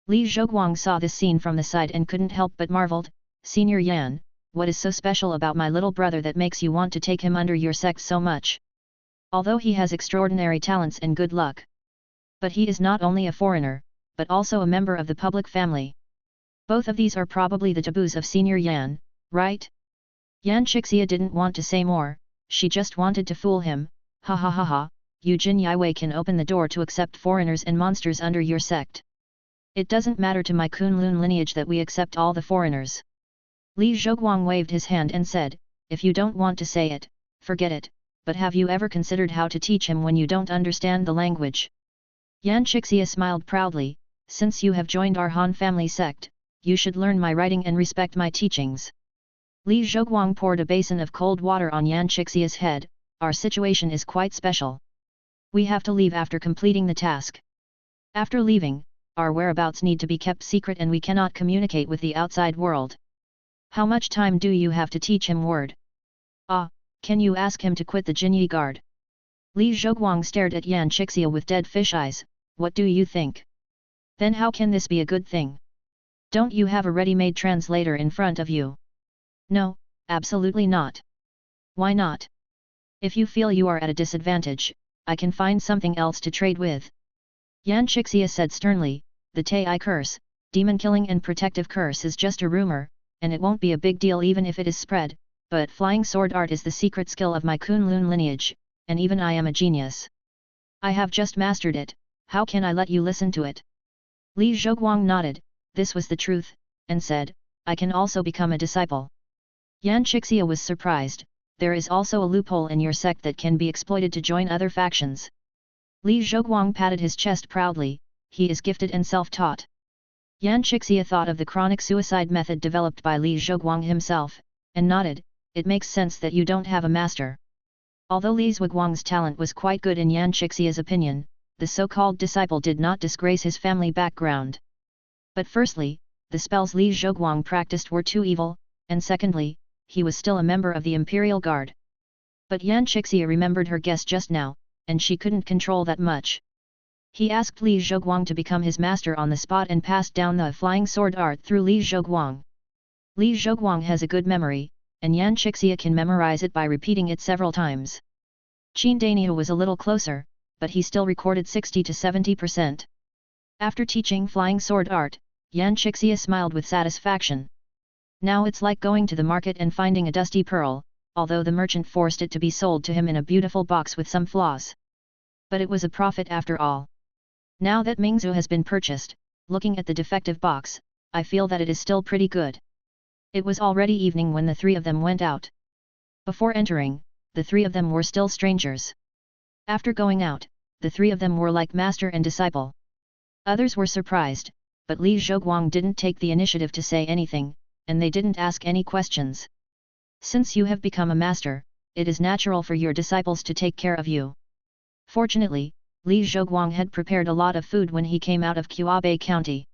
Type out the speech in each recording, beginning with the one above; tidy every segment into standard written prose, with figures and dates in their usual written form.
Li Zhoguang saw this scene from the side and couldn't help but marveled, "Senior Yan, what is so special about my little brother that makes you want to take him under your sect so much? Although he has extraordinary talents and good luck. But he is not only a foreigner, but also a member of the public family. Both of these are probably the taboos of Senior Yan, right?" Yan Chixia didn't want to say more, she just wanted to fool him. "Ha ha ha ha, you Jin Yiwei can open the door to accept foreigners and monsters under your sect. It doesn't matter to my Kunlun lineage that we accept all the foreigners." Li Zhoguang waved his hand and said, "If you don't want to say it, forget it, but have you ever considered how to teach him when you don't understand the language?" Yan Chixia smiled proudly, "Since you have joined our Han family sect, you should learn my writing and respect my teachings." Li Zhoguang poured a basin of cold water on Yan Chixia's head. "Our situation is quite special. We have to leave after completing the task. After leaving, our whereabouts need to be kept secret and we cannot communicate with the outside world. How much time do you have to teach him word? Ah, can you ask him to quit the Jinyi guard?" Li Zhoguang stared at Yan Chixia with dead fish eyes. "What do you think? Then how can this be a good thing? Don't you have a ready-made translator in front of you?" "No, absolutely not." "Why not? If you feel you are at a disadvantage, I can find something else to trade with." Yan Chixia said sternly, "The Tai curse, demon-killing and protective curse is just a rumor, and it won't be a big deal even if it is spread, but flying sword art is the secret skill of my Kunlun lineage, and even I am a genius. I have just mastered it, how can I let you listen to it?" Li Zhoguang nodded, this was the truth, and said, "I can also become a disciple." Yan Chixia was surprised, "There is also a loophole in your sect that can be exploited to join other factions." Li Zhoguang patted his chest proudly, "He is gifted and self-taught." Yan Chixia thought of the chronic suicide method developed by Li Zhoguang himself, and nodded, "It makes sense that you don't have a master." Although Li Zhoguang's talent was quite good in Yan Chixia's opinion, the so-called disciple did not disgrace his family background. But firstly, the spells Li Zhoguang practiced were too evil, and secondly, he was still a member of the Imperial Guard. But Yan Chixia remembered her guess just now, and she couldn't control that much. He asked Li Zhoguang to become his master on the spot and passed down the flying sword art through Li Zhoguang. Li Zhoguang has a good memory, and Yan Chixia can memorize it by repeating it several times. Qin Dainiu was a little closer, but he still recorded 60 to 70%. After teaching flying sword art, Yan Chixia smiled with satisfaction. Now it's like going to the market and finding a dusty pearl, although the merchant forced it to be sold to him in a beautiful box with some flaws. But it was a profit after all. Now that Mingzhu has been purchased, looking at the defective box, I feel that it is still pretty good. It was already evening when the three of them went out. Before entering, the three of them were still strangers. After going out, the three of them were like master and disciple. Others were surprised, but Li Zhoguang didn't take the initiative to say anything, and they didn't ask any questions. Since you have become a master, it is natural for your disciples to take care of you. Fortunately, Li Zhoguang had prepared a lot of food when he came out of Quabai County.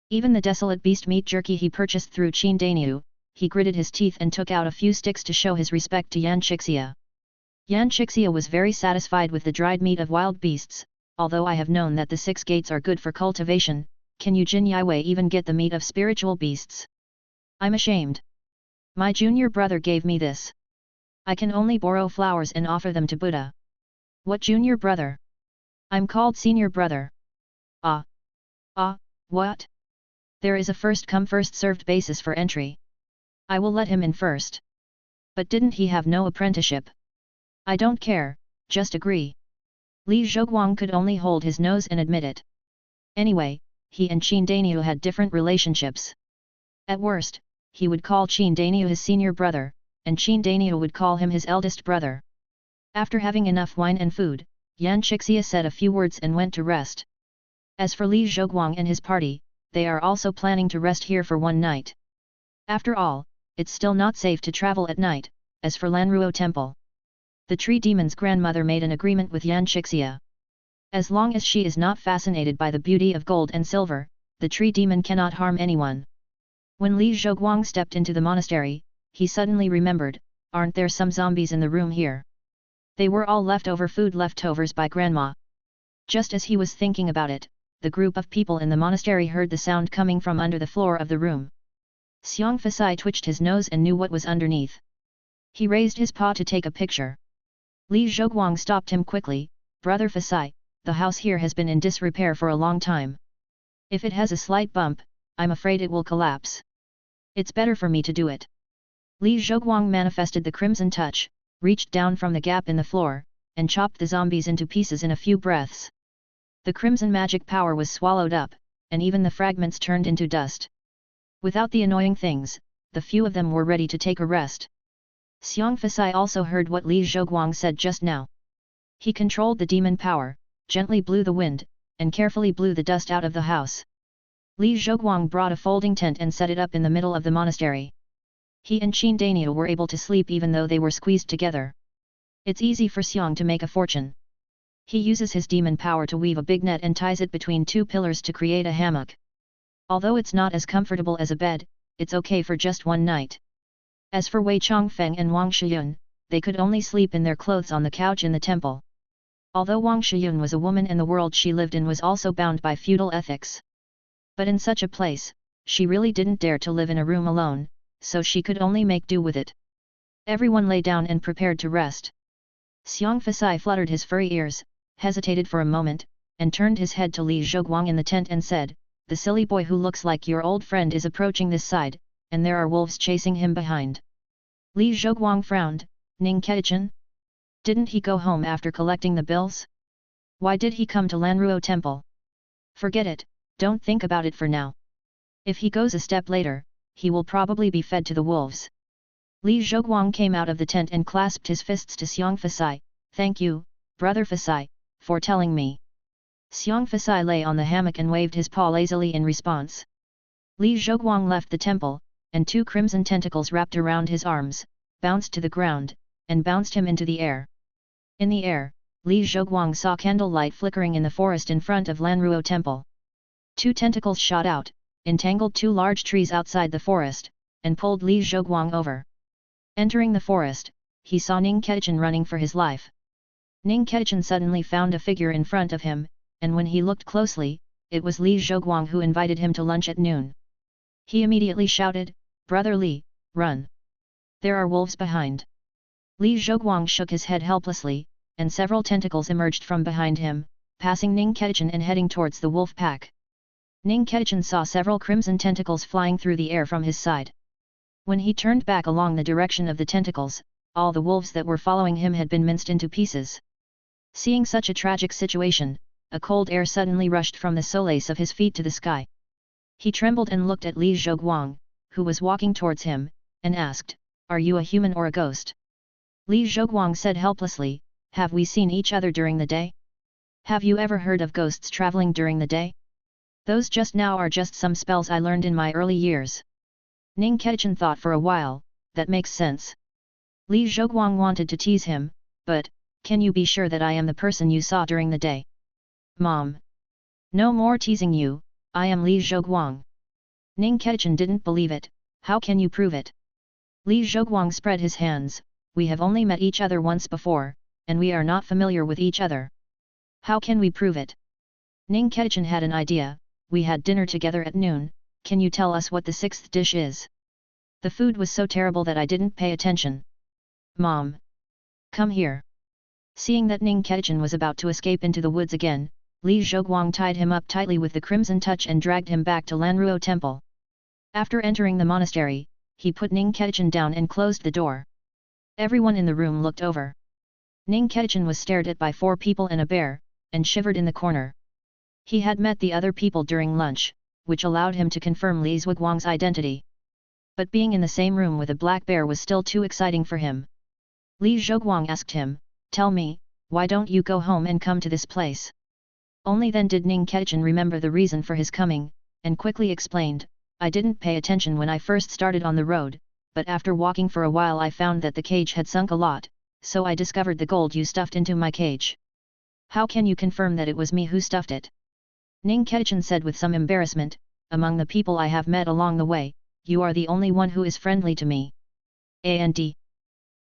Even the desolate beast meat jerky he purchased through Qin Dainiu, he gritted his teeth and took out a few sticks to show his respect to Yan Chixia. Yan Chixia was very satisfied with the dried meat of wild beasts. Although I have known that the 6 gates are good for cultivation, can you Jin Yiwei even get the meat of spiritual beasts? I'm ashamed. My junior brother gave me this. I can only borrow flowers and offer them to Buddha. What junior brother? I'm called senior brother. Ah. What? There is a first come first served basis for entry. I will let him in first. But didn't he have no apprenticeship? I don't care, just agree. Li Zhoguang could only hold his nose and admit it. Anyway, he and Qin Dainiu had different relationships. At worst, he would call Qin Dainiu his senior brother, and Qin Dainiu would call him his eldest brother. After having enough wine and food, Yan Chixia said a few words and went to rest. As for Li Zhoguang and his party, they are also planning to rest here for one night. After all, it's still not safe to travel at night, as for Lanruo Temple. The tree demon's grandmother made an agreement with Yan Chixia. As long as she is not fascinated by the beauty of gold and silver, the tree demon cannot harm anyone. When Li Zhoguang stepped into the monastery, he suddenly remembered, aren't there some zombies in the room here? They were all leftover food leftovers by grandma. Just as he was thinking about it, the group of people in the monastery heard the sound coming from under the floor of the room. Xiang Fasai twitched his nose and knew what was underneath. He raised his paw to take a picture. Li Zhoguang stopped him quickly. Brother Fasai, the house here has been in disrepair for a long time. If it has a slight bump, I'm afraid it will collapse. It's better for me to do it. Li Zhoguang manifested the crimson touch, reached down from the gap in the floor, and chopped the zombies into pieces in a few breaths. The crimson magic power was swallowed up, and even the fragments turned into dust. Without the annoying things, the few of them were ready to take a rest. Xiang Fasai also heard what Li Zhoguang said just now. He controlled the demon power, gently blew the wind, and carefully blew the dust out of the house. Li Zhoguang brought a folding tent and set it up in the middle of the monastery. He and Qin Daniel were able to sleep even though they were squeezed together. It's easy for Xiang to make a fortune. He uses his demon power to weave a big net and ties it between two pillars to create a hammock. Although it's not as comfortable as a bed, it's okay for just one night. As for Wei Chongfeng and Wang Shiyun, they could only sleep in their clothes on the couch in the temple. Although Wang Shiyun was a woman and the world she lived in was also bound by feudal ethics. But in such a place, she really didn't dare to live in a room alone, so she could only make do with it. Everyone lay down and prepared to rest. Xiang Fasai fluttered his furry ears, hesitated for a moment, and turned his head to Li Zhoguang in the tent and said, "The silly boy who looks like your old friend is approaching this side, and there are wolves chasing him behind." Li Zhoguang frowned. "Ning Ketichan? Didn't he go home after collecting the bills? Why did he come to Lanruo Temple? Forget it, don't think about it for now. If he goes a step later, he will probably be fed to the wolves." Li Zhoguang came out of the tent and clasped his fists to Xiang Fasai. "Thank you, Brother Fasai, for telling me." Xiang Fasai lay on the hammock and waved his paw lazily in response. Li Zhoguang left the temple, and two crimson tentacles wrapped around his arms, bounced to the ground, and bounced him into the air. In the air, Li Zhoguang saw candlelight flickering in the forest in front of Lanruo Temple. Two tentacles shot out, entangled two large trees outside the forest, and pulled Li Zhoguang over. Entering the forest, he saw Ning Ketichan running for his life. Ning Ketichan suddenly found a figure in front of him, and when he looked closely, it was Li Zhoguang who invited him to lunch at noon. He immediately shouted, "Brother Li, run! There are wolves behind." Li Zhoguang shook his head helplessly, and several tentacles emerged from behind him, passing Ning Ketichan and heading towards the wolf pack. Ning Ketichan saw several crimson tentacles flying through the air from his side. When he turned back along the direction of the tentacles, all the wolves that were following him had been minced into pieces. Seeing such a tragic situation, a cold air suddenly rushed from the soles of his feet to the sky. He trembled and looked at Li Zhoguang, who was walking towards him, and asked, "Are you a human or a ghost?" Li Zhoguang said helplessly, "Have we seen each other during the day? Have you ever heard of ghosts traveling during the day? Those just now are just some spells I learned in my early years." Ning Ketichan thought for a while, "That makes sense." Li Zhoguang wanted to tease him, but, "Can you be sure that I am the person you saw during the day?" "Mom! No more teasing you, I am Li Zhoguang." Ning Ketichan didn't believe it. "How can you prove it?" Li Zhoguang spread his hands, "We have only met each other once before, and we are not familiar with each other. How can we prove it?" Ning Ketichan had an idea. "We had dinner together at noon, can you tell us what the sixth dish is? The food was so terrible that I didn't pay attention." "Mom! Come here." Seeing that Ning Ketichan was about to escape into the woods again, Li Zhoguang tied him up tightly with the crimson touch and dragged him back to Lanruo Temple. After entering the monastery, he put Ning Ketichan down and closed the door. Everyone in the room looked over. Ning Ketichan was stared at by 4 people and a bear, and shivered in the corner. He had met the other people during lunch, which allowed him to confirm Li Zhoguang's identity. But being in the same room with a black bear was still too exciting for him. Li Zhoguang asked him, "Tell me, why don't you go home and come to this place?" Only then did Ning Ketichan remember the reason for his coming, and quickly explained, "I didn't pay attention when I first started on the road, but after walking for a while I found that the cage had sunk a lot, so I discovered the gold you stuffed into my cage." "How can you confirm that it was me who stuffed it?" Ning Ketichan said with some embarrassment, "Among the people I have met along the way, you are the only one who is friendly to me. And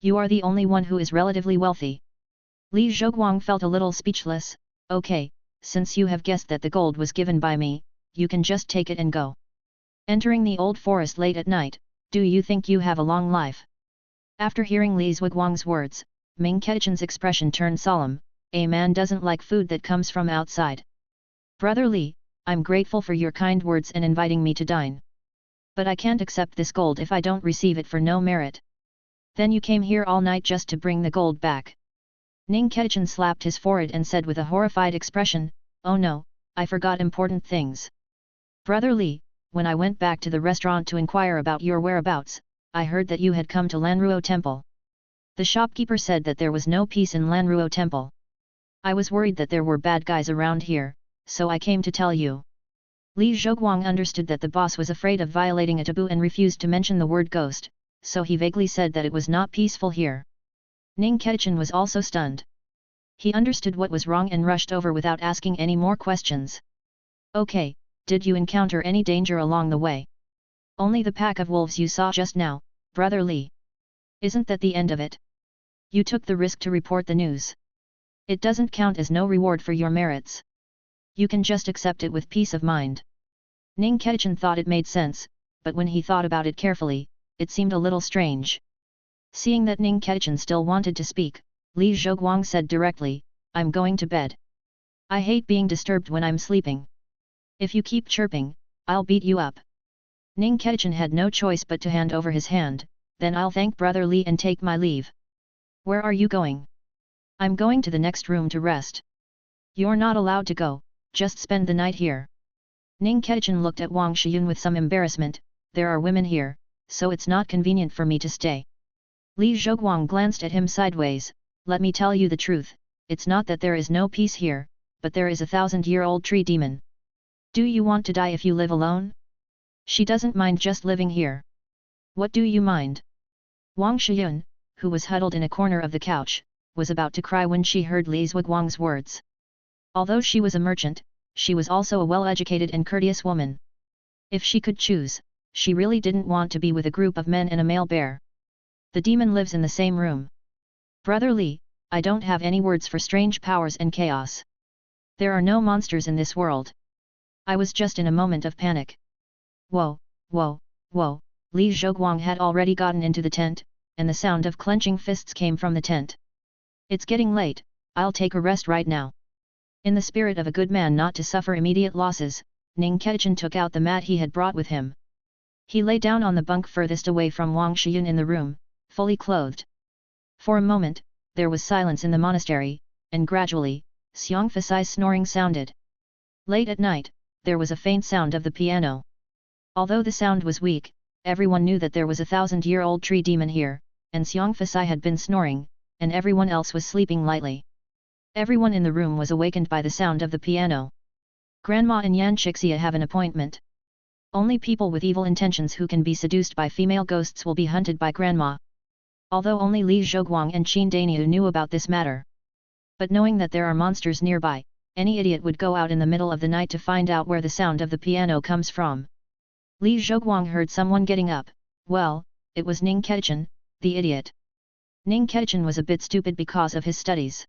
you are the only one who is relatively wealthy." Li Zhoguang felt a little speechless. "Okay, since you have guessed that the gold was given by me, you can just take it and go. Entering the old forest late at night, do you think you have a long life? After hearing Li Zhuguang's words, Ming Kechen's expression turned solemn. A man doesn't like food that comes from outside. Brother Li, I'm grateful for your kind words and inviting me to dine. But I can't accept this gold if I don't receive it for no merit. Then you came here all night just to bring the gold back. Ning Kechen slapped his forehead and said with a horrified expression, oh no, I forgot important things. Brother Li, when I went back to the restaurant to inquire about your whereabouts, I heard that you had come to Lanruo Temple. The shopkeeper said that there was no peace in Lanruo Temple. I was worried that there were bad guys around here, so I came to tell you. Li Zhuguang understood that the boss was afraid of violating a taboo and refused to mention the word ghost, so he vaguely said that it was not peaceful here. Ning Kechen was also stunned. He understood what was wrong and rushed over without asking any more questions. Okay, did you encounter any danger along the way? Only the pack of wolves you saw just now, Brother Li. Isn't that the end of it? You took the risk to report the news. It doesn't count as no reward for your merits. You can just accept it with peace of mind. Ning Kechen thought it made sense, but when he thought about it carefully, it seemed a little strange. Seeing that Ning Kechen still wanted to speak, Li Zhuguang said directly, I'm going to bed. I hate being disturbed when I'm sleeping. If you keep chirping, I'll beat you up. Ning Kechen had no choice but to hand over his hand, then I'll thank Brother Li and take my leave. Where are you going? I'm going to the next room to rest. You're not allowed to go, just spend the night here. Ning Kechen looked at Wang Shiyun with some embarrassment, there are women here, so it's not convenient for me to stay. Li Zhuguang glanced at him sideways, let me tell you the truth, it's not that there is no peace here, but there is a 1,000-year-old tree demon. Do you want to die if you live alone? She doesn't mind just living here. What do you mind? Wang Shiyun, who was huddled in a corner of the couch, was about to cry when she heard Li Zhuguang's words. Although she was a merchant, she was also a well-educated and courteous woman. If she could choose, she really didn't want to be with a group of men and a male bear. The demon lives in the same room. Brother Li, I don't have any words for strange powers and chaos. There are no monsters in this world. I was just in a moment of panic. Whoa, whoa, whoa, Li Zhuguang had already gotten into the tent, and the sound of clenching fists came from the tent. It's getting late, I'll take a rest right now. In the spirit of a good man not to suffer immediate losses, Ning Kechen took out the mat he had brought with him. He lay down on the bunk furthest away from Wang Shiyun in the room, fully clothed. For a moment, there was silence in the monastery, and gradually, Xiang Fasai's snoring sounded. Late at night, there was a faint sound of the piano. Although the sound was weak, everyone knew that there was a 1,000-year-old tree demon here, and Xiang Fasai had been snoring, and everyone else was sleeping lightly. Everyone in the room was awakened by the sound of the piano. Grandma and Yan Chixia have an appointment. Only people with evil intentions who can be seduced by female ghosts will be hunted by Grandma. Although only Li Zhuguang and Qin Daniu knew about this matter. But knowing that there are monsters nearby, any idiot would go out in the middle of the night to find out where the sound of the piano comes from. Li Zhuguang heard someone getting up. Well, it was Ning Kechen, the idiot. Ning Kechen was a bit stupid because of his studies.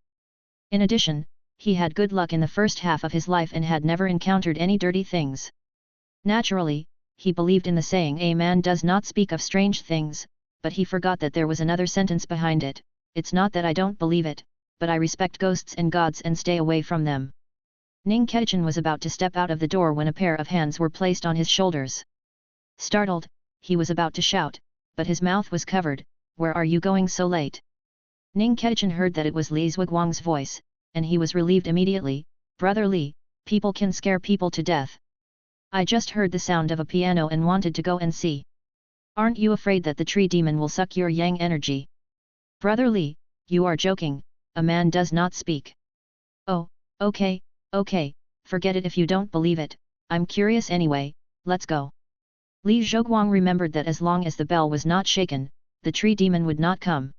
In addition, he had good luck in the first half of his life and had never encountered any dirty things. Naturally, he believed in the saying a man does not speak of strange things, but he forgot that there was another sentence behind it, it's not that I don't believe it, but I respect ghosts and gods and stay away from them. Ning Kechen was about to step out of the door when a pair of hands were placed on his shoulders. Startled, he was about to shout, but his mouth was covered. Where are you going so late? Ning Kechen heard that it was Li Zhuguang's voice, and he was relieved immediately. Brother Li, people can scare people to death. I just heard the sound of a piano and wanted to go and see. Aren't you afraid that the tree demon will suck your yang energy? Brother Li, you are joking, a man does not speak. Oh, okay, forget it if you don't believe it, I'm curious anyway, let's go. Li Zhuguang remembered that as long as the bell was not shaken, the tree demon would not come.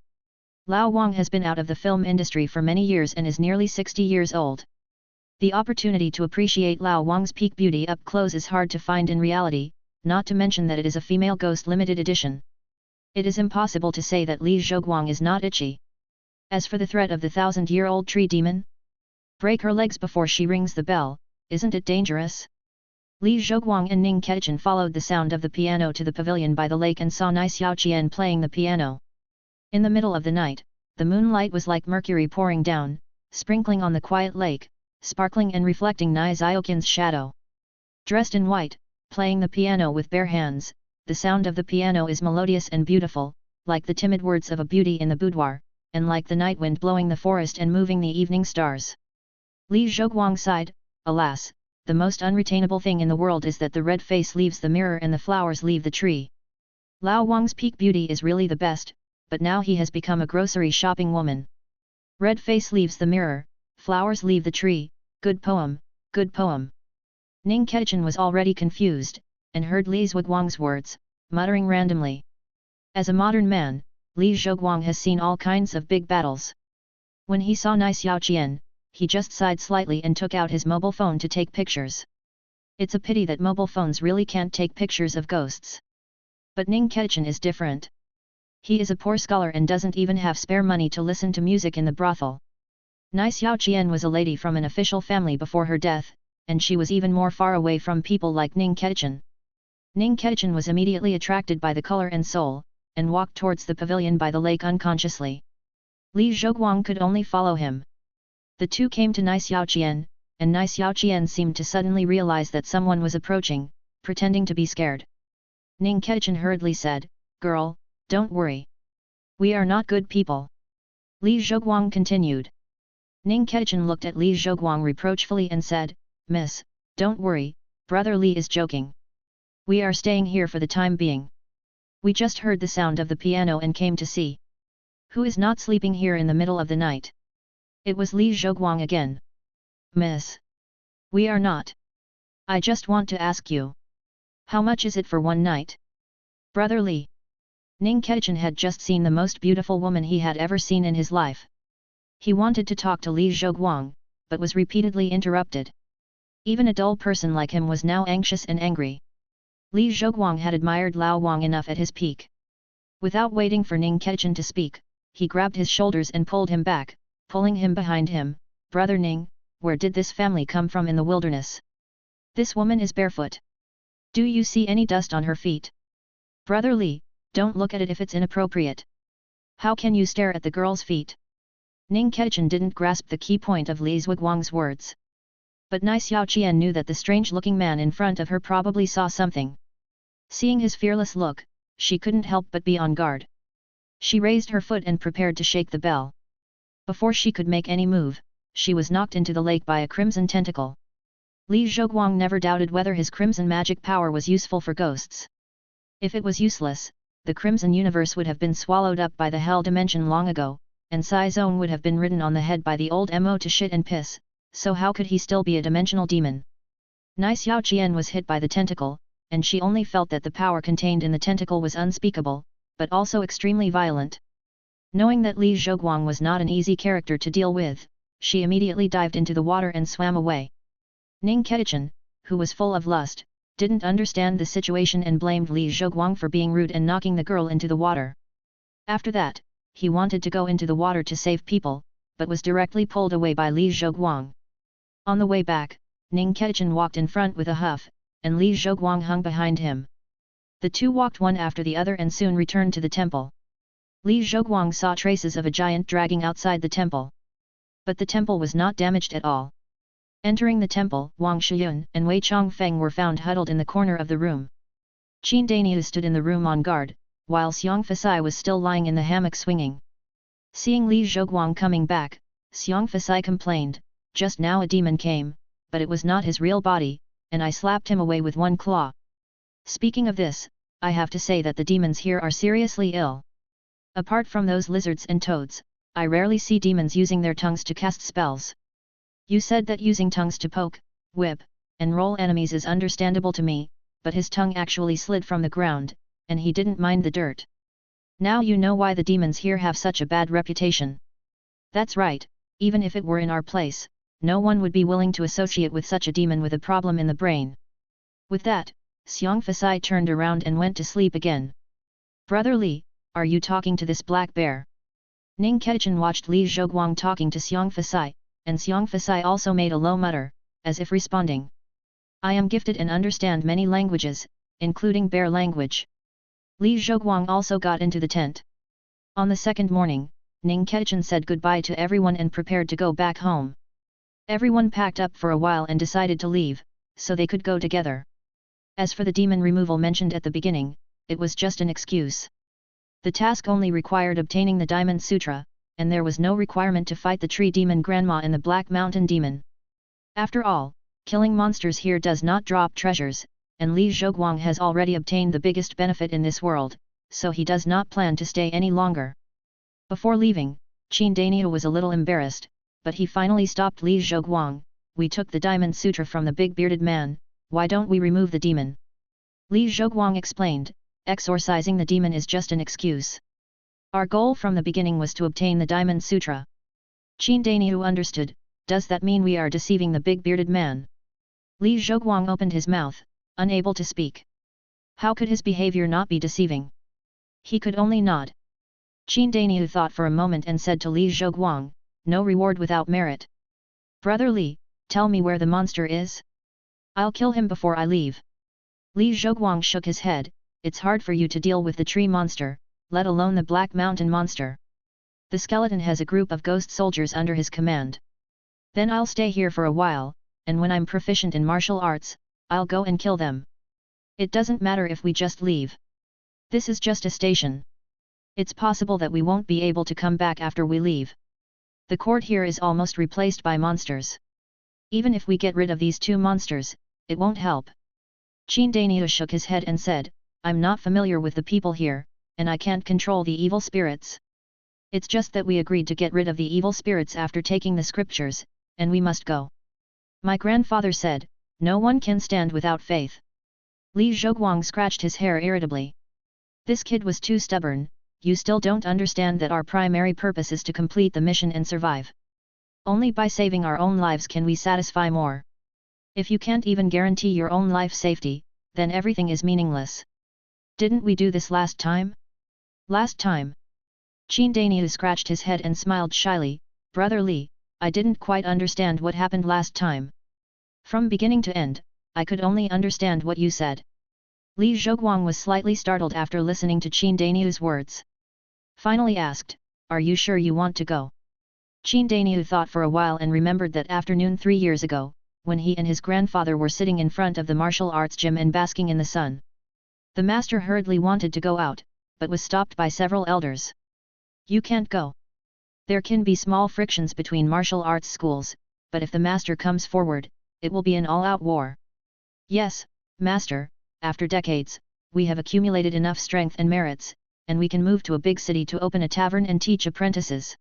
Lao Wang has been out of the film industry for many years and is nearly 60 years old. The opportunity to appreciate Lao Wang's peak beauty up close is hard to find in reality, not to mention that it is a female ghost limited edition. It is impossible to say that Li Zhuguang is not itchy. As for the threat of the 1,000-year-old tree demon, Break her legs before she rings the bell, isn't it dangerous? Li Zhoguang and Ning Keqian followed the sound of the piano to the pavilion by the lake and saw Nai Xiaoqian playing the piano. In the middle of the night, the moonlight was like mercury pouring down, sprinkling on the quiet lake, sparkling and reflecting Nai Xiaoqian's shadow. Dressed in white, playing the piano with bare hands, the sound of the piano is melodious and beautiful, like the timid words of a beauty in the boudoir, and like the night wind blowing the forest and moving the evening stars. Li Zhoguang sighed, alas, the most unretainable thing in the world is that the red face leaves the mirror and the flowers leave the tree. Lao Wang's peak beauty is really the best, but now he has become a grocery shopping woman. Red face leaves the mirror, flowers leave the tree, good poem, good poem. Ning Keqian was already confused, and heard Li Zhoguang's words, muttering randomly. As a modern man, Li Zhoguang has seen all kinds of big battles. When he saw Nai Xiaoqian, he just sighed slightly and took out his mobile phone to take pictures. It's a pity that mobile phones really can't take pictures of ghosts. But Ning Keqian is different. He is a poor scholar and doesn't even have spare money to listen to music in the brothel. Nai Xiaoqian was a lady from an official family before her death, and she was even more far away from people like Ning Keqian. Ning Keqian was immediately attracted by the color and soul, and walked towards the pavilion by the lake unconsciously. Li Zhoguang could only follow him. The two came to Nai Xiaoqian, and Nai Xiaoqian seemed to suddenly realize that someone was approaching, pretending to be scared. Ning Keqian hurriedly said, "Girl, don't worry. We are not good people." Li Zhoguang continued. Ning Keqian looked at Li Zhoguang reproachfully and said, "Miss, don't worry, brother Li is joking. We are staying here for the time being. We just heard the sound of the piano and came to see. Who is not sleeping here in the middle of the night?" It was Li Zhoguang again. "Miss. We are not. I just want to ask you. How much is it for one night?" "Brother Li." Ning Keqian had just seen the most beautiful woman he had ever seen in his life. He wanted to talk to Li Zhoguang, but was repeatedly interrupted. Even a dull person like him was now anxious and angry. Li Zhoguang had admired Lao Wang enough at his peak. Without waiting for Ning Keqian to speak, he grabbed his shoulders and pulled him back, pulling him behind him. "Brother Ning, where did this family come from in the wilderness? This woman is barefoot. Do you see any dust on her feet? Brother Li, don't look at it if it's inappropriate. How can you stare at the girl's feet?" Ning Keqian didn't grasp the key point of Li Zhoguang's words. But Nai Xiaoqian knew that the strange-looking man in front of her probably saw something. Seeing his fearless look, she couldn't help but be on guard. She raised her foot and prepared to shake the bell. Before she could make any move, she was knocked into the lake by a crimson tentacle. Li Zhoguang never doubted whether his crimson magic power was useful for ghosts. If it was useless, the crimson universe would have been swallowed up by the hell dimension long ago, and Sai Zone would have been ridden on the head by the old Mo to shit and piss, so how could he still be a dimensional demon? Nai Xiaoqian was hit by the tentacle, and she only felt that the power contained in the tentacle was unspeakable, but also extremely violent. Knowing that Li Zhoguang was not an easy character to deal with, she immediately dived into the water and swam away. Ning Keqian, who was full of lust, didn't understand the situation and blamed Li Zhoguang for being rude and knocking the girl into the water. After that, he wanted to go into the water to save people, but was directly pulled away by Li Zhoguang. On the way back, Ning Keqian walked in front with a huff, and Li Zhoguang hung behind him. The two walked one after the other and soon returned to the temple. Li Zhoguang saw traces of a giant dragging outside the temple. But the temple was not damaged at all. Entering the temple, Wang Shiyun and Wei Chongfeng were found huddled in the corner of the room. Qin Daniu stood in the room on guard, while Xiong Fasai was still lying in the hammock swinging. Seeing Li Zhoguang coming back, Xiong Fasai complained, "Just now a demon came, but it was not his real body, and I slapped him away with one claw. Speaking of this, I have to say that the demons here are seriously ill. Apart from those lizards and toads, I rarely see demons using their tongues to cast spells. You said that using tongues to poke, whip, and roll enemies is understandable to me, but his tongue actually slid from the ground, and he didn't mind the dirt. Now you know why the demons here have such a bad reputation. That's right, even if it were in our place, no one would be willing to associate with such a demon with a problem in the brain." With that, Xiong Fasai turned around and went to sleep again. "Brother Li, are you talking to this black bear?" Ning Keqian watched Li Zhoguang talking to Xiong Fasai, and Xiong Fasai also made a low mutter, as if responding. I am gifted and understand many languages, including bear language. Li Zhoguang also got into the tent. On the second morning, Ning Kechen said goodbye to everyone and prepared to go back home. Everyone packed up for a while and decided to leave, so they could go together. As for the demon removal mentioned at the beginning, it was just an excuse. The task only required obtaining the Diamond Sutra, and there was no requirement to fight the Tree Demon Grandma and the Black Mountain Demon. After all, killing monsters here does not drop treasures, and Li Zhoguang has already obtained the biggest benefit in this world, so he does not plan to stay any longer. Before leaving, Qin Daniu was a little embarrassed, but he finally stopped Li Zhoguang. We took the Diamond Sutra from the big bearded man, why don't we remove the demon? Li Zhoguang explained, exorcising the demon is just an excuse. Our goal from the beginning was to obtain the Diamond Sutra. Qin Daniu understood, does that mean we are deceiving the big bearded man? Li Zhoguang opened his mouth, unable to speak. How could his behavior not be deceiving? He could only nod. Qin Daniu thought for a moment and said to Li Zhoguang, no reward without merit. Brother Li, tell me where the monster is? I'll kill him before I leave. Li Zhoguang shook his head, it's hard for you to deal with the tree monster, let alone the Black Mountain monster. The skeleton has a group of ghost soldiers under his command. Then I'll stay here for a while, and when I'm proficient in martial arts, I'll go and kill them. It doesn't matter if we just leave. This is just a station. It's possible that we won't be able to come back after we leave. The court here is almost replaced by monsters. Even if we get rid of these two monsters, it won't help. Qin Daniu shook his head and said, I'm not familiar with the people here, and I can't control the evil spirits. It's just that we agreed to get rid of the evil spirits after taking the scriptures, and we must go. My grandfather said, no one can stand without faith. Li Zhoguang scratched his hair irritably. This kid was too stubborn, you still don't understand that our primary purpose is to complete the mission and survive. Only by saving our own lives can we satisfy more. If you can't even guarantee your own life safety, then everything is meaningless. Didn't we do this last time? Last time? Qin Daniu scratched his head and smiled shyly, Brother Li, I didn't quite understand what happened last time. From beginning to end, I could only understand what you said. Li Zhoguang was slightly startled after listening to Qin Daniu's words. Finally asked, are you sure you want to go? Qin Daniu thought for a while and remembered that afternoon 3 years ago, when he and his grandfather were sitting in front of the martial arts gym and basking in the sun. The master hurriedly wanted to go out, but was stopped by several elders. You can't go. There can be small frictions between martial arts schools, but if the master comes forward, it will be an all-out war. Yes, master, after decades, we have accumulated enough strength and merits, and we can move to a big city to open a tavern and teach apprentices.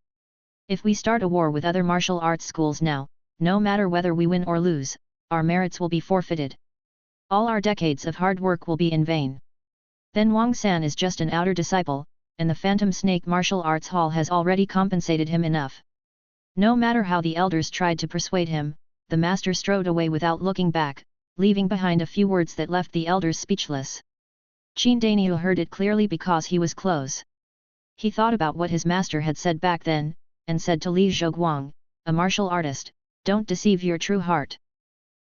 If we start a war with other martial arts schools now, no matter whether we win or lose, our merits will be forfeited. All our decades of hard work will be in vain. Then Wang San is just an outer disciple, and the Phantom Snake Martial Arts Hall has already compensated him enough. No matter how the elders tried to persuade him, the master strode away without looking back, leaving behind a few words that left the elders speechless. Qin Daniu heard it clearly because he was close. He thought about what his master had said back then, and said to Li Zhoguang, a martial artist, don't deceive your true heart.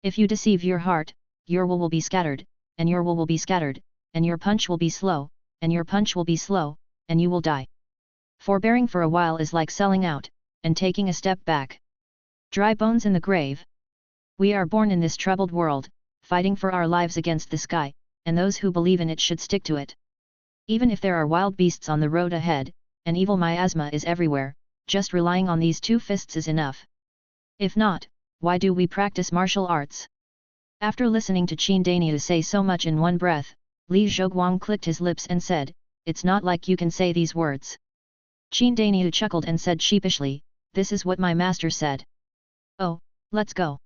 If you deceive your heart, your will be scattered, and your will be scattered, and your punch will be slow, and your punch will be slow, and you will die. Forbearing for a while is like selling out, and taking a step back. Dry bones in the grave. We are born in this troubled world, fighting for our lives against the sky, and those who believe in it should stick to it. Even if there are wild beasts on the road ahead, and evil miasma is everywhere, just relying on these two fists is enough. If not, why do we practice martial arts? After listening to Qin Daniu say so much in one breath, Li Zhoguang clicked his lips and said, it's not like you can say these words. Qin Daniu chuckled and said sheepishly, this is what my master said. Oh, let's go.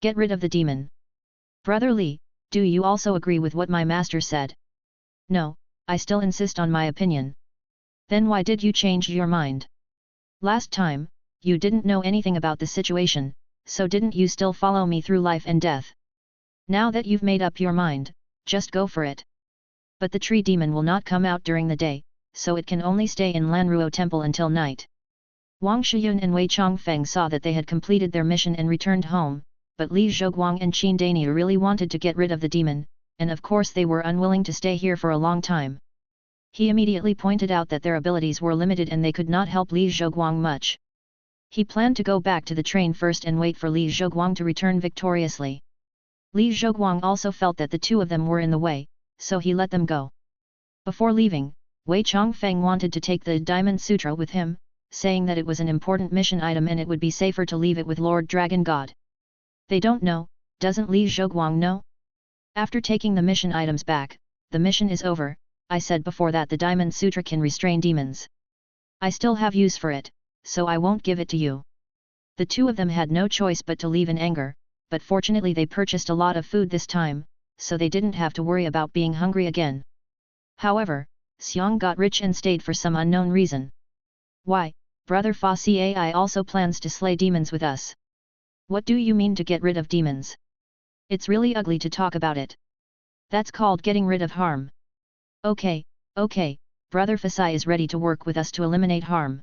Get rid of the demon. Brother Li, do you also agree with what my master said? No, I still insist on my opinion. Then why did you change your mind? Last time, you didn't know anything about the situation, so didn't you still follow me through life and death? Now that you've made up your mind, just go for it. But the tree demon will not come out during the day, so it can only stay in Lanruo Temple until night. Wang Shiyun and Wei Chongfeng saw that they had completed their mission and returned home, but Li Zhoguang and Qin Daniu really wanted to get rid of the demon, and of course they were unwilling to stay here for a long time. He immediately pointed out that their abilities were limited and they could not help Li Zhoguang much. He planned to go back to the train first and wait for Li Zhoguang to return victoriously. Li Zhoguang also felt that the two of them were in the way, so he let them go. Before leaving, Wei Chongfeng wanted to take the Diamond Sutra with him, saying that it was an important mission item and it would be safer to leave it with Lord Dragon God. They don't know, doesn't Li Zhoguang know? After taking the mission items back, the mission is over. I said before that the Diamond Sutra can restrain demons. I still have use for it, so I won't give it to you. The two of them had no choice but to leave in anger, but fortunately they purchased a lot of food this time, so they didn't have to worry about being hungry again. However, Xiang got rich and stayed for some unknown reason. Why, brother Fa Cai also plans to slay demons with us. What do you mean to get rid of demons? It's really ugly to talk about it. That's called getting rid of harm. Okay, brother Fasai is ready to work with us to eliminate harm.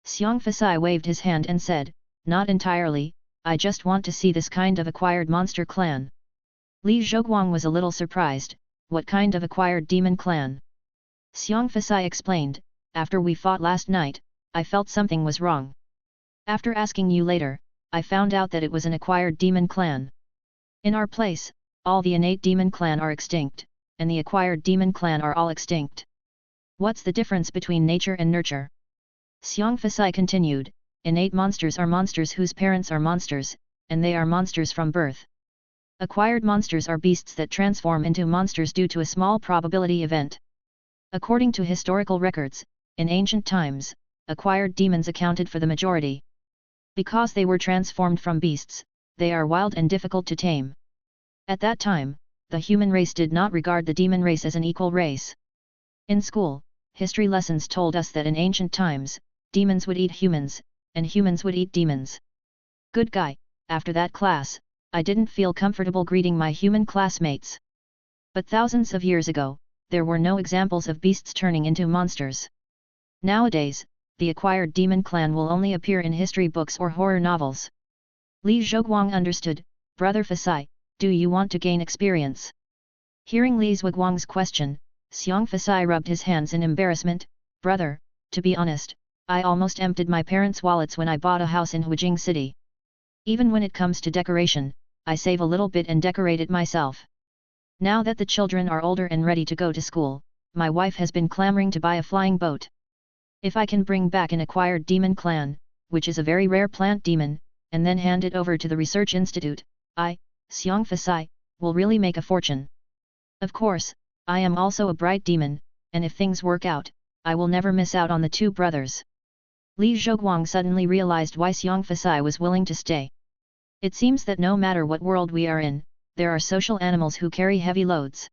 Xiang Fasai waved his hand and said, not entirely, I just want to see this kind of acquired monster clan. Li Zhoguang was a little surprised, what kind of acquired demon clan? Xiang Fasai explained, after we fought last night, I felt something was wrong. After asking you later, I found out that it was an acquired demon clan. In our place, all the innate demon clan are extinct, and the acquired demon clan are all extinct. What's the difference between nature and nurture? Xiang Fasai continued, innate monsters are monsters whose parents are monsters, and they are monsters from birth. Acquired monsters are beasts that transform into monsters due to a small probability event. According to historical records, in ancient times, acquired demons accounted for the majority. Because they were transformed from beasts, they are wild and difficult to tame. At that time, the human race did not regard the demon race as an equal race. In school, history lessons told us that in ancient times, demons would eat humans, and humans would eat demons. Good guy, after that class, I didn't feel comfortable greeting my human classmates. But thousands of years ago, there were no examples of beasts turning into monsters. Nowadays, the acquired demon clan will only appear in history books or horror novels. Li Zhoguang understood, brother Fasai, do you want to gain experience? Hearing Li Zhoguang's question, Xiang Fasai rubbed his hands in embarrassment, brother, to be honest, I almost emptied my parents' wallets when I bought a house in Huijing City. Even when it comes to decoration, I save a little bit and decorate it myself. Now that the children are older and ready to go to school, my wife has been clamoring to buy a flying boat. If I can bring back an acquired demon clan, which is a very rare plant demon, and then hand it over to the research institute, I, Xiang Fasai, will really make a fortune. Of course, I am also a bright demon, and if things work out, I will never miss out on the two brothers. Li Zhoguang suddenly realized why Xiang Fasai was willing to stay. It seems that no matter what world we are in, there are social animals who carry heavy loads.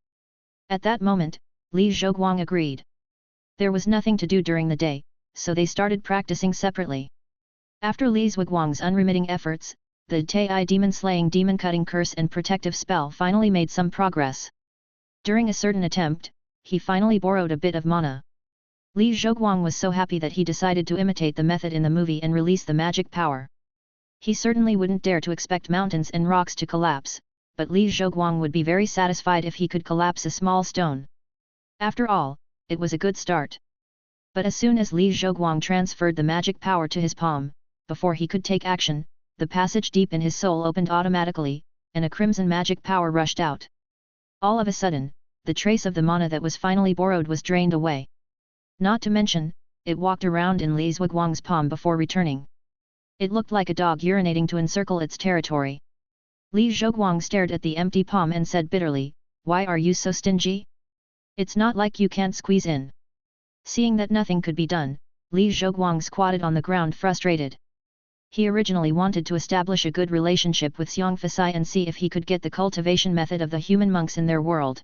At that moment, Li Zhoguang agreed. There was nothing to do during the day, so they started practicing separately. After Li Zhoguang's unremitting efforts, the Tai demon slaying demon cutting curse and protective spell finally made some progress. During a certain attempt, he finally borrowed a bit of mana. Li Zhoguang was so happy that he decided to imitate the method in the movie and release the magic power. He certainly wouldn't dare to expect mountains and rocks to collapse, but Li Zhoguang would be very satisfied if he could collapse a small stone. After all, it was a good start. But as soon as Li Zhoguang transferred the magic power to his palm, before he could take action, the passage deep in his soul opened automatically, and a crimson magic power rushed out. All of a sudden, the trace of the mana that was finally borrowed was drained away. Not to mention, it walked around in Li Zhoguang's palm before returning. It looked like a dog urinating to encircle its territory. Li Zhoguang stared at the empty palm and said bitterly, "Why are you so stingy? It's not like you can't squeeze in." Seeing that nothing could be done, Li Zhoguang squatted on the ground frustrated. He originally wanted to establish a good relationship with Xiang Fasai and see if he could get the cultivation method of the human monks in their world.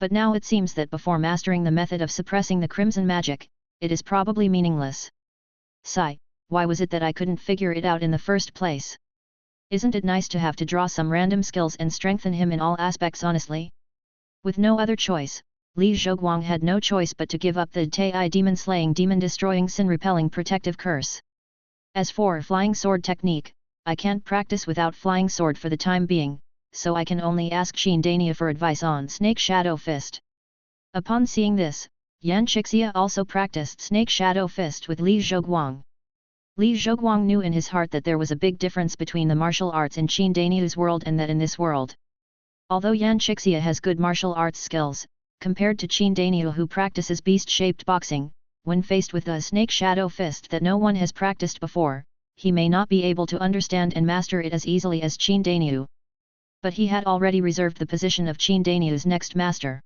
But now it seems that before mastering the method of suppressing the crimson magic, it is probably meaningless. Sigh, why was it that I couldn't figure it out in the first place? Isn't it nice to have to draw some random skills and strengthen him in all aspects honestly? With no other choice, Li Zhoguang had no choice but to give up the Tai demon slaying demon destroying sin repelling protective curse. As for flying sword technique, I can't practice without flying sword for the time being, so I can only ask Qindania for advice on Snake Shadow Fist. Upon seeing this, Yan Qixia also practiced Snake Shadow Fist with Li Zhoguang. Li Zhoguang knew in his heart that there was a big difference between the martial arts in Qindania's world and that in this world. Although Yan Qixia has good martial arts skills, compared to Qindania who practices beast-shaped boxing, when faced with a Snake Shadow Fist that no one has practiced before, he may not be able to understand and master it as easily as Qindania. But he had already reserved the position of Qindania's next master.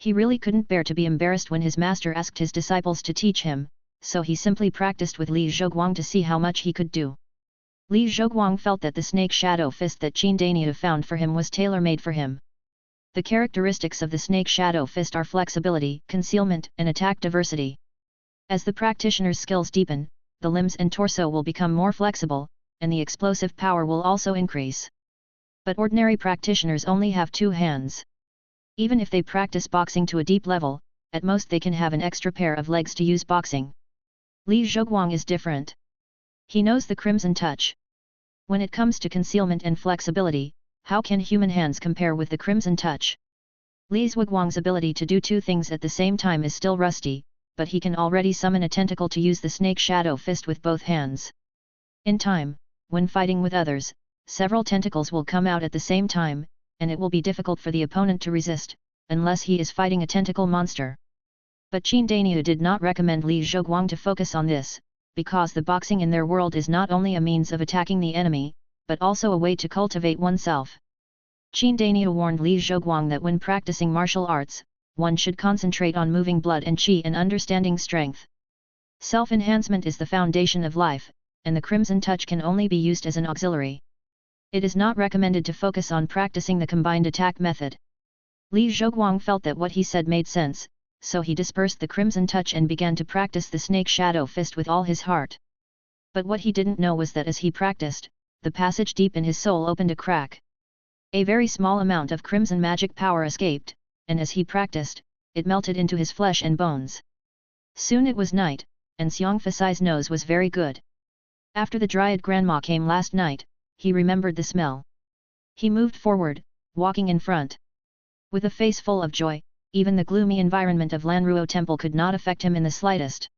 He really couldn't bear to be embarrassed when his master asked his disciples to teach him, so he simply practiced with Li Zhoguang to see how much he could do. Li Zhoguang felt that the Snake Shadow Fist that Qindania found for him was tailor-made for him. The characteristics of the Snake Shadow Fist are flexibility, concealment, and attack diversity. As the practitioner's skills deepen, the limbs and torso will become more flexible, and the explosive power will also increase. But ordinary practitioners only have 2 hands. Even if they practice boxing to a deep level, at most they can have an extra pair of legs to use boxing. Li Zhoguang is different. He knows the Crimson Touch. When it comes to concealment and flexibility, how can human hands compare with the Crimson Touch? Li Zhoguang's ability to do 2 things at the same time is still rusty, but he can already summon a tentacle to use the Snake Shadow Fist with both hands. In time, when fighting with others, several tentacles will come out at the same time, and it will be difficult for the opponent to resist, unless he is fighting a tentacle monster. But Qindania did not recommend Li Zhoguang to focus on this, because the boxing in their world is not only a means of attacking the enemy, but also a way to cultivate oneself. Qindania warned Li Zhoguang that when practicing martial arts, one should concentrate on moving blood and qi and understanding strength. Self-enhancement is the foundation of life, and the Crimson Touch can only be used as an auxiliary. It is not recommended to focus on practicing the combined attack method. Li Zhoguang felt that what he said made sense, so he dispersed the Crimson Touch and began to practice the Snake Shadow Fist with all his heart. But what he didn't know was that as he practiced, the passage deep in his soul opened a crack. A very small amount of crimson magic power escaped, and as he practiced, it melted into his flesh and bones. Soon it was night, and Xiang Fasai's nose was very good. After the Dryad Grandma came last night, he remembered the smell. He moved forward, walking in front. With a face full of joy, even the gloomy environment of Lanruo Temple could not affect him in the slightest.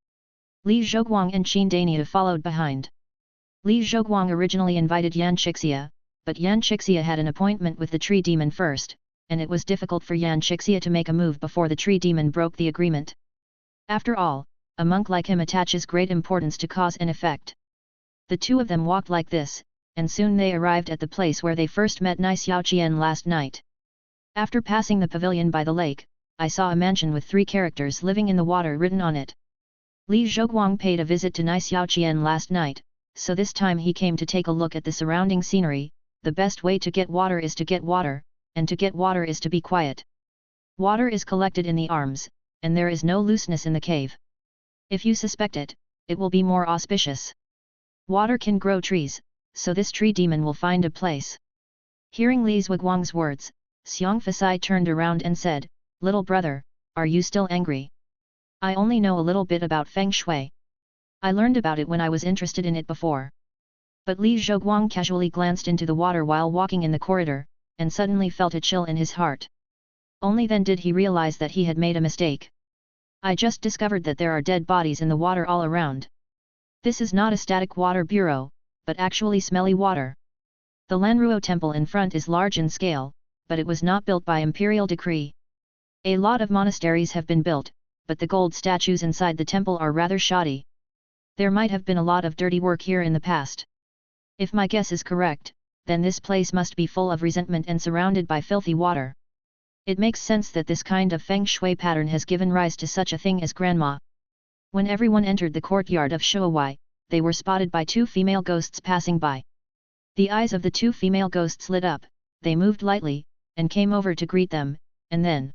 Li Zhoguang and Qindania followed behind. Li Zhoguang originally invited Yan Qixia, but Yan Qixia had an appointment with the tree demon first, and it was difficult for Yan Qixia to make a move before the tree demon broke the agreement. After all, a monk like him attaches great importance to cause and effect. The 2 of them walked like this, and soon they arrived at the place where they first met Nai Xiaoqian last night. After passing the pavilion by the lake, I saw a mansion with 3 characters living in the water written on it. Li Zhoguang paid a visit to Nai Xiaoqian last night, so this time he came to take a look at the surrounding scenery. The best way to get water is to get water, and to get water is to be quiet. Water is collected in the arms, and there is no looseness in the cave. If you suspect it, it will be more auspicious. Water can grow trees, so this tree demon will find a place. Hearing Li Zhuguang's words, Xiang Fasai turned around and said, "Little brother, are you still angry? I only know a little bit about Feng Shui. I learned about it when I was interested in it before." But Li Zhoguang casually glanced into the water while walking in the corridor, and suddenly felt a chill in his heart. Only then did he realize that he had made a mistake. "I just discovered that there are dead bodies in the water all around. This is not a static water bureau, but actually smelly water. The Lanruo temple in front is large in scale, but it was not built by imperial decree. A lot of monasteries have been built, but the gold statues inside the temple are rather shoddy. There might have been a lot of dirty work here in the past. If my guess is correct, then this place must be full of resentment and surrounded by filthy water. It makes sense that this kind of Feng Shui pattern has given rise to such a thing as Grandma." When everyone entered the courtyard of Shuowai, they were spotted by 2 female ghosts passing by. The eyes of the 2 female ghosts lit up, they moved lightly, and came over to greet them, and then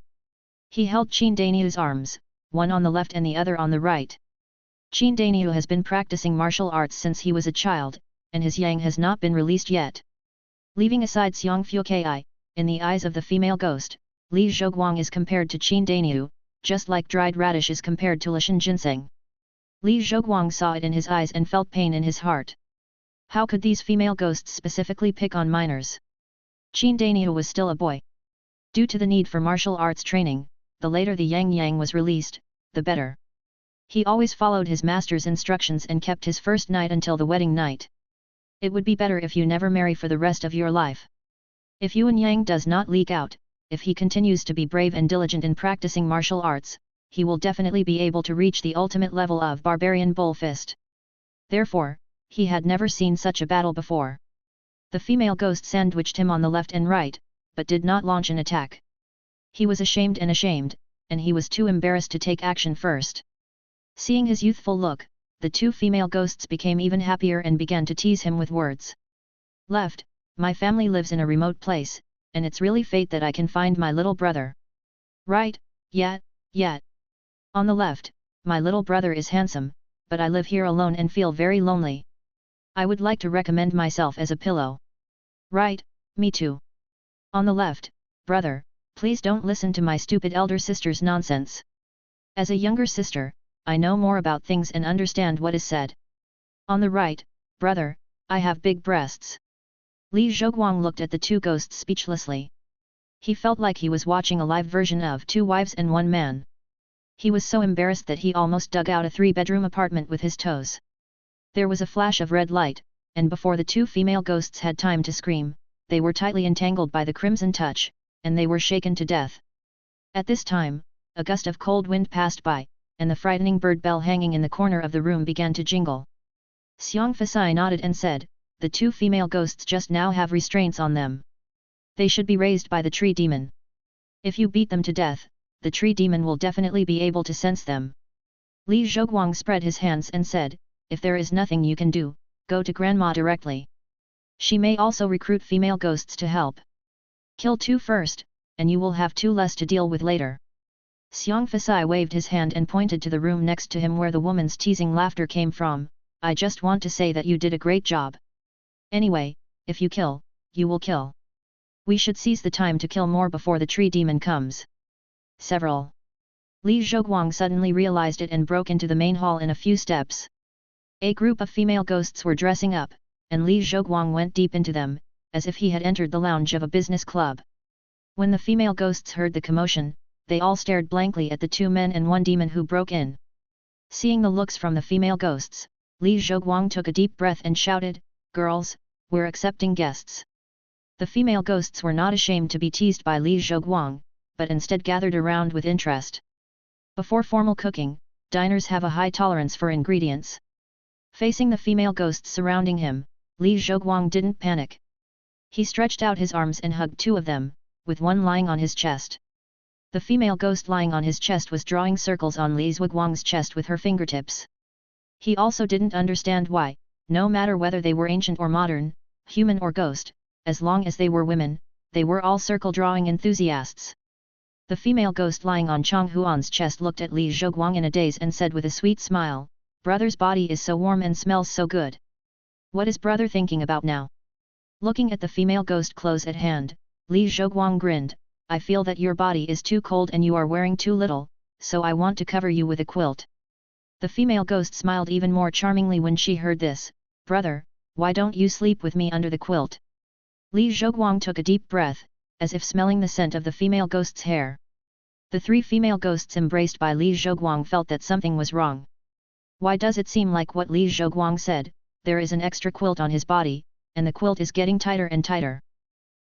he held Qindania's arms, one on the left and the other on the right. Qindania has been practicing martial arts since he was a child, and his yang has not been released yet. Leaving aside Xiang Fuki, in the eyes of the female ghost, Li Zhoguang is compared to Qindania, just like dried radish is compared to Lishan ginseng. Li Zhoguang saw it in his eyes and felt pain in his heart. How could these female ghosts specifically pick on minors? Qin Danihu was still a boy. Due to the need for martial arts training, the later the Yang was released, the better. He always followed his master's instructions and kept his first night until the wedding night. It would be better if you never marry for the rest of your life. If Yuan Yang does not leak out, if he continues to be brave and diligent in practicing martial arts, he will definitely be able to reach the ultimate level of barbarian bull fist. Therefore, he had never seen such a battle before. The female ghost sandwiched him on the left and right, but did not launch an attack. He was ashamed, and he was too embarrassed to take action first. Seeing his youthful look, the two female ghosts became even happier and began to tease him with words. Left, my family lives in a remote place, and it's really fate that I can find my little brother. Right, yet. On the left, my little brother is handsome, but I live here alone and feel very lonely. I would like to recommend myself as a pillow. Right, me too. On the left, brother, please don't listen to my stupid elder sister's nonsense. As a younger sister, I know more about things and understand what is said. On the right, brother, I have big breasts. Li Zhoguang looked at the two ghosts speechlessly. He felt like he was watching a live version of Two Wives and One Man. He was so embarrassed that he almost dug out a 3-bedroom apartment with his toes. There was a flash of red light, and before the two female ghosts had time to scream, they were tightly entangled by the crimson touch, and they were shaken to death. At this time, a gust of cold wind passed by, and the frightening bird bell hanging in the corner of the room began to jingle. Xiang Fasai nodded and said, the two female ghosts just now have restraints on them. They should be raised by the tree demon. If you beat them to death, the tree demon will definitely be able to sense them. Li Zhoguang spread his hands and said, if there is nothing you can do, go to grandma directly. She may also recruit female ghosts to help. Kill 2 first, and you will have 2 less to deal with later. Xiang Fasai waved his hand and pointed to the room next to him where the woman's teasing laughter came from. I just want to say that you did a great job. Anyway, if you kill, you will kill. We should seize the time to kill more before the tree demon comes. Several. Li Zhoguang suddenly realized it and broke into the main hall in a few steps. A group of female ghosts were dressing up, and Li Zhoguang went deep into them, as if he had entered the lounge of a business club. When the female ghosts heard the commotion, they all stared blankly at the 2 men and 1 demon who broke in. Seeing the looks from the female ghosts, Li Zhoguang took a deep breath and shouted, girls, we're accepting guests. The female ghosts were not ashamed to be teased by Li Zhoguang, but instead gathered around with interest. Before formal cooking, diners have a high tolerance for ingredients. Facing the female ghosts surrounding him, Li Zhoguang didn't panic. He stretched out his arms and hugged 2 of them, with one lying on his chest. The female ghost lying on his chest was drawing circles on Li Zhoguang's chest with her fingertips. He also didn't understand why, no matter whether they were ancient or modern, human or ghost, as long as they were women, they were all circle drawing enthusiasts. The female ghost lying on Chang Huan's chest looked at Li Zhoguang in a daze and said with a sweet smile, brother's body is so warm and smells so good. What is brother thinking about now? Looking at the female ghost close at hand, Li Zhoguang grinned, I feel that your body is too cold and you are wearing too little, so I want to cover you with a quilt. The female ghost smiled even more charmingly when she heard this, brother, why don't you sleep with me under the quilt? Li Zhoguang took a deep breath, as if smelling the scent of the female ghost's hair. The 3 female ghosts embraced by Li Zhoguang felt that something was wrong. Why does it seem like what Li Zhoguang said, there is an extra quilt on his body, and the quilt is getting tighter and tighter?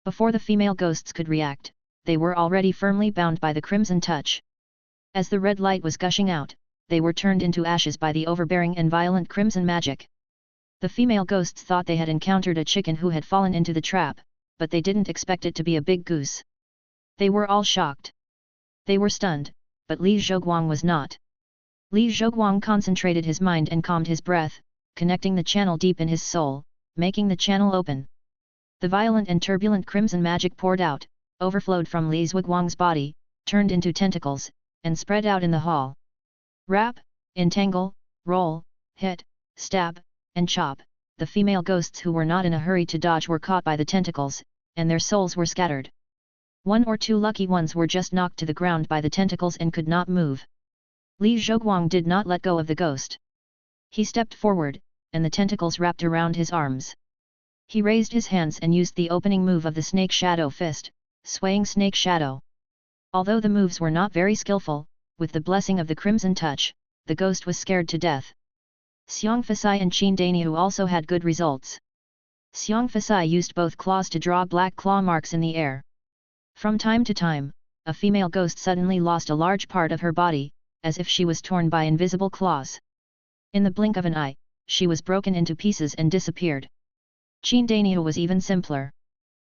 Before the female ghosts could react, they were already firmly bound by the crimson touch. As the red light was gushing out, they were turned into ashes by the overbearing and violent crimson magic. The female ghosts thought they had encountered a chicken who had fallen into the trap, but they didn't expect it to be a big goose. They were all shocked. They were stunned, but Li Zhoguang was not. Li Zhoguang concentrated his mind and calmed his breath, connecting the channel deep in his soul, making the channel open. The violent and turbulent crimson magic poured out, overflowed from Li Zhoguang's body, turned into tentacles, and spread out in the hall. Wrap, entangle, roll, hit, stab, and chop. The female ghosts who were not in a hurry to dodge were caught by the tentacles, and their souls were scattered. 1 or 2 lucky ones were just knocked to the ground by the tentacles and could not move. Li Zhoguang did not let go of the ghost. He stepped forward, and the tentacles wrapped around his arms. He raised his hands and used the opening move of the Snake Shadow Fist, swaying Snake Shadow. Although the moves were not very skillful, with the blessing of the Crimson Touch, the ghost was scared to death. Xiong Fasai and Qin Daniu also had good results. Xiong Fasai used both claws to draw black claw marks in the air. From time to time, a female ghost suddenly lost a large part of her body, as if she was torn by invisible claws. In the blink of an eye, she was broken into pieces and disappeared. Qin Daniu was even simpler.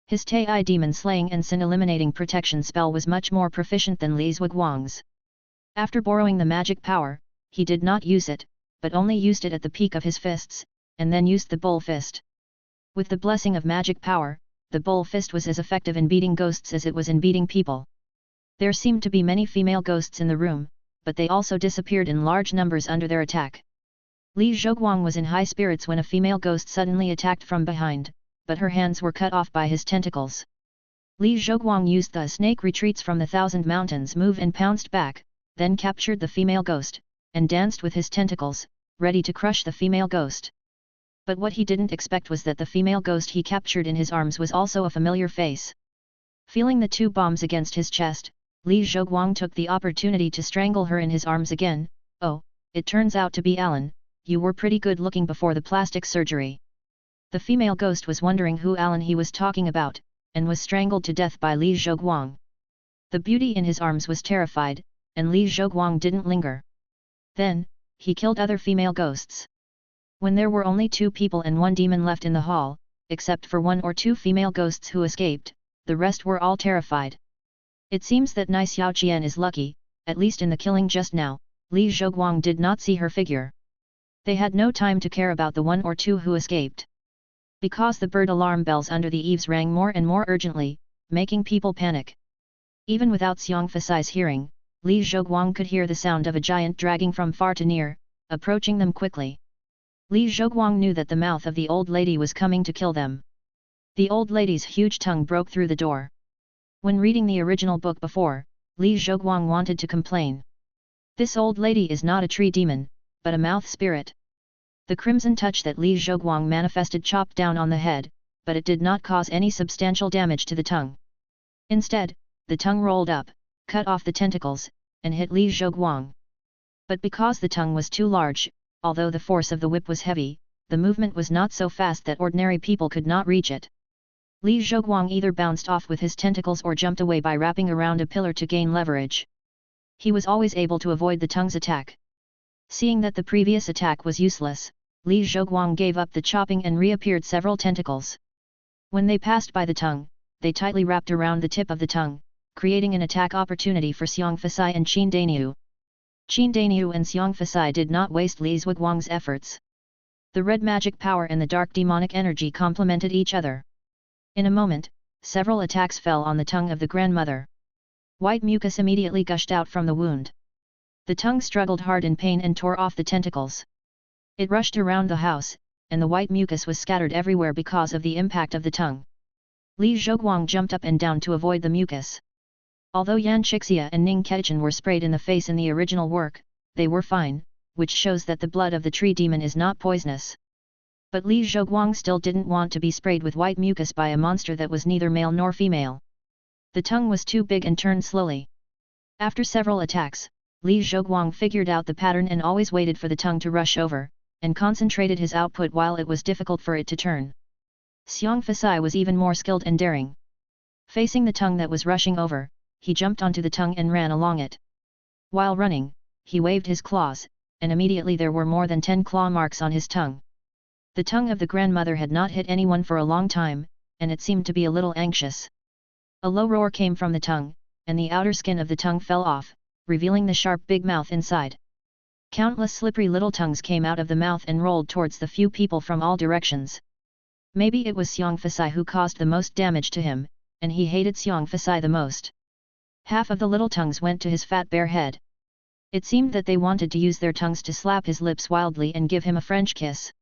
His Tai demon slaying and sin eliminating protection spell was much more proficient than Li Zhuguang's. After borrowing the magic power, he did not use it, but only used it at the peak of his fists, and then used the bull fist. With the blessing of magic power, the bull fist was as effective in beating ghosts as it was in beating people. There seemed to be many female ghosts in the room, but they also disappeared in large numbers under their attack. Li Zhuguang was in high spirits when a female ghost suddenly attacked from behind, but her hands were cut off by his tentacles. Li Zhuguang used the snake retreats from the Thousand Mountains move and pounced back, then captured the female ghost, and danced with his tentacles, ready to crush the female ghost. But what he didn't expect was that the female ghost he captured in his arms was also a familiar face. Feeling the two bombs against his chest, Li Zhuguang took the opportunity to strangle her in his arms again. "Oh, it turns out to be Alan, you were pretty good looking before the plastic surgery." The female ghost was wondering who Alan he was talking about, and was strangled to death by Li Zhuguang. The beauty in his arms was terrified, and Li Zhuguang didn't linger. Then, he killed other female ghosts. When there were only 2 people and 1 demon left in the hall, except for 1 or 2 female ghosts who escaped, the rest were all terrified. It seems that Nai Xiaoqian is lucky, at least in the killing just now. Li Zhuguang did not see her figure. They had no time to care about the 1 or 2 who escaped. Because the bird alarm bells under the eaves rang more and more urgently, making people panic. Even without Xiong Fasai's hearing, Li Zhuguang could hear the sound of a giant dragging from far to near, approaching them quickly. Li Zhuguang knew that the mouth of the old lady was coming to kill them. The old lady's huge tongue broke through the door. When reading the original book before, Li Zhuguang wanted to complain. This old lady is not a tree demon, but a mouth spirit. The crimson touch that Li Zhuguang manifested chopped down on the head, but it did not cause any substantial damage to the tongue. Instead, the tongue rolled up, cut off the tentacles, and hit Li Zhuguang. But because the tongue was too large, although the force of the whip was heavy, the movement was not so fast that ordinary people could not reach it. Li Zhuguang either bounced off with his tentacles or jumped away by wrapping around a pillar to gain leverage. He was always able to avoid the tongue's attack. Seeing that the previous attack was useless, Li Zhuguang gave up the chopping and reappeared several tentacles. When they passed by the tongue, they tightly wrapped around the tip of the tongue, creating an attack opportunity for Xiong Fasai and Qin Daniu. Qin Daniu and Xiong Fasai did not waste Li Zhuguang's efforts. The red magic power and the dark demonic energy complemented each other. In a moment, several attacks fell on the tongue of the grandmother. White mucus immediately gushed out from the wound. The tongue struggled hard in pain and tore off the tentacles. It rushed around the house, and the white mucus was scattered everywhere because of the impact of the tongue. Li Zhuguang jumped up and down to avoid the mucus. Although Yan Chixia and Ning Kechen were sprayed in the face in the original work, they were fine, which shows that the blood of the tree demon is not poisonous. But Li Zhuguang still didn't want to be sprayed with white mucus by a monster that was neither male nor female. The tongue was too big and turned slowly. After several attacks, Li Zhuguang figured out the pattern and always waited for the tongue to rush over, and concentrated his output while it was difficult for it to turn. Xiong Fasai was even more skilled and daring. Facing the tongue that was rushing over, he jumped onto the tongue and ran along it. While running, he waved his claws, and immediately there were more than 10 claw marks on his tongue. The tongue of the grandmother had not hit anyone for a long time, and it seemed to be a little anxious. A low roar came from the tongue, and the outer skin of the tongue fell off, revealing the sharp big mouth inside. Countless slippery little tongues came out of the mouth and rolled towards the few people from all directions. Maybe it was Xiong Fasai who caused the most damage to him, and he hated Xiong Fasai the most. Half of the little tongues went to his fat bare head. It seemed that they wanted to use their tongues to slap his lips wildly and give him a French kiss.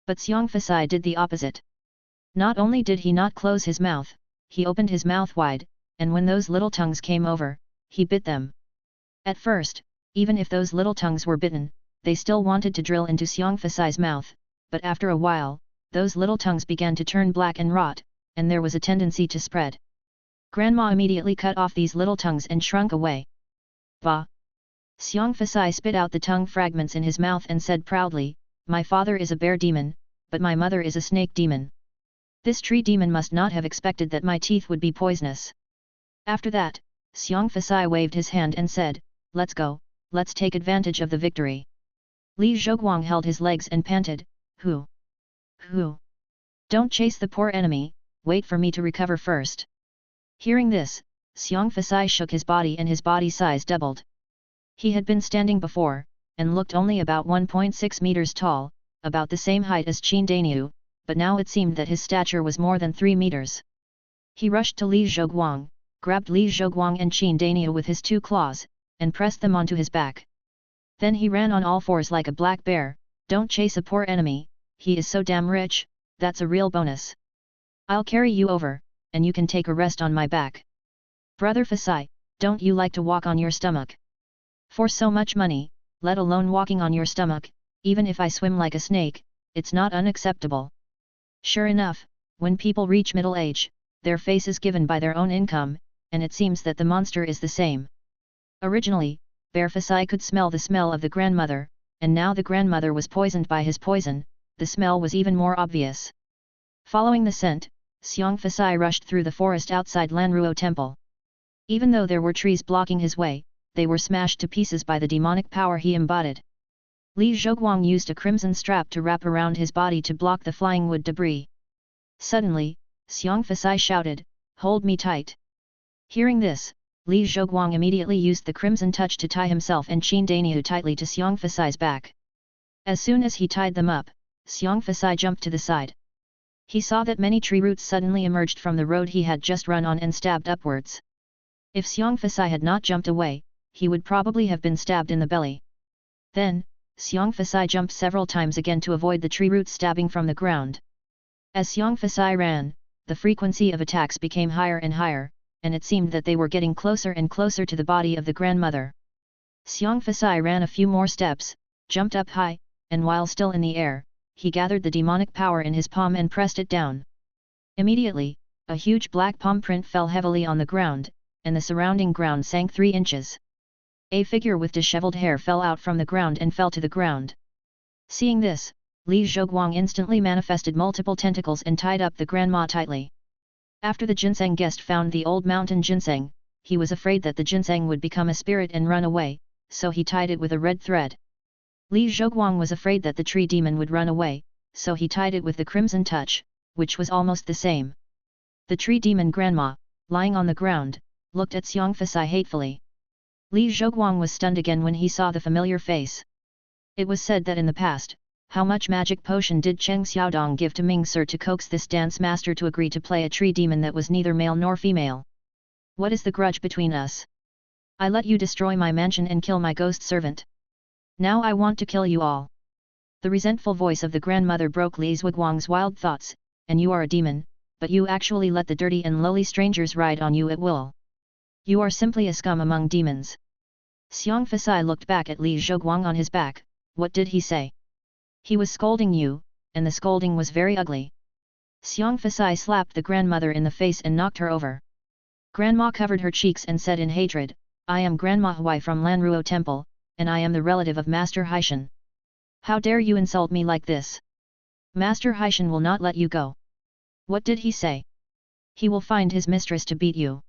But Xiong Fasai did the opposite. Not only did he not close his mouth, he opened his mouth wide, and when those little tongues came over, he bit them. At first, even if those little tongues were bitten, they still wanted to drill into Xiong Fasai's mouth, but after a while, those little tongues began to turn black and rot, and there was a tendency to spread. Grandma immediately cut off these little tongues and shrunk away. Bah! Xiong Fasai spit out the tongue fragments in his mouth and said proudly, "My father is a bear demon, but my mother is a snake demon. This tree demon must not have expected that my teeth would be poisonous." After that, Xiong Fasai waved his hand and said, "Let's go, let's take advantage of the victory." Li Zhoguang held his legs and panted, Who? Don't chase the poor enemy, wait for me to recover first." Hearing this, Xiong Fasai shook his body and his body size doubled. He had been standing before, and looked only about 1.6 meters tall, about the same height as Qin Daniu, but now it seemed that his stature was more than 3 meters. He rushed to Li Zhoguang, grabbed Li Zhoguang and Qin Daniu with his 2 claws, and pressed them onto his back. Then he ran on all fours like a black bear. "Don't chase a poor enemy, he is so damn rich, that's a real bonus. I'll carry you over, and you can take a rest on my back. Brother Fasai, don't you like to walk on your stomach? For so much money, let alone walking on your stomach, even if I swim like a snake, it's not unacceptable." Sure enough, when people reach middle age, their face is given by their own income, and it seems that the monster is the same. Originally, Bear Fasai could smell the smell of the grandmother, and now the grandmother was poisoned by his poison, the smell was even more obvious. Following the scent, Xiong Fasai rushed through the forest outside Lanruo Temple. Even though there were trees blocking his way, they were smashed to pieces by the demonic power he embodied. Li Zhoguang used a crimson strap to wrap around his body to block the flying wood debris. Suddenly, Xiong Fasai shouted, "Hold me tight." Hearing this, Li Zhoguang immediately used the crimson touch to tie himself and Qin Daniu tightly to Xiong Fasai's back. As soon as he tied them up, Xiong Fasai jumped to the side. He saw that many tree roots suddenly emerged from the road he had just run on and stabbed upwards. If Xiong Fasai had not jumped away, he would probably have been stabbed in the belly. Then, Xiong Fasai jumped several times again to avoid the tree roots stabbing from the ground. As Xiong Fasai ran, the frequency of attacks became higher and higher, and it seemed that they were getting closer and closer to the body of the grandmother. Xiong Fasai ran a few more steps, jumped up high, and while still in the air, he gathered the demonic power in his palm and pressed it down. Immediately, a huge black palm print fell heavily on the ground, and the surrounding ground sank 3 inches. A figure with disheveled hair fell out from the ground and fell to the ground. Seeing this, Li Zhoguang instantly manifested multiple tentacles and tied up the grandma tightly. After the ginseng guest found the old mountain ginseng, he was afraid that the ginseng would become a spirit and run away, so he tied it with a red thread. Li Zhoguang was afraid that the tree demon would run away, so he tied it with the crimson touch, which was almost the same. The tree demon grandma, lying on the ground, looked at Xiong Fasai hatefully. Li Zhoguang was stunned again when he saw the familiar face. It was said that in the past, how much magic potion did Cheng Xiaodong give to Ming Sir to coax this dance master to agree to play a tree demon that was neither male nor female? What is the grudge between us? I let you destroy my mansion and kill my ghost servant. Now I want to kill you all. The resentful voice of the grandmother broke Li Zhuguang's wild thoughts, and you are a demon, but you actually let the dirty and lowly strangers ride on you at will. You are simply a scum among demons. Xiong Fasai looked back at Li Zhoguang on his back. What did he say? He was scolding you, and the scolding was very ugly. Xiong Fasai slapped the grandmother in the face and knocked her over. Grandma covered her cheeks and said in hatred, I am Grandma Huai from Lanruo Temple, and I am the relative of Master Haishan. How dare you insult me like this? Master Haishan will not let you go. What did he say? He will find his mistress to beat you.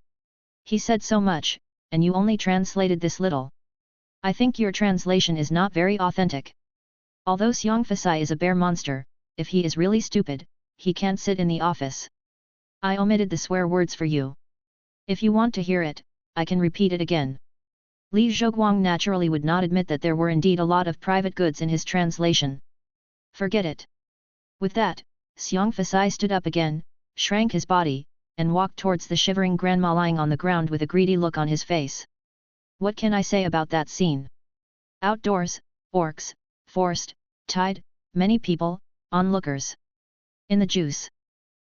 He said so much, and you only translated this little. I think your translation is not very authentic. Although Xiong Fasai is a bear monster, if he is really stupid, he can't sit in the office. I omitted the swear words for you. If you want to hear it, I can repeat it again. Li Zhoguang naturally would not admit that there were indeed a lot of private goods in his translation. Forget it. With that, Xiong Fasai stood up again, shrank his body, and walked towards the shivering grandma lying on the ground with a greedy look on his face. What can I say about that scene? Outdoors, orcs, forest, tide, many people, onlookers. In the juice.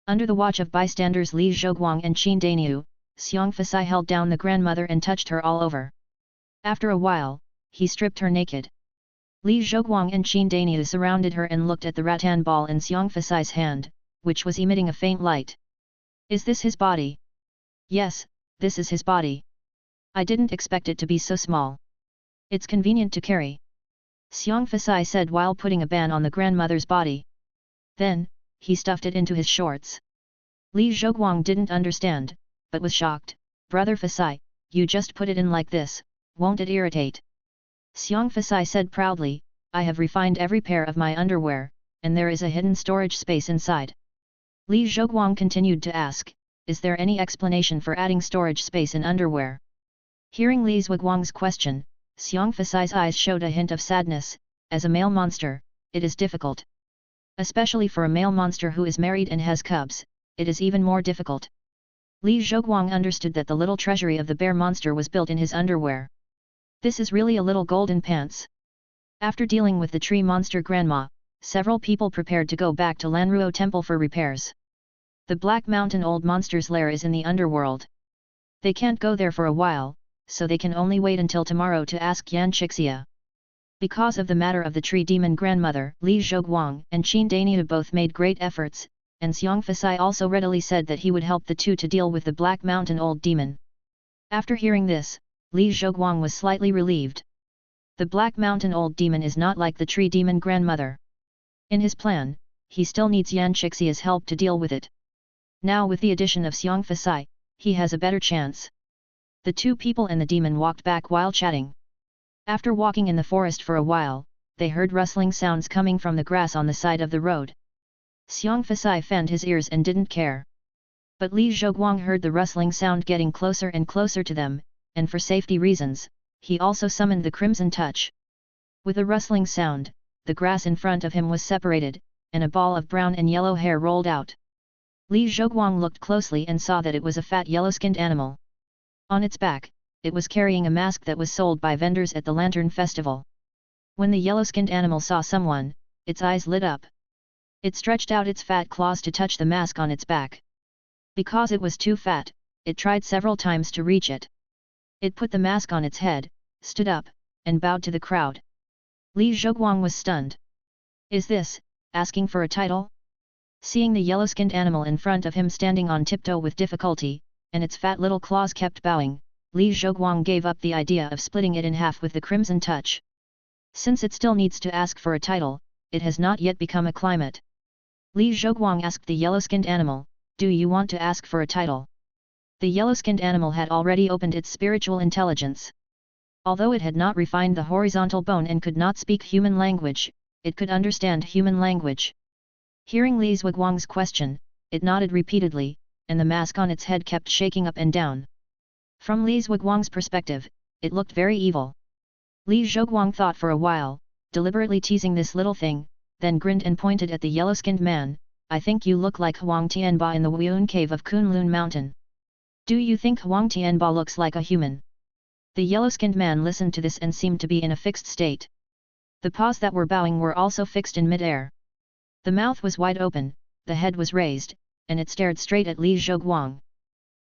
Under the watch of bystanders Li Zhoguang and Qin Daniu, Xiong Fasai held down the grandmother and touched her all over. After a while, he stripped her naked. Li Zhoguang and Qin Daniu surrounded her and looked at the rattan ball in Xiang Fasai's hand, which was emitting a faint light. Is this his body? Yes, this is his body. I didn't expect it to be so small. It's convenient to carry. Xiang Fasai said while putting a band on the grandmother's body. Then, he stuffed it into his shorts. Li Zhoguang didn't understand, but was shocked. Brother Fasai, you just put it in like this, won't it irritate? Xiang Fasai said proudly, I have refined every pair of my underwear, and there is a hidden storage space inside. Li Zhoguang continued to ask, is there any explanation for adding storage space in underwear? Hearing Li Zhuguang's question, Xiang Fasai's eyes showed a hint of sadness. As a male monster, it is difficult. Especially for a male monster who is married and has cubs, it is even more difficult. Li Zhoguang understood that the little treasury of the bear monster was built in his underwear. This is really a little golden pants. After dealing with the tree monster grandma, several people prepared to go back to Lanruo Temple for repairs. The Black Mountain Old Monster's lair is in the underworld. They can't go there for a while, so they can only wait until tomorrow to ask Yan Chixia. Because of the matter of the tree demon grandmother, Li Zhoguang and Qin Daniu both made great efforts, and Xiang Fasai also readily said that he would help the two to deal with the Black Mountain Old Demon. After hearing this, Li Zhoguang was slightly relieved. The Black Mountain Old Demon is not like the tree demon grandmother. In his plan, he still needs Yan Chixia's help to deal with it. Now with the addition of Xiang Fasai, he has a better chance. The two people and the demon walked back while chatting. After walking in the forest for a while, they heard rustling sounds coming from the grass on the side of the road. Xiang Fasai fanned his ears and didn't care. But Li Zhoguang heard the rustling sound getting closer and closer to them, and for safety reasons, he also summoned the Crimson Touch. With a rustling sound, the grass in front of him was separated, and a ball of brown and yellow hair rolled out. Li Zhoguang looked closely and saw that it was a fat yellow-skinned animal. On its back, it was carrying a mask that was sold by vendors at the Lantern Festival. When the yellow-skinned animal saw someone, its eyes lit up. It stretched out its fat claws to touch the mask on its back. Because it was too fat, it tried several times to reach it. It put the mask on its head, stood up, and bowed to the crowd. Li Zhoguang was stunned. Is this, asking for a title? Seeing the yellow-skinned animal in front of him standing on tiptoe with difficulty, and its fat little claws kept bowing, Li Zhoguang gave up the idea of splitting it in half with the Crimson Touch. Since it still needs to ask for a title, it has not yet become a climate. Li Zhoguang asked the yellow-skinned animal, do you want to ask for a title? The yellow-skinned animal had already opened its spiritual intelligence. Although it had not refined the horizontal bone and could not speak human language, it could understand human language. Hearing Li Zhuguang's question, it nodded repeatedly, and the mask on its head kept shaking up and down. From Li Zhuguang's perspective, it looked very evil. Li Zhoguang thought for a while, deliberately teasing this little thing, then grinned and pointed at the yellow-skinned man, I think you look like Huang Tianba in the Wuan cave of Kunlun Mountain. Do you think Huang Tianba looks like a human? The yellow-skinned man listened to this and seemed to be in a fixed state. The paws that were bowing were also fixed in mid-air. The mouth was wide open, the head was raised, and it stared straight at Li Zhoguang.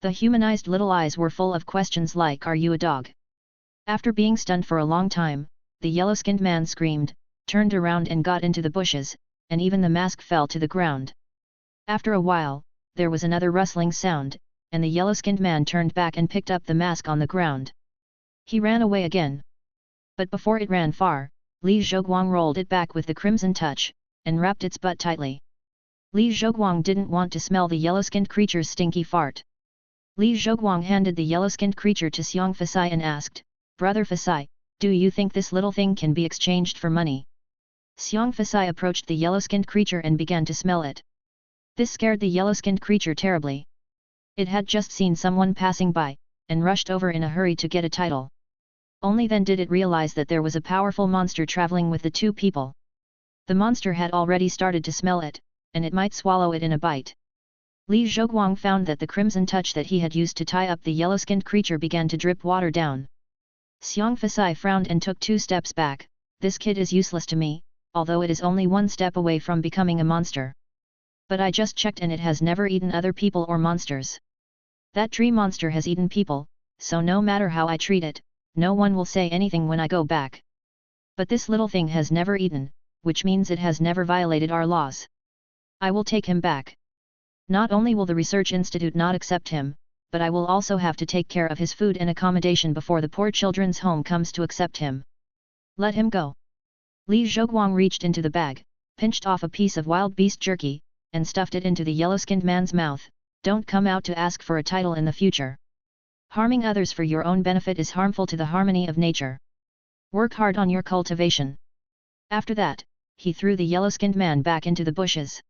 The humanized little eyes were full of questions like are you a dog? After being stunned for a long time, the yellow-skinned man screamed, turned around and got into the bushes, and even the mask fell to the ground. After a while, there was another rustling sound, and the yellow-skinned man turned back and picked up the mask on the ground. He ran away again. But before it ran far, Li Zhoguang rolled it back with the Crimson Touch, and wrapped its butt tightly. Li Zhoguang didn't want to smell the yellow-skinned creature's stinky fart. Li Zhoguang handed the yellow-skinned creature to Xiang Fasai and asked, Brother Fasai, do you think this little thing can be exchanged for money? Xiang Fasai approached the yellow-skinned creature and began to smell it. This scared the yellow-skinned creature terribly. It had just seen someone passing by, and rushed over in a hurry to get a title. Only then did it realize that there was a powerful monster traveling with the two people. The monster had already started to smell it, and it might swallow it in a bite. Li Zhoguang found that the Crimson Touch that he had used to tie up the yellow-skinned creature began to drip water down. Xiang Fasai frowned and took 2 steps back. This kid is useless to me, although it is only 1 step away from becoming a monster. But I just checked and it has never eaten other people or monsters. That tree monster has eaten people, so no matter how I treat it, no one will say anything when I go back. But this little thing has never eaten, which means it has never violated our laws. I will take him back. Not only will the research institute not accept him, but I will also have to take care of his food and accommodation before the poor children's home comes to accept him. Let him go. Li Zhoguang reached into the bag, pinched off a piece of wild beast jerky, and stuffed it into the yellow-skinned man's mouth. Don't come out to ask for a title in the future. Harming others for your own benefit is harmful to the harmony of nature. Work hard on your cultivation. After that, he threw the yellow-skinned man back into the bushes.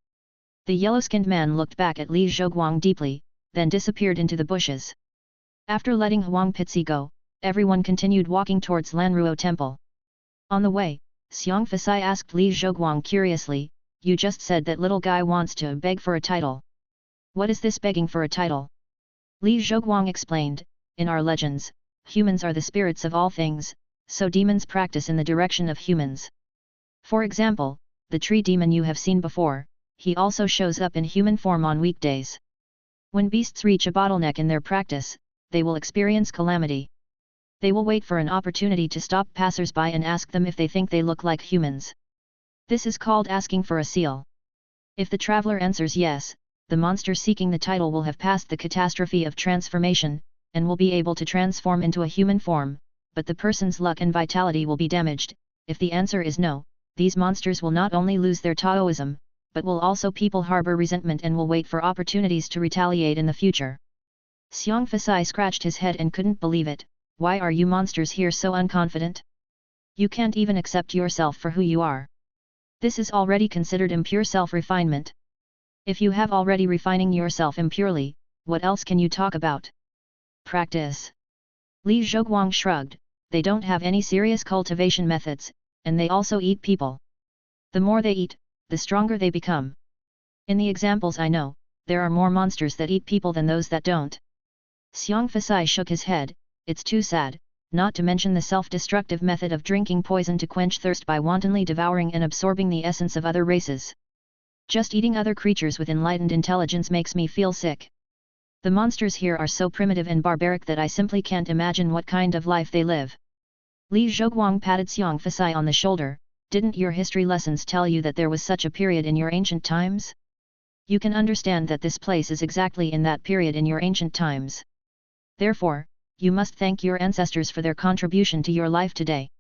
The yellow-skinned man looked back at Li Zhoguang deeply, then disappeared into the bushes. After letting Huang Pitzi go, everyone continued walking towards Lanruo Temple. On the way, Xiang Fasai asked Li Zhoguang curiously, "You just said that little guy wants to beg for a title. What is this begging for a title?" Li Zhoguang explained, "In our legends, humans are the spirits of all things, so demons practice in the direction of humans. For example, the tree demon you have seen before, he also shows up in human form on weekdays. When beasts reach a bottleneck in their practice, they will experience calamity. They will wait for an opportunity to stop passers-by and ask them if they think they look like humans. This is called asking for a seal. If the traveler answers yes, the monster seeking the title will have passed the catastrophe of transformation, and will be able to transform into a human form, but the person's luck and vitality will be damaged. If the answer is no, these monsters will not only lose their Taoism, but will also people harbor resentment and will wait for opportunities to retaliate in the future." Xiang Fasai scratched his head and couldn't believe it. "Why are you monsters here so unconfident? You can't even accept yourself for who you are. This is already considered impure self-refinement. If you have already refining yourself impurely, what else can you talk about? Practice." Li Zhoguang shrugged, "They don't have any serious cultivation methods, and they also eat people. The more they eat, the stronger they become. In the examples I know, there are more monsters that eat people than those that don't." Xiang Fasai shook his head, "It's too sad, not to mention the self-destructive method of drinking poison to quench thirst by wantonly devouring and absorbing the essence of other races. Just eating other creatures with enlightened intelligence makes me feel sick. The monsters here are so primitive and barbaric that I simply can't imagine what kind of life they live." Li Zhoguang patted Xiang Fasai on the shoulder, "Didn't your history lessons tell you that there was such a period in your ancient times? You can understand that this place is exactly in that period in your ancient times. Therefore, you must thank your ancestors for their contribution to your life today.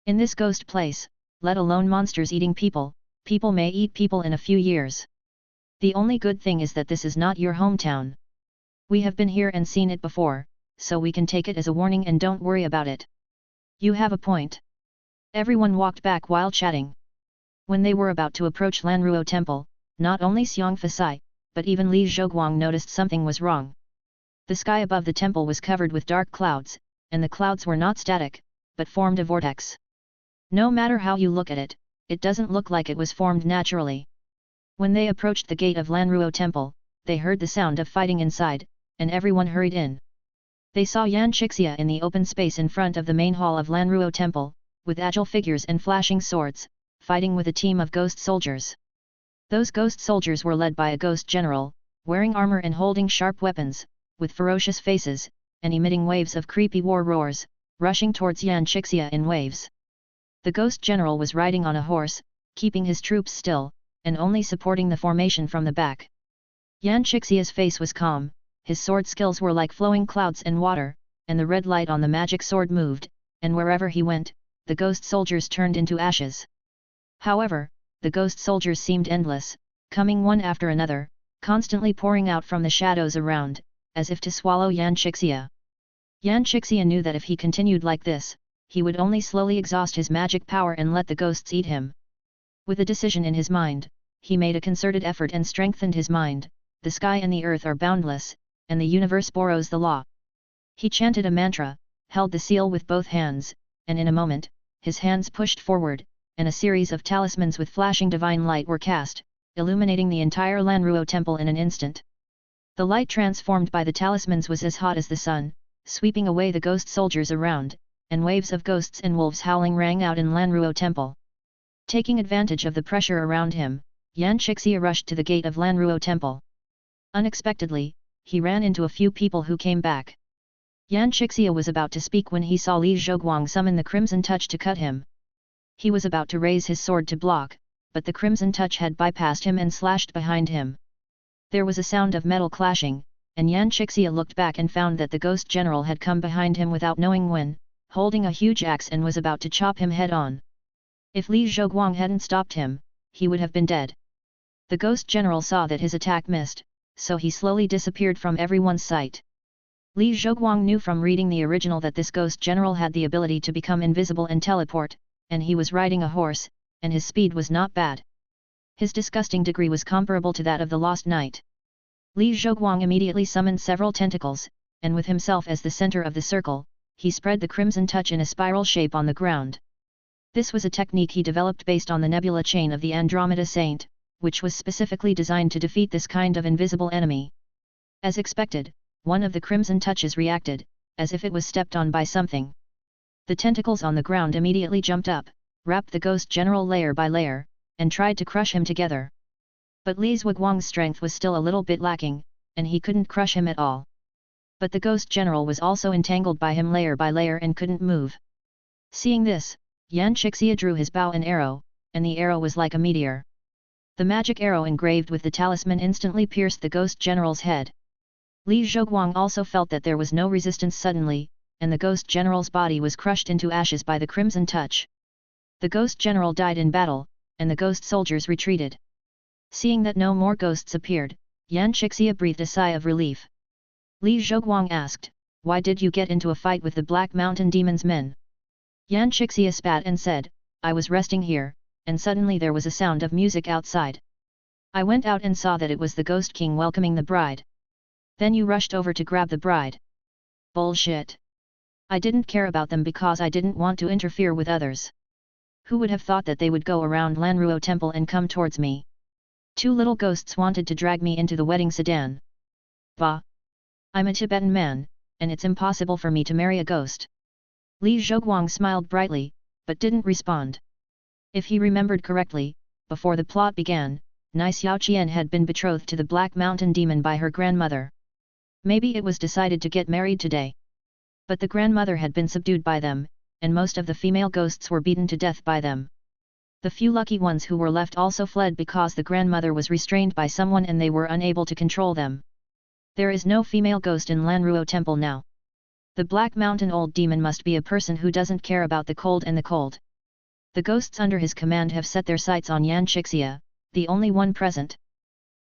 In this ghost place, let alone monsters eating people, people may eat people in a few years. The only good thing is that this is not your hometown. We have been here and seen it before, so we can take it as a warning and don't worry about it." "You have a point." Everyone walked back while chatting. When they were about to approach Lanruo Temple, not only Xiang Fasai, but even Li Zhoguang noticed something was wrong. The sky above the temple was covered with dark clouds, and the clouds were not static, but formed a vortex. No matter how you look at it, it doesn't look like it was formed naturally. When they approached the gate of Lanruo Temple, they heard the sound of fighting inside, and everyone hurried in. They saw Yan Chixia in the open space in front of the main hall of Lanruo Temple, with agile figures and flashing swords, fighting with a team of ghost soldiers. Those ghost soldiers were led by a ghost general, wearing armor and holding sharp weapons, with ferocious faces, and emitting waves of creepy war roars, rushing towards Yan Chixia in waves. The ghost general was riding on a horse, keeping his troops still, and only supporting the formation from the back. Yan Chixia's face was calm, his sword skills were like flowing clouds and water, and the red light on the magic sword moved, and wherever he went, the ghost soldiers turned into ashes. However, the ghost soldiers seemed endless, coming one after another, constantly pouring out from the shadows around, as if to swallow Yan Chixia. Yan Chixia knew that if he continued like this, he would only slowly exhaust his magic power and let the ghosts eat him. With a decision in his mind, he made a concerted effort and strengthened his mind. The sky and the earth are boundless, and the universe borrows the law. He chanted a mantra, held the seal with both hands, and in a moment, his hands pushed forward, and a series of talismans with flashing divine light were cast, illuminating the entire Lanruo temple in an instant. The light transformed by the talismans was as hot as the sun, sweeping away the ghost soldiers around, and waves of ghosts and wolves howling rang out in Lanruo temple. Taking advantage of the pressure around him, Yan Chixia rushed to the gate of Lanruo temple. Unexpectedly, he ran into a few people who came back. Yan Chixia was about to speak when he saw Li Zhoguang summon the Crimson Touch to cut him. He was about to raise his sword to block, but the Crimson Touch had bypassed him and slashed behind him. There was a sound of metal clashing, and Yan Chixia looked back and found that the Ghost General had come behind him without knowing when, holding a huge axe and was about to chop him head on. If Li Zhoguang hadn't stopped him, he would have been dead. The Ghost General saw that his attack missed, so he slowly disappeared from everyone's sight. Li Zhoguang knew from reading the original that this Ghost General had the ability to become invisible and teleport, and he was riding a horse, and his speed was not bad. His disgusting degree was comparable to that of the Lost Knight. Li Zhoguang immediately summoned several tentacles, and with himself as the center of the circle, he spread the Crimson Touch in a spiral shape on the ground. This was a technique he developed based on the nebula chain of the Andromeda Saint, which was specifically designed to defeat this kind of invisible enemy. As expected, one of the Crimson Touches reacted, as if it was stepped on by something. The tentacles on the ground immediately jumped up, wrapped the Ghost General layer by layer, and tried to crush him together. But Li Zhuguang's strength was still a little bit lacking, and he couldn't crush him at all. But the Ghost General was also entangled by him layer by layer and couldn't move. Seeing this, Yan Chixia drew his bow and arrow, and the arrow was like a meteor. The magic arrow engraved with the talisman instantly pierced the Ghost General's head. Li Zhoguang also felt that there was no resistance suddenly, and the Ghost General's body was crushed into ashes by the Crimson Touch. The Ghost General died in battle, and the ghost soldiers retreated. Seeing that no more ghosts appeared, Yan Chixia breathed a sigh of relief. Li Zhoguang asked, "Why did you get into a fight with the Black Mountain Demon's men?" Yan Chixia spat and said, "I was resting here, and suddenly there was a sound of music outside. I went out and saw that it was the Ghost King welcoming the bride. Then you rushed over to grab the bride." "Bullshit. I didn't care about them because I didn't want to interfere with others. Who would have thought that they would go around Lanruo Temple and come towards me? Two little ghosts wanted to drag me into the wedding sedan. Bah! I'm a Tibetan man, and it's impossible for me to marry a ghost." Li Zhoguang smiled brightly, but didn't respond. If he remembered correctly, before the plot began, Nai Xiaoqian had been betrothed to the Black Mountain Demon by her grandmother. Maybe it was decided to get married today. But the grandmother had been subdued by them, and most of the female ghosts were beaten to death by them. The few lucky ones who were left also fled because the grandmother was restrained by someone and they were unable to control them. There is no female ghost in Lanruo Temple now. The Black Mountain Old Demon must be a person who doesn't care about the cold and the cold. The ghosts under his command have set their sights on Yan Chixia, the only one present.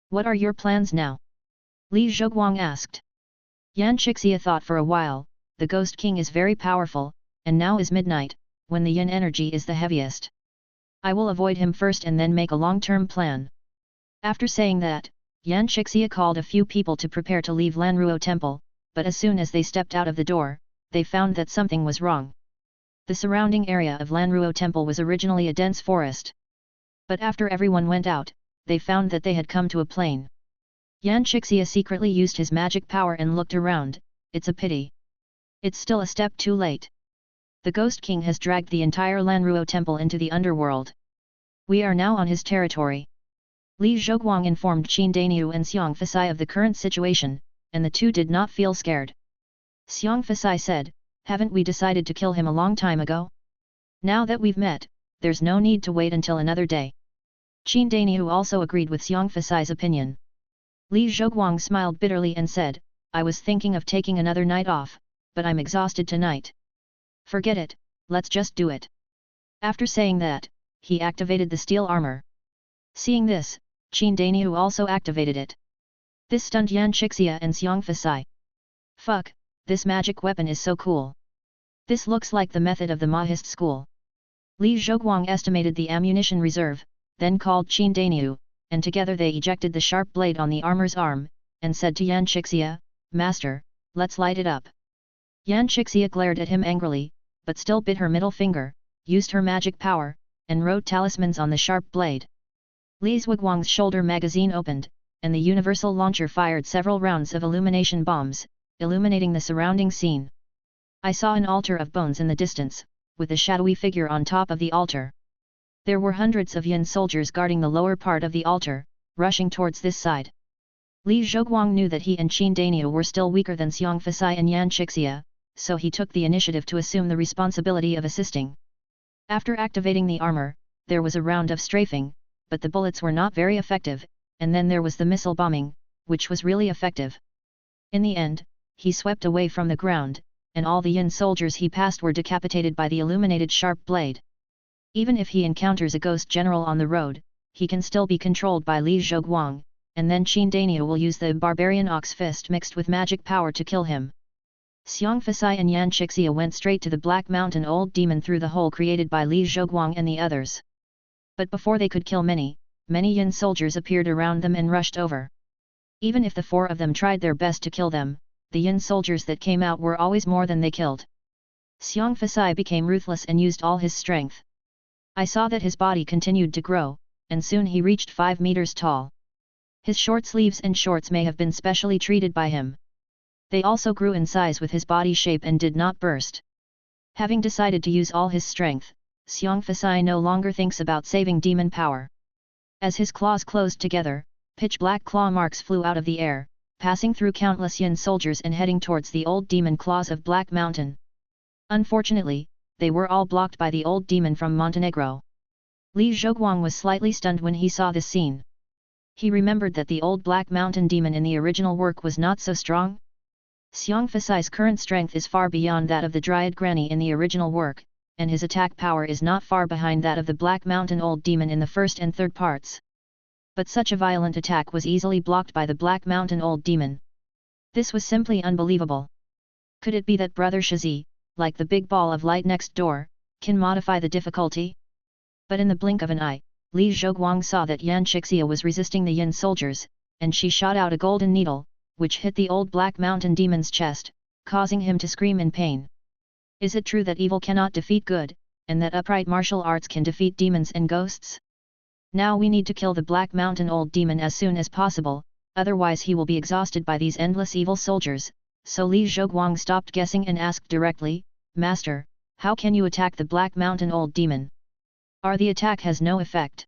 "What are your plans now?" Li Zhoguang asked. Yan Chixia thought for a while. The Ghost King is very powerful, and now is midnight, when the yin energy is the heaviest. I will avoid him first and then make a long-term plan. After saying that, Yan Chixia called a few people to prepare to leave Lanruo Temple, but as soon as they stepped out of the door, they found that something was wrong. The surrounding area of Lanruo Temple was originally a dense forest. But after everyone went out, they found that they had come to a plain. Yan Chixia secretly used his magic power and looked around. It's a pity. It's still a step too late. The Ghost King has dragged the entire Lanruo Temple into the underworld. We are now on his territory. Li Zhoguang informed Qin Dainiu and Xiang Fasai of the current situation, and the two did not feel scared. Xiang Fasai said, "Haven't we decided to kill him a long time ago? Now that we've met, there's no need to wait until another day." Qin Dainiu also agreed with Xiang Fasai's opinion. Li Zhoguang smiled bitterly and said, "I was thinking of taking another night off, but I'm exhausted tonight. Forget it, let's just do it." After saying that, he activated the steel armor. Seeing this, Qin Dainiu also activated it. This stunned Yan Chixia and Xiang Fasai. "Fuck, this magic weapon is so cool. This looks like the method of the Mahist school." Li Zhoguang estimated the ammunition reserve, then called Qin Dainiu, and together they ejected the sharp blade on the armor's arm, and said to Yan Chixia, "Master, let's light it up." Yan Chixia glared at him angrily, but still bit her middle finger, used her magic power, and wrote talismans on the sharp blade. Li Zhuguang's shoulder magazine opened, and the universal launcher fired several rounds of illumination bombs, illuminating the surrounding scene. I saw an altar of bones in the distance, with a shadowy figure on top of the altar. There were hundreds of Yin soldiers guarding the lower part of the altar, rushing towards this side. Li Zhoguang knew that he and Qin Dainiu were still weaker than Xiang Fasai and Yan Chixia, so he took the initiative to assume the responsibility of assisting. After activating the armor, there was a round of strafing, but the bullets were not very effective, and then there was the missile bombing, which was really effective. In the end, he swept away from the ground, and all the Yin soldiers he passed were decapitated by the illuminated sharp blade. Even if he encounters a ghost general on the road, he can still be controlled by Li Zhoguang, and then Qin Daniu will use the barbarian ox fist mixed with magic power to kill him. Xiang Fasai and Yan Chixia went straight to the Black Mountain Old Demon through the hole created by Li Zhoguang and the others. But before they could kill many Yin soldiers appeared around them and rushed over. Even if the four of them tried their best to kill them, the Yin soldiers that came out were always more than they killed. Xiang Fasai became ruthless and used all his strength. I saw that his body continued to grow, and soon he reached 5 meters tall. His short sleeves and shorts may have been specially treated by him. They also grew in size with his body shape and did not burst. Having decided to use all his strength, Xiang Fasai no longer thinks about saving demon power. As his claws closed together, pitch-black claw marks flew out of the air, passing through countless Yin soldiers and heading towards the old demon claws of Black Mountain. Unfortunately, they were all blocked by the old demon from Montenegro. Li Zhoguang was slightly stunned when he saw this scene. He remembered that the old Black Mountain demon in the original work was not so strong. Xiang Fasai's current strength is far beyond that of the Dryad Granny in the original work, and his attack power is not far behind that of the Black Mountain Old Demon in the first and third parts. But such a violent attack was easily blocked by the Black Mountain Old Demon. This was simply unbelievable. Could it be that Brother Shazi, like the big ball of light next door, can modify the difficulty? But in the blink of an eye, Li Zhoguang saw that Yan Chixia was resisting the Yin soldiers, and she shot out a golden needle, which hit the old Black Mountain Demon's chest, causing him to scream in pain. Is it true that evil cannot defeat good, and that upright martial arts can defeat demons and ghosts? Now we need to kill the Black Mountain Old Demon as soon as possible, otherwise he will be exhausted by these endless evil soldiers. So Li Zhoguang stopped guessing and asked directly, Master, how can you attack the Black Mountain Old Demon? The attack has no effect.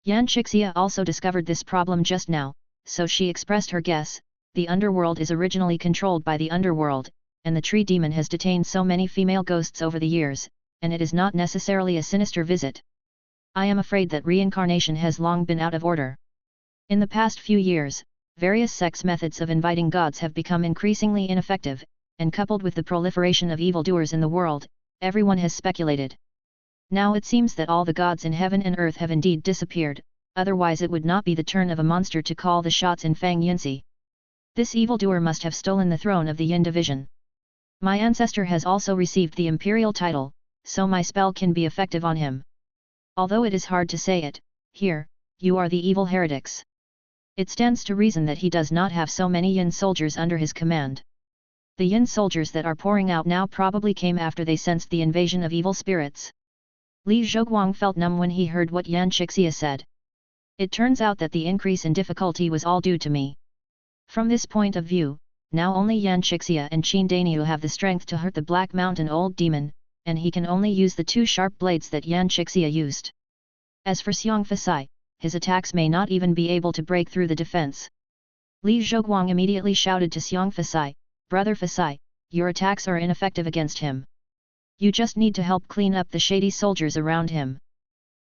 Yan Chixia also discovered this problem just now, so she expressed her guess. The underworld is originally controlled by the underworld, and the tree demon has detained so many female ghosts over the years, and it is not necessarily a sinister visit. I am afraid that reincarnation has long been out of order. In the past few years, various sex methods of inviting gods have become increasingly ineffective, and coupled with the proliferation of evildoers in the world, everyone has speculated. Now it seems that all the gods in heaven and earth have indeed disappeared, otherwise it would not be the turn of a monster to call the shots in Fang Yinsi. This evildoer must have stolen the throne of the Yin division. My ancestor has also received the imperial title, so my spell can be effective on him. Although it is hard to say it, here, you are the evil heretics. It stands to reason that he does not have so many Yin soldiers under his command. The Yin soldiers that are pouring out now probably came after they sensed the invasion of evil spirits. Li Zhoguang felt numb when he heard what Yan Chixia said. It turns out that the increase in difficulty was all due to me. From this point of view, now only Yan Chixia and Qin Daniu have the strength to hurt the Black Mountain Old Demon, and he can only use the 2 sharp blades that Yan Chixia used. As for Xiang Fasai, his attacks may not even be able to break through the defense. Li Zhoguang immediately shouted to Xiang Fasai, Brother Fasai, your attacks are ineffective against him. You just need to help clean up the shady soldiers around him.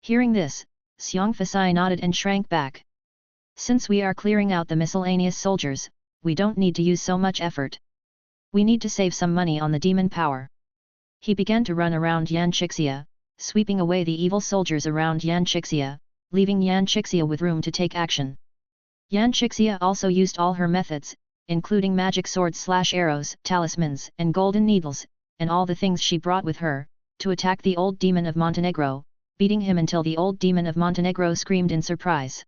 Hearing this, Xiang Fasai nodded and shrank back. Since we are clearing out the miscellaneous soldiers, we don't need to use so much effort. We need to save some money on the demon power. He began to run around Yan Chixia, sweeping away the evil soldiers around Yan Chixia, leaving Yan Chixia with room to take action. Yan Chixia also used all her methods, including magic swords/arrows, talismans, and golden needles, and all the things she brought with her, to attack the old demon of Montenegro, beating him until the old demon of Montenegro screamed in surprise.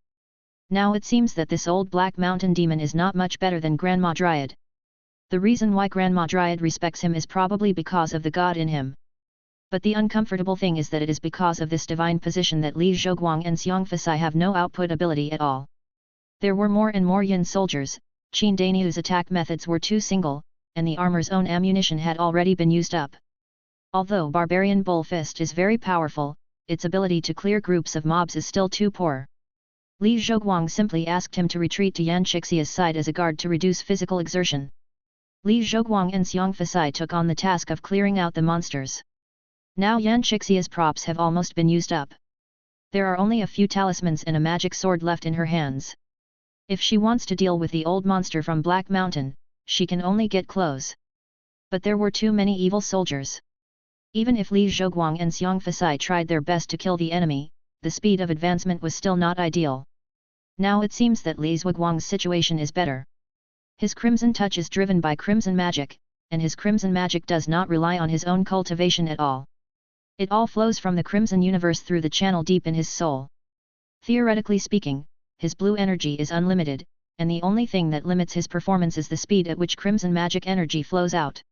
Now it seems that this old Black Mountain demon is not much better than Grandma Dryad. The reason why Grandma Dryad respects him is probably because of the god in him. But the uncomfortable thing is that it is because of this divine position that Li Zhoguang and Xiang Fasai have no output ability at all. There were more and more Yin soldiers, Qin Daniu's attack methods were too single, and the armor's own ammunition had already been used up. Although Barbarian Bull Fist is very powerful, its ability to clear groups of mobs is still too poor. Li Zhoguang simply asked him to retreat to Yan Chixia's side as a guard to reduce physical exertion. Li Zhoguang and Xiang Fasai took on the task of clearing out the monsters. Now Yan Shixia's props have almost been used up. There are only a few talismans and a magic sword left in her hands. If she wants to deal with the old monster from Black Mountain, she can only get close. But there were too many evil soldiers. Even if Li Zhoguang and Xiang Fasai tried their best to kill the enemy, the speed of advancement was still not ideal. Now it seems that Li Zhoguang's situation is better. His crimson touch is driven by crimson magic, and his crimson magic does not rely on his own cultivation at all. It all flows from the crimson universe through the channel deep in his soul. Theoretically speaking, his blue energy is unlimited, and the only thing that limits his performance is the speed at which crimson magic energy flows out.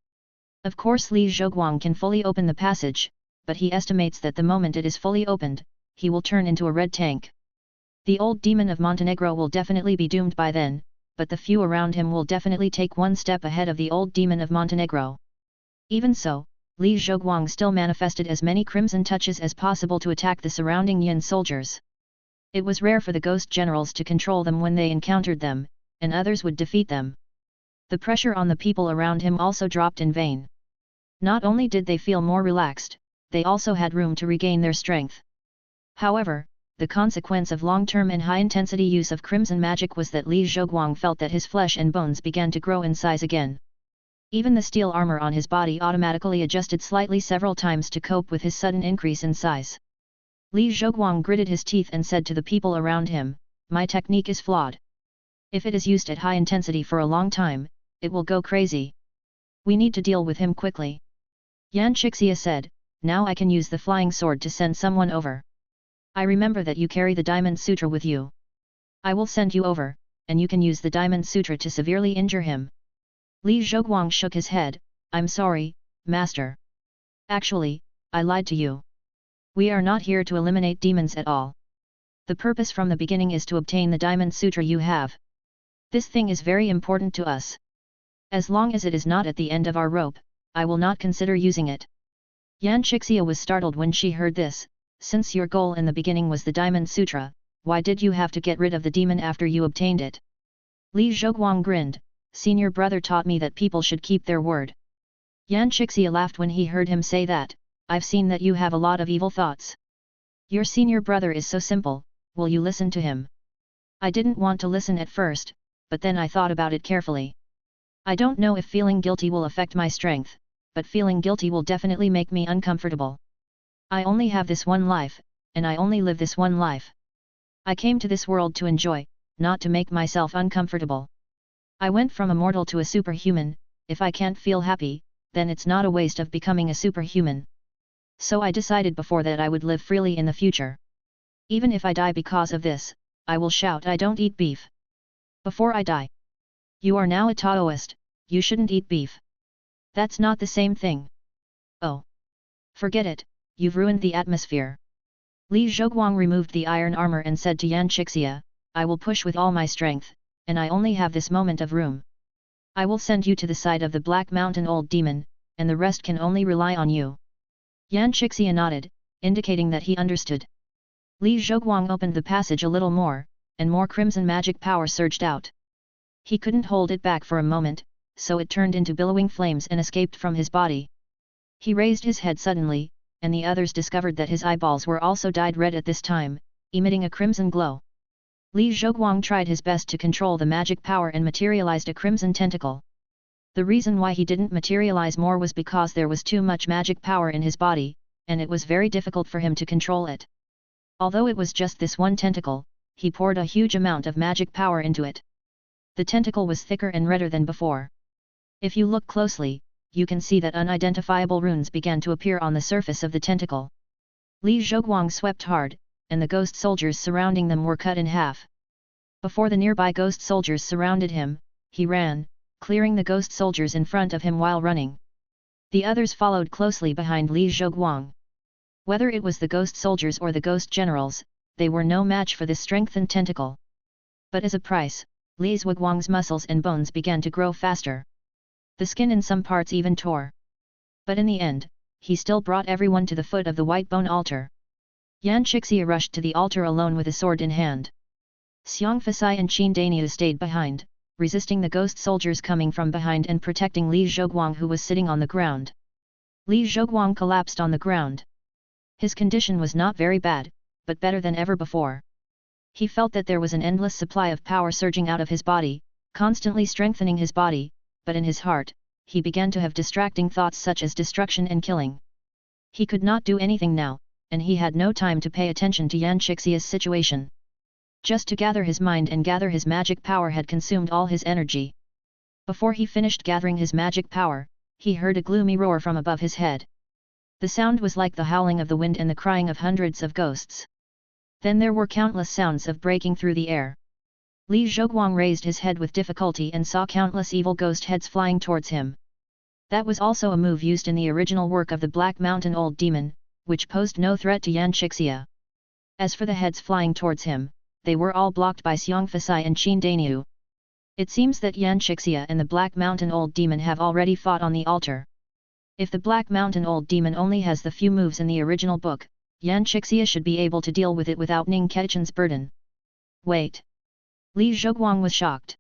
Of course Li Zhoguang can fully open the passage, but he estimates that the moment it is fully opened, he will turn into a red tank. The old demon of Montenegro will definitely be doomed by then, but the few around him will definitely take one step ahead of the old demon of Montenegro. Even so, Li Zhoguang still manifested as many crimson touches as possible to attack the surrounding Yin soldiers. It was rare for the ghost generals to control them when they encountered them, and others would defeat them. The pressure on the people around him also dropped in vain. Not only did they feel more relaxed, they also had room to regain their strength. However, the consequence of long-term and high-intensity use of crimson magic was that Li Zhoguang felt that his flesh and bones began to grow in size again. Even the steel armor on his body automatically adjusted slightly several times to cope with his sudden increase in size. Li Zhoguang gritted his teeth and said to the people around him, "My technique is flawed. If it is used at high intensity for a long time, it will go crazy. We need to deal with him quickly." Yan Shixia said, "Now I can use the flying sword to send someone over. I remember that you carry the Diamond Sutra with you. I will send you over, and you can use the Diamond Sutra to severely injure him." Li Zhoguang shook his head, "I'm sorry, Master. Actually, I lied to you. We are not here to eliminate demons at all. The purpose from the beginning is to obtain the Diamond Sutra you have. This thing is very important to us. As long as it is not at the end of our rope, I will not consider using it." Yan Shixia was startled when she heard this. "Since your goal in the beginning was the Diamond Sutra, why did you have to get rid of the demon after you obtained it?" Li Zhoguang grinned, "Senior brother taught me that people should keep their word." Yan Shixia laughed when he heard him say that. "I've seen that you have a lot of evil thoughts. Your senior brother is so simple, will you listen to him?" "I didn't want to listen at first, but then I thought about it carefully. I don't know if feeling guilty will affect my strength, but feeling guilty will definitely make me uncomfortable. I only have this one life, and I only live this one life. I came to this world to enjoy, not to make myself uncomfortable. I went from a mortal to a superhuman. If I can't feel happy, then it's not a waste of becoming a superhuman. So I decided before that I would live freely in the future. Even if I die because of this, I will shout I don't eat beef. Before I die. You are now a Taoist, you shouldn't eat beef. That's not the same thing. Oh. Forget it, you've ruined the atmosphere." Li Zhoguang removed the iron armor and said to Yan Shixia, "I will push with all my strength, and I only have this moment of room. I will send you to the side of the Black Mountain old demon, and the rest can only rely on you." Yan Shixia nodded, indicating that he understood. Li Zhoguang opened the passage a little more, and more crimson magic power surged out. He couldn't hold it back for a moment, so it turned into billowing flames and escaped from his body. He raised his head suddenly, and the others discovered that his eyeballs were also dyed red at this time, emitting a crimson glow. Li Zhoguang tried his best to control the magic power and materialized a crimson tentacle. The reason why he didn't materialize more was because there was too much magic power in his body, and it was very difficult for him to control it. Although it was just this one tentacle, he poured a huge amount of magic power into it. The tentacle was thicker and redder than before. If you look closely, you can see that unidentifiable runes began to appear on the surface of the tentacle. Li Zhoguang swept hard, and the ghost soldiers surrounding them were cut in half. Before the nearby ghost soldiers surrounded him, he ran, clearing the ghost soldiers in front of him while running. The others followed closely behind Li Zhoguang. Whether it was the ghost soldiers or the ghost generals, they were no match for this strengthened tentacle. But as a price, Li Zhoguang's muscles and bones began to grow faster. The skin in some parts even tore. But in the end, he still brought everyone to the foot of the white bone altar. Yan Shixia rushed to the altar alone with a sword in hand. Xiang Fasai and Qin Daniu stayed behind, resisting the ghost soldiers coming from behind and protecting Li Zhoguang who was sitting on the ground. Li Zhoguang collapsed on the ground. His condition was not very bad, but better than ever before. He felt that there was an endless supply of power surging out of his body, constantly strengthening his body, but in his heart, he began to have distracting thoughts such as destruction and killing. He could not do anything now, and he had no time to pay attention to Yan Xixia's situation. Just to gather his mind and gather his magic power had consumed all his energy. Before he finished gathering his magic power, he heard a gloomy roar from above his head. The sound was like the howling of the wind and the crying of hundreds of ghosts. Then there were countless sounds of breaking through the air. Li Zhoguang raised his head with difficulty and saw countless evil ghost heads flying towards him. That was also a move used in the original work of the Black Mountain Old Demon, which posed no threat to Yan Xixia. As for the heads flying towards him, they were all blocked by Xiong Fasai and Qin Daniu. It seems that Yan Xixia and the Black Mountain Old Demon have already fought on the altar. If the Black Mountain Old Demon only has the few moves in the original book, Yan Xixia should be able to deal with it without Ning Kechen's burden. Wait! Li Zhoguang was shocked.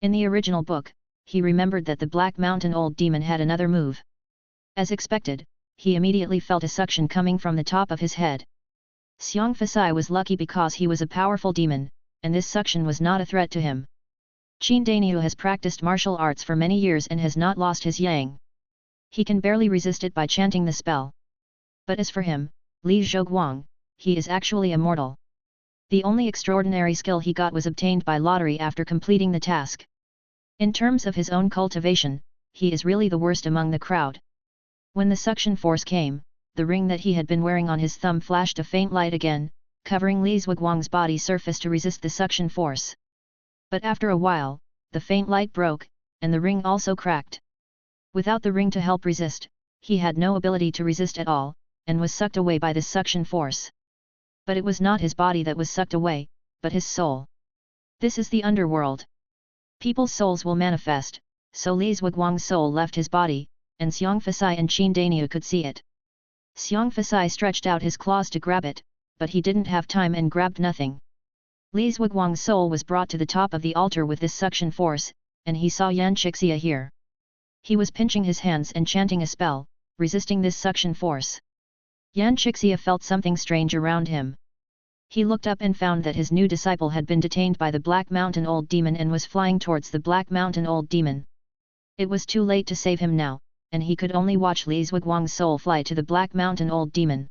In the original book, he remembered that the Black Mountain Old Demon had another move. As expected, he immediately felt a suction coming from the top of his head. Xiong Fasai was lucky because he was a powerful demon, and this suction was not a threat to him. Qin Daniu has practiced martial arts for many years and has not lost his yang. He can barely resist it by chanting the spell. But as for him, Li Zhoguang, he is actually immortal. The only extraordinary skill he got was obtained by lottery after completing the task. In terms of his own cultivation, he is really the worst among the crowd. When the suction force came, the ring that he had been wearing on his thumb flashed a faint light again, covering Li Zhoguang's body surface to resist the suction force. But after a while, the faint light broke, and the ring also cracked. Without the ring to help resist, he had no ability to resist at all, and was sucked away by this suction force. But it was not his body that was sucked away, but his soul. This is the underworld. People's souls will manifest, so Li Zhoguang's soul left his body, and Xiong Fasai and Qin Daniu could see it. Xiong Fasai stretched out his claws to grab it, but he didn't have time and grabbed nothing. Li Zhoguang's soul was brought to the top of the altar with this suction force, and he saw Yan Xixia here. He was pinching his hands and chanting a spell, resisting this suction force. Yan Xixia felt something strange around him. He looked up and found that his new disciple had been detained by the Black Mountain Old Demon and was flying towards the Black Mountain Old Demon. It was too late to save him now, and he could only watch Li Zhoguang's soul fly to the Black Mountain Old Demon.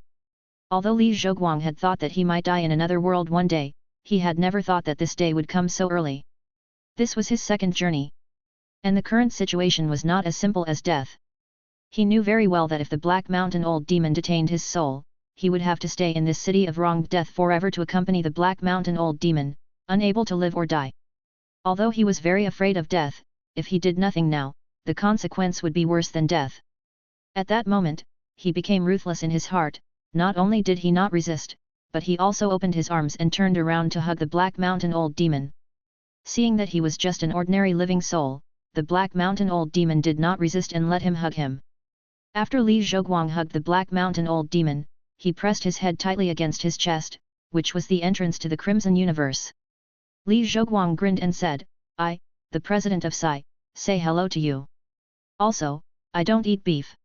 Although Li Zhoguang had thought that he might die in another world one day, he had never thought that this day would come so early. This was his second journey. And the current situation was not as simple as death. He knew very well that if the Black Mountain Old Demon detained his soul, he would have to stay in this city of wronged death forever to accompany the Black Mountain Old Demon, unable to live or die. Although he was very afraid of death, if he did nothing now, the consequence would be worse than death. At that moment, he became ruthless in his heart. Not only did he not resist, but he also opened his arms and turned around to hug the Black Mountain Old Demon. Seeing that he was just an ordinary living soul, the Black Mountain Old Demon did not resist and let him hug him. After Li Zhoguang hugged the Black Mountain Old Demon, he pressed his head tightly against his chest, which was the entrance to the Crimson Universe. Li Zhoguang grinned and said, "I, the president of Sai, say hello to you. Also, I don't eat beef."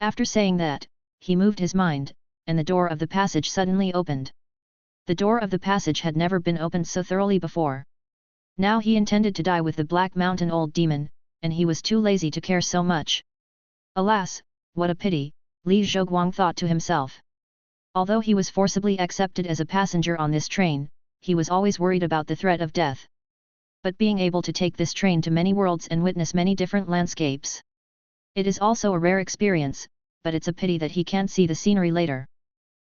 After saying that, he moved his mind, and the door of the passage suddenly opened. The door of the passage had never been opened so thoroughly before. Now he intended to die with the Black Mountain Old Demon, and he was too lazy to care so much. Alas, what a pity, Li Zhoguang thought to himself. Although he was forcibly accepted as a passenger on this train, he was always worried about the threat of death. But being able to take this train to many worlds and witness many different landscapes. It is also a rare experience, but it's a pity that he can't see the scenery later.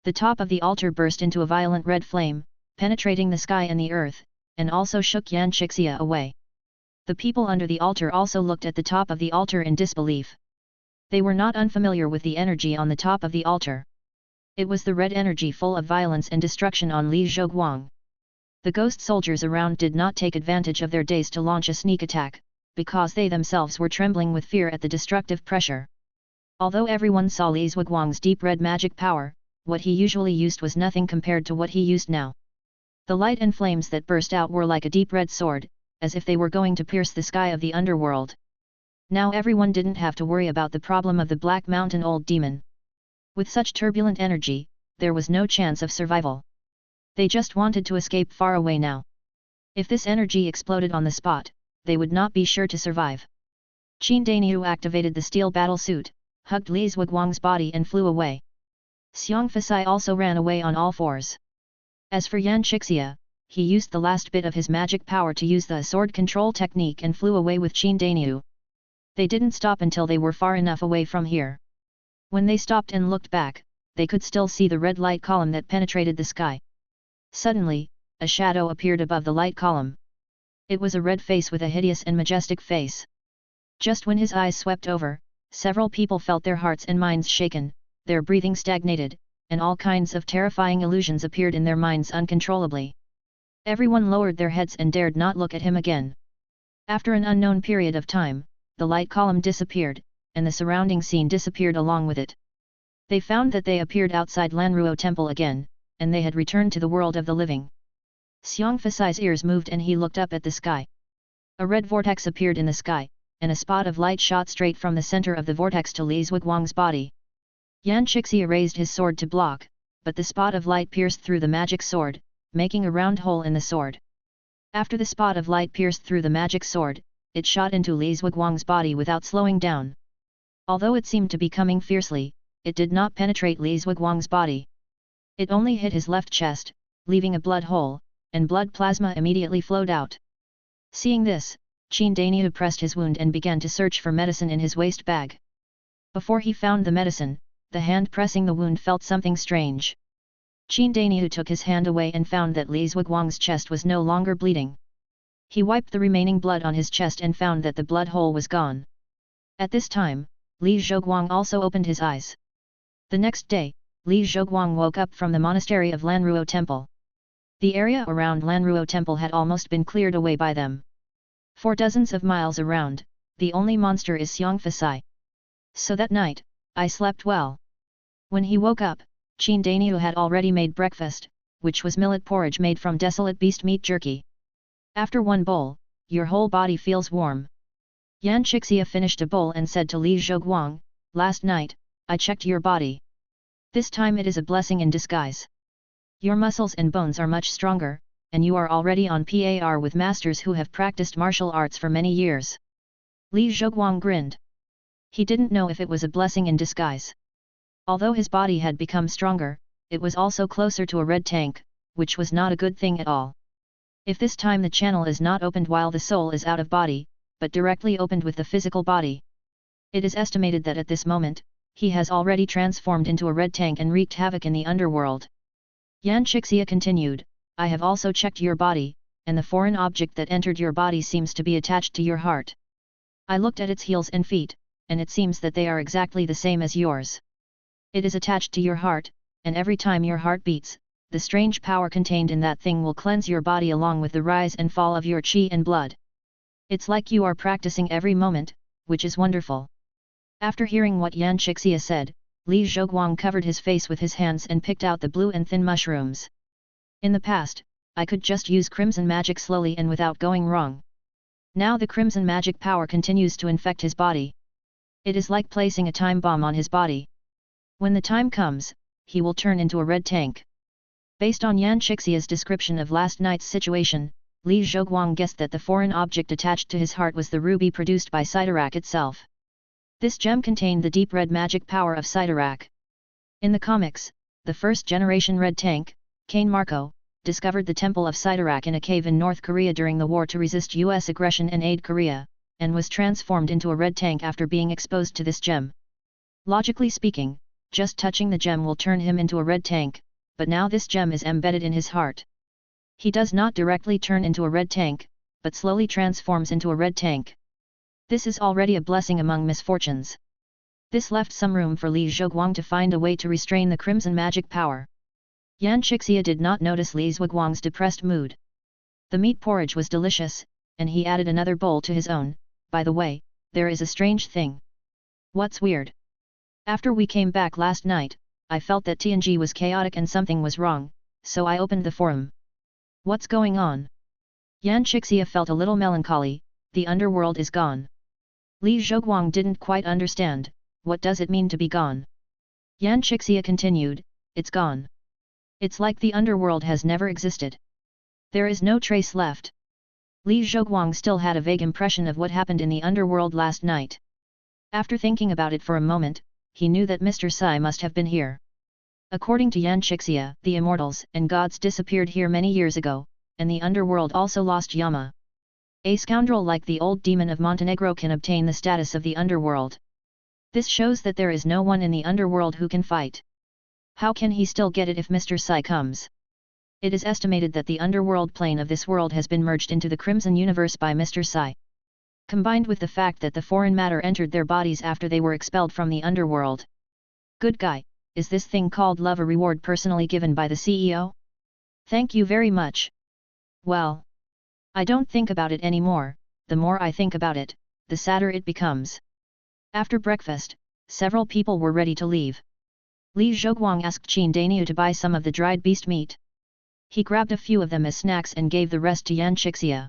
The top of the altar burst into a violent red flame, penetrating the sky and the earth, and also shook Yan Xixia away. The people under the altar also looked at the top of the altar in disbelief. They were not unfamiliar with the energy on the top of the altar. It was the red energy full of violence and destruction on Li Zhoguang. The ghost soldiers around did not take advantage of their days to launch a sneak attack, because they themselves were trembling with fear at the destructive pressure. Although everyone saw Li Zhoguang's deep red magic power, what he usually used was nothing compared to what he used now. The light and flames that burst out were like a deep red sword, as if they were going to pierce the sky of the underworld. Now everyone didn't have to worry about the problem of the Black Mountain Old Demon. With such turbulent energy, there was no chance of survival. They just wanted to escape far away now. If this energy exploded on the spot, they would not be sure to survive. Qin Daniu activated the steel battle suit, hugged Li Zhuguang's body and flew away. Xiang Fasai also ran away on all fours. As for Yan Chixia, he used the last bit of his magic power to use the sword control technique and flew away with Qin Daniu. They didn't stop until they were far enough away from here. When they stopped and looked back, they could still see the red light column that penetrated the sky. Suddenly, a shadow appeared above the light column. It was a red face with a hideous and majestic face. Just when his eyes swept over, several people felt their hearts and minds shaken, their breathing stagnated, and all kinds of terrifying illusions appeared in their minds uncontrollably. Everyone lowered their heads and dared not look at him again. After an unknown period of time, the light column disappeared, and the surrounding scene disappeared along with it. They found that they appeared outside Lanruo Temple again, and they had returned to the world of the living. Xiang Fasai's ears moved and he looked up at the sky. A red vortex appeared in the sky, and a spot of light shot straight from the center of the vortex to Li Zhuguang's body. Yan Chixia raised his sword to block, but the spot of light pierced through the magic sword, making a round hole in the sword. After the spot of light pierced through the magic sword, it shot into Li Zhuguang's body without slowing down. Although it seemed to be coming fiercely, it did not penetrate Li Zhuguang's body. It only hit his left chest, leaving a blood hole, and blood plasma immediately flowed out. Seeing this, Qin Daniu pressed his wound and began to search for medicine in his waist bag. Before he found the medicine, the hand pressing the wound felt something strange. Qin Daniu took his hand away and found that Li Zhuguang's chest was no longer bleeding. He wiped the remaining blood on his chest and found that the blood hole was gone. At this time, Li Zhuguang also opened his eyes. The next day, Li Zhuguang woke up from the monastery of Lanruo Temple. The area around Lanruo Temple had almost been cleared away by them. For dozens of miles around, the only monster is Xiang Fasai. So that night, I slept well. When he woke up, Qin Daniu had already made breakfast, which was millet porridge made from desolate beast meat jerky. After one bowl, your whole body feels warm. Yan Chixia finished a bowl and said to Li Zhuguang, "Last night, I checked your body. This time it is a blessing in disguise. Your muscles and bones are much stronger, and you are already on par with masters who have practiced martial arts for many years." Li Zhuguang grinned. He didn't know if it was a blessing in disguise. Although his body had become stronger, it was also closer to a red tank, which was not a good thing at all. If this time the channel is not opened while the soul is out of body, but directly opened with the physical body. It is estimated that at this moment, he has already transformed into a red tank and wreaked havoc in the underworld. Yan Chixia continued, "I have also checked your body, and the foreign object that entered your body seems to be attached to your heart. I looked at its heels and feet, and it seems that they are exactly the same as yours. It is attached to your heart, and every time your heart beats, the strange power contained in that thing will cleanse your body along with the rise and fall of your qi and blood. It's like you are practicing every moment, which is wonderful." After hearing what Yan Chixia said, Li Zhuguang covered his face with his hands and picked out the blue and thin mushrooms. "In the past, I could just use crimson magic slowly and without going wrong. Now the crimson magic power continues to infect his body. It is like placing a time bomb on his body. When the time comes, he will turn into a red tank." Based on Yan Chixia's description of last night's situation, Li Zhuguang guessed that the foreign object attached to his heart was the ruby produced by Sidorak itself. This gem contained the deep red magic power of Sidorak. In the comics, the first-generation red tank, Kane Marco, discovered the temple of Sidorak in a cave in North Korea during the war to resist US aggression and aid Korea, and was transformed into a red tank after being exposed to this gem. Logically speaking, just touching the gem will turn him into a red tank, but now this gem is embedded in his heart. He does not directly turn into a red tank, but slowly transforms into a red tank. This is already a blessing among misfortunes. This left some room for Li Zhuguang to find a way to restrain the crimson magic power. Yan Chixia did not notice Li Zhuguang's depressed mood. The meat porridge was delicious, and he added another bowl to his own. "By the way, there is a strange thing." "What's weird?" "After we came back last night, I felt that TNG was chaotic and something was wrong, so I opened the forum." "What's going on?" Yan Chixia felt a little melancholy. "The underworld is gone. Li Zhoguang didn't quite understand, what does it mean to be gone? Yan Qixia continued, it's gone. It's like the underworld has never existed. There is no trace left. Li Zhoguang still had a vague impression of what happened in the underworld last night. After thinking about it for a moment, he knew that Mr. Sai must have been here. According to Yan Qixia, the immortals and gods disappeared here many years ago, and the underworld also lost Yama. A scoundrel like the old demon of Montenegro can obtain the status of the underworld. This shows that there is no one in the underworld who can fight. How can he still get it if Mr. Sai comes? It is estimated that the underworld plane of this world has been merged into the Crimson Universe by Mr. Sai. Combined with the fact that the foreign matter entered their bodies after they were expelled from the underworld. Good guy, is this thing called love a reward personally given by the CEO? Thank you very much. Well, I don't think about it anymore, the more I think about it, the sadder it becomes. After breakfast, several people were ready to leave. Li Zhoguang asked Qin Daniu to buy some of the dried beast meat. He grabbed a few of them as snacks and gave the rest to Yan Qixia.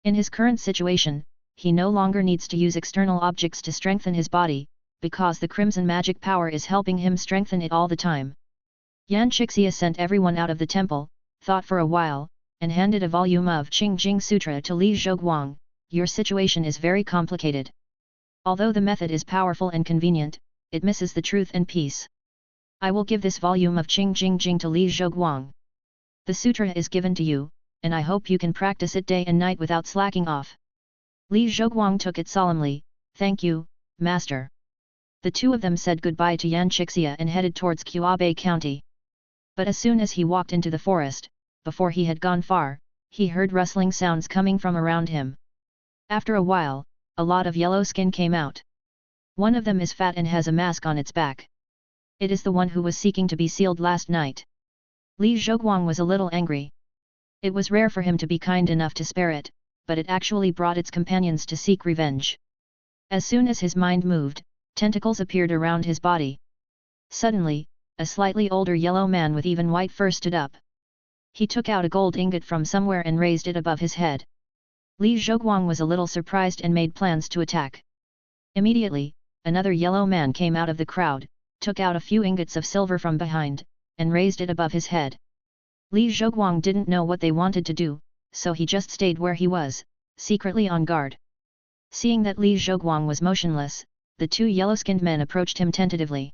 In his current situation, he no longer needs to use external objects to strengthen his body, because the crimson magic power is helping him strengthen it all the time. Yan Qixia sent everyone out of the temple, thought for a while, and handed a volume of Qingjing Sutra to Li Zhoguang. Your situation is very complicated. Although the method is powerful and convenient, it misses the truth and peace. I will give this volume of Qingjing to Li Zhoguang. The sutra is given to you, and I hope you can practice it day and night without slacking off. Li Zhoguang took it solemnly, thank you, master. The two of them said goodbye to Yan Qixia and headed towards Quabe County. But as soon as he walked into the forest, before he had gone far, he heard rustling sounds coming from around him. After a while, a lot of yellow skin came out. One of them is fat and has a mask on its back. It is the one who was seeking to be sealed last night. Li Zhoguang was a little angry. It was rare for him to be kind enough to spare it, but it actually brought its companions to seek revenge. As soon as his mind moved, tentacles appeared around his body. Suddenly, a slightly older yellow man with even white fur stood up. He took out a gold ingot from somewhere and raised it above his head. Li Zhoguang was a little surprised and made plans to attack. Immediately, another yellow man came out of the crowd, took out a few ingots of silver from behind, and raised it above his head. Li Zhoguang didn't know what they wanted to do, so he just stayed where he was, secretly on guard. Seeing that Li Zhoguang was motionless, the two yellow-skinned men approached him tentatively.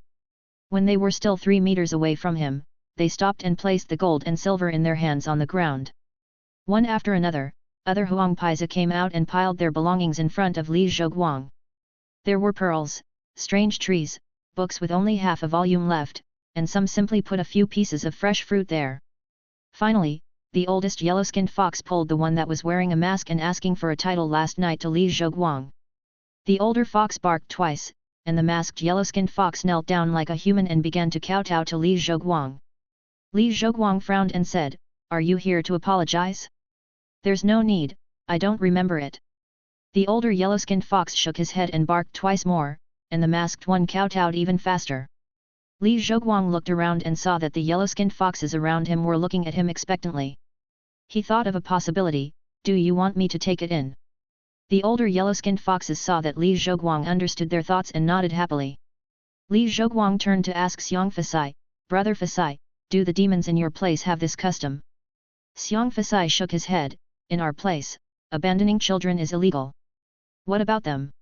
When they were still 3 meters away from him, they stopped and placed the gold and silver in their hands on the ground. One after another, other Huangpaiza came out and piled their belongings in front of Li Zhoguang. There were pearls, strange trees, books with only half a volume left, and some simply put a few pieces of fresh fruit there. Finally, the oldest yellow-skinned fox pulled the one that was wearing a mask and asking for a title last night to Li Zhoguang. The older fox barked twice, and the masked yellow-skinned fox knelt down like a human and began to kowtow to Li Zhoguang. Li Zhoguang frowned and said, "Are you here to apologize?" "There's no need, I don't remember it." The older yellow-skinned fox shook his head and barked twice more, and the masked one kowtowed even faster. Li Zhoguang looked around and saw that the yellow-skinned foxes around him were looking at him expectantly. He thought of a possibility, "Do you want me to take it in?" The older yellow-skinned foxes saw that Li Zhoguang understood their thoughts and nodded happily. Li Zhoguang turned to ask Xiong Fasai, "Brother Fasai, do the demons in your place have this custom?" Xiong Fasai shook his head, "In our place, abandoning children is illegal." "What about them?"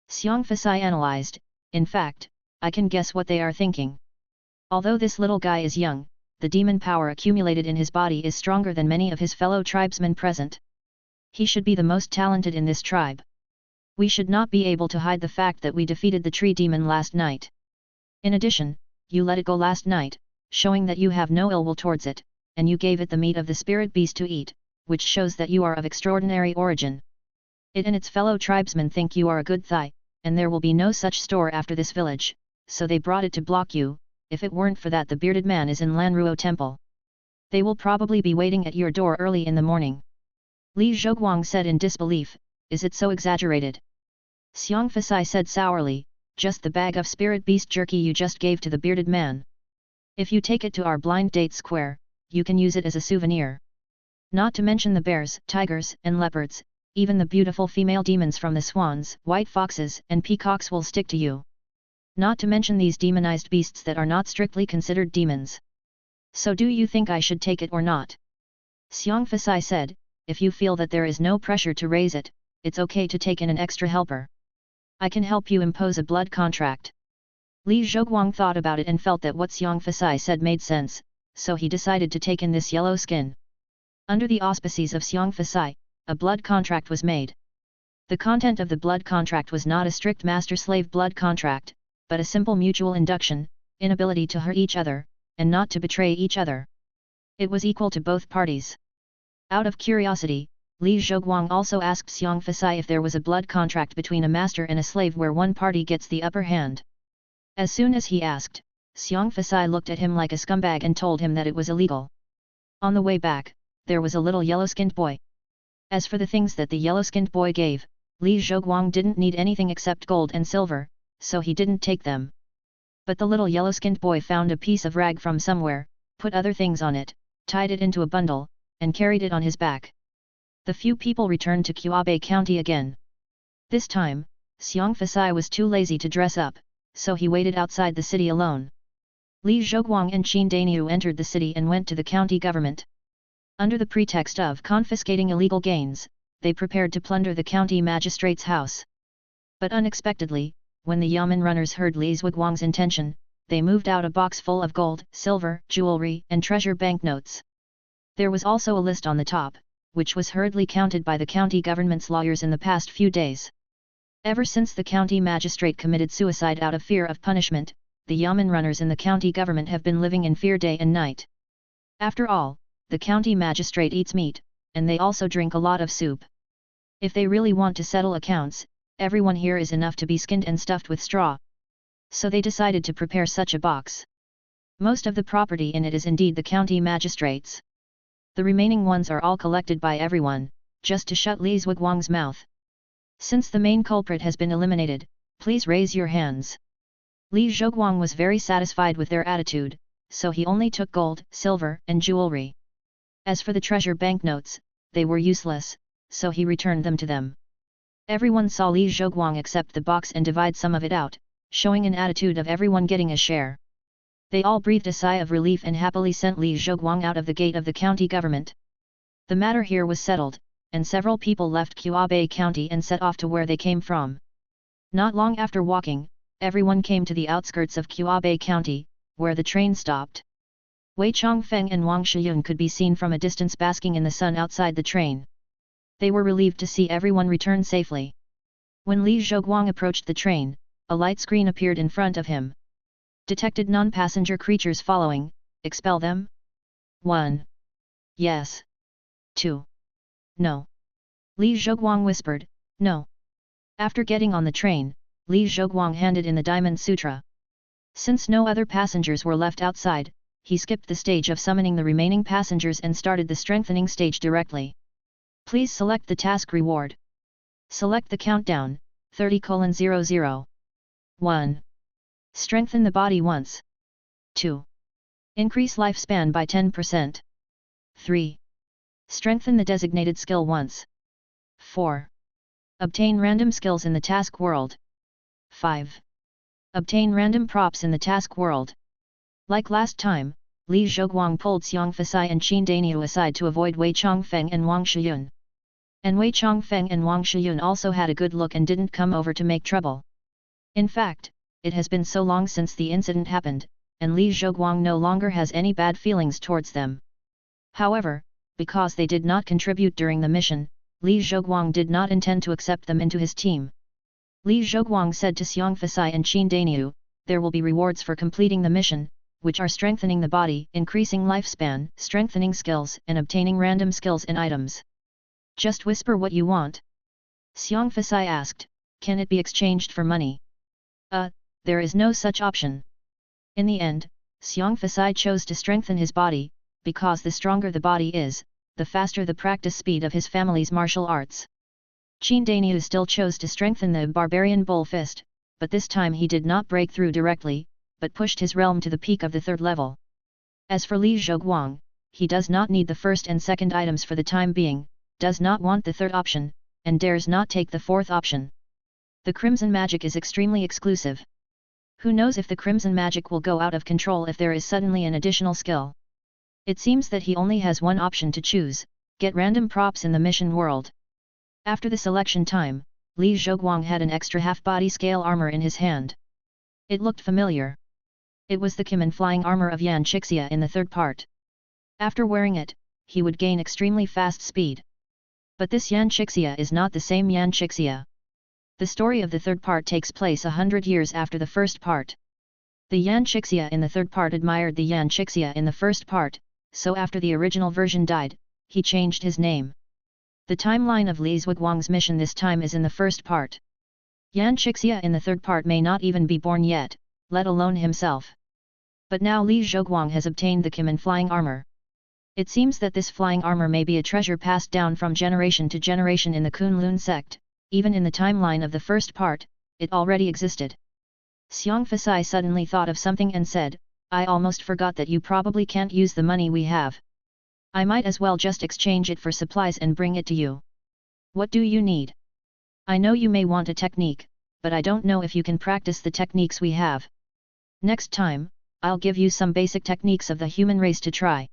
Xiong Fasai analyzed, "In fact, I can guess what they are thinking. Although this little guy is young, the demon power accumulated in his body is stronger than many of his fellow tribesmen present. He should be the most talented in this tribe. We should not be able to hide the fact that we defeated the tree demon last night. In addition, you let it go last night, showing that you have no ill will towards it, and you gave it the meat of the spirit beast to eat, which shows that you are of extraordinary origin. It and its fellow tribesmen think you are a good Thai, and there will be no such store after this village, so they brought it to block you. If it weren't for that, the bearded man is in Lanruo Temple. They will probably be waiting at your door early in the morning." Li Zhoguang said in disbelief, "Is it so exaggerated?" Xiong Fasai said sourly, "Just the bag of spirit beast jerky you just gave to the bearded man. If you take it to our blind date square, you can use it as a souvenir. Not to mention the bears, tigers, and leopards, even the beautiful female demons from the swans, white foxes, and peacocks will stick to you. Not to mention these demonized beasts that are not strictly considered demons. So do you think I should take it or not? Xiang Fasai said, if you feel that there is no pressure to raise it, it's okay to take in an extra helper. I can help you impose a blood contract. Li Zhoguang thought about it and felt that what Xiang Fasai said made sense, so he decided to take in this yellow skin. Under the auspices of Xiang Fasai, a blood contract was made. The content of the blood contract was not a strict master-slave blood contract, but a simple mutual induction, inability to hurt each other, and not to betray each other. It was equal to both parties. Out of curiosity, Li Zhoguang also asked Xiang Fasai if there was a blood contract between a master and a slave where one party gets the upper hand. As soon as he asked, Xiang Fasai looked at him like a scumbag and told him that it was illegal. On the way back, there was a little yellow-skinned boy. As for the things that the yellow-skinned boy gave, Li Zhoguang didn't need anything except gold and silver, so he didn't take them. But the little yellow-skinned boy found a piece of rag from somewhere, put other things on it, tied it into a bundle, and carried it on his back. The few people returned to Qaobei County again. This time, Xiang Fasai was too lazy to dress up, so he waited outside the city alone. Li Zhoguang and Qin Dainiu entered the city and went to the county government. Under the pretext of confiscating illegal gains, they prepared to plunder the county magistrate's house. But unexpectedly, when the yamen runners heard Li Zhuguang's intention, they moved out a box full of gold, silver, jewelry, and treasure banknotes. There was also a list on the top, which was hurriedly counted by the county government's lawyers in the past few days. Ever since the county magistrate committed suicide out of fear of punishment, the yamen runners in the county government have been living in fear day and night. After all, the county magistrate eats meat, and they also drink a lot of soup. If they really want to settle accounts, everyone here is enough to be skinned and stuffed with straw. So they decided to prepare such a box. Most of the property in it is indeed the county magistrate's. The remaining ones are all collected by everyone, just to shut Li Zhuguang's mouth. Since the main culprit has been eliminated, please raise your hands. Li Zhoguang was very satisfied with their attitude, so he only took gold, silver, and jewelry. As for the treasure banknotes, they were useless, so he returned them to them. Everyone saw Li Zhoguang accept the box and divide some of it out, showing an attitude of everyone getting a share. They all breathed a sigh of relief and happily sent Li Zhoguang out of the gate of the county government. The matter here was settled, and several people left Qaobei County and set off to where they came from. Not long after walking, everyone came to the outskirts of Qaobei County, where the train stopped. Wei Chongfeng and Wang Shiyun could be seen from a distance basking in the sun outside the train. They were relieved to see everyone return safely. When Li Zhoguang approached the train, a light screen appeared in front of him. Detected non-passenger creatures following, expel them? 1. Yes. 2. No. Li Zhoguang whispered, no. After getting on the train, Li Zhoguang handed in the Diamond Sutra. Since no other passengers were left outside, he skipped the stage of summoning the remaining passengers and started the strengthening stage directly. Please select the task reward. Select the countdown, 30:00. 1. Strengthen the body once. 2. Increase lifespan by 10%. 3. Strengthen the designated skill once. 4. Obtain random skills in the task world. 5. Obtain random props in the task world. Like last time, Li Zhoguang pulled Xiang Fasai and Qin Dainiu aside to avoid Wei Chongfeng and Wang Shiyun. And Wei Chongfeng and Wang Shiyun also had a good look and didn't come over to make trouble. In fact, it has been so long since the incident happened, and Li Zhoguang no longer has any bad feelings towards them. However, because they did not contribute during the mission, Li Zhoguang did not intend to accept them into his team. Li Zhoguang said to Xiang Fasai and Qin Dainiu, there will be rewards for completing the mission, which are strengthening the body, increasing lifespan, strengthening skills, and obtaining random skills and items. Just whisper what you want. Xiang Fasai asked, can it be exchanged for money? There is no such option. In the end, Xiang Fasai chose to strengthen his body, because the stronger the body is, the faster the practice speed of his family's martial arts. Qin Dainiu still chose to strengthen the barbarian bull fist, but this time he did not break through directly, but pushed his realm to the peak of the 3rd level. As for Li Zhoguang, he does not need the first and second items for the time being, does not want the third option, and dares not take the fourth option. The crimson magic is extremely exclusive. Who knows if the crimson magic will go out of control if there is suddenly an additional skill. It seems that he only has one option to choose: get random props in the mission world. After the selection time, Li Zhoguang had an extra half-body scale armor in his hand. It looked familiar. It was the Kimen flying armor of Yan Chixia in the third part. After wearing it, he would gain extremely fast speed. But this Yan Chixia is not the same Yan Chixia. The story of the third part takes place 100 years after the first part. The Yan Chixia in the third part admired the Yan Chixia in the first part, so after the original version died, he changed his name. The timeline of Li Zhuguang's mission this time is in the first part. Yan Chixia in the third part may not even be born yet, let alone himself. But now Li Zhuguang has obtained the Kimen flying armor. It seems that this flying armor may be a treasure passed down from generation to generation in the Kunlun sect. Even in the timeline of the first part, it already existed. Xiang Fasai suddenly thought of something and said, I almost forgot that you probably can't use the money we have. I might as well just exchange it for supplies and bring it to you. What do you need? I know you may want a technique, but I don't know if you can practice the techniques we have. Next time, I'll give you some basic techniques of the human race to try.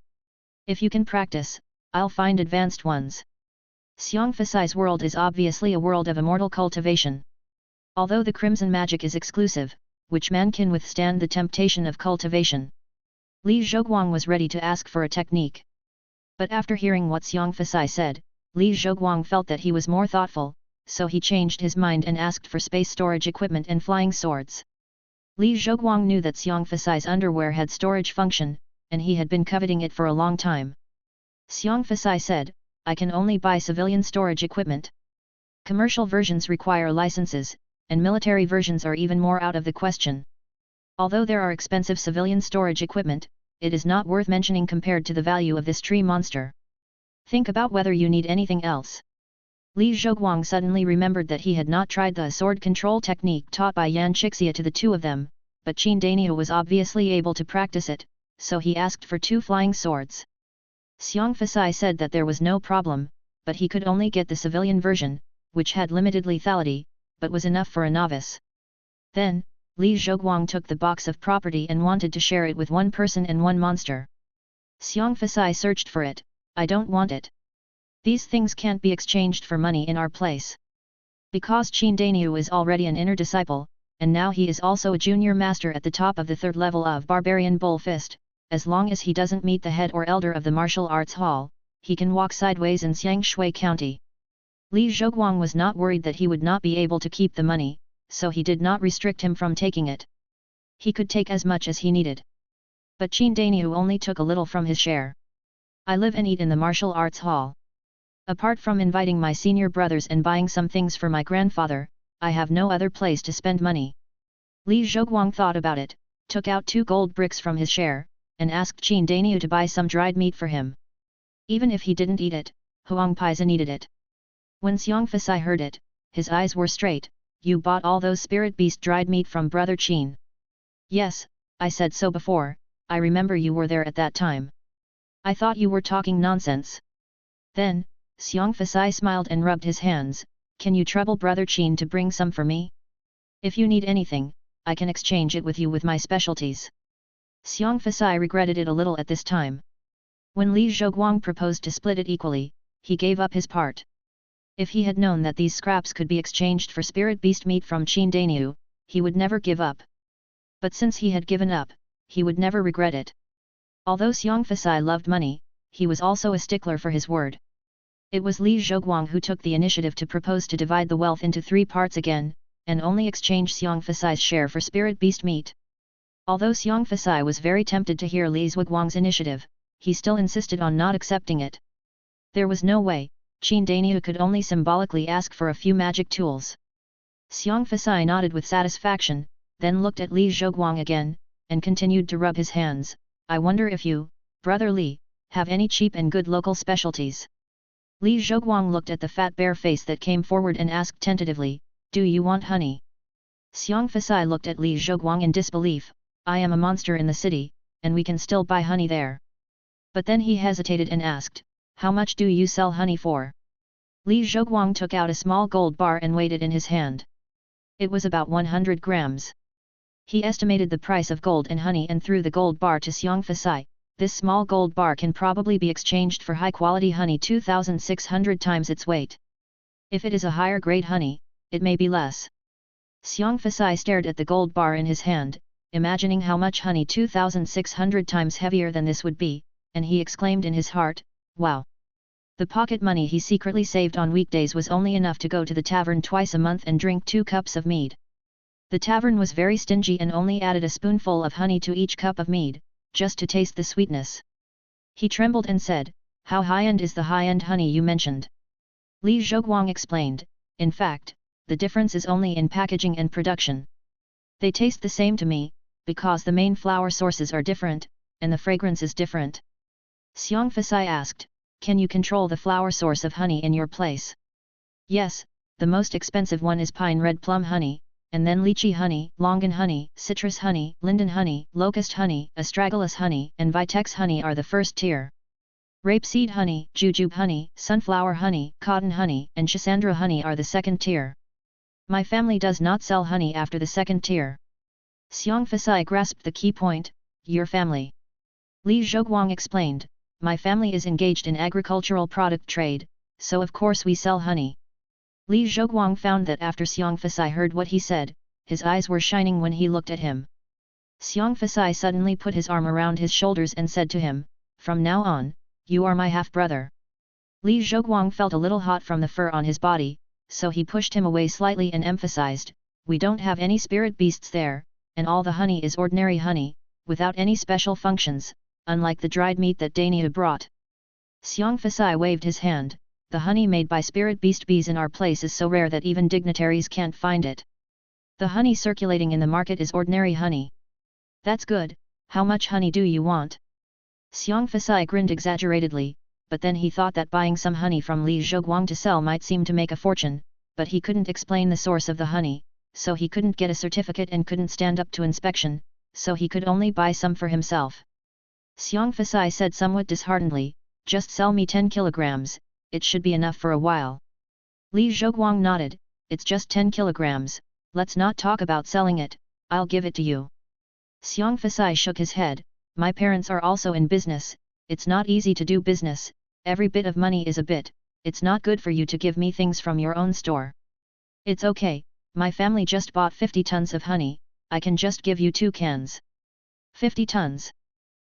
If you can practice, I'll find advanced ones. Xiang Fasai's world is obviously a world of immortal cultivation. Although the crimson magic is exclusive, which man can withstand the temptation of cultivation? Li Zhoguang was ready to ask for a technique. But after hearing what Xiang Fasai said, Li Zhoguang felt that he was more thoughtful, so he changed his mind and asked for space storage equipment and flying swords. Li Zhoguang knew that Xiang Fasai's underwear had storage function, and he had been coveting it for a long time. Xiang Fasai said, I can only buy civilian storage equipment. Commercial versions require licenses, and military versions are even more out of the question. Although there are expensive civilian storage equipment, it is not worth mentioning compared to the value of this tree monster. Think about whether you need anything else. Li Zhoguang suddenly remembered that he had not tried the sword control technique taught by Yan Chixia to the two of them, but Qin Daniu was obviously able to practice it, so he asked for 2 flying swords. Xiang Fasai said that there was no problem, but he could only get the civilian version, which had limited lethality, but was enough for a novice. Then, Li Zhoguang took the box of property and wanted to share it with one person and one monster. Xiang Fasai searched for it. I don't want it. These things can't be exchanged for money in our place. Because Qin Daniu is already an inner disciple, and now he is also a junior master at the top of the 3rd level of Barbarian Bull Fist, as long as he doesn't meet the head or elder of the martial arts hall, he can walk sideways in Xiangshui County. Li Zhoguang was not worried that he would not be able to keep the money, so he did not restrict him from taking it. He could take as much as he needed. But Qin Daniu only took a little from his share. I live and eat in the martial arts hall. Apart from inviting my senior brothers and buying some things for my grandfather, I have no other place to spend money. Li Zhoguang thought about it, took out 2 gold bricks from his share, and asked Qin Daniu to buy some dried meat for him. Even if he didn't eat it, Huang Paiza needed it. When Xiang Fasai heard it, his eyes were straight. You bought all those spirit beast dried meat from Brother Qin? Yes, I said so before, I remember you were there at that time. I thought you were talking nonsense. Then, Xiang Fasai smiled and rubbed his hands, can you trouble Brother Qin to bring some for me? If you need anything, I can exchange it with you with my specialties. Xiang Fasai regretted it a little at this time. When Li Zhoguang proposed to split it equally, he gave up his part. If he had known that these scraps could be exchanged for spirit beast meat from Qin Daniu, he would never give up. But since he had given up, he would never regret it. Although Xiang Fasai loved money, he was also a stickler for his word. It was Li Zhoguang who took the initiative to propose to divide the wealth into 3 parts again, and only exchange Xiang Fasai's share for spirit beast meat. Although Xiang Fasai was very tempted to hear Li Zhuguang's initiative, he still insisted on not accepting it. There was no way, Qin Daniu could only symbolically ask for a few magic tools. Xiang Fasai nodded with satisfaction, then looked at Li Zhoguang again, and continued to rub his hands. I wonder if you, Brother Li, have any cheap and good local specialties. Li Zhoguang looked at the fat bare face that came forward and asked tentatively, do you want honey? Xiang Fasai looked at Li Zhoguang in disbelief. I am a monster in the city, and we can still buy honey there. But then he hesitated and asked, how much do you sell honey for? Li Zhoguang took out a small gold bar and weighed it in his hand. It was about 100 grams. He estimated the price of gold and honey and threw the gold bar to Xiong Fasai. This small gold bar can probably be exchanged for high-quality honey 2,600 times its weight. If it is a higher grade honey, it may be less. Xiong Fasai stared at the gold bar in his hand, imagining how much honey 2,600 times heavier than this would be, and he exclaimed in his heart, "Wow!" The pocket money he secretly saved on weekdays was only enough to go to the tavern twice a month and drink 2 cups of mead. The tavern was very stingy and only added a spoonful of honey to each cup of mead, just to taste the sweetness. He trembled and said, "How high-end is the high-end honey you mentioned?" Li Zhoguang explained, "In fact, the difference is only in packaging and production. They taste the same to me, because the main flower sources are different, and the fragrance is different." Xiong Fasai asked, "Can you control the flower source of honey in your place?" "Yes, the most expensive one is pine red plum honey, and then lychee honey, longan honey, citrus honey, linden honey, locust honey, astragalus honey and vitex honey are the first tier. Rapeseed honey, jujube honey, sunflower honey, cotton honey and schisandra honey are the second tier. My family does not sell honey after the second tier." Xiong Fasai grasped the key point, "Your family?" Li Zhoguang explained, "My family is engaged in agricultural product trade, so of course we sell honey." Li Zhoguang found that after Xiong Fasai heard what he said, his eyes were shining when he looked at him. Xiong Fasai suddenly put his arm around his shoulders and said to him, "From now on, you are my half-brother." Li Zhoguang felt a little hot from the fur on his body, so he pushed him away slightly and emphasized, "We don't have any spirit beasts there, and all the honey is ordinary honey, without any special functions, unlike the dried meat that Dania brought." Xiong Fasai waved his hand, "The honey made by spirit beast bees in our place is so rare that even dignitaries can't find it. The honey circulating in the market is ordinary honey." "That's good, how much honey do you want?" Xiong Fasai grinned exaggeratedly, but then he thought that buying some honey from Li Zhoguang to sell might seem to make a fortune, but he couldn't explain the source of the honey, so he couldn't get a certificate and couldn't stand up to inspection, so he could only buy some for himself. Xiong Fasai said somewhat disheartenedly, "Just sell me 10 kilograms, it should be enough for a while." Li Zhoguang nodded, "It's just 10 kilograms, let's not talk about selling it, I'll give it to you." Xiong Fasai shook his head, "My parents are also in business, it's not easy to do business, every bit of money is a bit, it's not good for you to give me things from your own store." "It's okay, my family just bought 50 tons of honey, I can just give you 2 cans. 50 tons?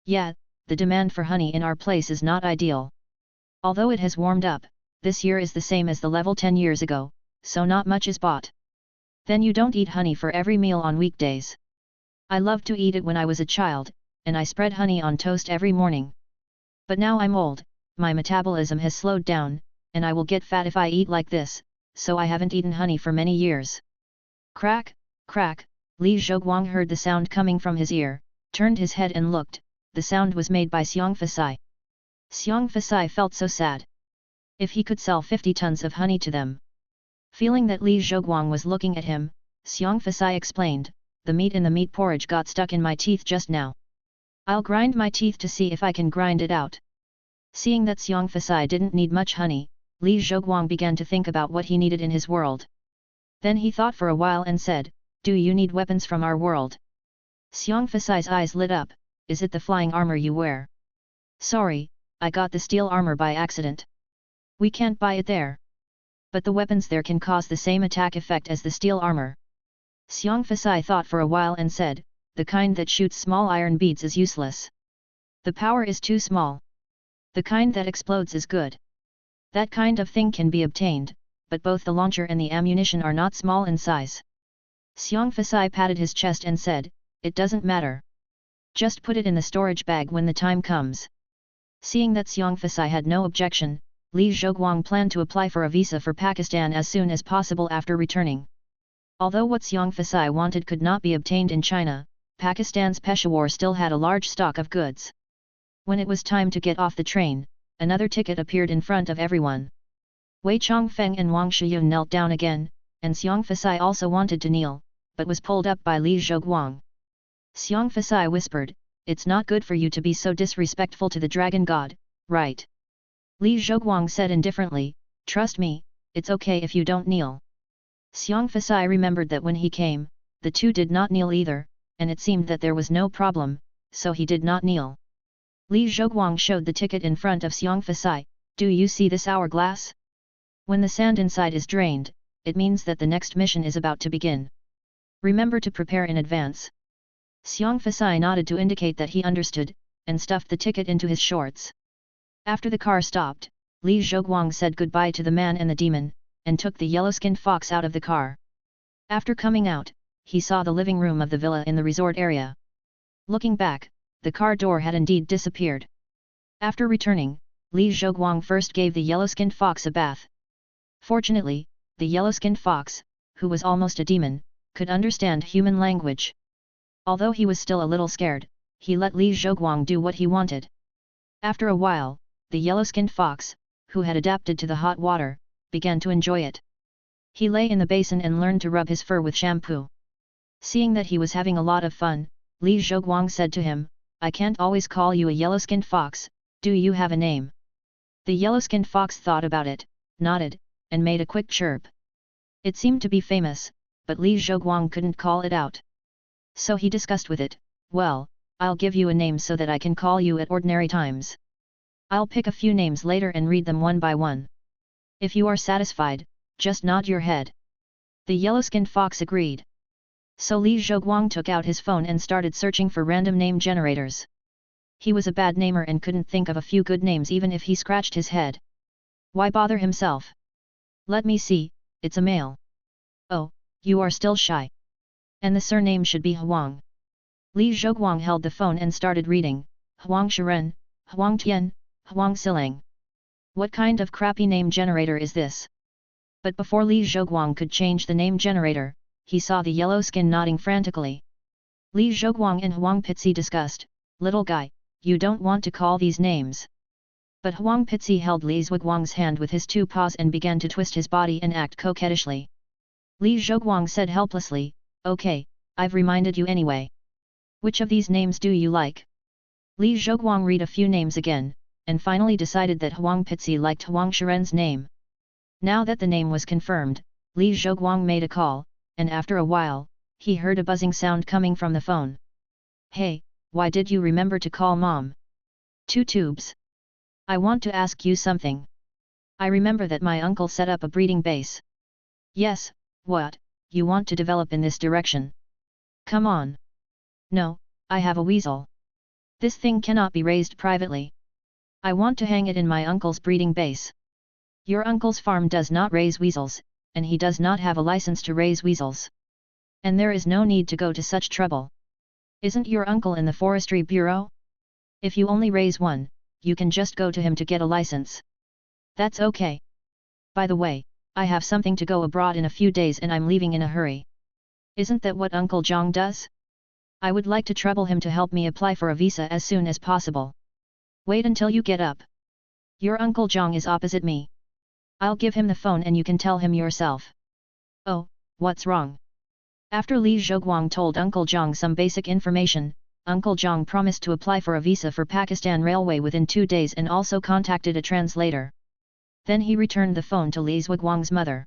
Yeah, the demand for honey in our place is not ideal. Although it has warmed up, this year is the same as the level 10 years ago, so not much is bought." "Then you don't eat honey for every meal on weekdays?" "I loved to eat it when I was a child, and I spread honey on toast every morning. But now I'm old, my metabolism has slowed down, and I will get fat if I eat like this, so I haven't eaten honey for many years." Crack, crack, Li Zhoguang heard the sound coming from his ear, turned his head and looked. The sound was made by Xiong Fasai. Xiong Fasai felt so sad. If he could sell 50 tons of honey to them. Feeling that Li Zhoguang was looking at him, Xiong Fasai explained, "The meat in the meat porridge got stuck in my teeth just now. I'll grind my teeth to see if I can grind it out." Seeing that Xiong Fasai didn't need much honey, Li Zhoguang began to think about what he needed in his world. Then he thought for a while and said, "Do you need weapons from our world?" Xiong Fasai's eyes lit up, "Is it the flying armor you wear?" "Sorry, I got the steel armor by accident. We can't buy it there. But the weapons there can cause the same attack effect as the steel armor." Xiong Fasai thought for a while and said, "The kind that shoots small iron beads is useless. The power is too small. The kind that explodes is good. That kind of thing can be obtained, but both the launcher and the ammunition are not small in size." Xiong Fasai patted his chest and said, "It doesn't matter. Just put it in the storage bag when the time comes." Seeing that Xiong Fasai had no objection, Li Zhoguang planned to apply for a visa for Pakistan as soon as possible after returning. Although what Xiong Fasai wanted could not be obtained in China, Pakistan's Peshawar still had a large stock of goods. When it was time to get off the train, another ticket appeared in front of everyone. Wei Chongfeng and Wang Shiyun knelt down again, and Xiong Fasai also wanted to kneel, but was pulled up by Li Zhoguang. Xiong Fasai whispered, "It's not good for you to be so disrespectful to the dragon god, right?" Li Zhoguang said indifferently, Trust me, it's okay if you don't kneel. Xiang Fasai remembered that when he came, the two did not kneel either, and it seemed that there was no problem, so he did not kneel. Li Zhoguang showed the ticket in front of Xiang Fasai. Do you see this hourglass? When the sand inside is drained, it means that the next mission is about to begin. Remember to prepare in advance. Xiang Fasai nodded to indicate that he understood, and stuffed the ticket into his shorts. After the car stopped, Li Zhoguang said goodbye to the man and the demon, and took the yellow-skinned fox out of the car. After coming out, he saw the living room of the villa in the resort area. Looking back, the car door had indeed disappeared. After returning, Li Zhoguang first gave the yellow-skinned fox a bath. Fortunately, the yellow-skinned fox, who was almost a demon, could understand human language. Although he was still a little scared, he let Li Zhoguang do what he wanted. After a while, the yellow-skinned fox, who had adapted to the hot water, began to enjoy it. He lay in the basin and learned to rub his fur with shampoo. Seeing that he was having a lot of fun, Li Zhoguang said to him, I can't always call you a yellow-skinned fox, do you have a name? The yellow-skinned fox thought about it, nodded, and made a quick chirp. It seemed to be famous, but Li Zhoguang couldn't call it out. So he discussed with it, well, I'll give you a name so that I can call you at ordinary times. I'll pick a few names later and read them one by one. If you are satisfied, just nod your head. The yellow-skinned fox agreed. So Li Zhoguang took out his phone and started searching for random name generators. He was a bad namer and couldn't think of a few good names even if he scratched his head. Why bother himself? Let me see, it's a male. Oh, you are still shy. And the surname should be Huang. Li Zhoguang held the phone and started reading, Huang Shiren, Huang Tian, Huang Silang. What kind of crappy name generator is this? But before Li Zhoguang could change the name generator, he saw the yellow skin nodding frantically. Li Zhoguang and Huang Pitzi discussed, little guy, you don't want to call these names. But Huang Pitzi held Li Zhoguang's hand with his two paws and began to twist his body and act coquettishly. Li Zhoguang said helplessly, okay, I've reminded you anyway. Which of these names do you like? Li Zhoguang read a few names again, and finally decided that Huang Pitzi liked Huang Shiren's name. Now that the name was confirmed, Li Zhoguang made a call, and after a while, he heard a buzzing sound coming from the phone. Hey, why did you remember to call Mom? 2 tubes. I want to ask you something. I remember that my uncle set up a breeding base. Yes, what, you want to develop in this direction? Come on. No, I have a weasel. This thing cannot be raised privately. I want to hang it in my uncle's breeding base. Your uncle's farm does not raise weasels, and he does not have a license to raise weasels. And there is no need to go to such trouble. Isn't your uncle in the forestry bureau? If you only raise one, you can just go to him to get a license. That's okay. By the way, I have something to go abroad in a few days and I'm leaving in a hurry. Isn't that what Uncle Zhang does? I would like to trouble him to help me apply for a visa as soon as possible. Wait until you get up. Your Uncle Zhang is opposite me. I'll give him the phone and you can tell him yourself. Oh, what's wrong? After Li Zhoguang told Uncle Zhang some basic information, Uncle Zhang promised to apply for a visa for Pakistan Railway within 2 days and also contacted a translator. Then he returned the phone to Li Zhoguang's mother.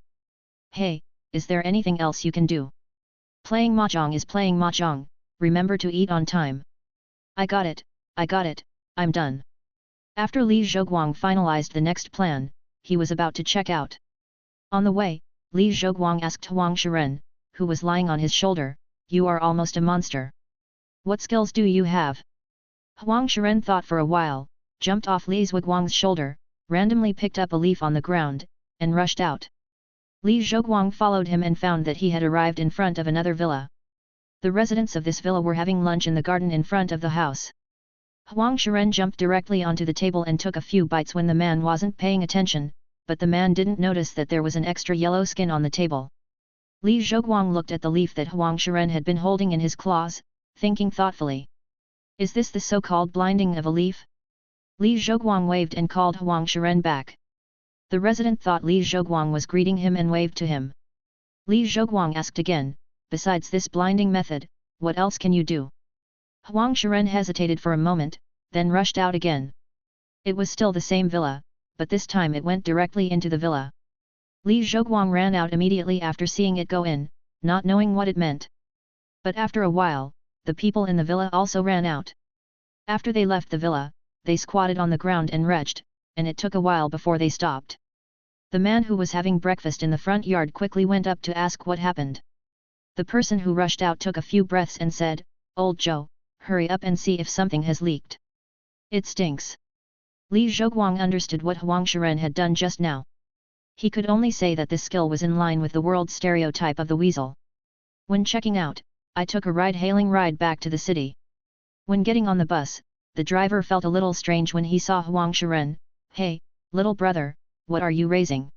Hey, is there anything else you can do? Playing mahjong is playing mahjong, remember to eat on time. I got it, I'm done. After Li Zhoguang finalized the next plan, he was about to check out. On the way, Li Zhoguang asked Huang Shiren, who was lying on his shoulder, you are almost a monster. What skills do you have? Huang Shiren thought for a while, jumped off Li Zhoguang's shoulder, randomly picked up a leaf on the ground, and rushed out. Li Zhoguang followed him and found that he had arrived in front of another villa. The residents of this villa were having lunch in the garden in front of the house. Huang Shiren jumped directly onto the table and took a few bites when the man wasn't paying attention, but the man didn't notice that there was an extra yellow skin on the table. Li Zhoguang looked at the leaf that Huang Shiren had been holding in his claws, thinking thoughtfully. Is this the so-called blinding of a leaf? Li Zhoguang waved and called Huang Shiren back. The resident thought Li Zhoguang was greeting him and waved to him. Li Zhoguang asked again, besides this blinding method, what else can you do? Huang Shiren hesitated for a moment, then rushed out again. It was still the same villa, but this time it went directly into the villa. Li Zhoguang ran out immediately after seeing it go in, not knowing what it meant. But after a while, the people in the villa also ran out. After they left the villa, they squatted on the ground and retched, and it took a while before they stopped. The man who was having breakfast in the front yard quickly went up to ask what happened. The person who rushed out took a few breaths and said, "Old Joe, hurry up and see if something has leaked. It stinks." Li Zhoguang understood what Huang Shiren had done just now. He could only say that this skill was in line with the world stereotype of the weasel. When checking out, I took a ride-hailing ride back to the city. When getting on the bus, the driver felt a little strange when he saw Huang Shiren. "Hey, little brother, what are you raising?"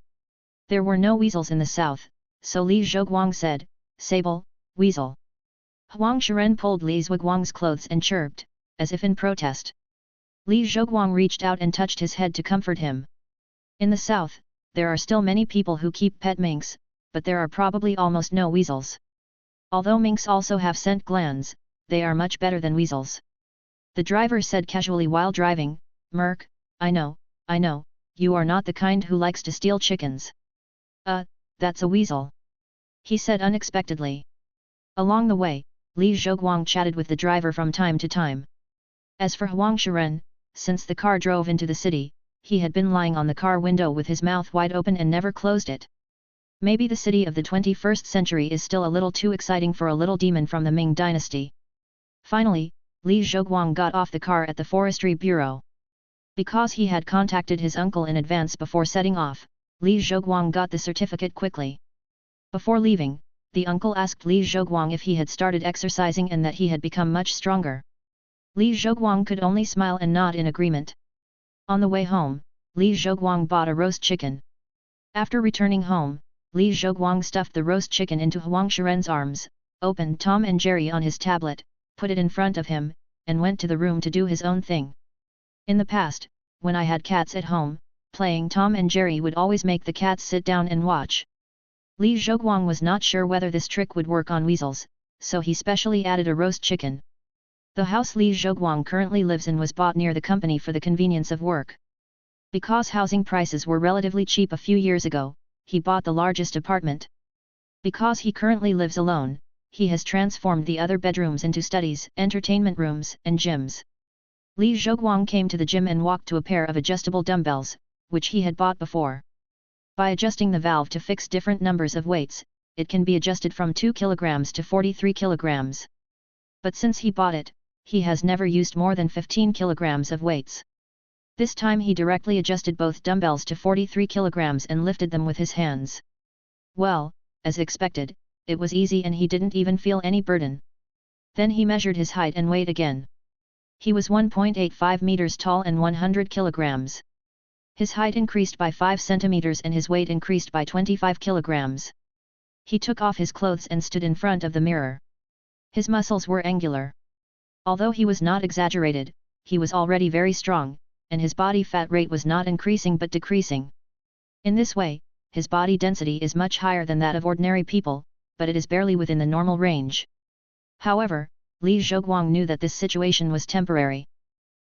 There were no weasels in the south, so Li Zhoguang said, "Sable, weasel." Huang Shiren pulled Li Zhuguang's clothes and chirped, as if in protest. Li Zhoguang reached out and touched his head to comfort him. In the south, there are still many people who keep pet minks, but there are probably almost no weasels. Although minks also have scent glands, they are much better than weasels. The driver said casually while driving, "Merc, I know, you are not the kind who likes to steal chickens." That's a weasel," he said unexpectedly. Along the way, Li Zhoguang chatted with the driver from time to time. As for Huang Shiren, since the car drove into the city, he had been lying on the car window with his mouth wide open and never closed it. Maybe the city of the 21st century is still a little too exciting for a little demon from the Ming dynasty. Finally, Li Zhoguang got off the car at the forestry bureau. Because he had contacted his uncle in advance before setting off, Li Zhoguang got the certificate quickly. Before leaving, the uncle asked Li Zhoguang if he had started exercising and that he had become much stronger. Li Zhoguang could only smile and nod in agreement. On the way home, Li Zhoguang bought a roast chicken. After returning home, Li Zhoguang stuffed the roast chicken into Huang Shiren's arms, opened Tom and Jerry on his tablet, put it in front of him, and went to the room to do his own thing. In the past, when I had cats at home, playing Tom and Jerry would always make the cats sit down and watch. Li Zhoguang was not sure whether this trick would work on weasels, so he specially added a roast chicken. The house Li Zhoguang currently lives in was bought near the company for the convenience of work. Because housing prices were relatively cheap a few years ago, he bought the largest apartment. Because he currently lives alone, he has transformed the other bedrooms into studies, entertainment rooms, and gyms. Li Zhoguang came to the gym and walked to a pair of adjustable dumbbells, which he had bought before. By adjusting the valve to fix different numbers of weights, it can be adjusted from 2 kg to 43 kg. But since he bought it, he has never used more than 15 kg of weights. This time he directly adjusted both dumbbells to 43 kg and lifted them with his hands. Well, as expected, it was easy and he didn't even feel any burden. Then he measured his height and weight again. He was 1.85 meters tall and 100 kilograms. His height increased by 5 centimeters and his weight increased by 25 kilograms. He took off his clothes and stood in front of the mirror. His muscles were angular. Although he was not exaggerated, he was already very strong, and his body fat rate was not increasing but decreasing. In this way, his body density is much higher than that of ordinary people, but it is barely within the normal range. However, Li Zhoguang knew that this situation was temporary.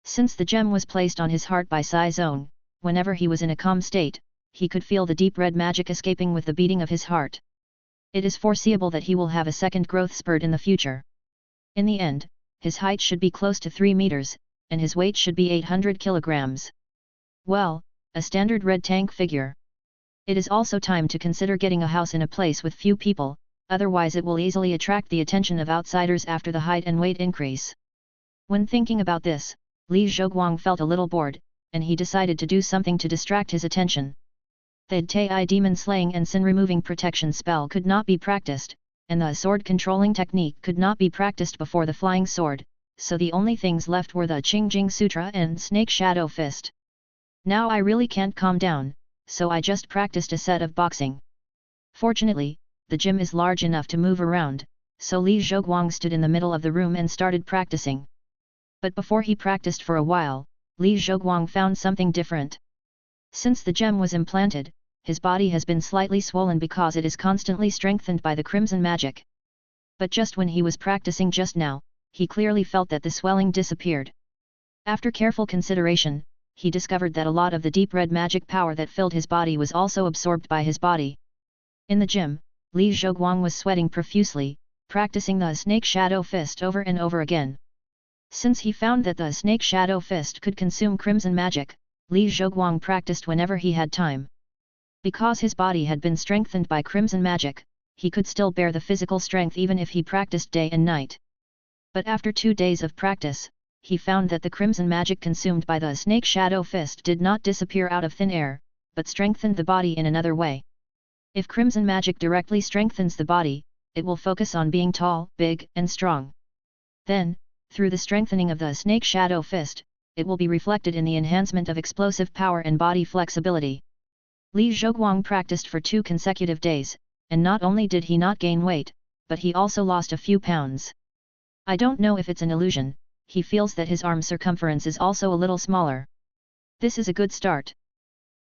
Since the gem was placed on his heart by Sai Zong, whenever he was in a calm state, he could feel the deep red magic escaping with the beating of his heart. It is foreseeable that he will have a second growth spurt in the future. In the end, his height should be close to 3 meters, and his weight should be 800 kilograms. Well, a standard red tank figure. It is also time to consider getting a house in a place with few people, otherwise it will easily attract the attention of outsiders after the height and weight increase. When thinking about this, Li Zhoguang felt a little bored, and he decided to do something to distract his attention. The Tai demon slaying and sin removing protection spell could not be practiced, and the sword controlling technique could not be practiced before the flying sword, so the only things left were the Qingjing Sutra and Snake Shadow Fist. Now I really can't calm down, so I just practiced a set of boxing. Fortunately, the gym is large enough to move around, so Li Zhoguang stood in the middle of the room and started practicing. But before he practiced for a while, Li Zhoguang found something different. Since the gem was implanted, his body has been slightly swollen because it is constantly strengthened by the crimson magic. But just when he was practicing just now, he clearly felt that the swelling disappeared. After careful consideration, he discovered that a lot of the deep red magic power that filled his body was also absorbed by his body. In the gym, Li Zhoguang was sweating profusely, practicing the Snake Shadow Fist over and over again. Since he found that the Snake Shadow Fist could consume crimson magic, Li Zhoguang practiced whenever he had time. Because his body had been strengthened by crimson magic, he could still bear the physical strength even if he practiced day and night. But after 2 days of practice, he found that the crimson magic consumed by the Snake Shadow Fist did not disappear out of thin air, but strengthened the body in another way. If crimson magic directly strengthens the body, it will focus on being tall, big, and strong. Then, through the strengthening of the Snake Shadow Fist, it will be reflected in the enhancement of explosive power and body flexibility. Li Zhoguang practiced for 2 consecutive days, and not only did he not gain weight, but he also lost a few pounds. I don't know if it's an illusion, he feels that his arm circumference is also a little smaller. This is a good start.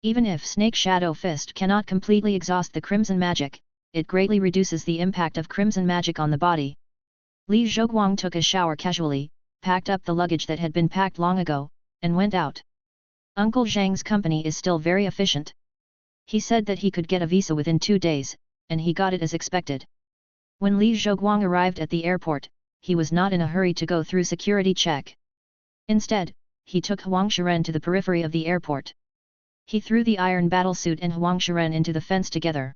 Even if Snake Shadow Fist cannot completely exhaust the crimson magic, it greatly reduces the impact of crimson magic on the body. Li Zhoguang took a shower casually, packed up the luggage that had been packed long ago, and went out. Uncle Zhang's company is still very efficient. He said that he could get a visa within 2 days, and he got it as expected. When Li Zhoguang arrived at the airport, he was not in a hurry to go through security check. Instead, he took Huang Shiren to the periphery of the airport. He threw the iron battlesuit and Huang Shiren into the fence together.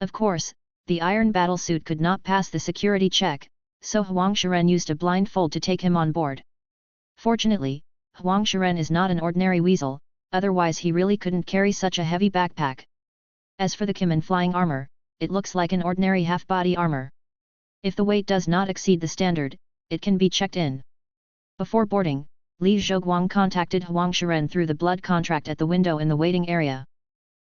Of course, the iron battlesuit could not pass the security check, so Huang Shiren used a blindfold to take him on board. Fortunately, Huang Shiren is not an ordinary weasel, otherwise he really couldn't carry such a heavy backpack. As for the Kimen flying armor, it looks like an ordinary half-body armor. If the weight does not exceed the standard, it can be checked in. Before boarding, Li Zhoguang contacted Huang Shiren through the blood contract at the window in the waiting area.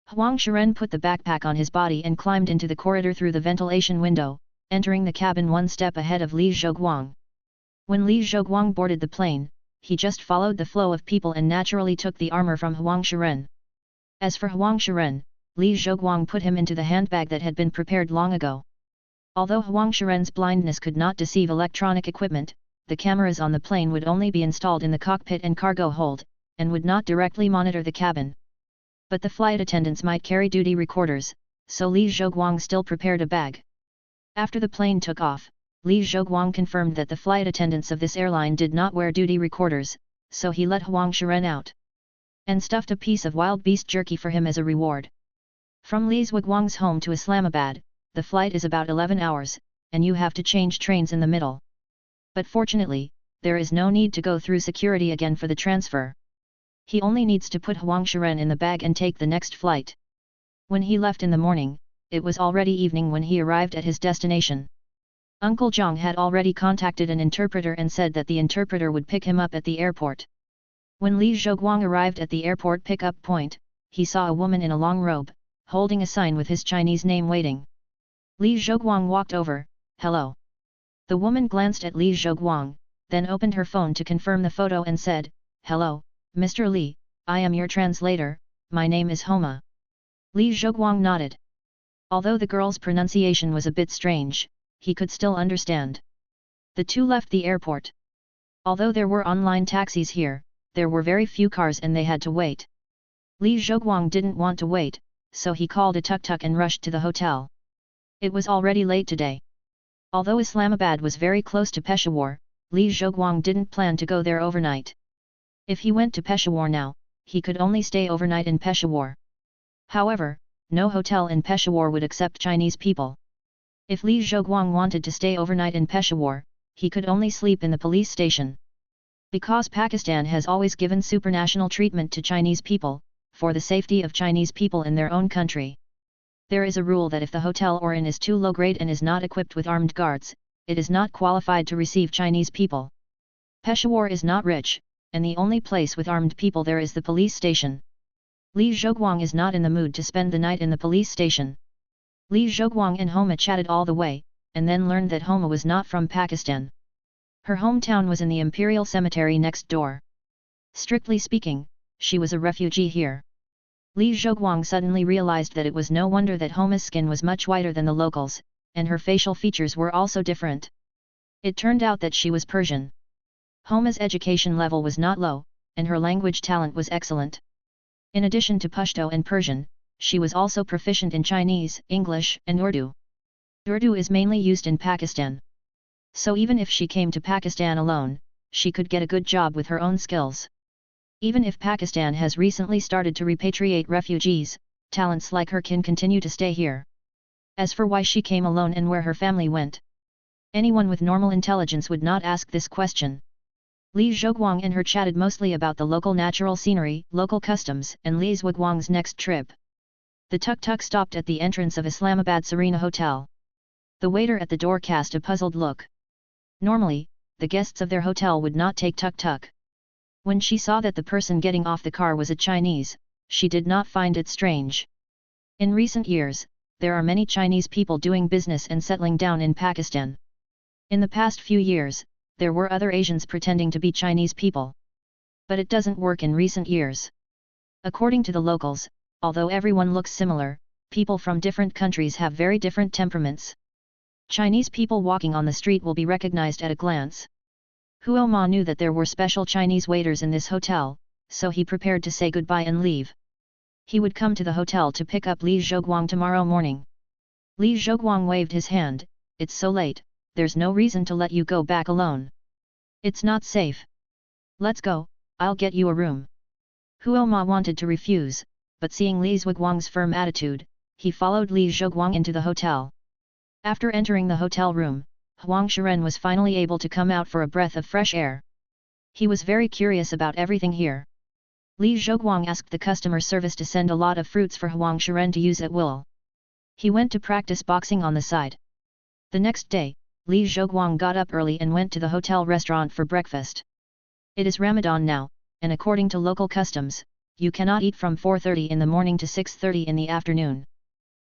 Huang Shiren put the backpack on his body and climbed into the corridor through the ventilation window, entering the cabin 1 step ahead of Li Zhoguang. When Li Zhoguang boarded the plane, he just followed the flow of people and naturally took the armor from Huang Shiren. As for Huang Shiren, Li Zhoguang put him into the handbag that had been prepared long ago. Although Huang Shiren's blindness could not deceive electronic equipment, the cameras on the plane would only be installed in the cockpit and cargo hold, and would not directly monitor the cabin. But the flight attendants might carry duty recorders, so Li Zhoguang still prepared a bag. After the plane took off, Li Zhoguang confirmed that the flight attendants of this airline did not wear duty recorders, so he let Huang Shiren out. And stuffed a piece of wild beast jerky for him as a reward. From Li Zhoguang's home to Islamabad, the flight is about 11 hours, and you have to change trains in the middle. But fortunately, there is no need to go through security again for the transfer. He only needs to put Huang Shiren in the bag and take the next flight. When he left in the morning, it was already evening when he arrived at his destination. Uncle Zhang had already contacted an interpreter and said that the interpreter would pick him up at the airport. When Li Zhoguang arrived at the airport pickup point, he saw a woman in a long robe, holding a sign with his Chinese name waiting. Li Zhoguang walked over. "Hello." The woman glanced at Li Zhoguang, then opened her phone to confirm the photo and said, "Hello, Mr. Li, I am your translator, my name is Homa." Li Zhoguang nodded. Although the girl's pronunciation was a bit strange, he could still understand. The two left the airport. Although there were online taxis here, there were very few cars and they had to wait. Li Zhoguang didn't want to wait, so he called a tuk-tuk and rushed to the hotel. It was already late today. Although Islamabad was very close to Peshawar, Li Zhoguang didn't plan to go there overnight. If he went to Peshawar now, he could only stay overnight in Peshawar. However, no hotel in Peshawar would accept Chinese people. If Li Zhoguang wanted to stay overnight in Peshawar, he could only sleep in the police station. Because Pakistan has always given supranational treatment to Chinese people, for the safety of Chinese people in their own country. There is a rule that if the hotel or inn is too low grade and is not equipped with armed guards, it is not qualified to receive Chinese people. Peshawar is not rich, and the only place with armed people there is the police station. Li Zhoguang is not in the mood to spend the night in the police station. Li Zhoguang and Homa chatted all the way, and then learned that Homa was not from Pakistan. Her hometown was in the Imperial Cemetery next door. Strictly speaking, she was a refugee here. Li Zhoguang suddenly realized that it was no wonder that Homa's skin was much whiter than the locals, and her facial features were also different. It turned out that she was Persian. Homa's education level was not low, and her language talent was excellent. In addition to Pashto and Persian, she was also proficient in Chinese, English, and Urdu. Urdu is mainly used in Pakistan. So even if she came to Pakistan alone, she could get a good job with her own skills. Even if Pakistan has recently started to repatriate refugees, talents like her can continue to stay here. As for why she came alone and where her family went, anyone with normal intelligence would not ask this question. Li Zhoguang and her chatted mostly about the local natural scenery, local customs, and Li Zhuguang's next trip. The tuk-tuk stopped at the entrance of Islamabad Serena Hotel. The waiter at the door cast a puzzled look. Normally, the guests of their hotel would not take tuk-tuk. When she saw that the person getting off the car was a Chinese, she did not find it strange. In recent years, there are many Chinese people doing business and settling down in Pakistan. In the past few years, there were other Asians pretending to be Chinese people. But it doesn't work in recent years. According to the locals, although everyone looks similar, people from different countries have very different temperaments. Chinese people walking on the street will be recognized at a glance. Huo Ma knew that there were special Chinese waiters in this hotel, so he prepared to say goodbye and leave. He would come to the hotel to pick up Li Zhoguang tomorrow morning. Li Zhoguang waved his hand. It's so late, there's no reason to let you go back alone. It's not safe. Let's go, I'll get you a room. Huo Ma wanted to refuse, but seeing Li Zhuguang's firm attitude, he followed Li Zhoguang into the hotel. After entering the hotel room, Huang Shiren was finally able to come out for a breath of fresh air. He was very curious about everything here. Li Zhoguang asked the customer service to send a lot of fruits for Huang Shiren to use at will. He went to practice boxing on the side. The next day, Li Zhoguang got up early and went to the hotel restaurant for breakfast. It is Ramadan now, and according to local customs, you cannot eat from 4:30 in the morning to 6:30 in the afternoon.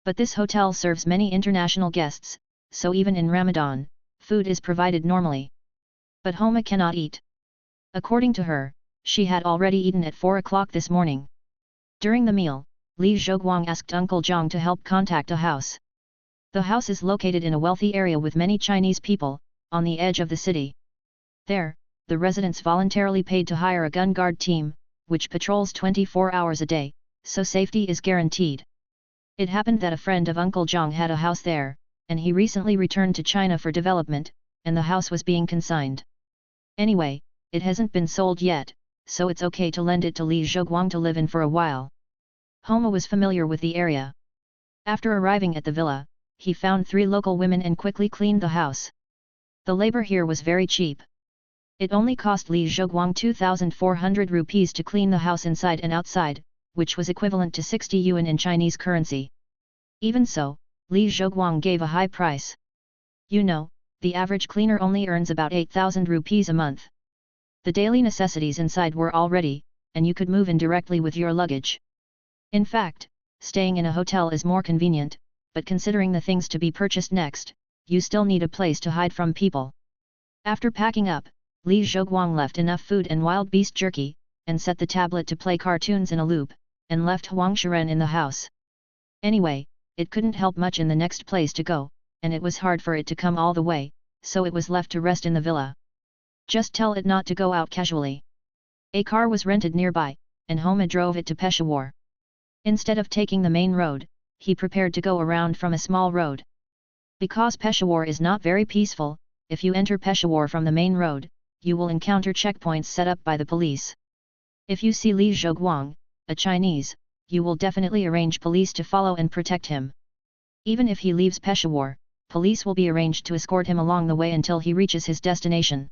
But this hotel serves many international guests, so even in Ramadan, food is provided normally. But Homa cannot eat. According to her, she had already eaten at 4 o'clock this morning. During the meal, Li Zhoguang asked Uncle Zhang to help contact a house. The house is located in a wealthy area with many Chinese people, on the edge of the city. There, the residents voluntarily paid to hire a gun guard team, which patrols 24 hours a day, so safety is guaranteed. It happened that a friend of Uncle Zhang had a house there, and he recently returned to China for development, and the house was being consigned. Anyway, it hasn't been sold yet, so it's okay to lend it to Li Zhoguang to live in for a while. Homa was familiar with the area. After arriving at the villa, he found 3 local women and quickly cleaned the house. The labor here was very cheap. It only cost Li Zhoguang 2,400 rupees to clean the house inside and outside, which was equivalent to 60 yuan in Chinese currency. Even so, Li Zhoguang gave a high price. You know, the average cleaner only earns about 8,000 rupees a month. The daily necessities inside were all ready, and you could move in directly with your luggage. In fact, staying in a hotel is more convenient, but considering the things to be purchased next, you still need a place to hide from people. After packing up, Li Zhoguang left enough food and wild beast jerky, and set the tablet to play cartoons in a loop, and left Huang Shiren in the house. Anyway, it couldn't help much in the next place to go, and it was hard for it to come all the way, so it was left to rest in the villa. Just tell it not to go out casually. A car was rented nearby, and Homa drove it to Peshawar. Instead of taking the main road, he prepared to go around from a small road. Because Peshawar is not very peaceful, if you enter Peshawar from the main road, you will encounter checkpoints set up by the police. If you see Li Zhoguang, a Chinese, you will definitely arrange police to follow and protect him. Even if he leaves Peshawar, police will be arranged to escort him along the way until he reaches his destination.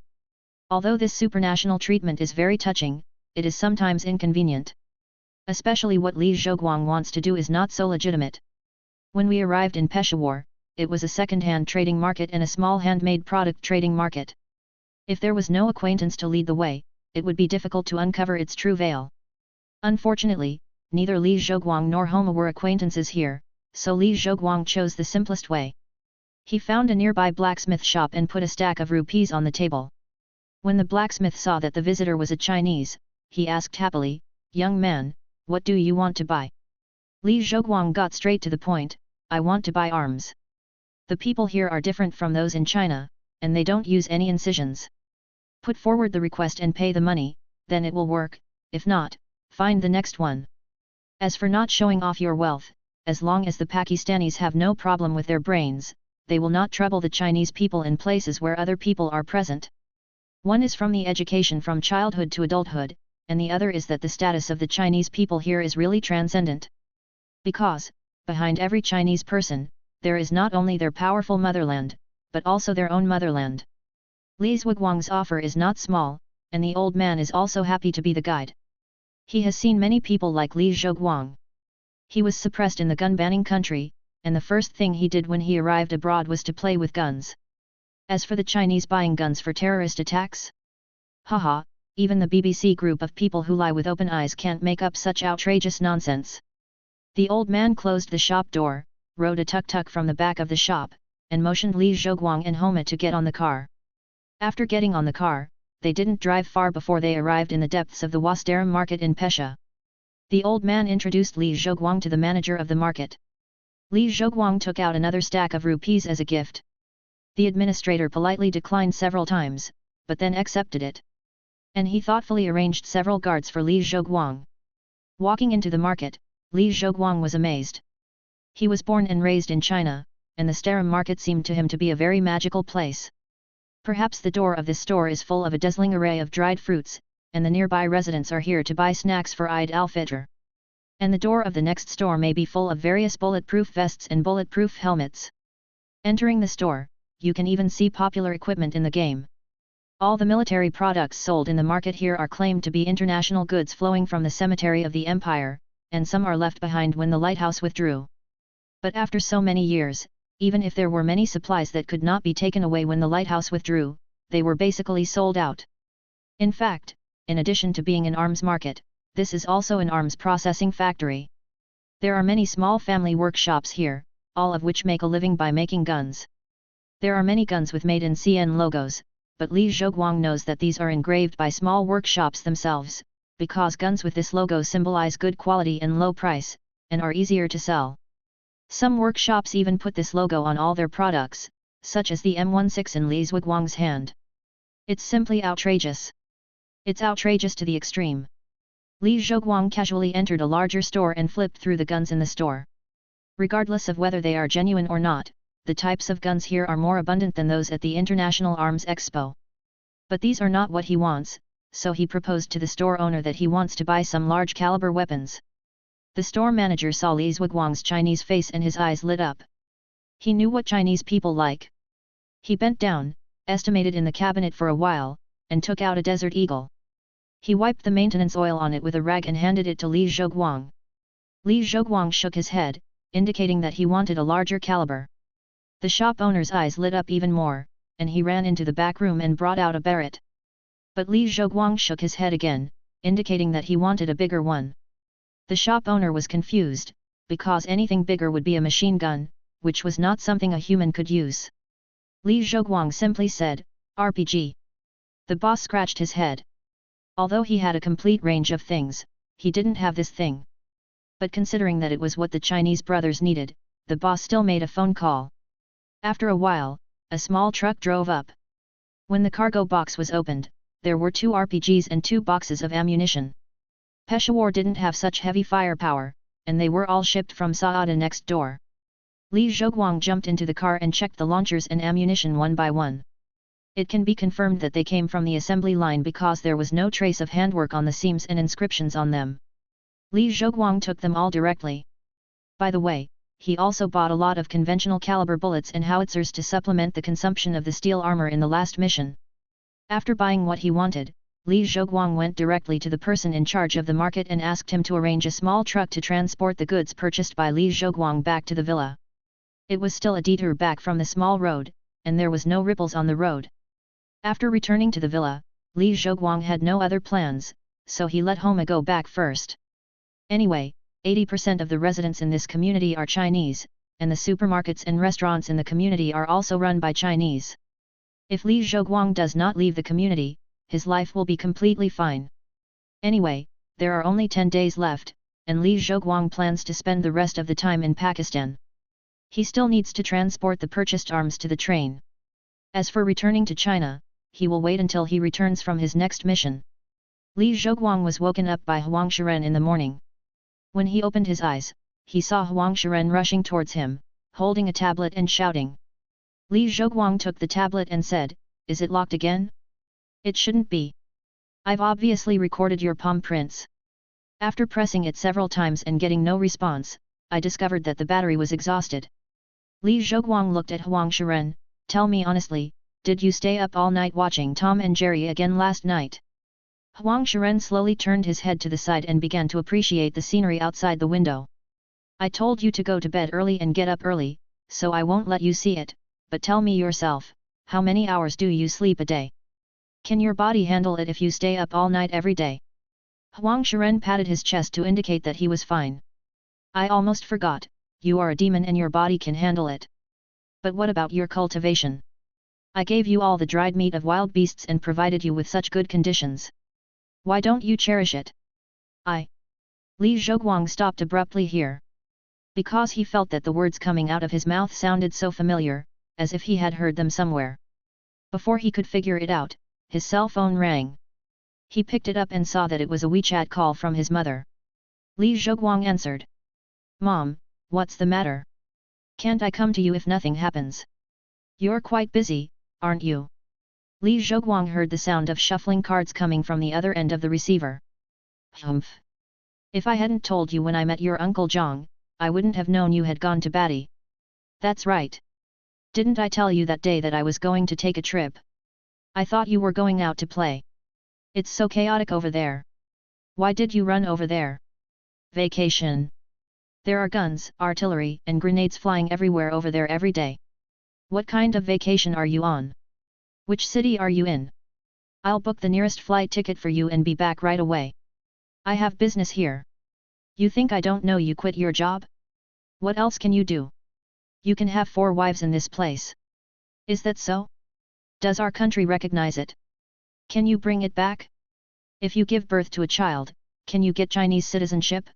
Although this supranational treatment is very touching, it is sometimes inconvenient. Especially what Li Zhoguang wants to do is not so legitimate. When we arrived in Peshawar, it was a second-hand trading market and a small handmade product trading market. If there was no acquaintance to lead the way, it would be difficult to uncover its true veil. Unfortunately, neither Li Zhoguang nor Homa were acquaintances here, so Li Zhoguang chose the simplest way. He found a nearby blacksmith shop and put a stack of rupees on the table. When the blacksmith saw that the visitor was a Chinese, he asked happily, "Young man, what do you want to buy?" Li Zhoguang got straight to the point, "I want to buy arms. The people here are different from those in China, and they don't use any incisions. Put forward the request and pay the money, then it will work, if not, find the next one. As for not showing off your wealth, as long as the Pakistanis have no problem with their brains, they will not trouble the Chinese people in places where other people are present. One is from the education from childhood to adulthood, and the other is that the status of the Chinese people here is really transcendent. Because, behind every Chinese person, there is not only their powerful motherland, but also their own motherland. Li Zhuguang's offer is not small, and the old man is also happy to be the guide. He has seen many people like Li Zhuguang. He was suppressed in the gun-banning country, and the first thing he did when he arrived abroad was to play with guns. As for the Chinese buying guns for terrorist attacks? Haha, even the BBC group of people who lie with open eyes can't make up such outrageous nonsense. The old man closed the shop door, rode a tuk-tuk from the back of the shop, and motioned Li Zhuguang and Homa to get on the car. After getting on the car, they didn't drive far before they arrived in the depths of the Wastaram market in Pesha. The old man introduced Li Zhuguang to the manager of the market. Li Zhuguang took out another stack of rupees as a gift. The administrator politely declined several times, but then accepted it. And he thoughtfully arranged several guards for Li Zhuguang. Walking into the market, Li Zhuguang was amazed. He was born and raised in China, and the Staram market seemed to him to be a very magical place. Perhaps the door of this store is full of a dazzling array of dried fruits, and the nearby residents are here to buy snacks for Eid al-Fitr. And the door of the next store may be full of various bulletproof vests and bulletproof helmets. Entering the store, you can even see popular equipment in the game. All the military products sold in the market here are claimed to be international goods flowing from the cemetery of the empire, and some are left behind when the lighthouse withdrew. But after so many years, even if there were many supplies that could not be taken away when the lighthouse withdrew, they were basically sold out. In fact, in addition to being an arms market, this is also an arms processing factory. There are many small family workshops here, all of which make a living by making guns. There are many guns with Made in CN logos, but Li Zhuguang knows that these are engraved by small workshops themselves, because guns with this logo symbolize good quality and low price, and are easier to sell. Some workshops even put this logo on all their products, such as the M16 in Li Zhuguang's hand. It's simply outrageous. It's outrageous to the extreme. Li Zhuguang casually entered a larger store and flipped through the guns in the store. Regardless of whether they are genuine or not, the types of guns here are more abundant than those at the International Arms Expo. But these are not what he wants, so he proposed to the store owner that he wants to buy some large caliber weapons. The store manager saw Li Zhuguang's Chinese face and his eyes lit up. He knew what Chinese people like. He bent down, estimated in the cabinet for a while, and took out a Desert Eagle. He wiped the maintenance oil on it with a rag and handed it to Li Zhuguang. Li Zhuguang shook his head, indicating that he wanted a larger caliber. The shop owner's eyes lit up even more, and he ran into the back room and brought out a Barrett. But Li Zhuguang shook his head again, indicating that he wanted a bigger one. The shop owner was confused, because anything bigger would be a machine gun, which was not something a human could use. Li Zhuguang simply said, "RPG." The boss scratched his head. Although he had a complete range of things, he didn't have this thing. But considering that it was what the Chinese brothers needed, the boss still made a phone call. After a while, a small truck drove up. When the cargo box was opened, there were 2 RPGs and 2 boxes of ammunition. Peshawar didn't have such heavy firepower, and they were all shipped from Saada next door. Li Zhuguang jumped into the car and checked the launchers and ammunition one by one. It can be confirmed that they came from the assembly line because there was no trace of handwork on the seams and inscriptions on them. Li Zhuguang took them all directly. By the way, he also bought a lot of conventional caliber bullets and howitzers to supplement the consumption of the steel armor in the last mission. After buying what he wanted, Li Zhuguang went directly to the person in charge of the market and asked him to arrange a small truck to transport the goods purchased by Li Zhuguang back to the villa. It was still a detour back from the small road, and there was no ripples on the road. After returning to the villa, Li Zhuguang had no other plans, so he let Homa go back first. Anyway, 80% of the residents in this community are Chinese, and the supermarkets and restaurants in the community are also run by Chinese. If Li Zhuguang does not leave the community, his life will be completely fine. Anyway, there are only 10 days left, and Li Zhuguang plans to spend the rest of the time in Pakistan. He still needs to transport the purchased arms to the train. As for returning to China, he will wait until he returns from his next mission. Li Zhoguang was woken up by Huang Shiren in the morning. When he opened his eyes, he saw Huang Shiren rushing towards him, holding a tablet and shouting. Li Zhoguang took the tablet and said, "Is it locked again? It shouldn't be. I've obviously recorded your palm prints." After pressing it several times and getting no response, I discovered that the battery was exhausted. Li Zhoguang looked at Huang Shiren. "Tell me honestly, did you stay up all night watching Tom and Jerry again last night?" Huang Shiren slowly turned his head to the side and began to appreciate the scenery outside the window. "I told you to go to bed early and get up early, so I won't let you see it, but tell me yourself, how many hours do you sleep a day? Can your body handle it if you stay up all night every day?" Huang Shiren patted his chest to indicate that he was fine. "I almost forgot, you are a demon and your body can handle it. But what about your cultivation? I gave you all the dried meat of wild beasts and provided you with such good conditions. Why don't you cherish it?" Li Zhoguang stopped abruptly here. Because he felt that the words coming out of his mouth sounded so familiar, as if he had heard them somewhere. Before he could figure it out, his cell phone rang. He picked it up and saw that it was a WeChat call from his mother. Li Zhoguang answered. "Mom, what's the matter? Can't I come to you if nothing happens? You're quite busy, aren't you?" Li Zhoguang heard the sound of shuffling cards coming from the other end of the receiver. "Humph! If I hadn't told you when I met your Uncle Zhang, I wouldn't have known you had gone to Batty." "That's right. Didn't I tell you that day that I was going to take a trip? I thought you were going out to play. It's so chaotic over there. Why did you run over there?" "Vacation. There are guns, artillery and grenades flying everywhere over there every day." "What kind of vacation are you on? Which city are you in? I'll book the nearest flight ticket for you and be back right away. I have business here. You think I don't know you quit your job? What else can you do? You can have 4 wives in this place. Is that so? Does our country recognize it? Can you bring it back? If you give birth to a child, can you get Chinese citizenship?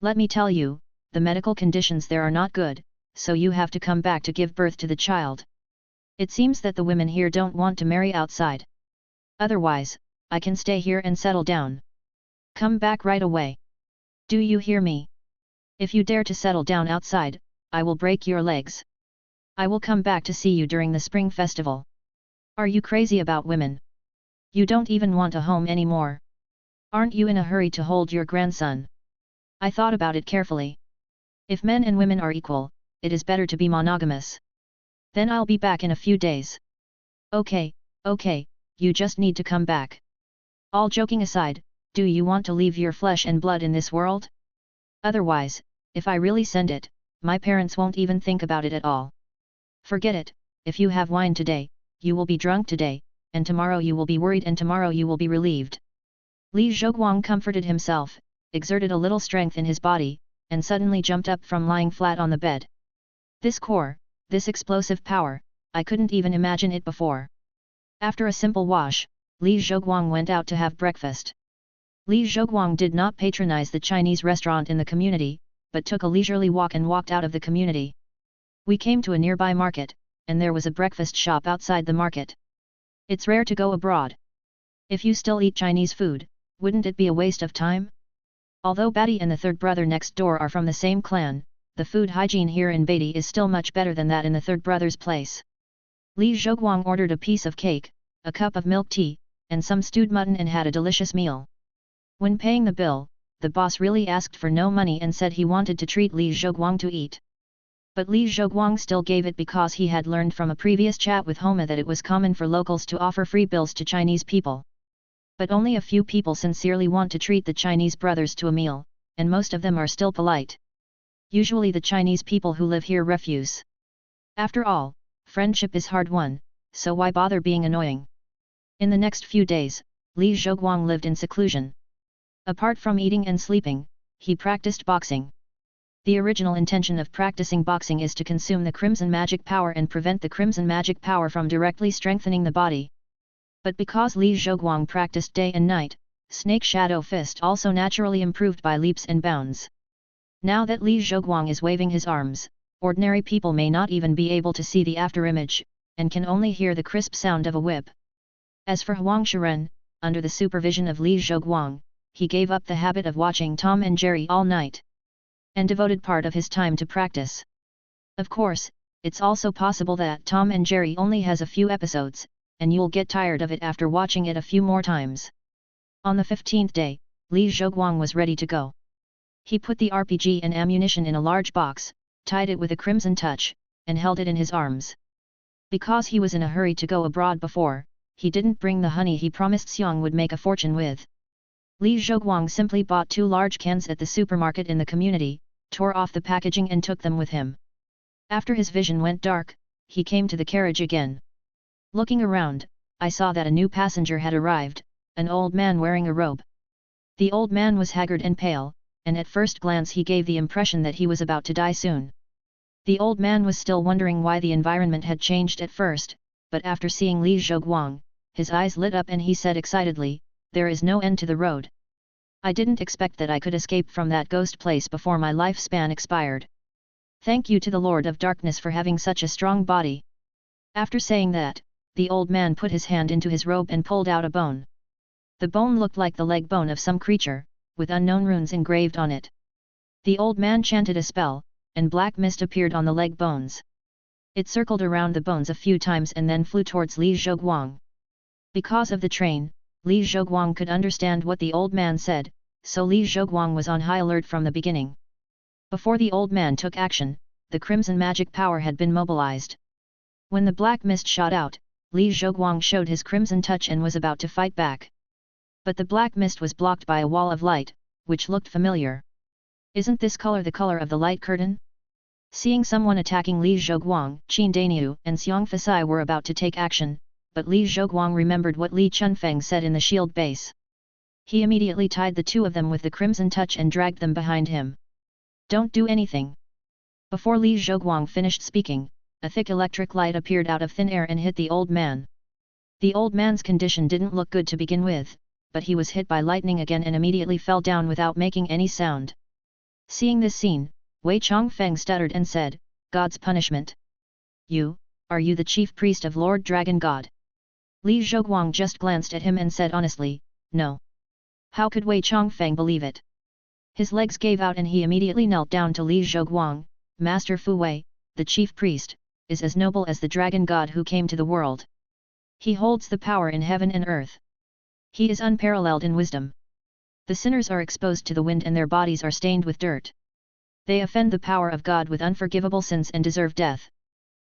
Let me tell you, the medical conditions there are not good, so you have to come back to give birth to the child. It seems that the women here don't want to marry outside. Otherwise, I can stay here and settle down. Come back right away. Do you hear me? If you dare to settle down outside, I will break your legs. I will come back to see you during the spring festival. Are you crazy about women? You don't even want a home anymore. Aren't you in a hurry to hold your grandson?" I thought about it carefully. If men and women are equal, it is better to be monogamous. Then I'll be back in a few days. Okay, you just need to come back. All joking aside, do you want to leave your flesh and blood in this world? Otherwise, if I really send it, my parents won't even think about it at all. Forget it, if you have wine today, you will be drunk today, and tomorrow you will be worried and tomorrow you will be relieved. Li Zhoguang comforted himself, exerted a little strength in his body, and suddenly jumped up from lying flat on the bed. This core, this explosive power, I couldn't even imagine it before. After a simple wash, Li Zhoguang went out to have breakfast. Li Zhoguang did not patronize the Chinese restaurant in the community, but took a leisurely walk and walked out of the community. We came to a nearby market, and there was a breakfast shop outside the market. It's rare to go abroad. If you still eat Chinese food, wouldn't it be a waste of time? Although Batty and the third brother next door are from the same clan, the food hygiene here in Batty is still much better than that in the third brother's place. Li Zhoguang ordered a piece of cake, a cup of milk tea, and some stewed mutton and had a delicious meal. When paying the bill, the boss really asked for no money and said he wanted to treat Li Zhoguang to eat. But Li Zhoguang still gave it because he had learned from a previous chat with Homa that it was common for locals to offer free bills to Chinese people. But only a few people sincerely want to treat the Chinese brothers to a meal, and most of them are still polite. Usually the Chinese people who live here refuse. After all, friendship is hard won, so why bother being annoying? In the next few days, Li Zhoguang lived in seclusion. Apart from eating and sleeping, he practiced boxing. The original intention of practicing boxing is to consume the crimson magic power and prevent the crimson magic power from directly strengthening the body. But because Li Zhoguang practiced day and night, Snake Shadow Fist also naturally improved by leaps and bounds. Now that Li Zhoguang is waving his arms, ordinary people may not even be able to see the afterimage, and can only hear the crisp sound of a whip. As for Huang Shiren, under the supervision of Li Zhoguang, he gave up the habit of watching Tom and Jerry all night, and devoted part of his time to practice. Of course, it's also possible that Tom and Jerry only has a few episodes, and you'll get tired of it after watching it a few more times. On the 15th day, Li Zhoguang was ready to go. He put the RPG and ammunition in a large box, tied it with a crimson touch, and held it in his arms. Because he was in a hurry to go abroad before, he didn't bring the honey he promised Xiong would make a fortune with. Li Zhoguang simply bought 2 large cans at the supermarket in the community, tore off the packaging and took them with him. After his vision went dark, he came to the carriage again. Looking around, I saw that a new passenger had arrived, an old man wearing a robe. The old man was haggard and pale, and at first glance he gave the impression that he was about to die soon. The old man was still wondering why the environment had changed at first, but after seeing Li Zhoguang, his eyes lit up and he said excitedly, "There is no end to the road. I didn't expect that I could escape from that ghost place before my lifespan expired. Thank you to the Lord of Darkness for having such a strong body." After saying that, the old man put his hand into his robe and pulled out a bone. The bone looked like the leg bone of some creature, with unknown runes engraved on it. The old man chanted a spell, and black mist appeared on the leg bones. It circled around the bones a few times and then flew towards Li Zhoguang. Because of the train, Li Zhoguang could understand what the old man said, so Li Zhoguang was on high alert from the beginning. Before the old man took action, the crimson magic power had been mobilized. When the black mist shot out, Li Zhoguang showed his crimson touch and was about to fight back. But the black mist was blocked by a wall of light, which looked familiar. Isn't this color the color of the light curtain? Seeing someone attacking Li Zhoguang, Qin Dainiu and Xiong Fasai were about to take action, but Li Zhoguang remembered what Li Chunfeng said in the shield base. He immediately tied the 2 of them with the crimson touch and dragged them behind him. "Don't do anything." Before Li Zhoguang finished speaking, a thick electric light appeared out of thin air and hit the old man. The old man's condition didn't look good to begin with, but he was hit by lightning again and immediately fell down without making any sound. Seeing this scene, Wei Chongfeng stuttered and said, "God's punishment. Are you the chief priest of Lord Dragon God?" Li Zhoguang just glanced at him and said honestly, "No." How could Wei Chongfeng believe it? His legs gave out and he immediately knelt down to Li Zhoguang. "Master Fu Wei, the chief priest, is as noble as the dragon god who came to the world. He holds the power in heaven and earth. He is unparalleled in wisdom. The sinners are exposed to the wind and their bodies are stained with dirt. They offend the power of God with unforgivable sins and deserve death.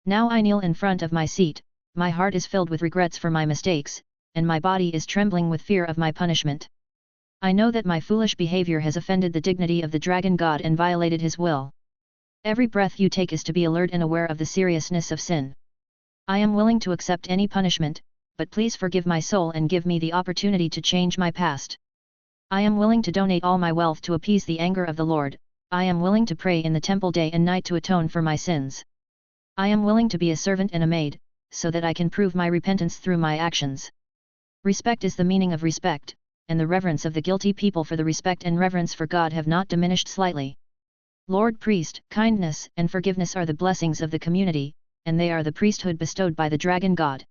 Now I kneel in front of my seat, my heart is filled with regrets for my mistakes, and my body is trembling with fear of my punishment. I know that my foolish behavior has offended the dignity of the dragon god and violated his will. Every breath you take is to be alert and aware of the seriousness of sin. I am willing to accept any punishment, but please forgive my soul and give me the opportunity to change my past. I am willing to donate all my wealth to appease the anger of the Lord. I am willing to pray in the temple day and night to atone for my sins. I am willing to be a servant and a maid, so that I can prove my repentance through my actions. Respect is the meaning of respect, and the reverence of the guilty people for the respect and reverence for God have not diminished slightly. Lord Priest, kindness and forgiveness are the blessings of the community, and they are the priesthood bestowed by the dragon god.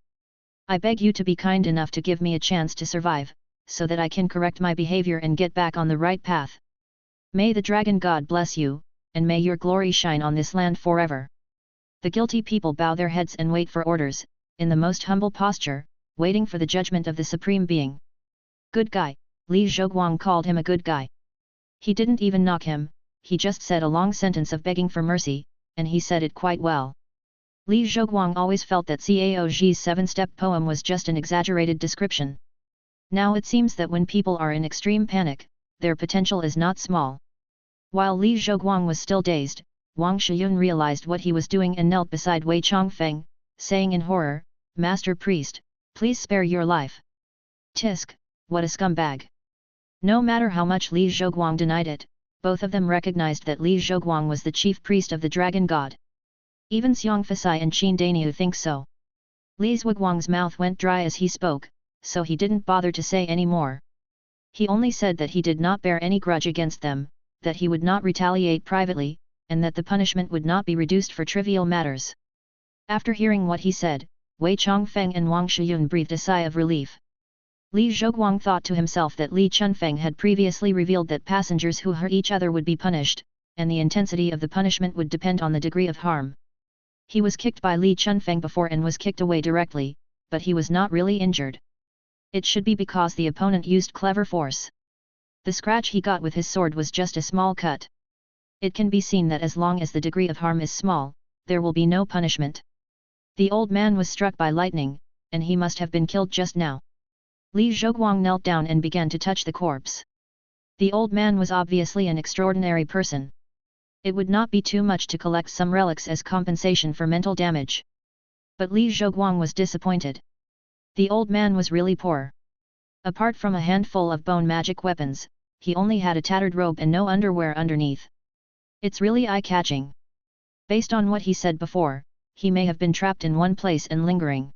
I beg you to be kind enough to give me a chance to survive, so that I can correct my behavior and get back on the right path. May the dragon god bless you, and may your glory shine on this land forever." The guilty people bow their heads and wait for orders, in the most humble posture, waiting for the judgment of the Supreme Being. "Good guy," Li Zhoguang called him a good guy. He didn't even knock him, he just said a long sentence of begging for mercy, and he said it quite well. Li Zhoguang always felt that Cao Ji's 7-step poem was just an exaggerated description. Now it seems that when people are in extreme panic, their potential is not small. While Li Zhoguang was still dazed, Wang Shiyun realized what he was doing and knelt beside Wei Chongfeng, saying in horror, "Master Priest, please spare your life." Tisk, what a scumbag! No matter how much Li Zhoguang denied it, both of them recognized that Li Zhoguang was the chief priest of the dragon god. Even Xiong Fasai and Qin Dainiu think so. Li Zhuguang's mouth went dry as he spoke, so he didn't bother to say any more. He only said that he did not bear any grudge against them, that he would not retaliate privately, and that the punishment would not be reduced for trivial matters. After hearing what he said, Wei Chongfeng and Wang Shiyun breathed a sigh of relief. Li Zhoguang thought to himself that Li Chunfeng had previously revealed that passengers who hurt each other would be punished, and the intensity of the punishment would depend on the degree of harm. He was kicked by Li Chunfeng before and was kicked away directly, but he was not really injured. It should be because the opponent used clever force. The scratch he got with his sword was just a small cut. It can be seen that as long as the degree of harm is small, there will be no punishment. The old man was struck by lightning, and he must have been killed just now. Li Zhoguang knelt down and began to touch the corpse. The old man was obviously an extraordinary person. It would not be too much to collect some relics as compensation for mental damage. But Li Zhoguang was disappointed. The old man was really poor. Apart from a handful of bone magic weapons, he only had a tattered robe and no underwear underneath. It's really eye-catching. Based on what he said before, he may have been trapped in one place and lingering.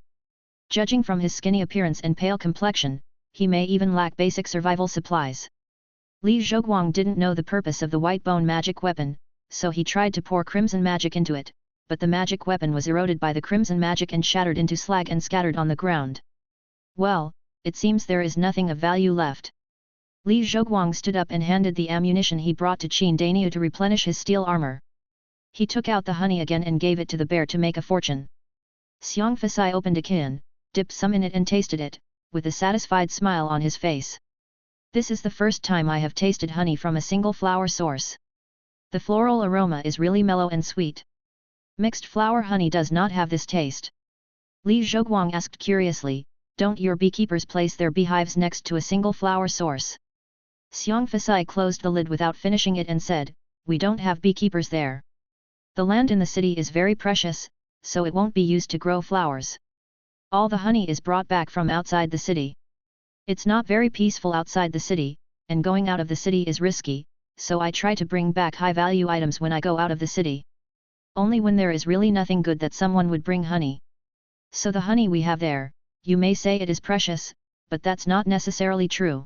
Judging from his skinny appearance and pale complexion, he may even lack basic survival supplies. Li Zhoguang didn't know the purpose of the white bone magic weapon, so he tried to pour crimson magic into it, but the magic weapon was eroded by the crimson magic and shattered into slag and scattered on the ground. Well, it seems there is nothing of value left. Li Zhoguang stood up and handed the ammunition he brought to Qin Dainiu to replenish his steel armor. He took out the honey again and gave it to the bear to make a fortune. Xiang Fasai opened a can, dipped some in it and tasted it, with a satisfied smile on his face. This is the first time I have tasted honey from a single flower source. The floral aroma is really mellow and sweet. Mixed flower honey does not have this taste. Li Zhoguang asked curiously, don't your beekeepers place their beehives next to a single flower source? Xiang Fasai closed the lid without finishing it and said, we don't have beekeepers there. The land in the city is very precious, so it won't be used to grow flowers. All the honey is brought back from outside the city. It's not very peaceful outside the city, and going out of the city is risky, so I try to bring back high-value items when I go out of the city. Only when there is really nothing good that someone would bring honey. So the honey we have there, you may say it is precious, but that's not necessarily true.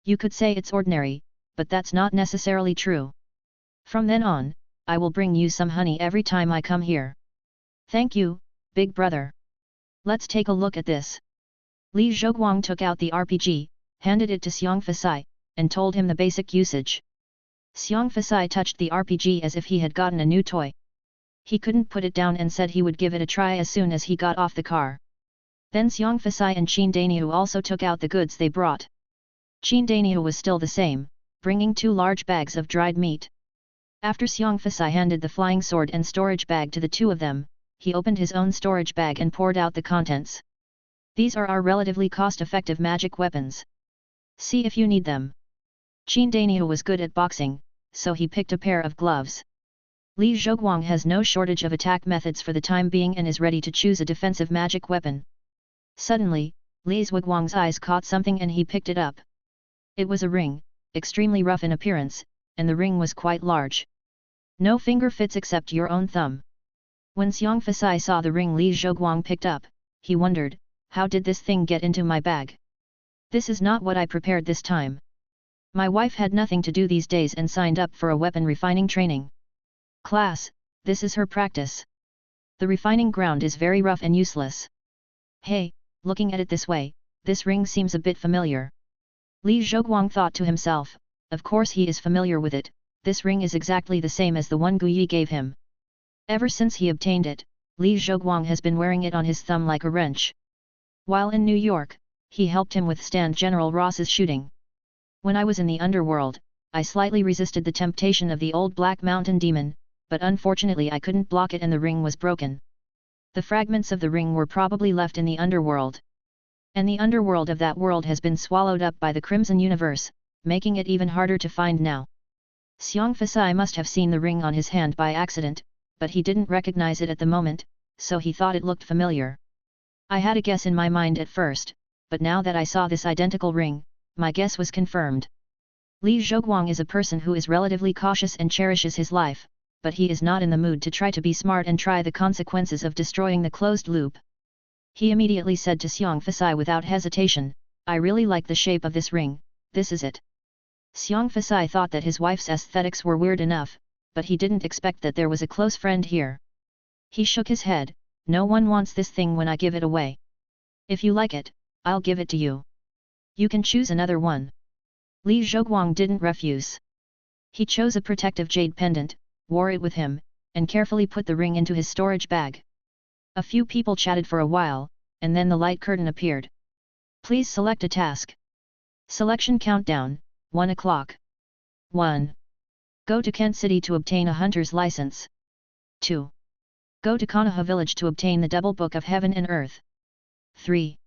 You could say it's ordinary, but that's not necessarily true. From then on, I will bring you some honey every time I come here. Thank you, big brother. Let's take a look at this. Li Zhoguang took out the RPG, handed it to Xiang Fasai, and told him the basic usage. Xiang Fasai touched the RPG as if he had gotten a new toy. He couldn't put it down and said he would give it a try as soon as he got off the car. Then Xiang Fasai and Qin Dainiu also took out the goods they brought. Qin Dainiu was still the same, bringing 2 large bags of dried meat. After Xiang Fasai handed the flying sword and storage bag to the 2 of them, he opened his own storage bag and poured out the contents. These are our relatively cost-effective magic weapons. See if you need them. Qin Dainiu was good at boxing, so he picked a pair of gloves. Li Zhoguang has no shortage of attack methods for the time being and is ready to choose a defensive magic weapon. Suddenly, Li Zhoguang's eyes caught something and he picked it up. It was a ring, extremely rough in appearance, and the ring was quite large. No finger fits except your own thumb. When Xiang Fasai saw the ring Li Zhoguang picked up, he wondered, how did this thing get into my bag? This is not what I prepared this time. My wife had nothing to do these days and signed up for a weapon refining training class. This is her practice. The refining ground is very rough and useless. Hey, looking at it this way, this ring seems a bit familiar. Li Zhoguang thought to himself, of course he is familiar with it, this ring is exactly the same as the one Gu Yi gave him. Ever since he obtained it, Li Zhoguang has been wearing it on his thumb like a wrench. While in New York, he helped him withstand General Ross's shooting. When I was in the underworld, I slightly resisted the temptation of the old Black Mountain demon, but unfortunately I couldn't block it and the ring was broken. The fragments of the ring were probably left in the underworld. And the underworld of that world has been swallowed up by the Crimson Universe, making it even harder to find now. Xiang Fasai must have seen the ring on his hand by accident, but he didn't recognize it at the moment, so he thought it looked familiar. I had a guess in my mind at first, but now that I saw this identical ring, my guess was confirmed. Li Zhoguang is a person who is relatively cautious and cherishes his life, but he is not in the mood to try to be smart and try the consequences of destroying the closed loop. He immediately said to Xiang Fasai without hesitation, I really like the shape of this ring, this is it. Xiang Fasai thought that his wife's aesthetics were weird enough, but he didn't expect that there was a close friend here. He shook his head, no one wants this thing when I give it away. If you like it, I'll give it to you. You can choose another one. Li Zhoguang didn't refuse. He chose a protective jade pendant, wore it with him, and carefully put the ring into his storage bag. A few people chatted for a while, and then the light curtain appeared. Please select a task. Selection countdown, 1 o'clock. 1. Go to Kent City to obtain a hunter's license. 2. Go to Konoha village to obtain the double book of heaven and earth. 3.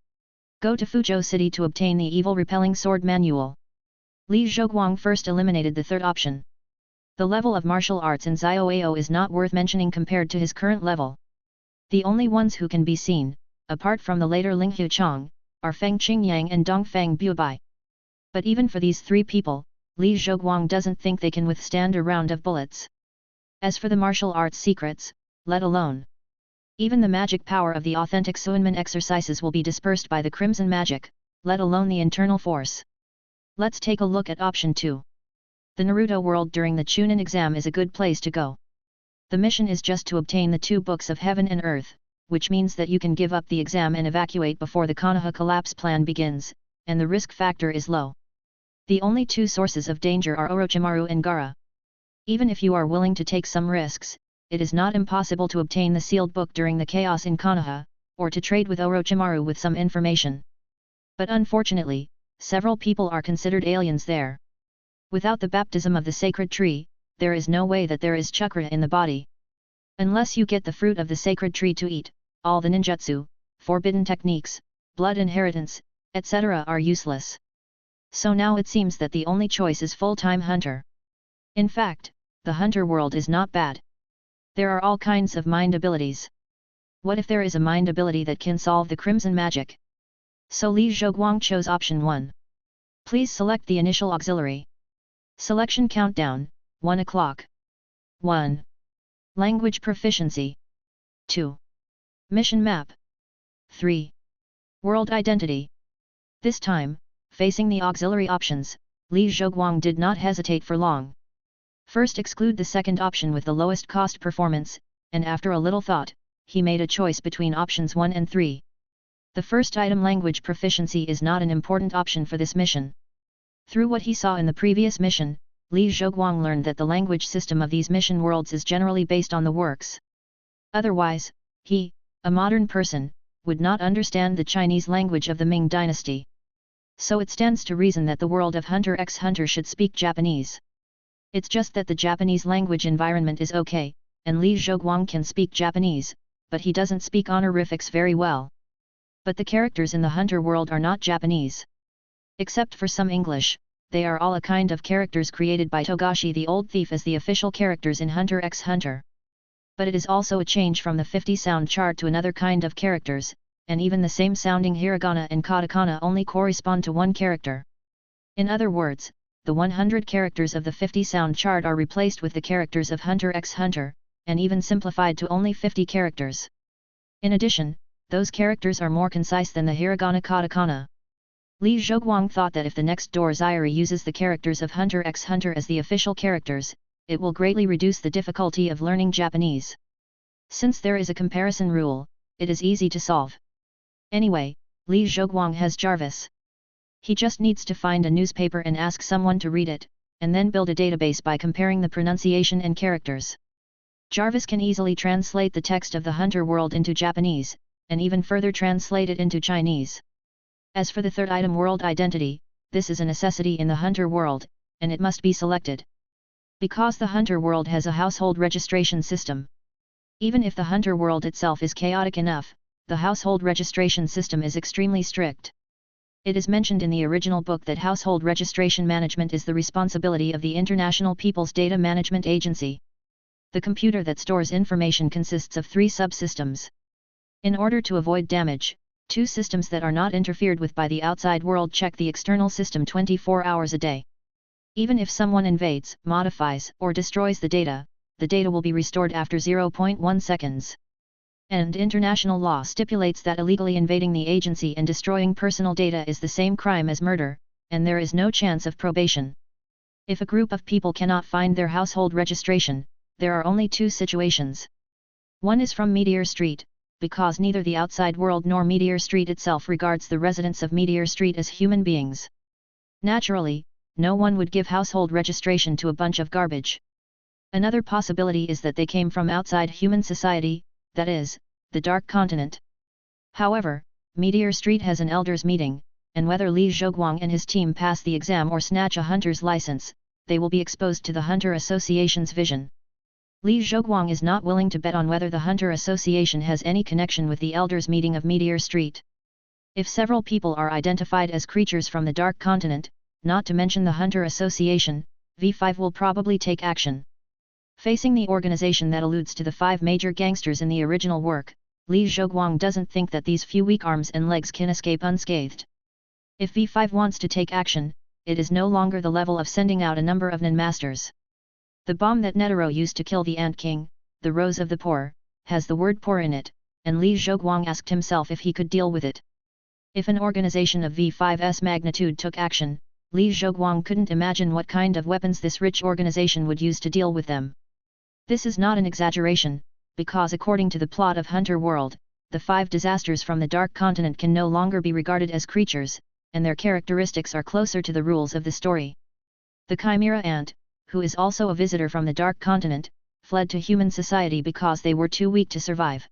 Go to Fuzhou City to obtain the evil repelling sword manual. Li Zhoguang first eliminated the third option. The level of martial arts in Xiaoao is not worth mentioning compared to his current level. The only ones who can be seen, apart from the later Ling Huchang, are Feng Qingyang and Dongfang Bubai. But even for these three people, Li Zhoguang doesn't think they can withstand a round of bullets. As for the martial arts secrets, let alone. Even the magic power of the authentic Suinman exercises will be dispersed by the crimson magic, let alone the internal force. Let's take a look at option 2. The Naruto world during the Chunin exam is a good place to go. The mission is just to obtain the 2 books of heaven and earth, which means that you can give up the exam and evacuate before the Konoha collapse plan begins, and the risk factor is low. The only 2 sources of danger are Orochimaru and Gaara. Even if you are willing to take some risks, it is not impossible to obtain the sealed book during the chaos in Konoha, or to trade with Orochimaru with some information. But unfortunately, several people are considered aliens there. Without the baptism of the sacred tree, there is no way that there is chakra in the body. Unless you get the fruit of the sacred tree to eat, all the ninjutsu, forbidden techniques, blood inheritance, etc. are useless. So now it seems that the only choice is full-time hunter. In fact, the hunter world is not bad. There are all kinds of mind abilities. What if there is a mind ability that can solve the crimson magic? So Li Zhoguang chose option 1. Please select the initial auxiliary. Selection countdown, 1 o'clock. 1. Language proficiency. 2. Mission map. 3. World identity. This time, facing the auxiliary options, Li Zhoguang did not hesitate for long. First exclude the second option with the lowest cost performance, and after a little thought, he made a choice between options 1 and 3. The first item, language proficiency, is not an important option for this mission. Through what he saw in the previous mission, Li Zhoguang learned that the language system of these mission worlds is generally based on the works. Otherwise, he, a modern person, would not understand the Chinese language of the Ming dynasty. So it stands to reason that the world of Hunter x Hunter should speak Japanese. It's just that the Japanese language environment is okay, and Li Zhoguang can speak Japanese, but he doesn't speak honorifics very well. But the characters in the Hunter world are not Japanese. Except for some English, they are all a kind of characters created by Togashi the Old Thief as the official characters in Hunter x Hunter. But it is also a change from the 50 sound chart to another kind of characters, and even the same sounding hiragana and katakana only correspond to one character. In other words, the 100 characters of the 50 sound chart are replaced with the characters of Hunter x Hunter, and even simplified to only 50 characters. In addition, those characters are more concise than the hiragana katakana. Li Zhoguang thought that if the next door Zairi uses the characters of Hunter x Hunter as the official characters, it will greatly reduce the difficulty of learning Japanese. Since there is a comparison rule, it is easy to solve. Anyway, Li Zhoguang has Jarvis. He just needs to find a newspaper and ask someone to read it, and then build a database by comparing the pronunciation and characters. Jarvis can easily translate the text of the Hunter world into Japanese, and even further translate it into Chinese. As for the third item, world identity, this is a necessity in the Hunter world, and it must be selected. Because the Hunter world has a household registration system. Even if the Hunter world itself is chaotic enough, the household registration system is extremely strict. It is mentioned in the original book that household registration management is the responsibility of the International People's Data Management Agency. The computer that stores information consists of 3 subsystems. In order to avoid damage, 2 systems that are not interfered with by the outside world check the external system 24 hours a day. Even if someone invades, modifies, or destroys the data will be restored after 0.1 seconds. And international law stipulates that illegally invading the agency and destroying personal data is the same crime as murder, and there is no chance of probation. If a group of people cannot find their household registration, there are only 2 situations. One is from Meteor Street, because neither the outside world nor Meteor Street itself regards the residents of Meteor Street as human beings. Naturally, no one would give household registration to a bunch of garbage. Another possibility is that they came from outside human society, that is, the Dark Continent. However, Meteor Street has an elders meeting, and whether Li Zhoguang and his team pass the exam or snatch a hunter's license, they will be exposed to the Hunter Association's vision. Li Zhoguang is not willing to bet on whether the Hunter Association has any connection with the elders meeting of Meteor Street. If several people are identified as creatures from the Dark Continent, not to mention the Hunter Association, V5 will probably take action. Facing the organization that alludes to the 5 major gangsters in the original work, Li Zhoguang doesn't think that these few weak arms and legs can escape unscathed. If V5 wants to take action, it is no longer the level of sending out a number of Nin masters. The bomb that Netero used to kill the Ant King, the Rose of the Poor, has the word poor in it, and Li Zhoguang asked himself if he could deal with it. If an organization of V5's magnitude took action, Li Zhoguang couldn't imagine what kind of weapons this rich organization would use to deal with them. This is not an exaggeration, because according to the plot of Hunter World, the 5 disasters from the Dark Continent can no longer be regarded as creatures, and their characteristics are closer to the rules of the story. The Chimera Ant, who is also a visitor from the Dark Continent, fled to human society because they were too weak to survive.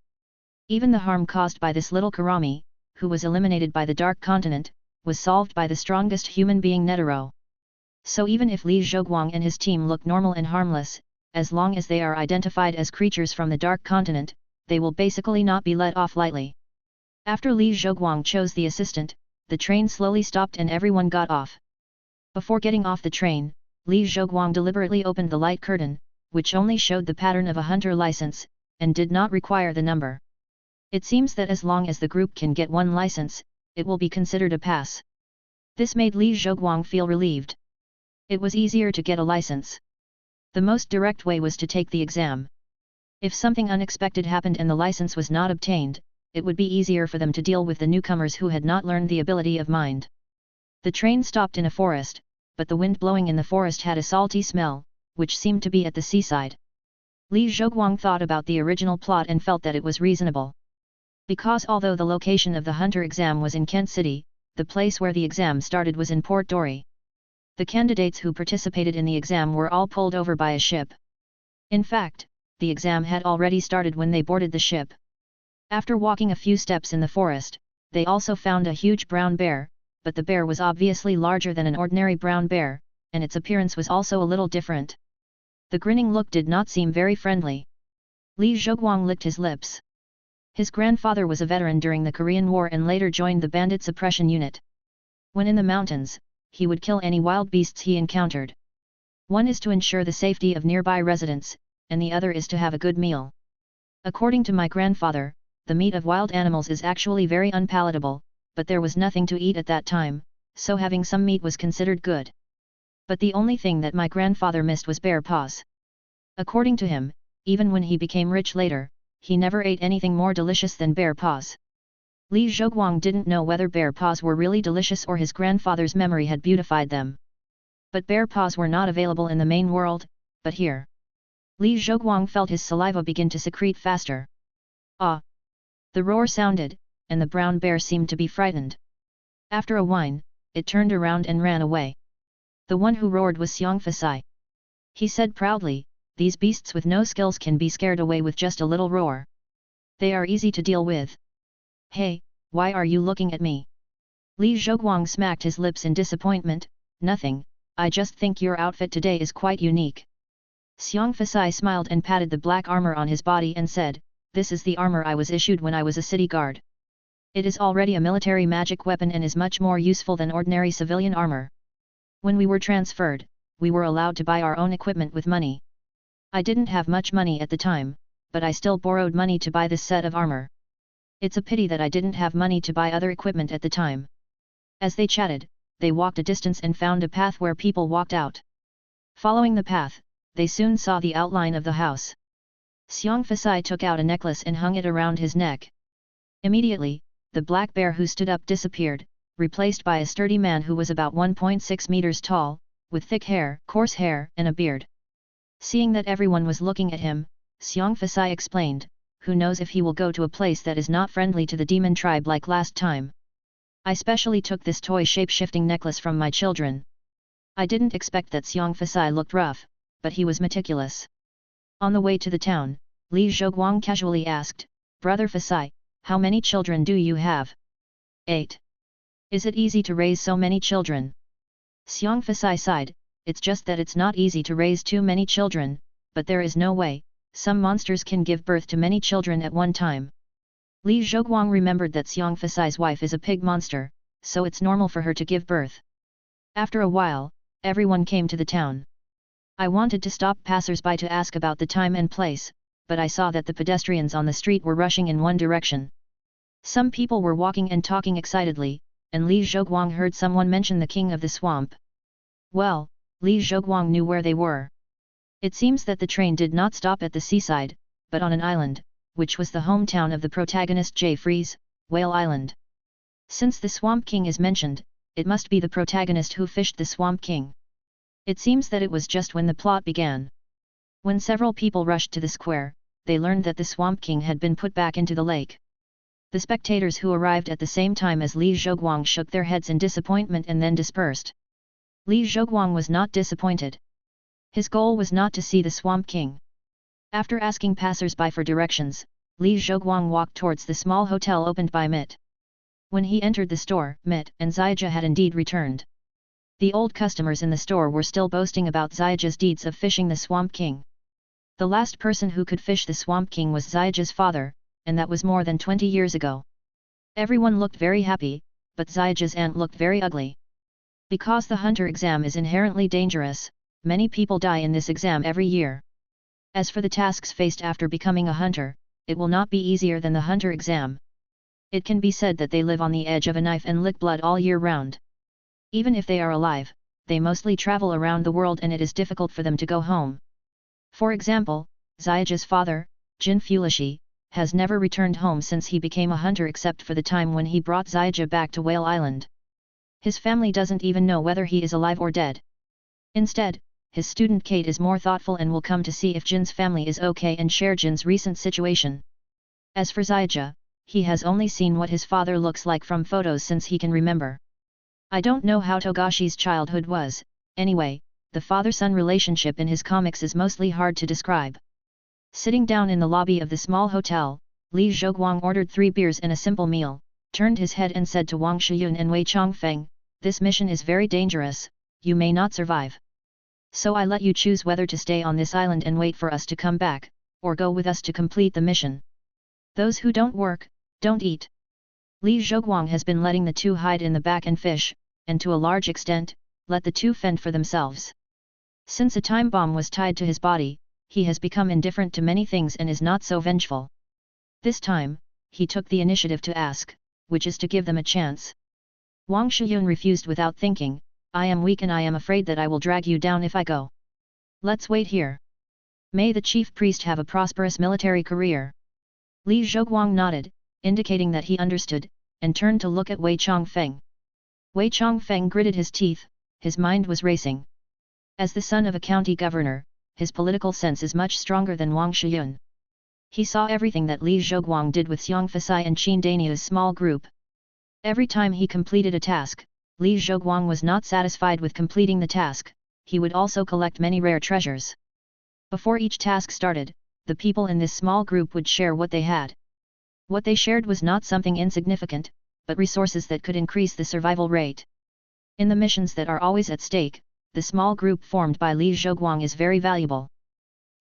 Even the harm caused by this little Karami, who was eliminated by the Dark Continent, was solved by the strongest human being Netero. So even if Li Zhoguang and his team look normal and harmless, as long as they are identified as creatures from the Dark Continent, they will basically not be let off lightly. After Li Zhoguang chose the assistant, the train slowly stopped and everyone got off. Before getting off the train, Li Zhoguang deliberately opened the light curtain, which only showed the pattern of a hunter license, and did not require the number. It seems that as long as the group can get 1 license, it will be considered a pass. This made Li Zhoguang feel relieved. It was easier to get a license. The most direct way was to take the exam. If something unexpected happened and the license was not obtained, it would be easier for them to deal with the newcomers who had not learned the ability of mind. The train stopped in a forest, but the wind blowing in the forest had a salty smell, which seemed to be at the seaside. Li Zhoguang thought about the original plot and felt that it was reasonable. Because although the location of the hunter exam was in Kent City, the place where the exam started was in Port Dory. The candidates who participated in the exam were all pulled over by a ship. In fact, the exam had already started when they boarded the ship. After walking a few steps in the forest, they also found a huge brown bear, but the bear was obviously larger than an ordinary brown bear, and its appearance was also a little different. The grinning look did not seem very friendly. Li Zhoguang licked his lips. His grandfather was a veteran during the Korean War and later joined the bandit suppression unit. When in the mountains, he would kill any wild beasts he encountered. One is to ensure the safety of nearby residents, and the other is to have a good meal. According to my grandfather, the meat of wild animals is actually very unpalatable, but there was nothing to eat at that time, so having some meat was considered good. But the only thing that my grandfather missed was bear paws. According to him, even when he became rich later, he never ate anything more delicious than bear paws. Li Zhoguang didn't know whether bear paws were really delicious or his grandfather's memory had beautified them. But bear paws were not available in the main world, but here. Li Zhoguang felt his saliva begin to secrete faster. Ah! The roar sounded, and the brown bear seemed to be frightened. After a whine, it turned around and ran away. The one who roared was Xiang Fasai. He said proudly, "These beasts with no skills can be scared away with just a little roar. They are easy to deal with." "Hey, why are you looking at me?" Li Zhoguang smacked his lips in disappointment. "Nothing, I just think your outfit today is quite unique." Xiang Fasai smiled and patted the black armor on his body and said, "This is the armor I was issued when I was a city guard. It is already a military magic weapon and is much more useful than ordinary civilian armor. When we were transferred, we were allowed to buy our own equipment with money. I didn't have much money at the time, but I still borrowed money to buy this set of armor. It's a pity that I didn't have money to buy other equipment at the time." As they chatted, they walked a distance and found a path where people walked out. Following the path, they soon saw the outline of the house. Xiang Fasai took out a necklace and hung it around his neck. Immediately, the black bear who stood up disappeared, replaced by a sturdy man who was about 1.6 meters tall, with thick hair, coarse hair, and a beard. Seeing that everyone was looking at him, Xiang Fasai explained, who knows if he will go to a place that is not friendly to the demon tribe like last time. I specially took this toy shape-shifting necklace from my children. I didn't expect that Xiang Fasai looked rough, but he was meticulous. On the way to the town, Li Zhoguang casually asked, "Brother Fasai, how many children do you have?" 8. Is it easy to raise so many children? Xiang Fasai sighed, "It's just that it's not easy to raise too many children, but there is no way, some monsters can give birth to many children at one time." Li Zhoguang remembered that Xiang Fasai's wife is a pig monster, so it's normal for her to give birth. After a while, everyone came to the town. I wanted to stop passers-by to ask about the time and place, but I saw that the pedestrians on the street were rushing in one direction. Some people were walking and talking excitedly, and Li Zhoguang heard someone mention the king of the swamp. Well, Li Zhoguang knew where they were. It seems that the train did not stop at the seaside, but on an island, which was the hometown of the protagonist Jeffries, Whale Island. Since the Swamp King is mentioned, it must be the protagonist who fished the Swamp King. It seems that it was just when the plot began. When several people rushed to the square, they learned that the Swamp King had been put back into the lake. The spectators who arrived at the same time as Li Zhoguang shook their heads in disappointment and then dispersed. Li Zhoguang was not disappointed. His goal was not to see the Swamp King. After asking passers-by for directions, Li Zhoguang walked towards the small hotel opened by Mit. When he entered the store, Mit and Xiaja had indeed returned. The old customers in the store were still boasting about Xiaja's deeds of fishing the Swamp King. The last person who could fish the Swamp King was Xiaja's father, and that was more than 20 years ago. Everyone looked very happy, but Xiaja's aunt looked very ugly. Because the hunter exam is inherently dangerous, many people die in this exam every year. As for the tasks faced after becoming a hunter, it will not be easier than the hunter exam. It can be said that they live on the edge of a knife and lick blood all year round. Even if they are alive, they mostly travel around the world and it is difficult for them to go home. For example, Xiaja's father, Jin Fulishi, has never returned home since he became a hunter except for the time when he brought Xiaja back to Whale Island. His family doesn't even know whether he is alive or dead. Instead, his student Kate is more thoughtful and will come to see if Jin's family is okay and share Jin's recent situation. As for Xiaja, he has only seen what his father looks like from photos since he can remember. I don't know how Togashi's childhood was, anyway, the father-son relationship in his comics is mostly hard to describe. Sitting down in the lobby of the small hotel, Li Zhoguang ordered 3 beers and a simple meal, turned his head and said to Wang Shiyun and Wei Chongfeng, "This mission is very dangerous, you may not survive. So I let you choose whether to stay on this island and wait for us to come back, or go with us to complete the mission. Those who don't work, don't eat." Li Zhoguang has been letting the two hide in the back and fish, and to a large extent, let the two fend for themselves. Since a time bomb was tied to his body, he has become indifferent to many things and is not so vengeful. This time, he took the initiative to ask, which is to give them a chance. Wang Shiyun refused without thinking, "I am weak and I am afraid that I will drag you down if I go. Let's wait here. May the chief priest have a prosperous military career." Li Zhoguang nodded, indicating that he understood, and turned to look at Wei Chongfeng. Wei Chongfeng gritted his teeth, his mind was racing. As the son of a county governor, his political sense is much stronger than Wang Shiyun. He saw everything that Li Zhoguang did with Xiang Fasai and Qin Daniu's small group. Every time he completed a task, Li Zhoguang was not satisfied with completing the task, he would also collect many rare treasures. Before each task started, the people in this small group would share what they had. What they shared was not something insignificant, but resources that could increase the survival rate. In the missions that are always at stake, the small group formed by Li Zhoguang is very valuable.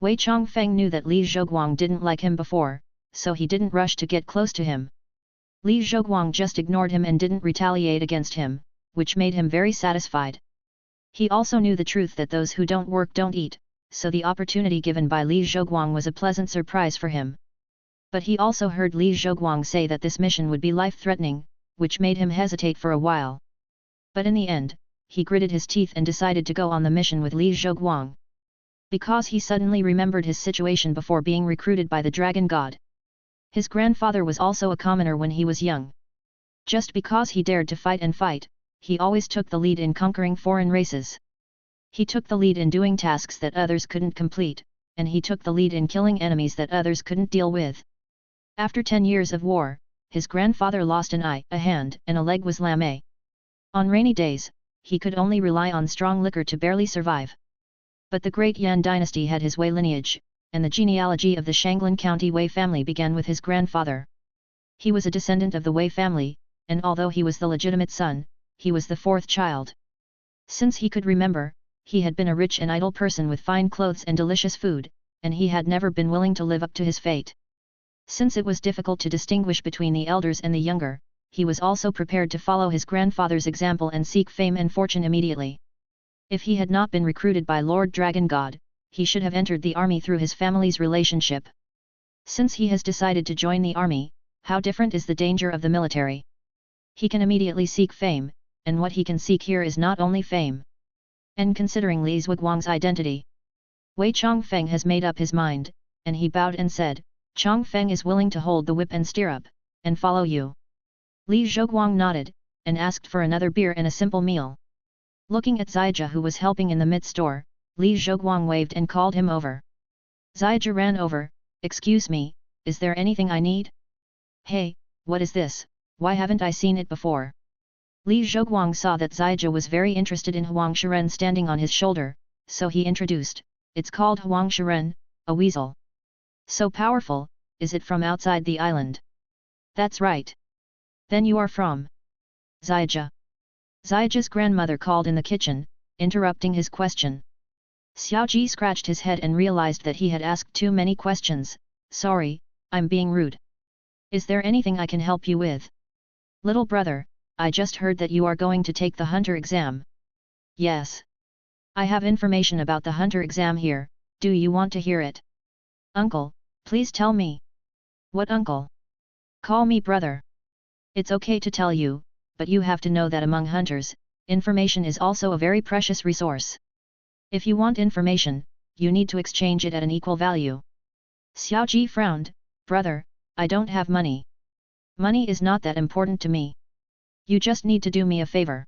Wei Chongfeng knew that Li Zhoguang didn't like him before, so he didn't rush to get close to him. Li Zhoguang just ignored him and didn't retaliate against him, which made him very satisfied. He also knew the truth that those who don't work don't eat, so the opportunity given by Li Zhoguang was a pleasant surprise for him. But he also heard Li Zhoguang say that this mission would be life-threatening, which made him hesitate for a while. But in the end, he gritted his teeth and decided to go on the mission with Li Zhoguang. Because he suddenly remembered his situation before being recruited by the Dragon God. His grandfather was also a commoner when he was young. Just because he dared to fight, he always took the lead in conquering foreign races. He took the lead in doing tasks that others couldn't complete, and he took the lead in killing enemies that others couldn't deal with. After 10 years of war, his grandfather lost an eye, a hand, and a leg was lame. On rainy days, he could only rely on strong liquor to barely survive. But the great Yan dynasty had his Wei lineage, and the genealogy of the Shanglin County Wei family began with his grandfather. He was a descendant of the Wei family, and although he was the legitimate son, he was the fourth child. Since he could remember, he had been a rich and idle person with fine clothes and delicious food, and he had never been willing to live up to his fate. Since it was difficult to distinguish between the elders and the younger, he was also prepared to follow his grandfather's example and seek fame and fortune immediately. If he had not been recruited by Lord Dragon God, he should have entered the army through his family's relationship. Since he has decided to join the army, how different is the danger of the military? He can immediately seek fame, and what he can seek here is not only fame. And considering Li Zhuguang's identity, Wei Chongfeng has made up his mind, and he bowed and said, Chongfeng is willing to hold the whip and stirrup, and follow you. Li Zhuguang nodded, and asked for another beer and a simple meal. Looking at Zijia who was helping in the mid-store, Li Zhuguang waved and called him over. Zijia ran over, excuse me, is there anything I need? Hey, what is this, why haven't I seen it before? Li Zhuguang saw that Zijia was very interested in Huang Shiren standing on his shoulder, so he introduced, it's called Huang Shiren, a weasel. So powerful, is it from outside the island? That's right. Then you are from Zijia. Zijia's grandmother called in the kitchen, interrupting his question. Xiaoji scratched his head and realized that he had asked too many questions. Sorry, I'm being rude. Is there anything I can help you with? Little brother, I just heard that you are going to take the hunter exam. Yes. I have information about the hunter exam here, do you want to hear it? Uncle, please tell me. What uncle? Call me brother. It's okay to tell you, but you have to know that among hunters, information is also a very precious resource. If you want information, you need to exchange it at an equal value. Xiaoji frowned, brother, I don't have money. Money is not that important to me. You just need to do me a favor.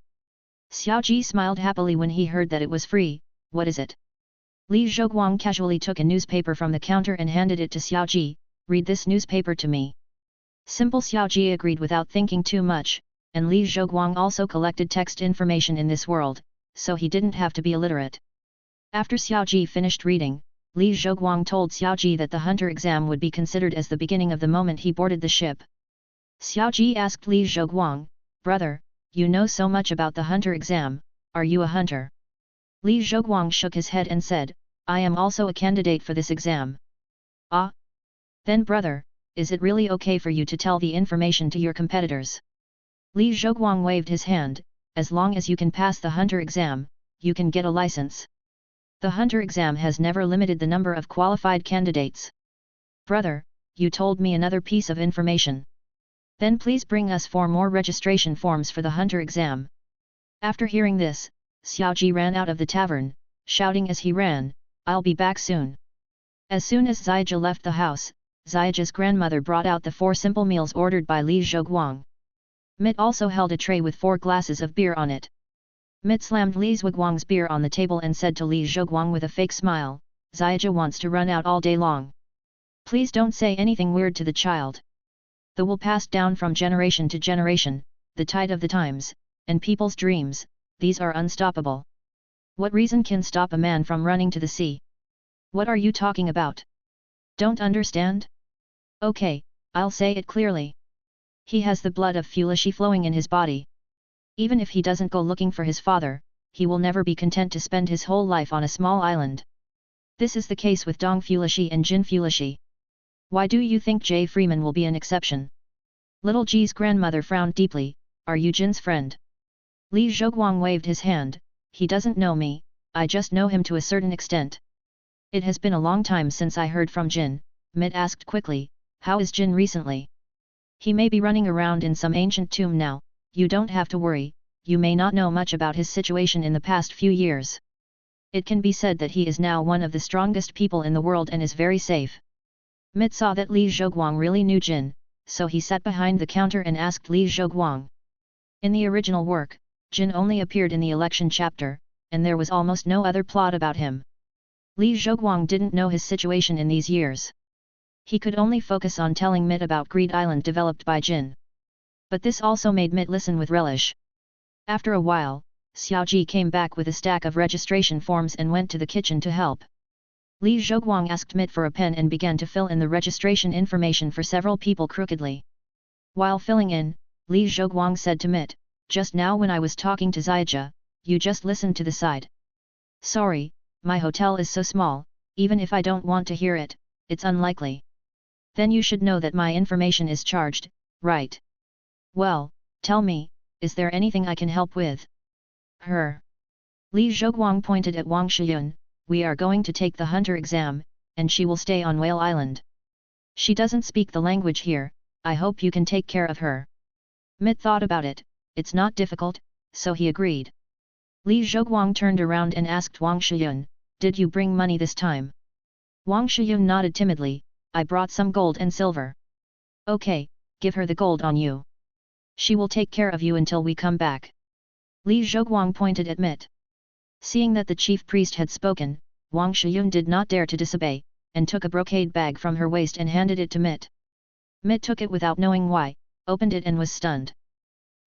Xiaoji smiled happily when he heard that it was free. What is it? Li Zhuguang casually took a newspaper from the counter and handed it to Xiaoji, read this newspaper to me. Simple Xiaoji agreed without thinking too much, and Li Zhuguang also collected text information in this world, so he didn't have to be illiterate. After Xiaoji finished reading, Li Zhuguang told Xiaoji that the hunter exam would be considered as the beginning of the moment he boarded the ship. Xiaoji asked Li Zhuguang, brother, you know so much about the hunter exam, are you a hunter? Li Zhuguang shook his head and said, I am also a candidate for this exam. Ah? Then brother, is it really okay for you to tell the information to your competitors? Li Zhuguang waved his hand, as long as you can pass the hunter exam, you can get a license. The hunter exam has never limited the number of qualified candidates. Brother, you told me another piece of information. Then please bring us 4 more registration forms for the hunter exam. After hearing this, Xiaoji ran out of the tavern, shouting as he ran, I'll be back soon. As soon as Zijia left the house, Zijia's grandmother brought out the 4 simple meals ordered by Li Zhuguang. Mit also held a tray with 4 glasses of beer on it. Mit slammed Li Zhuguang's beer on the table and said to Li Zhuguang with a fake smile, Zijia wants to run out all day long. Please don't say anything weird to the child. The will passed down from generation to generation, the tide of the times, and people's dreams, these are unstoppable. What reason can stop a man from running to the sea? What are you talking about? Don't understand? Okay, I'll say it clearly. He has the blood of Fulishi flowing in his body. Even if he doesn't go looking for his father, he will never be content to spend his whole life on a small island. This is the case with Dong Fulishi and Jin Fulishi. Why do you think Jay Freeman will be an exception? Little Ji's grandmother frowned deeply, are you Jin's friend? Li Zhuguang waved his hand, he doesn't know me, I just know him to a certain extent. It has been a long time since I heard from Jin, Mit asked quickly, how is Jin recently? He may be running around in some ancient tomb now, you don't have to worry, you may not know much about his situation in the past few years. It can be said that he is now one of the strongest people in the world and is very safe. Mit saw that Li Zhuguang really knew Jin, so he sat behind the counter and asked Li Zhuguang. In the original work, Jin only appeared in the election chapter, and there was almost no other plot about him. Li Zhuguang didn't know his situation in these years. He could only focus on telling Mit about Greed Island developed by Jin. But this also made Mit listen with relish. After a while, Xiaoji came back with a stack of registration forms and went to the kitchen to help. Li Zhouguang asked Mit for a pen and began to fill in the registration information for several people crookedly. While filling in, Li Zhouguang said to Mit, "Just now when I was talking to Ziyajia, you just listened to the side. Sorry, my hotel is so small, even if I don't want to hear it, it's unlikely. Then you should know that my information is charged, right? Well, tell me, is there anything I can help with?" Her. Li Zhouguang pointed at Wang Shiyun, "We are going to take the hunter exam, and she will stay on Whale Island. She doesn't speak the language here, I hope you can take care of her." Mit thought about it, it's not difficult, so he agreed. Li Zhouguang turned around and asked Wang Shiyun, "Did you bring money this time?" Wang Shiyun nodded timidly, "I brought some gold and silver." "Okay, give her the gold on you. She will take care of you until we come back." Li Zhouguang pointed at Mit. Seeing that the chief priest had spoken, Wang Shiyun did not dare to disobey, and took a brocade bag from her waist and handed it to Mit. Mit took it without knowing why, opened it and was stunned.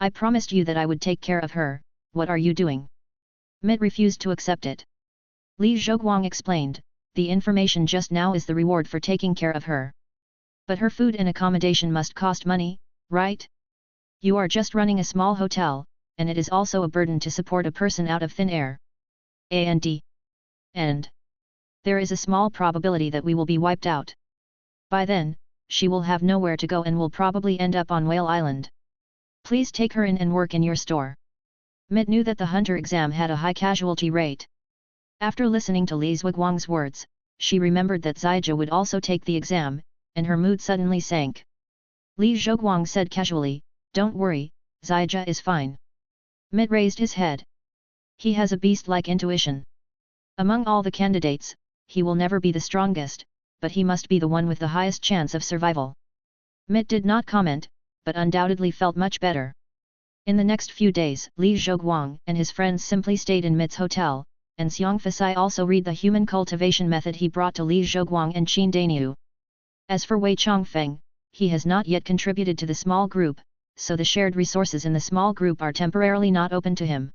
"I promised you that I would take care of her, what are you doing?" Mit refused to accept it. Li Zhouguang explained, "The information just now is the reward for taking care of her. But her food and accommodation must cost money, right? You are just running a small hotel, and it is also a burden to support a person out of thin air. And there is a small probability that we will be wiped out. By then, she will have nowhere to go and will probably end up on Whale Island. Please take her in and work in your store." Mit knew that the hunter exam had a high casualty rate. After listening to Li Zhouguang's words, she remembered that Ziyajia would also take the exam, and her mood suddenly sank. Li Zhouguang said casually, "Don't worry, Ziyajia is fine." Mit raised his head. He has a beast-like intuition. Among all the candidates, he will never be the strongest, but he must be the one with the highest chance of survival. Mit did not comment, but undoubtedly felt much better. In the next few days, Li Zhouguang and his friends simply stayed in Mit's hotel, and Xiang Fasai also read the human cultivation method he brought to Li Zhouguang and Qin Dainiu. As for Wei Chongfeng, he has not yet contributed to the small group, so the shared resources in the small group are temporarily not open to him.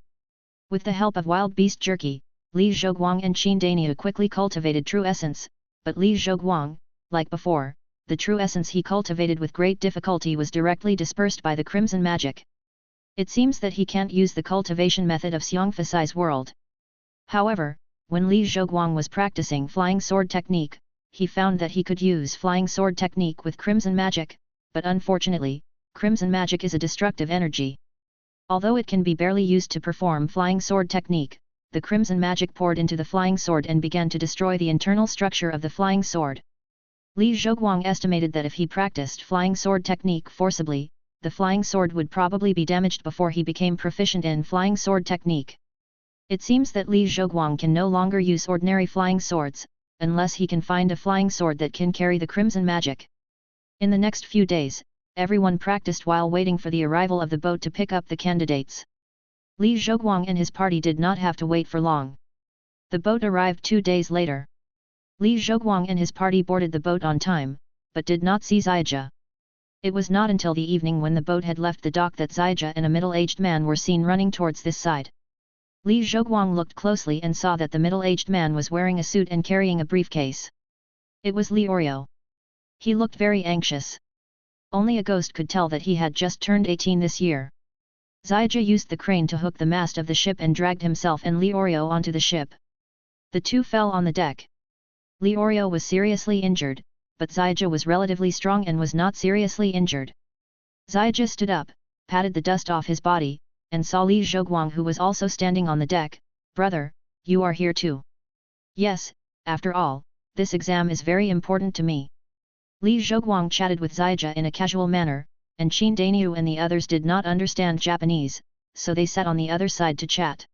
With the help of wild beast jerky, Li Zhouguang and Qin Dainiu quickly cultivated true essence, but Li Zhouguang, like before, the true essence he cultivated with great difficulty was directly dispersed by the crimson magic. It seems that he can't use the cultivation method of Xiang Fasai's world. However, when Li Zhouguang was practicing flying sword technique, he found that he could use flying sword technique with crimson magic, but unfortunately, crimson magic is a destructive energy. Although it can be barely used to perform flying sword technique, the crimson magic poured into the flying sword and began to destroy the internal structure of the flying sword. Li Zhouguang estimated that if he practiced flying sword technique forcibly, the flying sword would probably be damaged before he became proficient in flying sword technique. It seems that Li Zhouguang can no longer use ordinary flying swords, unless he can find a flying sword that can carry the crimson magic. In the next few days, everyone practiced while waiting for the arrival of the boat to pick up the candidates. Li Zhouguang and his party did not have to wait for long. The boat arrived 2 days later. Li Zhouguang and his party boarded the boat on time, but did not see Ziyajia. It was not until the evening when the boat had left the dock that Ziyajia and a middle-aged man were seen running towards this side. Li Zhouguang looked closely and saw that the middle-aged man was wearing a suit and carrying a briefcase. It was Li Orio. He looked very anxious. Only a ghost could tell that he had just turned 18 this year. Ziyajia used the crane to hook the mast of the ship and dragged himself and Li Orio onto the ship. The two fell on the deck. Li Orio was seriously injured, but Ziyajia was relatively strong and was not seriously injured. Ziyajia stood up, patted the dust off his body, and saw Li Zhouguang who was also standing on the deck. "Brother, you are here too." "Yes, after all, this exam is very important to me." Li Zhouguang chatted with Ziyajia in a casual manner, and Qin Dainiu and the others did not understand Japanese, so they sat on the other side to chat.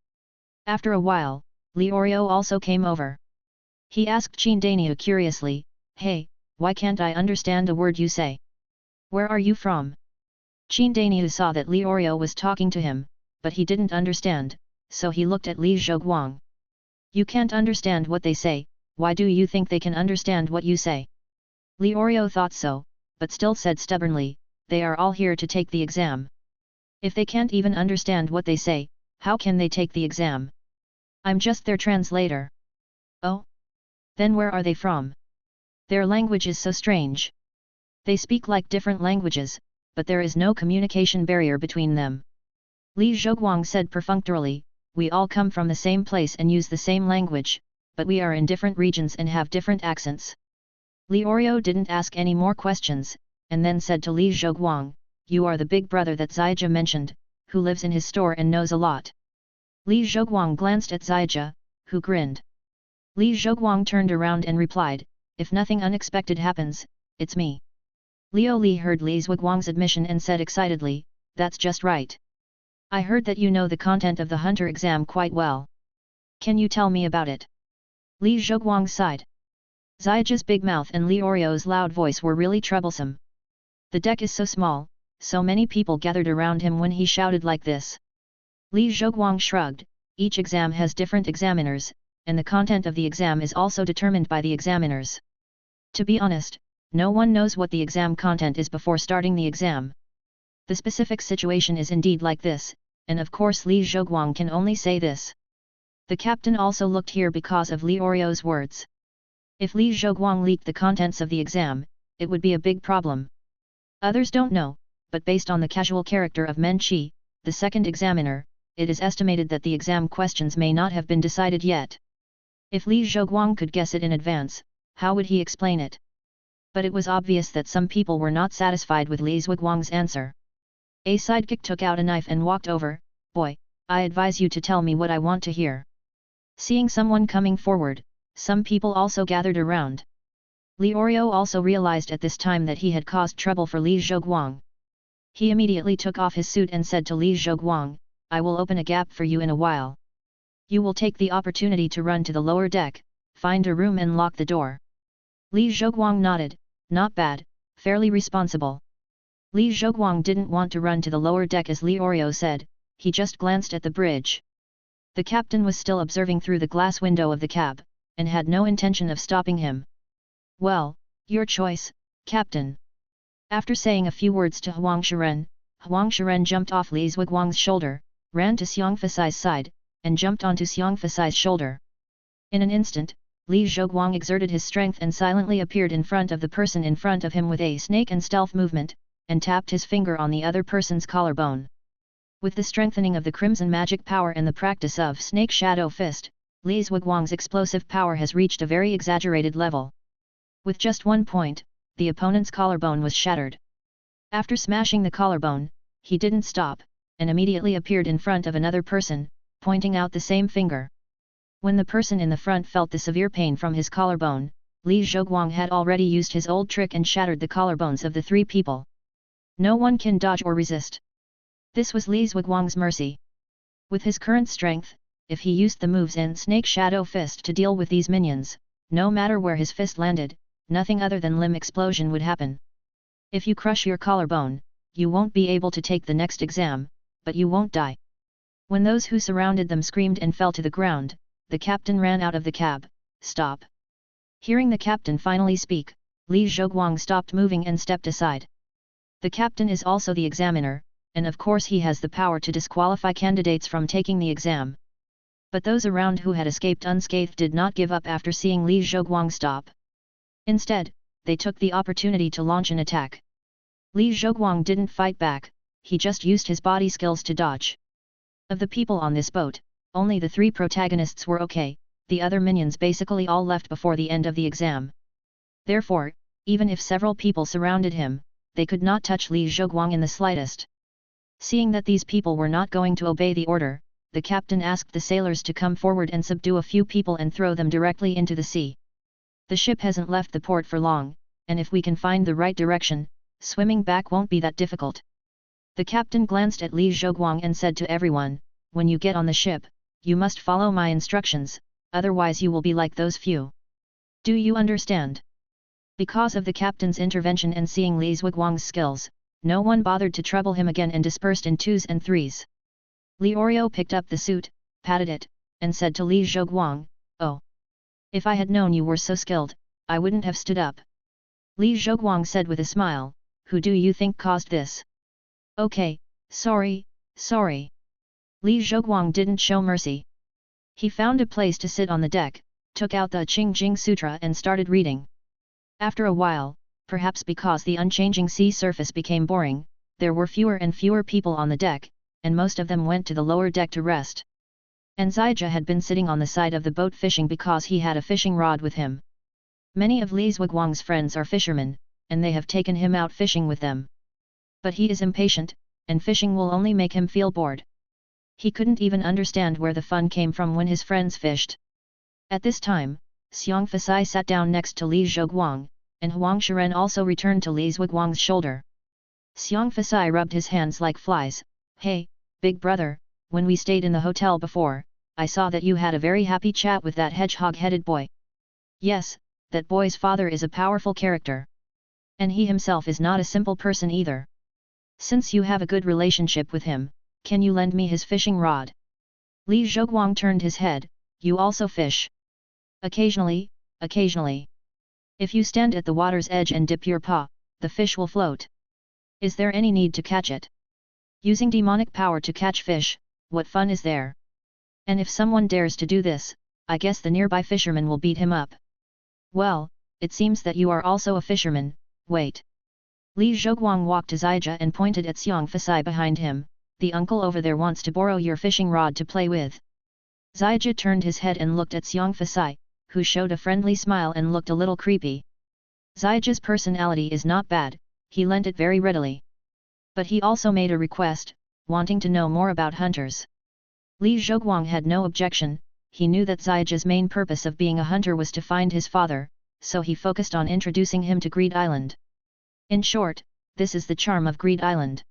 After a while, Li Orio also came over. He asked Qin Dainiu curiously, "Hey, why can't I understand a word you say? Where are you from?" Qin Dainiu saw that Li Orio was talking to him, but he didn't understand, so he looked at Li Zhouguang. "You can't understand what they say, why do you think they can understand what you say?" Li Orio thought so, but still said stubbornly, they are all here to take the exam. If they can't even understand what they say, how can they take the exam? I'm just their translator. Oh? Then where are they from? Their language is so strange. They speak like different languages, but there is no communication barrier between them. Li Zhoguang said perfunctorily, we all come from the same place and use the same language, but we are in different regions and have different accents. Li Orio didn't ask any more questions, and then said to Li Zhoguang, you are the big brother that Zaija mentioned, who lives in his store and knows a lot. Li Zhoguang glanced at Zaija, who grinned. Li Zhoguang turned around and replied, if nothing unexpected happens, it's me. Liu Li heard Li Zhuguang's admission and said excitedly, that's just right. I heard that you know the content of the hunter exam quite well. Can you tell me about it? Li Zhuguang sighed. Zaija's big mouth and Li Orio's loud voice were really troublesome. The deck is so small, so many people gathered around him when he shouted like this. Li Zhuguang shrugged, each exam has different examiners, and the content of the exam is also determined by the examiners. To be honest, no one knows what the exam content is before starting the exam. The specific situation is indeed like this, and of course Li Zhuguang can only say this. The captain also looked here because of Li Orio's words. If Li Zhuguang leaked the contents of the exam, it would be a big problem. Others don't know, but based on the casual character of Men Qi, the second examiner, it is estimated that the exam questions may not have been decided yet. If Li Zhuguang could guess it in advance, how would he explain it? But it was obvious that some people were not satisfied with Li Zhuguang's answer. A sidekick took out a knife and walked over, boy, I advise you to tell me what I want to hear. Seeing someone coming forward, some people also gathered around. Li Orio also realized at this time that he had caused trouble for Li Zhuguang. He immediately took off his suit and said to Li Zhuguang, I will open a gap for you in a while. You will take the opportunity to run to the lower deck, find a room and lock the door. Li Zhuguang nodded, not bad, fairly responsible. Li Zhuguang didn't want to run to the lower deck as Li Orio said, he just glanced at the bridge. The captain was still observing through the glass window of the cab, and had no intention of stopping him. Well, your choice, captain. After saying a few words to Huang Shiren jumped off Li Zhuguang's shoulder, ran to Xiang Fasai's side, and jumped onto Xiang Fasai's shoulder. In an instant, Li Zhuguang exerted his strength and silently appeared in front of the person in front of him with a snake and stealth movement, and tapped his finger on the other person's collarbone. With the strengthening of the crimson magic power and the practice of snake shadow fist, Li Zhuguang's explosive power has reached a very exaggerated level. With just 1 point, the opponent's collarbone was shattered. After smashing the collarbone, he didn't stop, and immediately appeared in front of another person, pointing out the same finger. When the person in the front felt the severe pain from his collarbone, Li Zhuguang had already used his old trick and shattered the collarbones of the 3 people. No one can dodge or resist. This was Li Zhuguang's mercy. With his current strength, if he used the moves in Snake Shadow Fist to deal with these minions, no matter where his fist landed, nothing other than limb explosion would happen. If you crush your collarbone, you won't be able to take the next exam, but you won't die. When those who surrounded them screamed and fell to the ground, the captain ran out of the cab. Stop. Hearing the captain finally speak, Li Zhuguang stopped moving and stepped aside. The captain is also the examiner, and of course he has the power to disqualify candidates from taking the exam. But those around who had escaped unscathed did not give up after seeing Li Zhuguang stop. Instead, they took the opportunity to launch an attack. Li Zhuguang didn't fight back, he just used his body skills to dodge. Of the people on this boat, only the 3 protagonists were okay, the other minions basically all left before the end of the exam. Therefore, even if several people surrounded him, they could not touch Li Zhuguang in the slightest. Seeing that these people were not going to obey the order, the captain asked the sailors to come forward and subdue a few people and throw them directly into the sea. The ship hasn't left the port for long, and if we can find the right direction, swimming back won't be that difficult. The captain glanced at Li Zhuguang and said to everyone, when you get on the ship, you must follow my instructions, otherwise you will be like those few. Do you understand? Because of the captain's intervention and seeing Li Zhuguang's skills, no one bothered to trouble him again and dispersed in 2s and 3s. Li Orio picked up the suit, patted it, and said to Li Zhuguang, oh! If I had known you were so skilled, I wouldn't have stood up. Li Zhoguang said with a smile, who do you think caused this? Okay, sorry. Li Zhoguang didn't show mercy. He found a place to sit on the deck, took out the Qing Jing Sutra and started reading. After a while, perhaps because the unchanging sea surface became boring, there were fewer and fewer people on the deck, and most of them went to the lower deck to rest. And Zijia had been sitting on the side of the boat fishing because he had a fishing rod with him. Many of Li Zhuguang's friends are fishermen, and they have taken him out fishing with them. But he is impatient, and fishing will only make him feel bored. He couldn't even understand where the fun came from when his friends fished. At this time, Xiang Fasai sat down next to Li Zhuguang, and Huang Shiren also returned to Li Zhuguang's shoulder. Xiang Fasai rubbed his hands like flies. Hey, big brother, when we stayed in the hotel before, I saw that you had a very happy chat with that hedgehog-headed boy. Yes, that boy's father is a powerful character. And he himself is not a simple person either. Since you have a good relationship with him, can you lend me his fishing rod? Li Zhoguang turned his head. You also fish? Occasionally. If you stand at the water's edge and dip your paw, the fish will float. Is there any need to catch it? Using demonic power to catch fish, what fun is there? And if someone dares to do this, I guess the nearby fisherman will beat him up. Well, it seems that you are also a fisherman. Wait. Li Zhoguang walked to Zijia and pointed at Xiang Fasai behind him. The uncle over there wants to borrow your fishing rod to play with. Zijia turned his head and looked at Xiang Fasai, who showed a friendly smile and looked a little creepy. Zijia's personality is not bad, he lent it very readily. But he also made a request, wanting to know more about hunters. Li Zhoguang had no objection. He knew that Zijia's main purpose of being a hunter was to find his father, so he focused on introducing him to Greed Island. In short, this is the charm of Greed Island.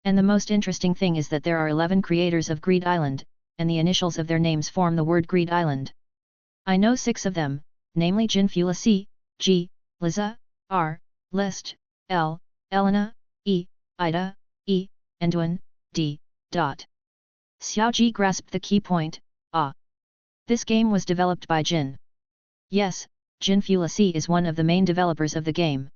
And the most interesting thing is that there are 11 creators of Greed Island, and the initials of their names form the word Greed Island. I know 6 of them, namely Jin Fula C, G, Liza, R, List, L, Elena, E, Ida, E, and Duan, D. Xiaoji grasped the key point. This game was developed by Jin. Yes, Jin Fula C is one of the main developers of the game.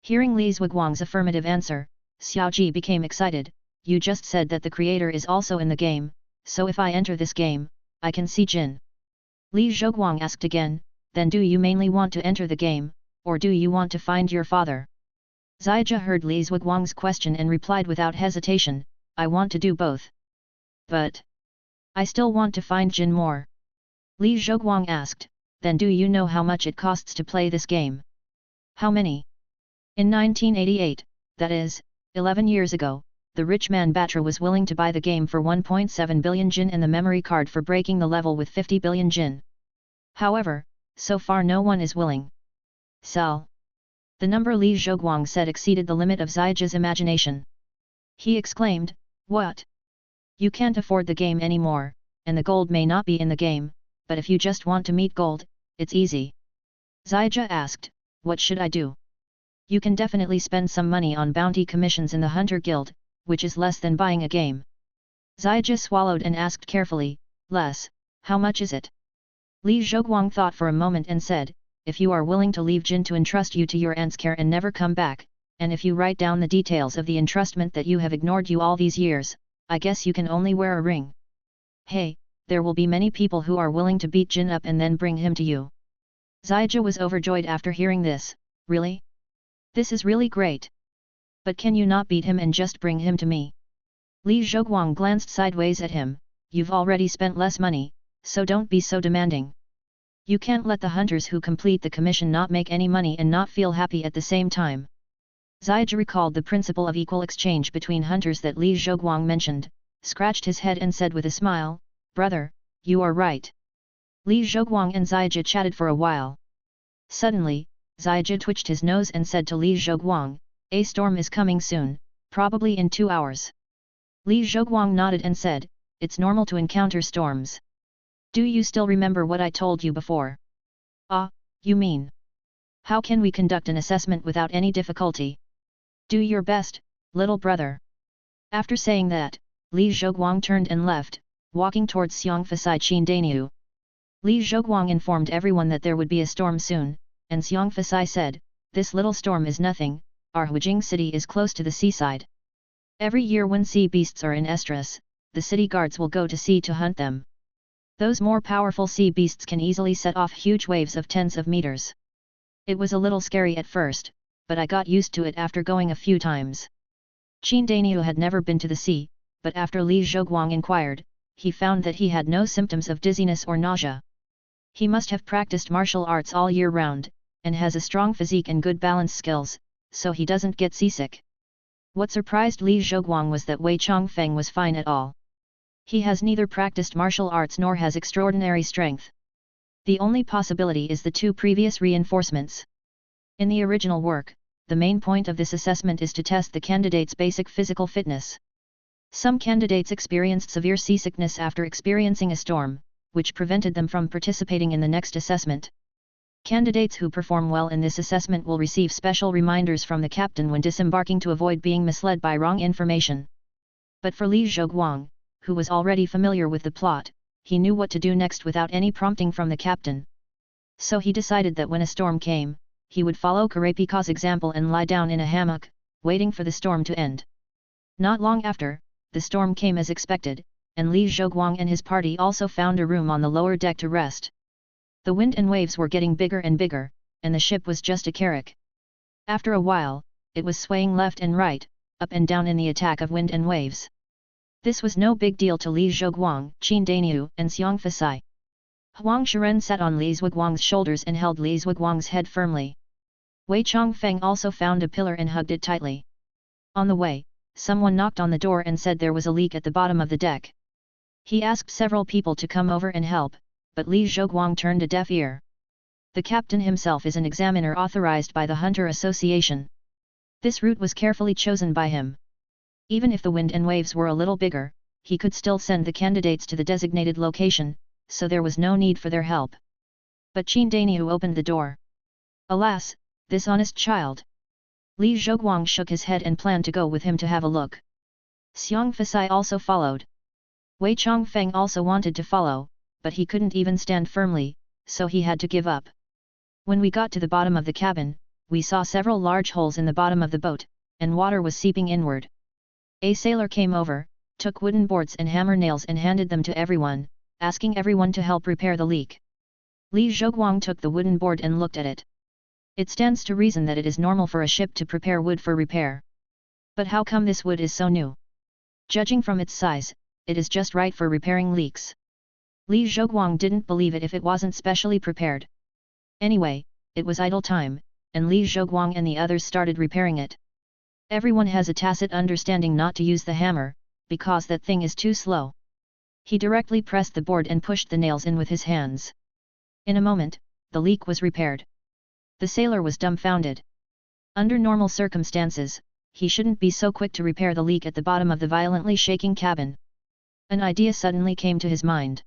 Hearing Li Zhuguang's affirmative answer, Xiaoji became excited. You just said that the creator is also in the game, so if I enter this game, I can see Jin. Li Zhuguang asked again, then do you mainly want to enter the game, or do you want to find your father? Zijia heard Li Zhuguang's question and replied without hesitation, I want to do both. But I still want to find Jin more. Li Zhuguang asked, then do you know how much it costs to play this game? How many? In 1988, that is, 11 years ago, the rich man Batra was willing to buy the game for 1.7 billion Jin and the memory card for breaking the level with 50 billion Jin. However, so far no one is willing. Sell. The number Li Zhuguang said exceeded the limit of Zijia's imagination. He exclaimed, what? You can't afford the game anymore, and the gold may not be in the game, but if you just want to meet gold, it's easy. Zijia asked, what should I do? You can definitely spend some money on bounty commissions in the Hunter Guild, which is less than buying a game. Zijia swallowed and asked carefully, less, how much is it? Li Zhuguang thought for a moment and said, if you are willing to leave Jin to entrust you to your aunt's care and never come back, and if you write down the details of the entrustment that you have ignored you all these years, I guess you can only wear a ring. Hey, there will be many people who are willing to beat Jin up and then bring him to you. Zijia was overjoyed after hearing this, really? This is really great. But can you not beat him and just bring him to me? Li Zhuguang glanced sideways at him, you've already spent less money, so don't be so demanding. You can't let the hunters who complete the commission not make any money and not feel happy at the same time. Zijia recalled the principle of equal exchange between hunters that Li Zhuguang mentioned, scratched his head and said with a smile, brother, you are right. Li Zhuguang and Zijia chatted for a while. Suddenly, Zijia twitched his nose and said to Li Zhuguang, a storm is coming soon, probably in 2 hours. Li Zhuguang nodded and said, it's normal to encounter storms. Do you still remember what I told you before? You mean? How can we conduct an assessment without any difficulty? Do your best, little brother. After saying that, Li Zhuguang turned and left, walking towards Xiang Fasai Qindaniu. Li Zhuguang informed everyone that there would be a storm soon, and Xiang Fasai said, this little storm is nothing, our Huijing city is close to the seaside. Every year when sea beasts are in estrus, the city guards will go to sea to hunt them. Those more powerful sea beasts can easily set off huge waves of tens of meters. It was a little scary at first, but I got used to it after going a few times. Qin Dainiu had never been to the sea, but after Li Zhoguang inquired, he found that he had no symptoms of dizziness or nausea. He must have practiced martial arts all year round, and has a strong physique and good balance skills, so he doesn't get seasick. What surprised Li Zhoguang was that Wei Chongfeng was fine at all. He has neither practiced martial arts nor has extraordinary strength. The only possibility is the two previous reinforcements. In the original work, the main point of this assessment is to test the candidate's basic physical fitness. Some candidates experienced severe seasickness after experiencing a storm, which prevented them from participating in the next assessment. Candidates who perform well in this assessment will receive special reminders from the captain when disembarking to avoid being misled by wrong information. But for Li Zhoguang, who was already familiar with the plot, he knew what to do next without any prompting from the captain. So he decided that when a storm came, he would follow Karapika's example and lie down in a hammock, waiting for the storm to end. Not long after, the storm came as expected, and Li Zhoguang and his party also found a room on the lower deck to rest. The wind and waves were getting bigger and bigger, and the ship was just a carrack. After a while, it was swaying left and right, up and down in the attack of wind and waves. This was no big deal to Li Zhoguang, Qin Dainiu and Xiang Fasai. Huang Shiren sat on Li Zhuguang's shoulders and held Li Zhuguang's head firmly. Wei Chongfeng also found a pillar and hugged it tightly. On the way, someone knocked on the door and said there was a leak at the bottom of the deck. He asked several people to come over and help, but Li Zhoguang turned a deaf ear. The captain himself is an examiner authorized by the Hunter Association. This route was carefully chosen by him. Even if the wind and waves were a little bigger, he could still send the candidates to the designated location, so there was no need for their help. But Qin Dainiu opened the door. Alas, this honest child! Li Zhoguang shook his head and planned to go with him to have a look. Xiang Fasai also followed. Wei Chongfeng also wanted to follow, but he couldn't even stand firmly, so he had to give up. When we got to the bottom of the cabin, we saw several large holes in the bottom of the boat, and water was seeping inward. A sailor came over, took wooden boards and hammer nails and handed them to everyone, asking everyone to help repair the leak. Li Zhoguang took the wooden board and looked at it. It stands to reason that it is normal for a ship to prepare wood for repair. But how come this wood is so new? Judging from its size, it is just right for repairing leaks. Li Zhoguang didn't believe it if it wasn't specially prepared. Anyway, it was idle time, and Li Zhoguang and the others started repairing it. Everyone has a tacit understanding not to use the hammer, because that thing is too slow. He directly pressed the board and pushed the nails in with his hands. In a moment, the leak was repaired. The sailor was dumbfounded. Under normal circumstances, he shouldn't be so quick to repair the leak at the bottom of the violently shaking cabin. An idea suddenly came to his mind.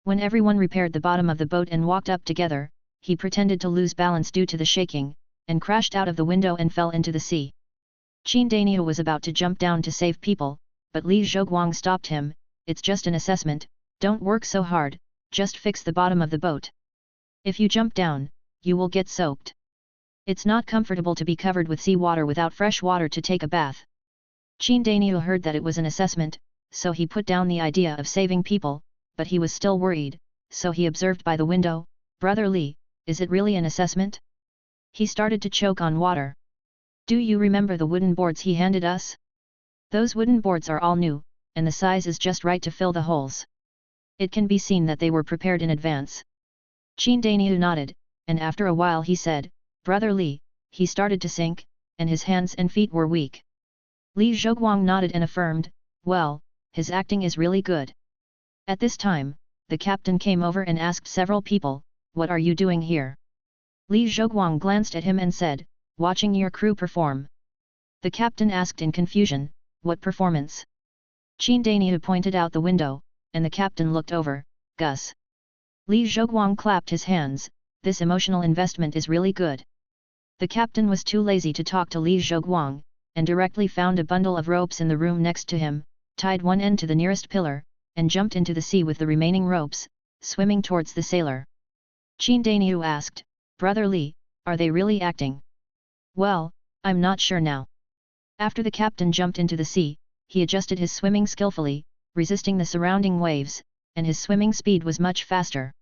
When everyone repaired the bottom of the boat and walked up together, he pretended to lose balance due to the shaking, and crashed out of the window and fell into the sea. Qin Dainiu was about to jump down to save people, but Li Zhoguang stopped him. It's just an assessment, don't work so hard, just fix the bottom of the boat. If you jump down, you will get soaked. It's not comfortable to be covered with seawater without fresh water to take a bath. Qin Dainiu heard that it was an assessment, so he put down the idea of saving people, but he was still worried, so he observed by the window, "Brother Li, is it really an assessment?" He started to choke on water. "Do you remember the wooden boards he handed us? Those wooden boards are all new, and the size is just right to fill the holes. It can be seen that they were prepared in advance." Qin Dainiu nodded, and after a while he said, "Brother Li, he started to sink, and his hands and feet were weak." Li Zhoguang nodded and affirmed, "Well, his acting is really good." At this time, the captain came over and asked several people, "What are you doing here?" Li Zhoguang glanced at him and said, "Watching your crew perform." The captain asked in confusion, "What performance?" Qin Dainiu pointed out the window, and the captain looked over, "Gus." Li Zhoguang clapped his hands, "This emotional investment is really good." The captain was too lazy to talk to Li Zhoguang, and directly found a bundle of ropes in the room next to him, tied one end to the nearest pillar, and jumped into the sea with the remaining ropes, swimming towards the sailor. Qin Dainiu asked, "Brother Li, are they really acting?" Well, I'm not sure now. After the captain jumped into the sea, he adjusted his swimming skillfully, resisting the surrounding waves, and his swimming speed was much faster.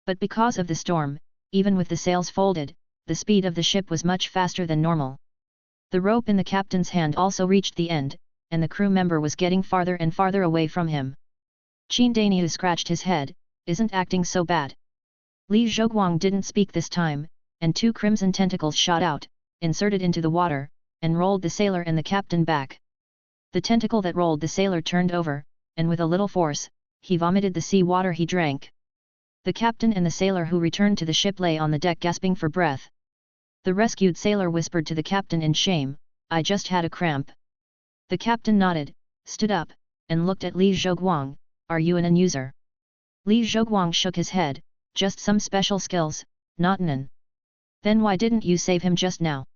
But because of the storm, even with the sails folded, the speed of the ship was much faster than normal. The rope in the captain's hand also reached the end, and the crew member was getting farther and farther away from him. Qin Daniu scratched his head, isn't acting so bad. Li Zhoguang didn't speak this time, and two crimson tentacles shot out, inserted into the water, and rolled the sailor and the captain back. The tentacle that rolled the sailor turned over, and with a little force, he vomited the sea water he drank. The captain and the sailor who returned to the ship lay on the deck gasping for breath. The rescued sailor whispered to the captain in shame, "I just had a cramp." The captain nodded, stood up, and looked at Li Zhoguang, "Are you an user?" Li Zhoguang shook his head, "Just some special skills, not none." "Then why didn't you save him just now?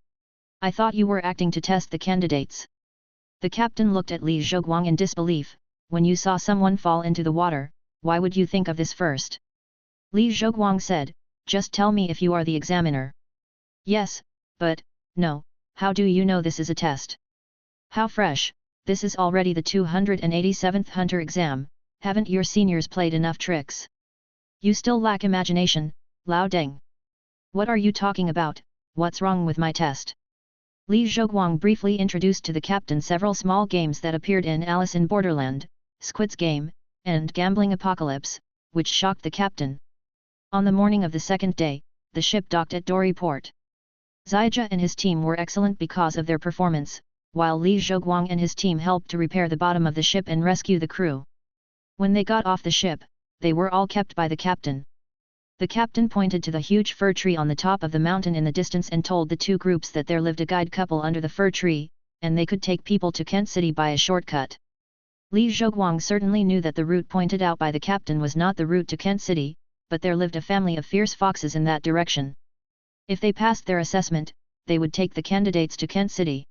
I thought you were acting to test the candidates." The captain looked at Li Zhoguang in disbelief, "When you saw someone fall into the water, why would you think of this first?" Li Zhoguang said, "Just tell me if you are the examiner." "Yes, but, no, how do you know this is a test?" "How fresh, this is already the 287th Hunter exam, haven't your seniors played enough tricks? You still lack imagination, Lao Deng." "What are you talking about, what's wrong with my test?" Li Zhoguang briefly introduced to the captain several small games that appeared in Alice in Borderland, Squid's Game, and Gambling Apocalypse, which shocked the captain. On the morning of the second day, the ship docked at Dori Port. Zijia and his team were excellent because of their performance, while Li Zhoguang and his team helped to repair the bottom of the ship and rescue the crew. When they got off the ship, they were all kept by the captain. The captain pointed to the huge fir tree on the top of the mountain in the distance and told the two groups that there lived a guide couple under the fir tree, and they could take people to Kent City by a shortcut. Li Zhoguang certainly knew that the route pointed out by the captain was not the route to Kent City, but there lived a family of fierce foxes in that direction. If they passed their assessment, they would take the candidates to Kent City.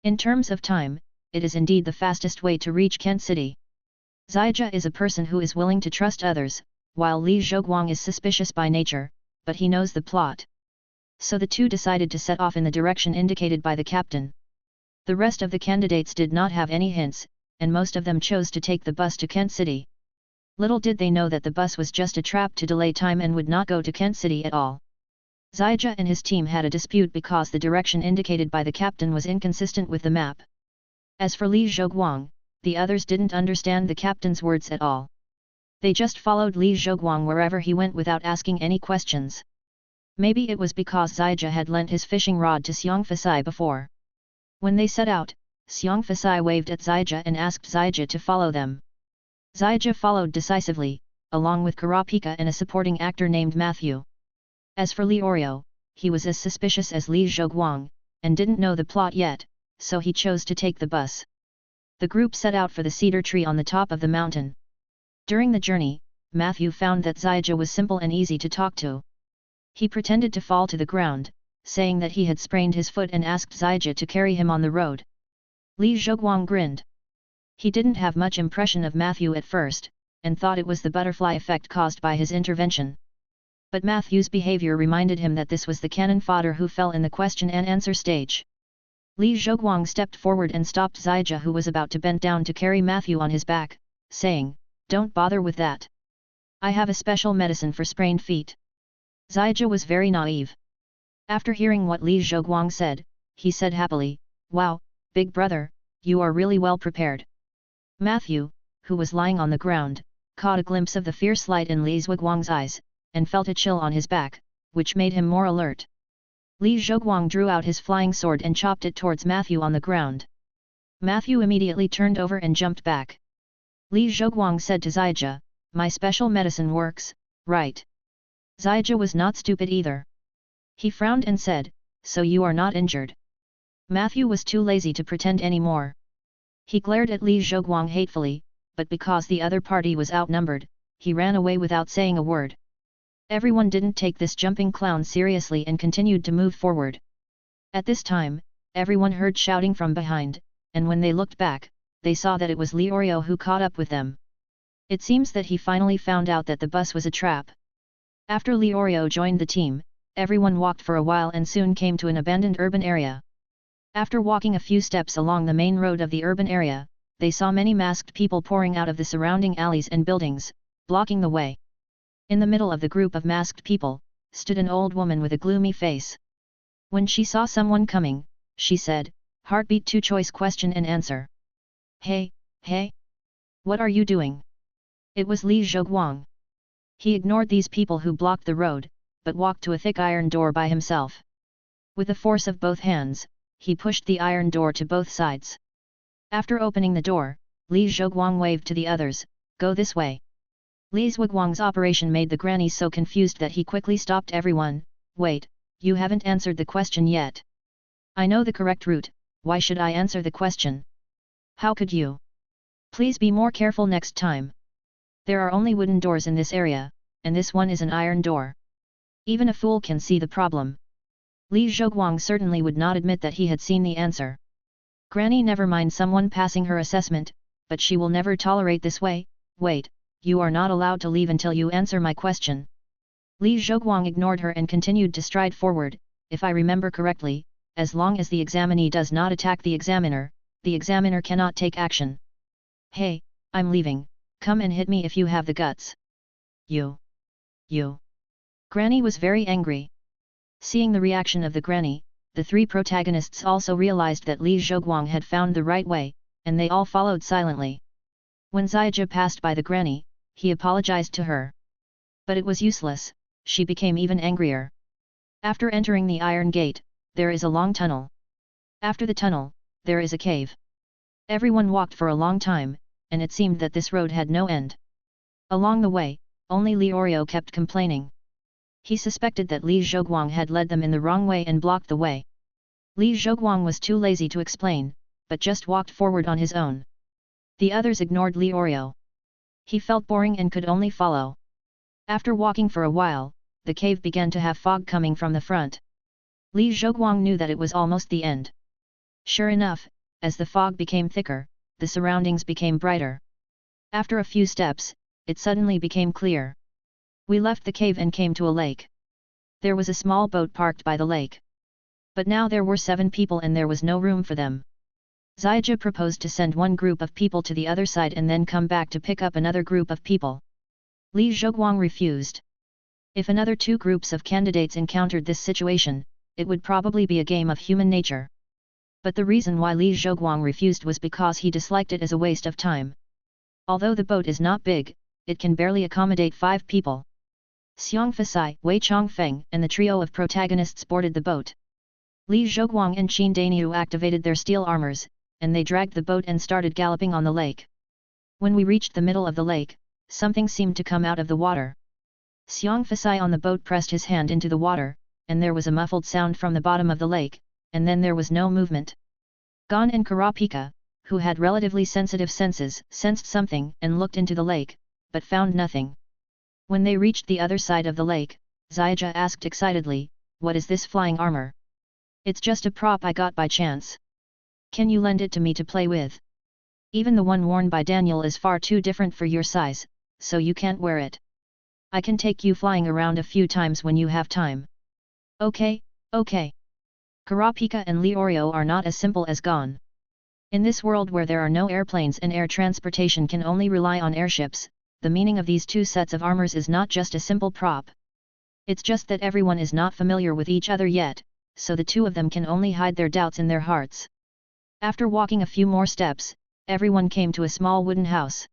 In terms of time, it is indeed the fastest way to reach Kent City. Zijia is a person who is willing to trust others, while Li Zhoguang is suspicious by nature, but he knows the plot. So the two decided to set off in the direction indicated by the captain. The rest of the candidates did not have any hints, and most of them chose to take the bus to Kent City. Little did they know that the bus was just a trap to delay time and would not go to Kent City at all. Zijia and his team had a dispute because the direction indicated by the captain was inconsistent with the map. As for Li Zhoguang, the others didn't understand the captain's words at all. They just followed Li Zhoguang wherever he went without asking any questions. Maybe it was because Zijia had lent his fishing rod to Xiong Fasai before. When they set out, Xiong Fasai waved at Zijia and asked Zijia to follow them. Zijia followed decisively, along with Karapika and a supporting actor named Matthew. As for Li Oreo, he was as suspicious as Li Zhoguang, and didn't know the plot yet, so he chose to take the bus. The group set out for the cedar tree on the top of the mountain. During the journey, Matthew found that Zijia was simple and easy to talk to. He pretended to fall to the ground, saying that he had sprained his foot and asked Zijia to carry him on the road. Li Zhoguang grinned. He didn't have much impression of Matthew at first, and thought it was the butterfly effect caused by his intervention. But Matthew's behavior reminded him that this was the cannon fodder who fell in the question and answer stage. Li Zhoguang stepped forward and stopped Zijia, who was about to bend down to carry Matthew on his back, saying, "Don't bother with that. I have a special medicine for sprained feet." Zijia was very naive. After hearing what Li Zhoguang said, he said happily, "Wow, big brother, you are really well prepared." Matthew, who was lying on the ground, caught a glimpse of the fierce light in Li Zhoguang's eyes, and felt a chill on his back, which made him more alert. Li Zhoguang drew out his flying sword and chopped it towards Matthew on the ground. Matthew immediately turned over and jumped back. Li Zhoguang said to Zijia, "My special medicine works, right?" Zijia was not stupid either. He frowned and said, "So you are not injured?" Matthew was too lazy to pretend anymore. He glared at Li Zhoguang hatefully, but because the other party was outnumbered, he ran away without saying a word. Everyone didn't take this jumping clown seriously and continued to move forward. At this time, everyone heard shouting from behind, and when they looked back, they saw that it was Li Oreo who caught up with them. It seems that he finally found out that the bus was a trap. After Li Oreo joined the team, Everyone walked for a while and soon came to an abandoned urban area. After walking a few steps along the main road of the urban area, they saw many masked people pouring out of the surrounding alleys and buildings, blocking the way. In the middle of the group of masked people, stood an old woman with a gloomy face. When she saw someone coming, she said, "Heartbeat 2 choice question and answer. Hey, hey! What are you doing?" It was Li Zhoguang. He ignored these people who blocked the road, but walked to a thick iron door by himself. With the force of both hands, he pushed the iron door to both sides. After opening the door, Li Zhoguang waved to the others, "Go this way." Li Zhoguang's operation made the granny so confused that he quickly stopped everyone. "Wait, you haven't answered the question yet. I know the correct route, why should I answer the question? How could you? Please be more careful next time. There are only wooden doors in this area, and this one is an iron door. Even a fool can see the problem." Li Zhoguang certainly would not admit that he had seen the answer. Granny never mind someone passing her assessment, but she will never tolerate this way. "Wait, you are not allowed to leave until you answer my question." Li Zhoguang ignored her and continued to stride forward. "If I remember correctly, as long as the examinee does not attack the examiner cannot take action. Hey, I'm leaving, come and hit me if you have the guts." You. Granny was very angry. Seeing the reaction of the granny, the three protagonists also realized that Li Zhoguang had found the right way, and they all followed silently. When Xiaoji passed by the granny, he apologized to her. But it was useless, she became even angrier. After entering the iron gate, there is a long tunnel. After the tunnel, there is a cave. Everyone walked for a long time, and it seemed that this road had no end. Along the way, only Liurio kept complaining. He suspected that Li Zhoguang had led them in the wrong way and blocked the way. Li Zhoguang was too lazy to explain, but just walked forward on his own. The others ignored Liurio. He felt boring and could only follow. After walking for a while, the cave began to have fog coming from the front. Li Zhoguang knew that it was almost the end. Sure enough, as the fog became thicker, the surroundings became brighter. After a few steps, it suddenly became clear. We left the cave and came to a lake. There was a small boat parked by the lake. But now there were 7 people and there was no room for them. Xiaoji proposed to send one group of people to the other side and then come back to pick up another group of people. Li Zhoguang refused. If another 2 groups of candidates encountered this situation, it would probably be a game of human nature. But the reason why Li Zhoguang refused was because he disliked it as a waste of time. Although the boat is not big, it can barely accommodate 5 people. Xiang Fasai, Wei Chongfeng and the trio of protagonists boarded the boat. Li Zhoguang and Qin Daniu activated their steel armors, and they dragged the boat and started galloping on the lake. When we reached the middle of the lake, something seemed to come out of the water. Xiang Fasai on the boat pressed his hand into the water, and there was a muffled sound from the bottom of the lake, and then there was no movement. Gon and Karapika, who had relatively sensitive senses, sensed something and looked into the lake, but found nothing. When they reached the other side of the lake, Xiaoji asked excitedly, "What is this flying armor?" "It's just a prop I got by chance. Can you lend it to me to play with? Even the one worn by Daniel is far too different for your size, so you can't wear it. I can take you flying around a few times when you have time." Okay. Karapika and Liurio are not as simple as Gon. In this world where there are no airplanes and air transportation can only rely on airships, the meaning of these 2 sets of armors is not just a simple prop. It's just that everyone is not familiar with each other yet, so the 2 of them can only hide their doubts in their hearts. After walking a few more steps, everyone came to a small wooden house.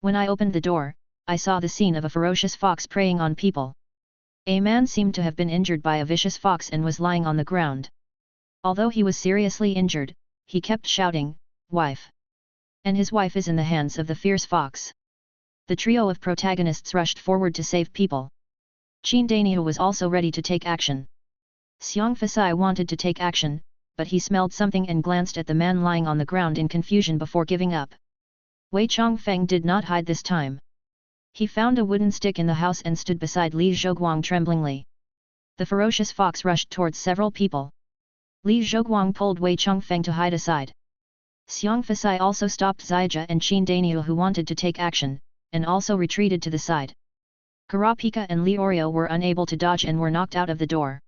When I opened the door, I saw the scene of a ferocious fox preying on people. A man seemed to have been injured by a vicious fox and was lying on the ground. Although he was seriously injured, he kept shouting, "Wife!" And his wife is in the hands of the fierce fox. The trio of protagonists rushed forward to save people. Qin Daniu was also ready to take action. Xiang Fasai wanted to take action, but he smelled something and glanced at the man lying on the ground in confusion before giving up. Wei Chongfeng did not hide this time. He found a wooden stick in the house and stood beside Li Zhoguang tremblingly. The ferocious fox rushed towards several people. Li Zhoguang pulled Wei Chongfeng to hide aside. Xiang Fasai also stopped Xiaoji and Qin Daniu who wanted to take action, and also retreated to the side. Kurapika and Leorio were unable to dodge and were knocked out of the door.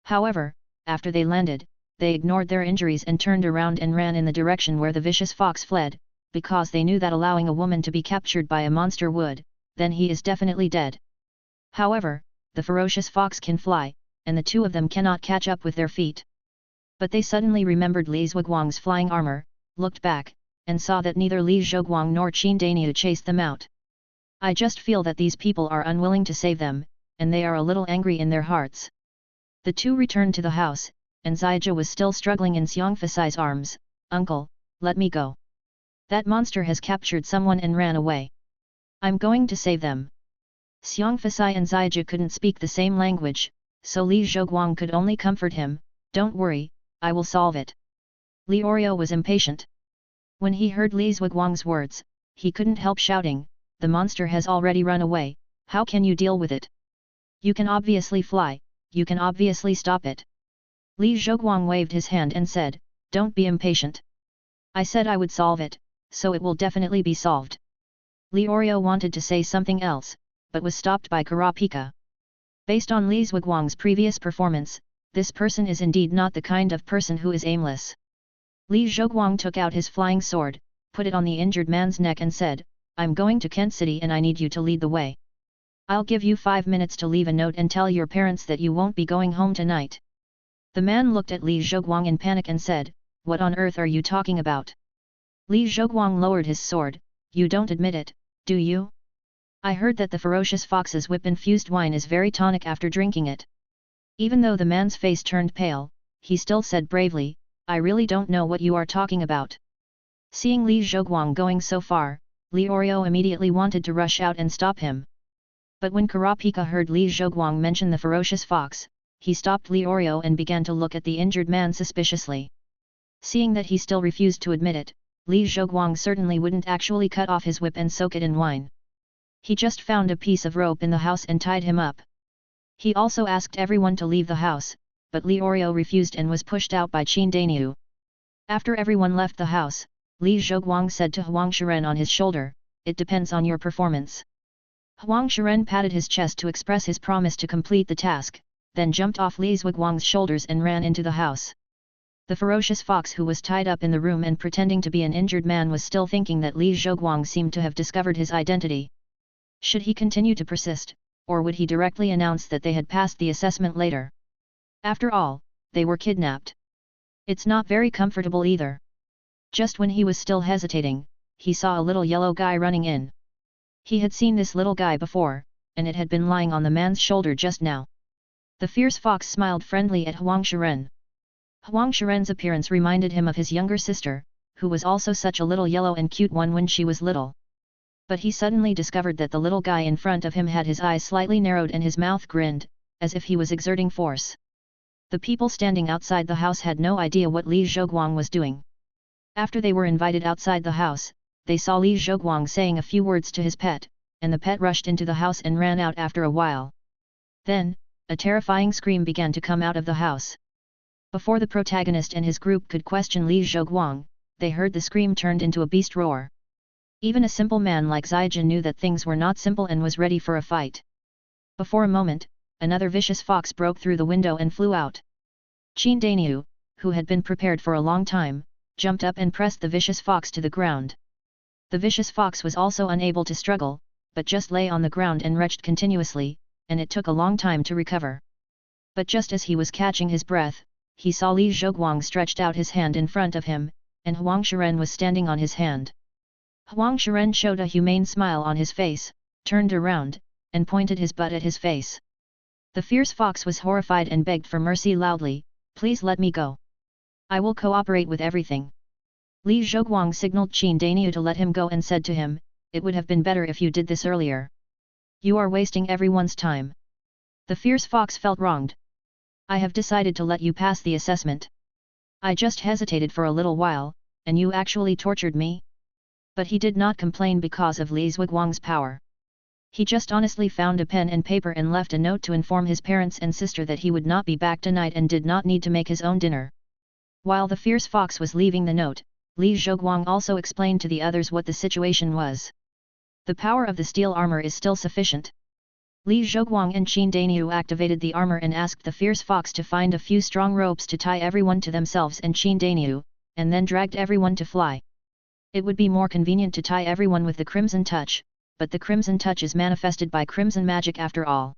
However, after they landed, they ignored their injuries and turned around and ran in the direction where the vicious fox fled, because they knew that allowing a woman to be captured by a monster would, then he is definitely dead. However, the ferocious fox can fly, and the two of them cannot catch up with their feet. But they suddenly remembered Li Zhuguang's flying armor, looked back, and saw that neither Li Zhuguang nor Qin Daniu chased them out. I just feel that these people are unwilling to save them, and they are a little angry in their hearts. The two returned to the house, and Zaija was still struggling in Xiang Fasai's arms. Uncle, let me go. That monster has captured someone and ran away. I'm going to save them. Xiang Fasai and Zaija couldn't speak the same language, so Li Zhuguang could only comfort him. Don't worry, I will solve it. Leorio was impatient. When he heard Li Zhuguang's words, he couldn't help shouting, the monster has already run away, how can you deal with it? You can obviously fly, you can obviously stop it. Li Zhuguang waved his hand and said, don't be impatient. I said I would solve it, so it will definitely be solved. Leorio wanted to say something else, but was stopped by Kurapika. Based on Li Zhuguang's previous performance, this person is indeed not the kind of person who is aimless. Li Zhuguang took out his flying sword, put it on the injured man's neck and said, I'm going to Kent City and I need you to lead the way. I'll give you 5 minutes to leave a note and tell your parents that you won't be going home tonight. The man looked at Li Zhuguang in panic and said, what on earth are you talking about? Li Zhuguang lowered his sword, you don't admit it, do you? I heard that the ferocious fox's whip-infused wine is very tonic after drinking it. Even though the man's face turned pale, he still said bravely, I really don't know what you are talking about. Seeing Li Zhuguang going so far, Leorio immediately wanted to rush out and stop him. But when Kurapika heard Li Zhuguang mention the ferocious fox, he stopped Leorio and began to look at the injured man suspiciously. Seeing that he still refused to admit it, Li Zhuguang certainly wouldn't actually cut off his whip and soak it in wine. He just found a piece of rope in the house and tied him up. He also asked everyone to leave the house, but Leorio refused and was pushed out by Qin Daniu. After everyone left the house, Li Zhuguang said to Huang Shiren on his shoulder, it depends on your performance. Huang Shiren patted his chest to express his promise to complete the task, then jumped off Li Zhuguang's shoulders and ran into the house. The ferocious fox who was tied up in the room and pretending to be an injured man was still thinking that Li Zhuguang seemed to have discovered his identity. Should he continue to persist, or would he directly announce that they had passed the assessment later? After all, they were kidnapped. It's not very comfortable either. Just when he was still hesitating, he saw a little yellow guy running in. He had seen this little guy before, and it had been lying on the man's shoulder just now. The fierce fox smiled friendly at Huang Shiren. Huang Shiren's appearance reminded him of his younger sister, who was also such a little yellow and cute one when she was little. But he suddenly discovered that the little guy in front of him had his eyes slightly narrowed and his mouth grinned, as if he was exerting force. The people standing outside the house had no idea what Li Zhuguang was doing. After they were invited outside the house, they saw Li Zhuguang saying a few words to his pet, and the pet rushed into the house and ran out after a while. Then, a terrifying scream began to come out of the house. Before the protagonist and his group could question Li Zhuguang, they heard the scream turned into a beast roar. Even a simple man like Zaija knew that things were not simple and was ready for a fight. Before a moment, another vicious fox broke through the window and flew out. Qin Daniu, who had been prepared for a long time, jumped up and pressed the vicious fox to the ground. The vicious fox was also unable to struggle, but just lay on the ground and retched continuously, and it took a long time to recover. But just as he was catching his breath, he saw Li Zhuguang stretched out his hand in front of him, and Huang Shiren was standing on his hand. Huang Shiren showed a humane smile on his face, turned around, and pointed his butt at his face. The fierce fox was horrified and begged for mercy loudly, please let me go. I will cooperate with everything. Li Zhuguang signaled Qin Daniu to let him go and said to him, it would have been better if you did this earlier. You are wasting everyone's time. The fierce fox felt wronged. I have decided to let you pass the assessment. I just hesitated for a little while, and you actually tortured me? But he did not complain because of Li Zhuguang's power. He just honestly found a pen and paper and left a note to inform his parents and sister that he would not be back tonight and did not need to make his own dinner. While the fierce fox was leaving the note, Li Zhuguang also explained to the others what the situation was. The power of the steel armor is still sufficient. Li Zhoguang and Qin Daniu activated the armor and asked the fierce fox to find a few strong ropes to tie everyone to themselves and Qin Daniu, and then dragged everyone to fly. It would be more convenient to tie everyone with the Crimson Touch, but the Crimson Touch is manifested by Crimson magic after all.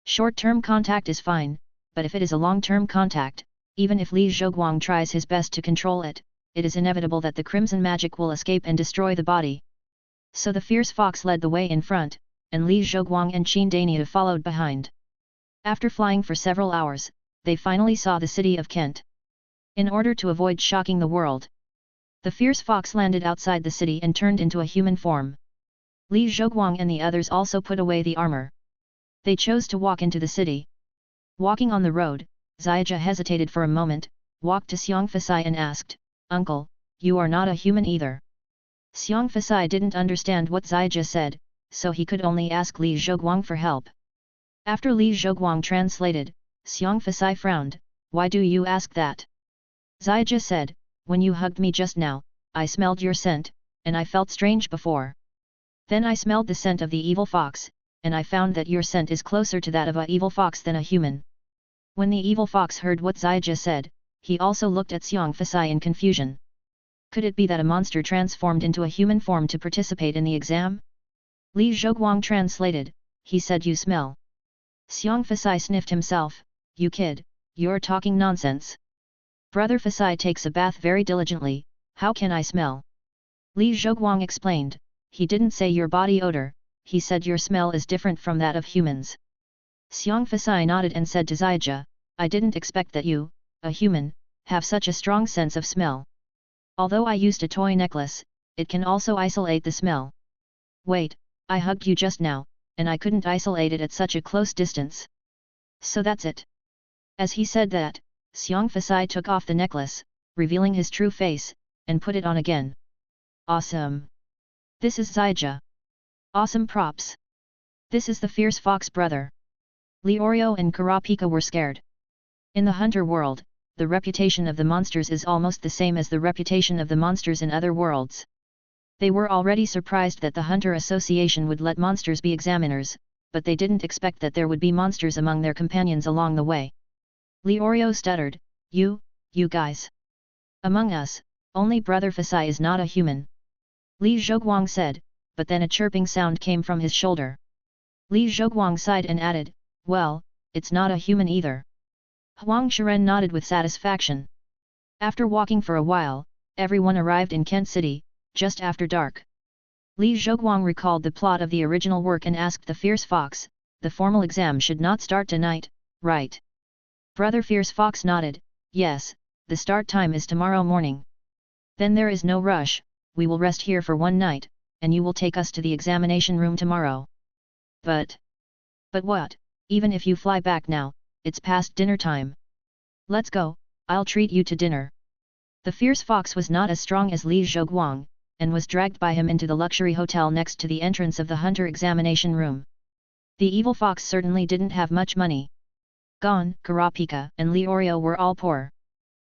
Short-term contact is fine, but if it is a long-term contact, even if Li Zhoguang tries his best to control it, it is inevitable that the Crimson magic will escape and destroy the body. So the fierce fox led the way in front, and Li Zhoguang and Qin Daniu followed behind. After flying for several hours, they finally saw the city of Kent. In order to avoid shocking the world, the fierce fox landed outside the city and turned into a human form. Li Zhoguang and the others also put away the armor. They chose to walk into the city. Walking on the road, Ziaja hesitated for a moment, walked to Xiang Fasai and asked, "Uncle, you are not a human either." Xiang Fasai didn't understand what Ziaja said, so he could only ask Li Zhoguang for help. After Li Zhoguang translated, Xiang Fasai frowned, "Why do you ask that?" Ziaja said, "When you hugged me just now, I smelled your scent, and I felt strange before. Then I smelled the scent of the evil fox, and I found that your scent is closer to that of a evil fox than a human." When the evil fox heard what Ziaja said, he also looked at Xiang Fasai in confusion. Could it be that a monster transformed into a human form to participate in the exam? Li Zhoguang translated, he said, "You smell." Xiang Fasai sniffed himself, "You kid, you're talking nonsense. Brother Fasai takes a bath very diligently, how can I smell?" Li Zhoguang explained, "He didn't say your body odor, he said your smell is different from that of humans." Xiang Fasai nodded and said to Ziaja, "I didn't expect that you, a human, have such a strong sense of smell. Although I used a toy necklace, it can also isolate the smell." "Wait, I hugged you just now, and I couldn't isolate it at such a close distance. So that's it." As he said that, Xiang Fasai took off the necklace, revealing his true face, and put it on again. "Awesome! This is Ziaja. Awesome props! This is the fierce fox brother." Leorio and Karapika were scared. In the hunter world, the reputation of the monsters is almost the same as the reputation of the monsters in other worlds. They were already surprised that the Hunter Association would let monsters be examiners, but they didn't expect that there would be monsters among their companions along the way. Leorio stuttered, You guys. Among us, only Brother Fasai is not a human." Li Zhoguang said, but then a chirping sound came from his shoulder. Li Zhoguang sighed and added, "Well, it's not a human either." Huang Shiren nodded with satisfaction. After walking for a while, everyone arrived in Kent City, just after dark. Li Zhoguang recalled the plot of the original work and asked the Fierce Fox, "The formal exam should not start tonight, right?" Brother Fierce Fox nodded, "Yes, the start time is tomorrow morning." "Then there is no rush, we will rest here for one night, and you will take us to the examination room tomorrow." But what, even if you fly back now, it's past dinner time. "Let's go, I'll treat you to dinner." The Fierce Fox was not as strong as Li Zhoguang, and was dragged by him into the luxury hotel next to the entrance of the hunter examination room. The evil fox certainly didn't have much money. Gon, Karapika and Leorio were all poor.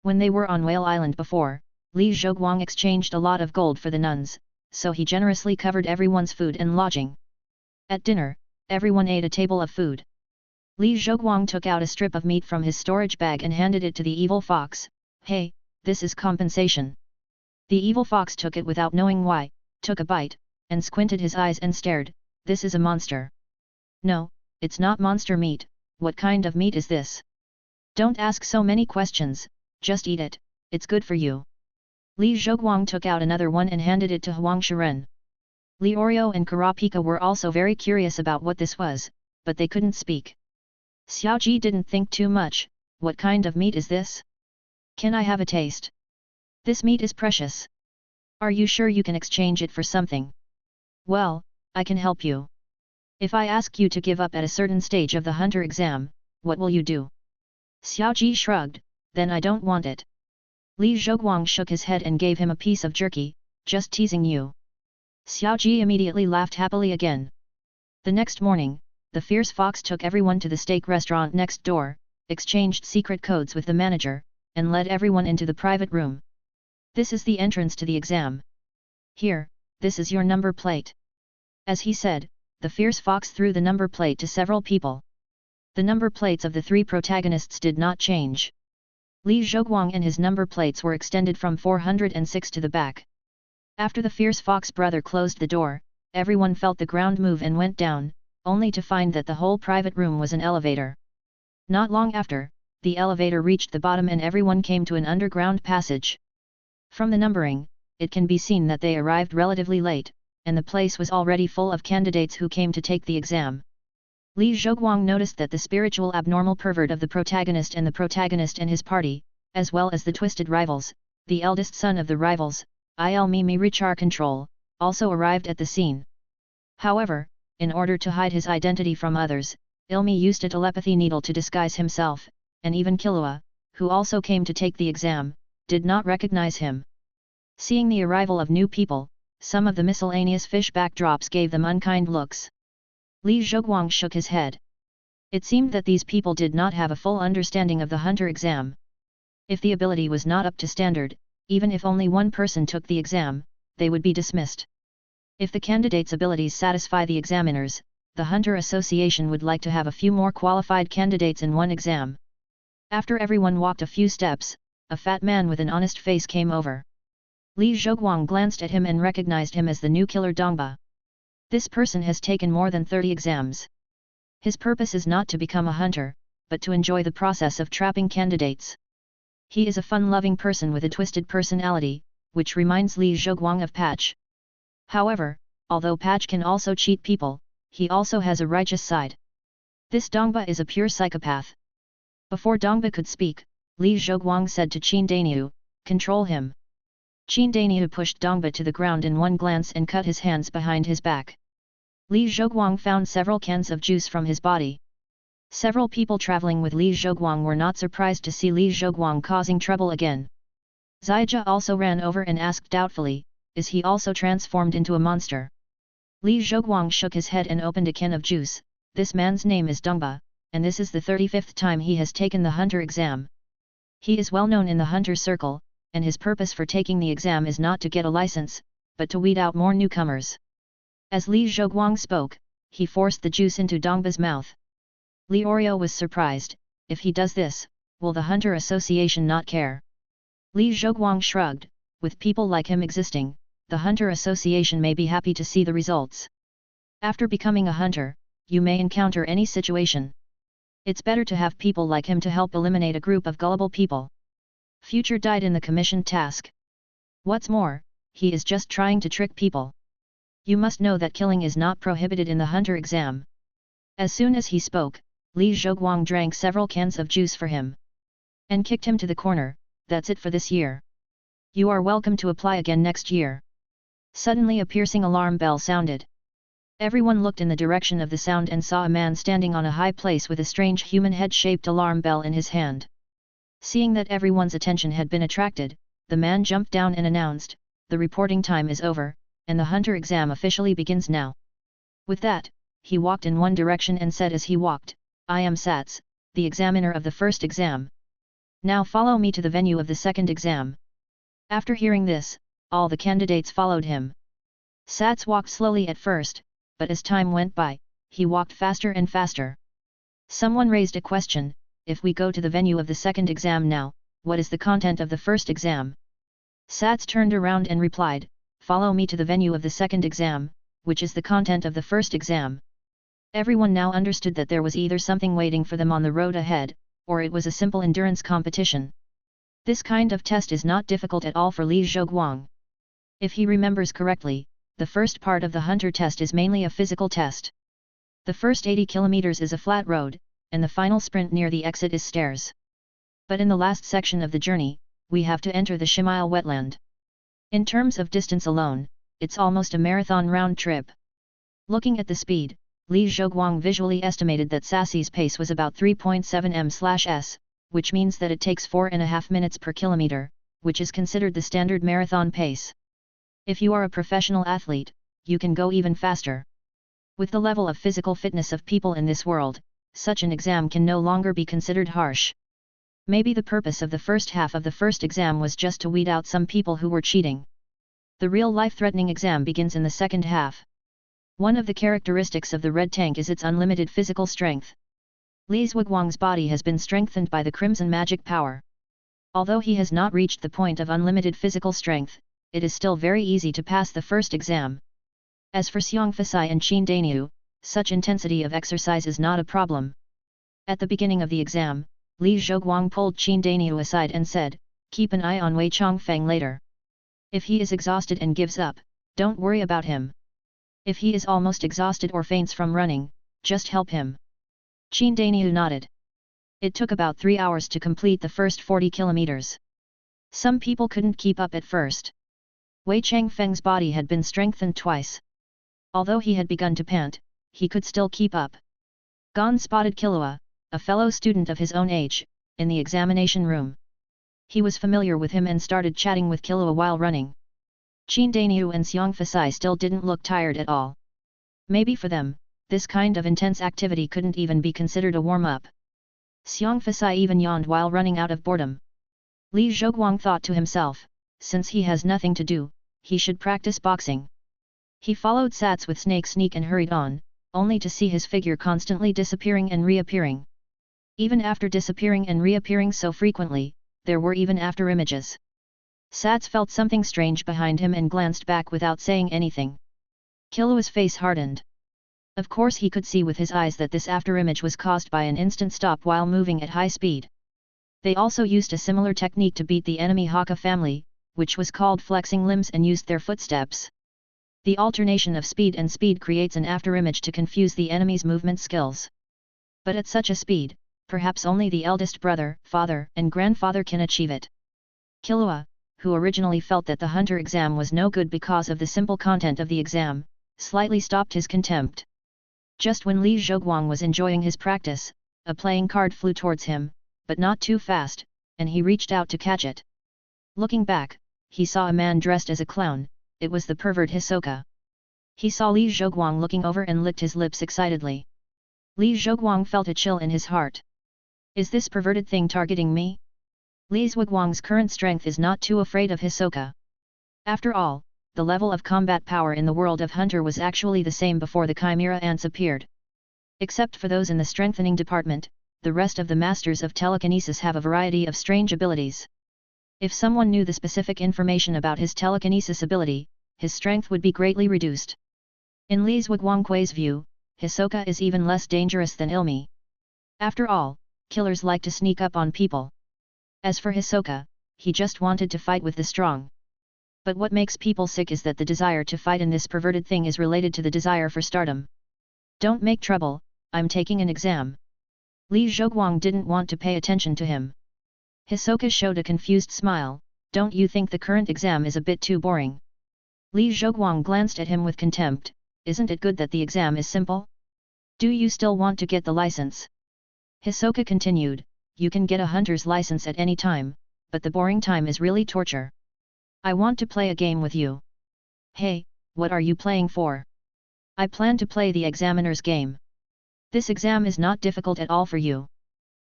When they were on Whale Island before, Li Zhoguang exchanged a lot of gold for the nuns, so he generously covered everyone's food and lodging. At dinner, everyone ate a table of food. Li Zhoguang took out a strip of meat from his storage bag and handed it to the evil fox. "Hey, this is compensation." The evil fox took it without knowing why, took a bite, and squinted his eyes and stared. "This is a monster." "No, it's not monster meat, what kind of meat is this?" "Don't ask so many questions, just eat it, it's good for you." Li Zhoguang took out another one and handed it to Huang Shiren. Leorio and Karapika were also very curious about what this was, but they couldn't speak. Xiaoji didn't think too much. "What kind of meat is this? Can I have a taste? This meat is precious. Are you sure you can exchange it for something?" "Well, I can help you. If I ask you to give up at a certain stage of the hunter exam, what will you do?" Xiaoji shrugged, "Then I don't want it." Li Zhoguang shook his head and gave him a piece of jerky. "Just teasing you." Xiaoji immediately laughed happily again. The next morning, the Fierce Fox took everyone to the steak restaurant next door, exchanged secret codes with the manager, and led everyone into the private room. "This is the entrance to the exam. Here, this is your number plate." As he said, the fierce fox threw the number plate to several people. The number plates of the three protagonists did not change. Li Zhoguang and his number plates were extended from 406 to the back. After the fierce fox brother closed the door, everyone felt the ground move and went down, only to find that the whole private room was an elevator. Not long after, the elevator reached the bottom and everyone came to an underground passage. From the numbering, it can be seen that they arrived relatively late, and the place was already full of candidates who came to take the exam. Li Zhoguang noticed that the spiritual abnormal pervert of the protagonist and his party, as well as the twisted rivals, the eldest son of the rivals, Ilmi Richar Control, also arrived at the scene. However, in order to hide his identity from others, Ilmi used a telepathy needle to disguise himself, and even Killua, who also came to take the exam, did not recognize him. Seeing the arrival of new people, some of the miscellaneous fish backdrops gave them unkind looks. Li Zhoguang shook his head. It seemed that these people did not have a full understanding of the hunter exam. If the ability was not up to standard, even if only one person took the exam, they would be dismissed. If the candidates' abilities satisfy the examiners, the Hunter Association would like to have a few more qualified candidates in one exam. After everyone walked a few steps, a fat man with an honest face came over. Li Zhoguang glanced at him and recognized him as the new killer Dongba. This person has taken more than 30 exams. His purpose is not to become a hunter, but to enjoy the process of trapping candidates. He is a fun-loving person with a twisted personality, which reminds Li Zhoguang of Patch. However, although Patch can also cheat people, he also has a righteous side. This Dongba is a pure psychopath. Before Dongba could speak, Li Zhoguang said to Qin Daniu, "Control him." Qin Daniu pushed Dongba to the ground in one glance and cut his hands behind his back. Li Zhoguang found several cans of juice from his body. Several people traveling with Li Zhoguang were not surprised to see Li Zhoguang causing trouble again. Zijia also ran over and asked doubtfully, "Is he also transformed into a monster?" Li Zhoguang shook his head and opened a can of juice. "This man's name is Dongba, and this is the 35th time he has taken the hunter exam. He is well known in the hunter circle, and his purpose for taking the exam is not to get a license, but to weed out more newcomers." As Li Zhoguang spoke, he forced the juice into Dongba's mouth. Li Oreo was surprised. If he does this, will the Hunter Association not care? Li Zhoguang shrugged. With people like him existing, the Hunter Association may be happy to see the results. After becoming a hunter, you may encounter any situation. It's better to have people like him to help eliminate a group of gullible people. Future died in the commissioned task. What's more, he is just trying to trick people. You must know that killing is not prohibited in the hunter exam. As soon as he spoke, Li Zhoguang drank several cans of juice for him. And kicked him to the corner. "That's it for this year. You are welcome to apply again next year." Suddenly a piercing alarm bell sounded. Everyone looked in the direction of the sound and saw a man standing on a high place with a strange human head-shaped alarm bell in his hand. Seeing that everyone's attention had been attracted, the man jumped down and announced, "The reporting time is over, and the hunter exam officially begins now." With that, he walked in one direction and said as he walked, "I am Sats, the examiner of the first exam. Now follow me to the venue of the second exam." After hearing this, all the candidates followed him. Sats walked slowly at first, but as time went by, he walked faster and faster. Someone raised a question, "If we go to the venue of the second exam now, what is the content of the first exam?" Sats turned around and replied, "Follow me to the venue of the second exam, which is the content of the first exam." Everyone now understood that there was either something waiting for them on the road ahead, or it was a simple endurance competition. This kind of test is not difficult at all for Li Zhoguang. If he remembers correctly, the first part of the hunter test is mainly a physical test. The first 80 kilometers is a flat road, and the final sprint near the exit is stairs. But in the last section of the journey, we have to enter the Shimile wetland. In terms of distance alone, it's almost a marathon round trip. Looking at the speed, Li Zhoguang visually estimated that Sassy's pace was about 3.7 m/s, which means that it takes 4.5 minutes per kilometer, which is considered the standard marathon pace. If you are a professional athlete, you can go even faster. With the level of physical fitness of people in this world, such an exam can no longer be considered harsh. Maybe the purpose of the first half of the first exam was just to weed out some people who were cheating. The real life-threatening exam begins in the second half. One of the characteristics of the red tank is its unlimited physical strength. Li Zhuguang's body has been strengthened by the crimson magic power. Although he has not reached the point of unlimited physical strength, it is still very easy to pass the first exam. As for Xiong Fasai and Qin Daniu, such intensity of exercise is not a problem. At the beginning of the exam, Li Zhuguang pulled Qin Daniu aside and said, "Keep an eye on Wei Chongfeng later. If he is exhausted and gives up, don't worry about him. If he is almost exhausted or faints from running, just help him." Qin Daniu nodded. It took about 3 hours to complete the first 40 kilometers. Some people couldn't keep up at first. Wei Changfeng's body had been strengthened twice. Although he had begun to pant, he could still keep up. Gon spotted Killua, a fellow student of his own age, in the examination room. He was familiar with him and started chatting with Killua while running. Qin Daniu and Xiong Fasai still didn't look tired at all. Maybe for them, this kind of intense activity couldn't even be considered a warm-up. Xiong Fasai even yawned while running out of boredom. Li Zhuguang thought to himself, since he has nothing to do, he should practice boxing. He followed Sats with snake sneak and hurried on, only to see his figure constantly disappearing and reappearing. Even after disappearing and reappearing so frequently, there were even after images. Sats felt something strange behind him and glanced back without saying anything. Killua's face hardened. Of course he could see with his eyes that this afterimage was caused by an instant stop while moving at high speed. They also used a similar technique to beat the enemy Haka family, which was called flexing limbs, and used their footsteps. The alternation of speed and speed creates an afterimage to confuse the enemy's movement skills. But at such a speed, perhaps only the eldest brother, father, and grandfather can achieve it. Killua, who originally felt that the hunter exam was no good because of the simple content of the exam, slightly stopped his contempt. Just when Li Zhuguang was enjoying his practice, a playing card flew towards him, but not too fast, and he reached out to catch it. Looking back, he saw a man dressed as a clown. It was the pervert Hisoka. He saw Li Zhuguang looking over and licked his lips excitedly. Li Zhuguang felt a chill in his heart. Is this perverted thing targeting me? Li Zhuguang's current strength is not too afraid of Hisoka. After all, the level of combat power in the world of Hunter was actually the same before the Chimera ants appeared. Except for those in the strengthening department, the rest of the masters of telekinesis have a variety of strange abilities. If someone knew the specific information about his telekinesis ability, his strength would be greatly reduced. In Li Zhuguang's view, Hisoka is even less dangerous than Ilmi. After all, killers like to sneak up on people. As for Hisoka, he just wanted to fight with the strong. But what makes people sick is that the desire to fight in this perverted thing is related to the desire for stardom. Don't make trouble, I'm taking an exam. Li Zhuguang didn't want to pay attention to him. Hisoka showed a confused smile. Don't you think the current exam is a bit too boring? Li Zhuguang glanced at him with contempt. Isn't it good that the exam is simple? Do you still want to get the license? Hisoka continued, you can get a hunter's license at any time, but the boring time is really torture. I want to play a game with you. Hey, what are you playing for? I plan to play the examiner's game. This exam is not difficult at all for you.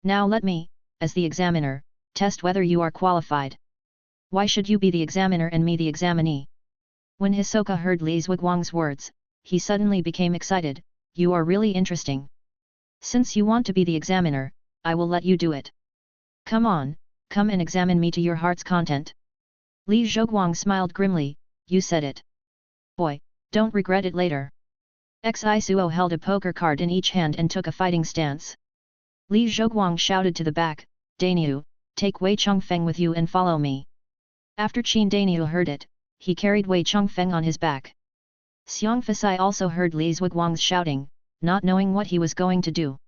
Now let me, as the examiner, test whether you are qualified. Why should you be the examiner and me the examinee? When Hisoka heard Li Zhuguang's words, he suddenly became excited. You are really interesting. Since you want to be the examiner, I will let you do it. Come on, come and examine me to your heart's content. Li Zhuguang smiled grimly, you said it. Boy, don't regret it later. Xi Suo held a poker card in each hand and took a fighting stance. Li Zhuguang shouted to the back, Daniu, take Wei Chongfeng with you and follow me. After Qin Daniu heard it, he carried Wei Chongfeng on his back. Xiong Fasai also heard Li Zhuguang's shouting, not knowing what he was going to do.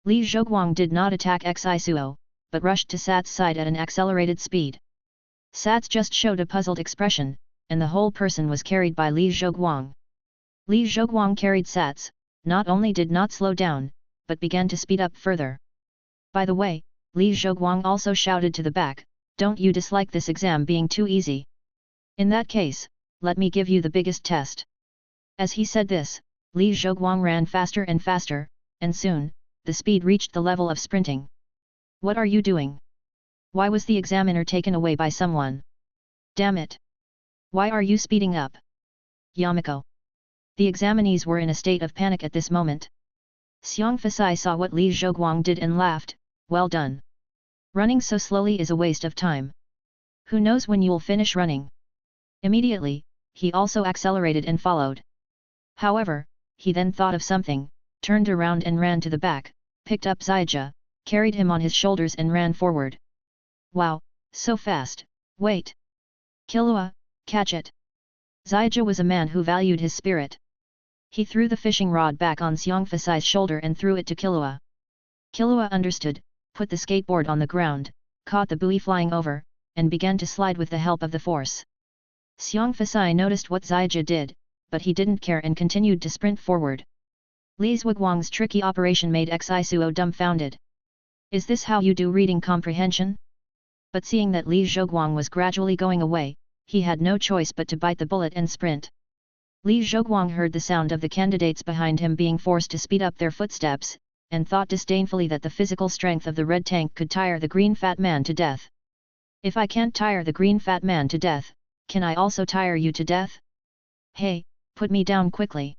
Li Zhuguang did not attack Xi Suo, but rushed to Sat's side at an accelerated speed. Sats just showed a puzzled expression, and the whole person was carried by Li Zhuguang. Li Zhuguang carried Sats, not only did not slow down, but began to speed up further. By the way, Li Zhuguang also shouted to the back, don't you dislike this exam being too easy? In that case, let me give you the biggest test. As he said this, Li Zhuguang ran faster and faster, and soon, the speed reached the level of sprinting. What are you doing? Why was the examiner taken away by someone? Damn it! Why are you speeding up? Yamako. The examinees were in a state of panic at this moment. Xiang Fasai saw what Li Zhoguang did and laughed, "Well done. Running so slowly is a waste of time. Who knows when you'll finish running?" Immediately, he also accelerated and followed. However, he then thought of something, turned around and ran to the back, picked up Zijia, carried him on his shoulders and ran forward. "Wow, so fast, wait! Killua, catch it!" Zijia was a man who valued his spirit. He threw the fishing rod back on Xiang Fasai's shoulder and threw it to Killua. Killua understood, put the skateboard on the ground, caught the buoy flying over, and began to slide with the help of the force. Xiang Fasai noticed what Zijia did, but he didn't care and continued to sprint forward. Li Zhuguang's tricky operation made Xisuo dumbfounded. "Is this how you do reading comprehension?" But seeing that Li Zhuguang was gradually going away, he had no choice but to bite the bullet and sprint. Li Zhuguang heard the sound of the candidates behind him being forced to speed up their footsteps, and thought disdainfully that the physical strength of the red tank could tire the green fat man to death. "If I can't tire the green fat man to death, can I also tire you to death? Hey, put me down quickly."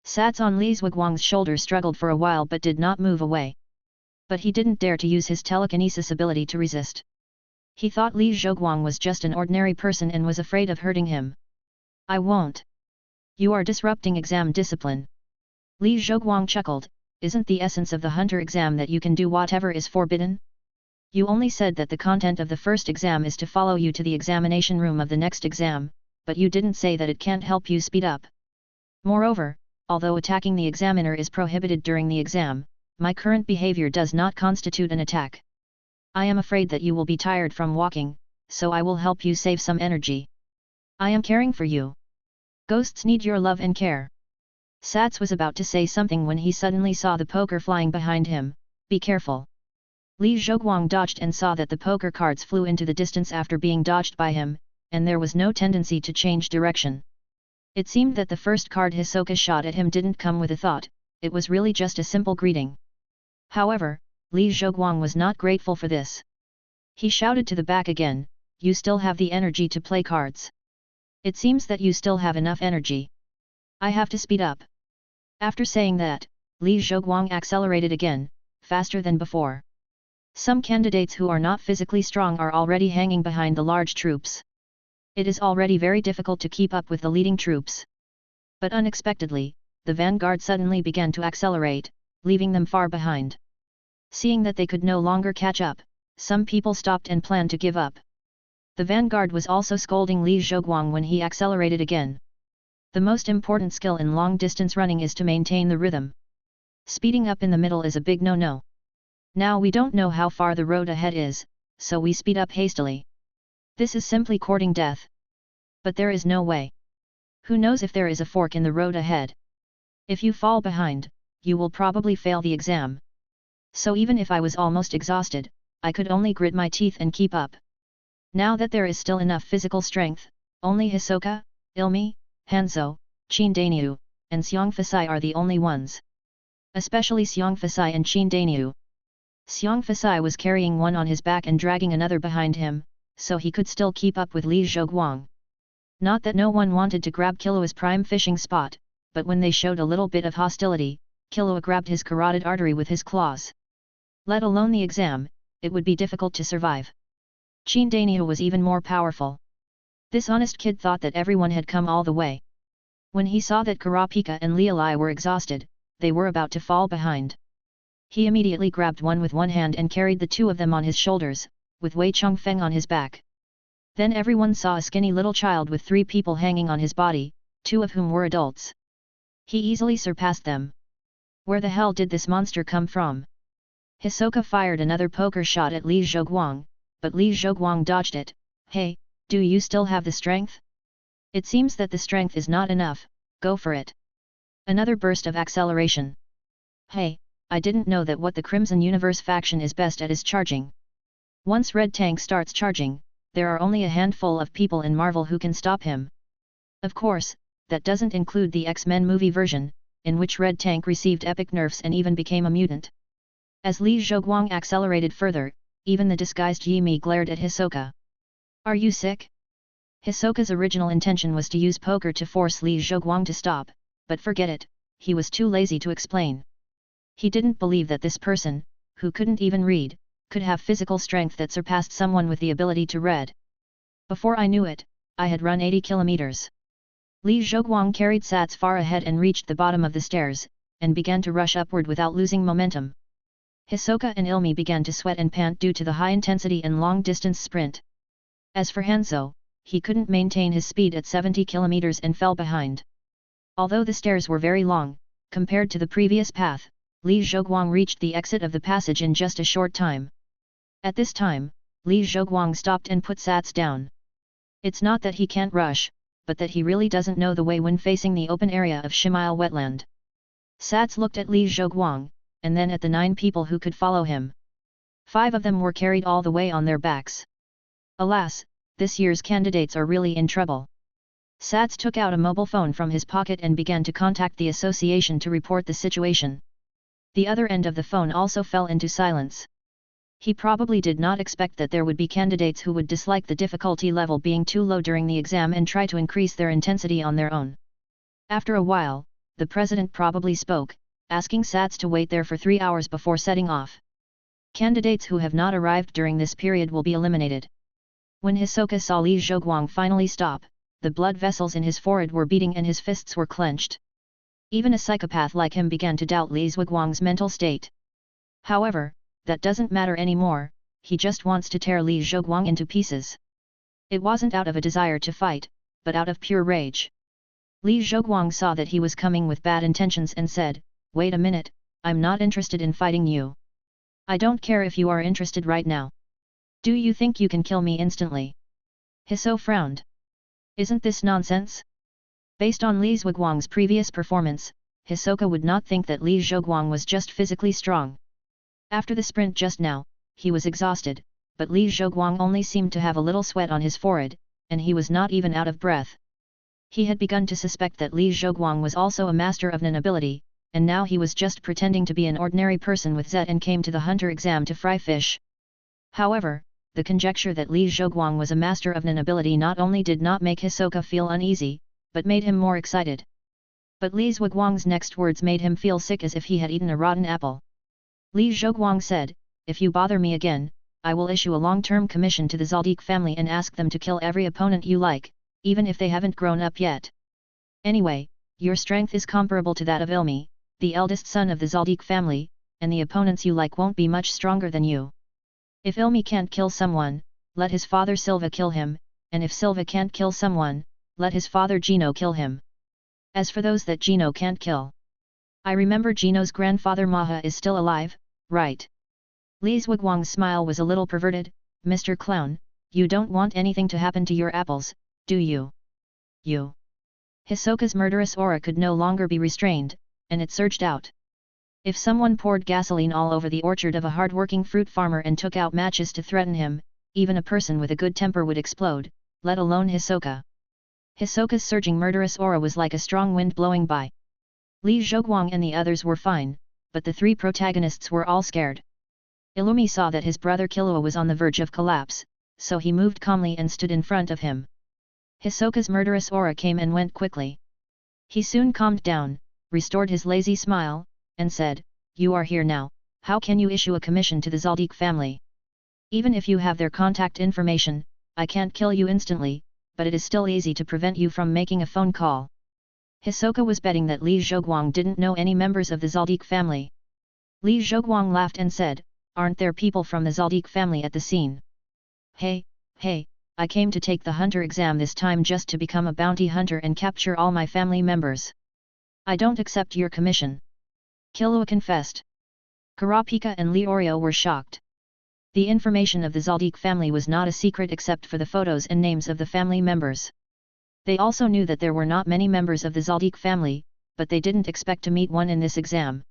Sats on Li Zhuguang's shoulder struggled for a while but did not move away. But he didn't dare to use his telekinesis ability to resist. He thought Li Zhuguang was just an ordinary person and was afraid of hurting him. "I won't. You are disrupting exam discipline." Li Zhuguang chuckled, "Isn't the essence of the hunter exam that you can do whatever is forbidden? You only said that the content of the first exam is to follow you to the examination room of the next exam, but you didn't say that it can't help you speed up. Moreover, although attacking the examiner is prohibited during the exam, my current behavior does not constitute an attack. I am afraid that you will be tired from walking, so I will help you save some energy. I am caring for you. Ghosts need your love and care." Sats was about to say something when he suddenly saw the poker flying behind him. "Be careful." Li Zhuguang dodged and saw that the poker cards flew into the distance after being dodged by him, and there was no tendency to change direction. It seemed that the first card Hisoka shot at him didn't come with a thought, it was really just a simple greeting. However, Li Zhuguang was not grateful for this. He shouted to the back again, "You still have the energy to play cards. It seems that you still have enough energy. I have to speed up." After saying that, Li Zhuguang accelerated again, faster than before. Some candidates who are not physically strong are already hanging behind the large troops. It is already very difficult to keep up with the leading troops. But unexpectedly, the vanguard suddenly began to accelerate, leaving them far behind. Seeing that they could no longer catch up, some people stopped and planned to give up. The vanguard was also scolding Li Zhuguang when he accelerated again. The most important skill in long-distance running is to maintain the rhythm. Speeding up in the middle is a big no-no. Now we don't know how far the road ahead is, so we speed up hastily. This is simply courting death. But there is no way. Who knows if there is a fork in the road ahead? If you fall behind, you will probably fail the exam. So even if I was almost exhausted, I could only grit my teeth and keep up. Now that there is still enough physical strength, only Hisoka, Ilmi, Hanzo, Qin Danyu, and Xiang Fasai are the only ones. Especially Xiang Fasai and Qin Danyu. Xiang Fasai was carrying one on his back and dragging another behind him, so he could still keep up with Li Zhuguang. Not that no one wanted to grab Killua's prime fishing spot, but when they showed a little bit of hostility, Killua grabbed his carotid artery with his claws. Let alone the exam, it would be difficult to survive. Qin Danyu was even more powerful. This honest kid thought that everyone had come all the way. When he saw that Karapika and Lialai were exhausted, they were about to fall behind. He immediately grabbed one with one hand and carried the two of them on his shoulders, with Wei Chongfeng on his back. Then everyone saw a skinny little child with 3 people hanging on his body, 2 of whom were adults. He easily surpassed them. Where the hell did this monster come from? Hisoka fired another poker shot at Li Zhuguang, but Li Zhuguang dodged it. "Hey, do you still have the strength? It seems that the strength is not enough, go for it." Another burst of acceleration. "Hey, I didn't know that what the Crimson Universe faction is best at is charging. Once Red Tank starts charging, there are only a handful of people in Marvel who can stop him. Of course, that doesn't include the X-Men movie version, in which Red Tank received epic nerfs and even became a mutant." As Li Zhuguang accelerated further, even the disguised Yi-Mi glared at Hisoka. "Are you sick?" Hisoka's original intention was to use poker to force Li Zhuguang to stop, but forget it, he was too lazy to explain. He didn't believe that this person, who couldn't even read, could have physical strength that surpassed someone with the ability to read. Before I knew it, I had run 80 kilometers. Li Zhoguang carried Sats far ahead and reached the bottom of the stairs, and began to rush upward without losing momentum. Hisoka and Ilmi began to sweat and pant due to the high intensity and long-distance sprint. As for Hanzo, he couldn't maintain his speed at 70 kilometers and fell behind. Although the stairs were very long, compared to the previous path, Li Zhoguang reached the exit of the passage in just a short time. At this time, Li Zhoguang stopped and put Sats down. It's not that he can't rush, but that he really doesn't know the way when facing the open area of Shimile wetland. Sats looked at Li Zhoguang, and then at the 9 people who could follow him. 5 of them were carried all the way on their backs. Alas, this year's candidates are really in trouble. Sats took out a mobile phone from his pocket and began to contact the association to report the situation. The other end of the phone also fell into silence. He probably did not expect that there would be candidates who would dislike the difficulty level being too low during the exam and try to increase their intensity on their own. After a while, the president probably spoke, asking Sats to wait there for 3 hours before setting off. Candidates who have not arrived during this period will be eliminated. When Hisoka saw Li Zhoguang finally stop, the blood vessels in his forehead were beating and his fists were clenched. Even a psychopath like him began to doubt Li Zhoguang's mental state. However, that doesn't matter anymore, he just wants to tear Li Zhoguang into pieces. It wasn't out of a desire to fight, but out of pure rage. Li Zhoguang saw that he was coming with bad intentions and said, "Wait a minute, I'm not interested in fighting you. I don't care if you are interested right now. Do you think you can kill me instantly?" Hiso frowned. Isn't this nonsense? Based on Li Zhoguang's previous performance, Hisoka would not think that Li Zhoguang was just physically strong. After the sprint just now, he was exhausted, but Li Zhoguang only seemed to have a little sweat on his forehead, and he was not even out of breath. He had begun to suspect that Li Zhoguang was also a master of Nen ability, and now he was just pretending to be an ordinary person with Z and came to the hunter exam to fry fish. However, the conjecture that Li Zhoguang was a master of Nen ability not only did not make Hisoka feel uneasy, but made him more excited. But Li Zhoguang's next words made him feel sick as if he had eaten a rotten apple. Li Zhoguang said, "If you bother me again, I will issue a long-term commission to the Zaldik family and ask them to kill every opponent you like, even if they haven't grown up yet. Anyway, your strength is comparable to that of Ilmi, the eldest son of the Zaldik family, and the opponents you like won't be much stronger than you. If Ilmi can't kill someone, let his father Silva kill him, and if Silva can't kill someone, let his father Gino kill him. As for those that Gino can't kill, I remember Gino's grandfather Maha is still alive, right?" Li Zhoguang's smile was a little perverted. "Mr. Clown, you don't want anything to happen to your apples, do you? You?" Hisoka's murderous aura could no longer be restrained, and it surged out. If someone poured gasoline all over the orchard of a hard-working fruit farmer and took out matches to threaten him, even a person with a good temper would explode, let alone Hisoka. Hisoka's surging murderous aura was like a strong wind blowing by. Li Zhoguang and the others were fine, but the 3 protagonists were all scared. Illumi saw that his brother Killua was on the verge of collapse, so he moved calmly and stood in front of him. Hisoka's murderous aura came and went quickly. He soon calmed down, restored his lazy smile, and said, "You are here now, how can you issue a commission to the Zaldik family? Even if you have their contact information, I can't kill you instantly, but it is still easy to prevent you from making a phone call." Hisoka was betting that Li Zhoguang didn't know any members of the Zaldik family. Li Zhoguang laughed and said, "Aren't there people from the Zaldik family at the scene? Hey, I came to take the hunter exam this time just to become a bounty hunter and capture all my family members. I don't accept your commission," Killua confessed. Kurapika and Leorio were shocked. The information of the Zaldik family was not a secret except for the photos and names of the family members. They also knew that there were not many members of the Zaldik family, but they didn't expect to meet one in this exam.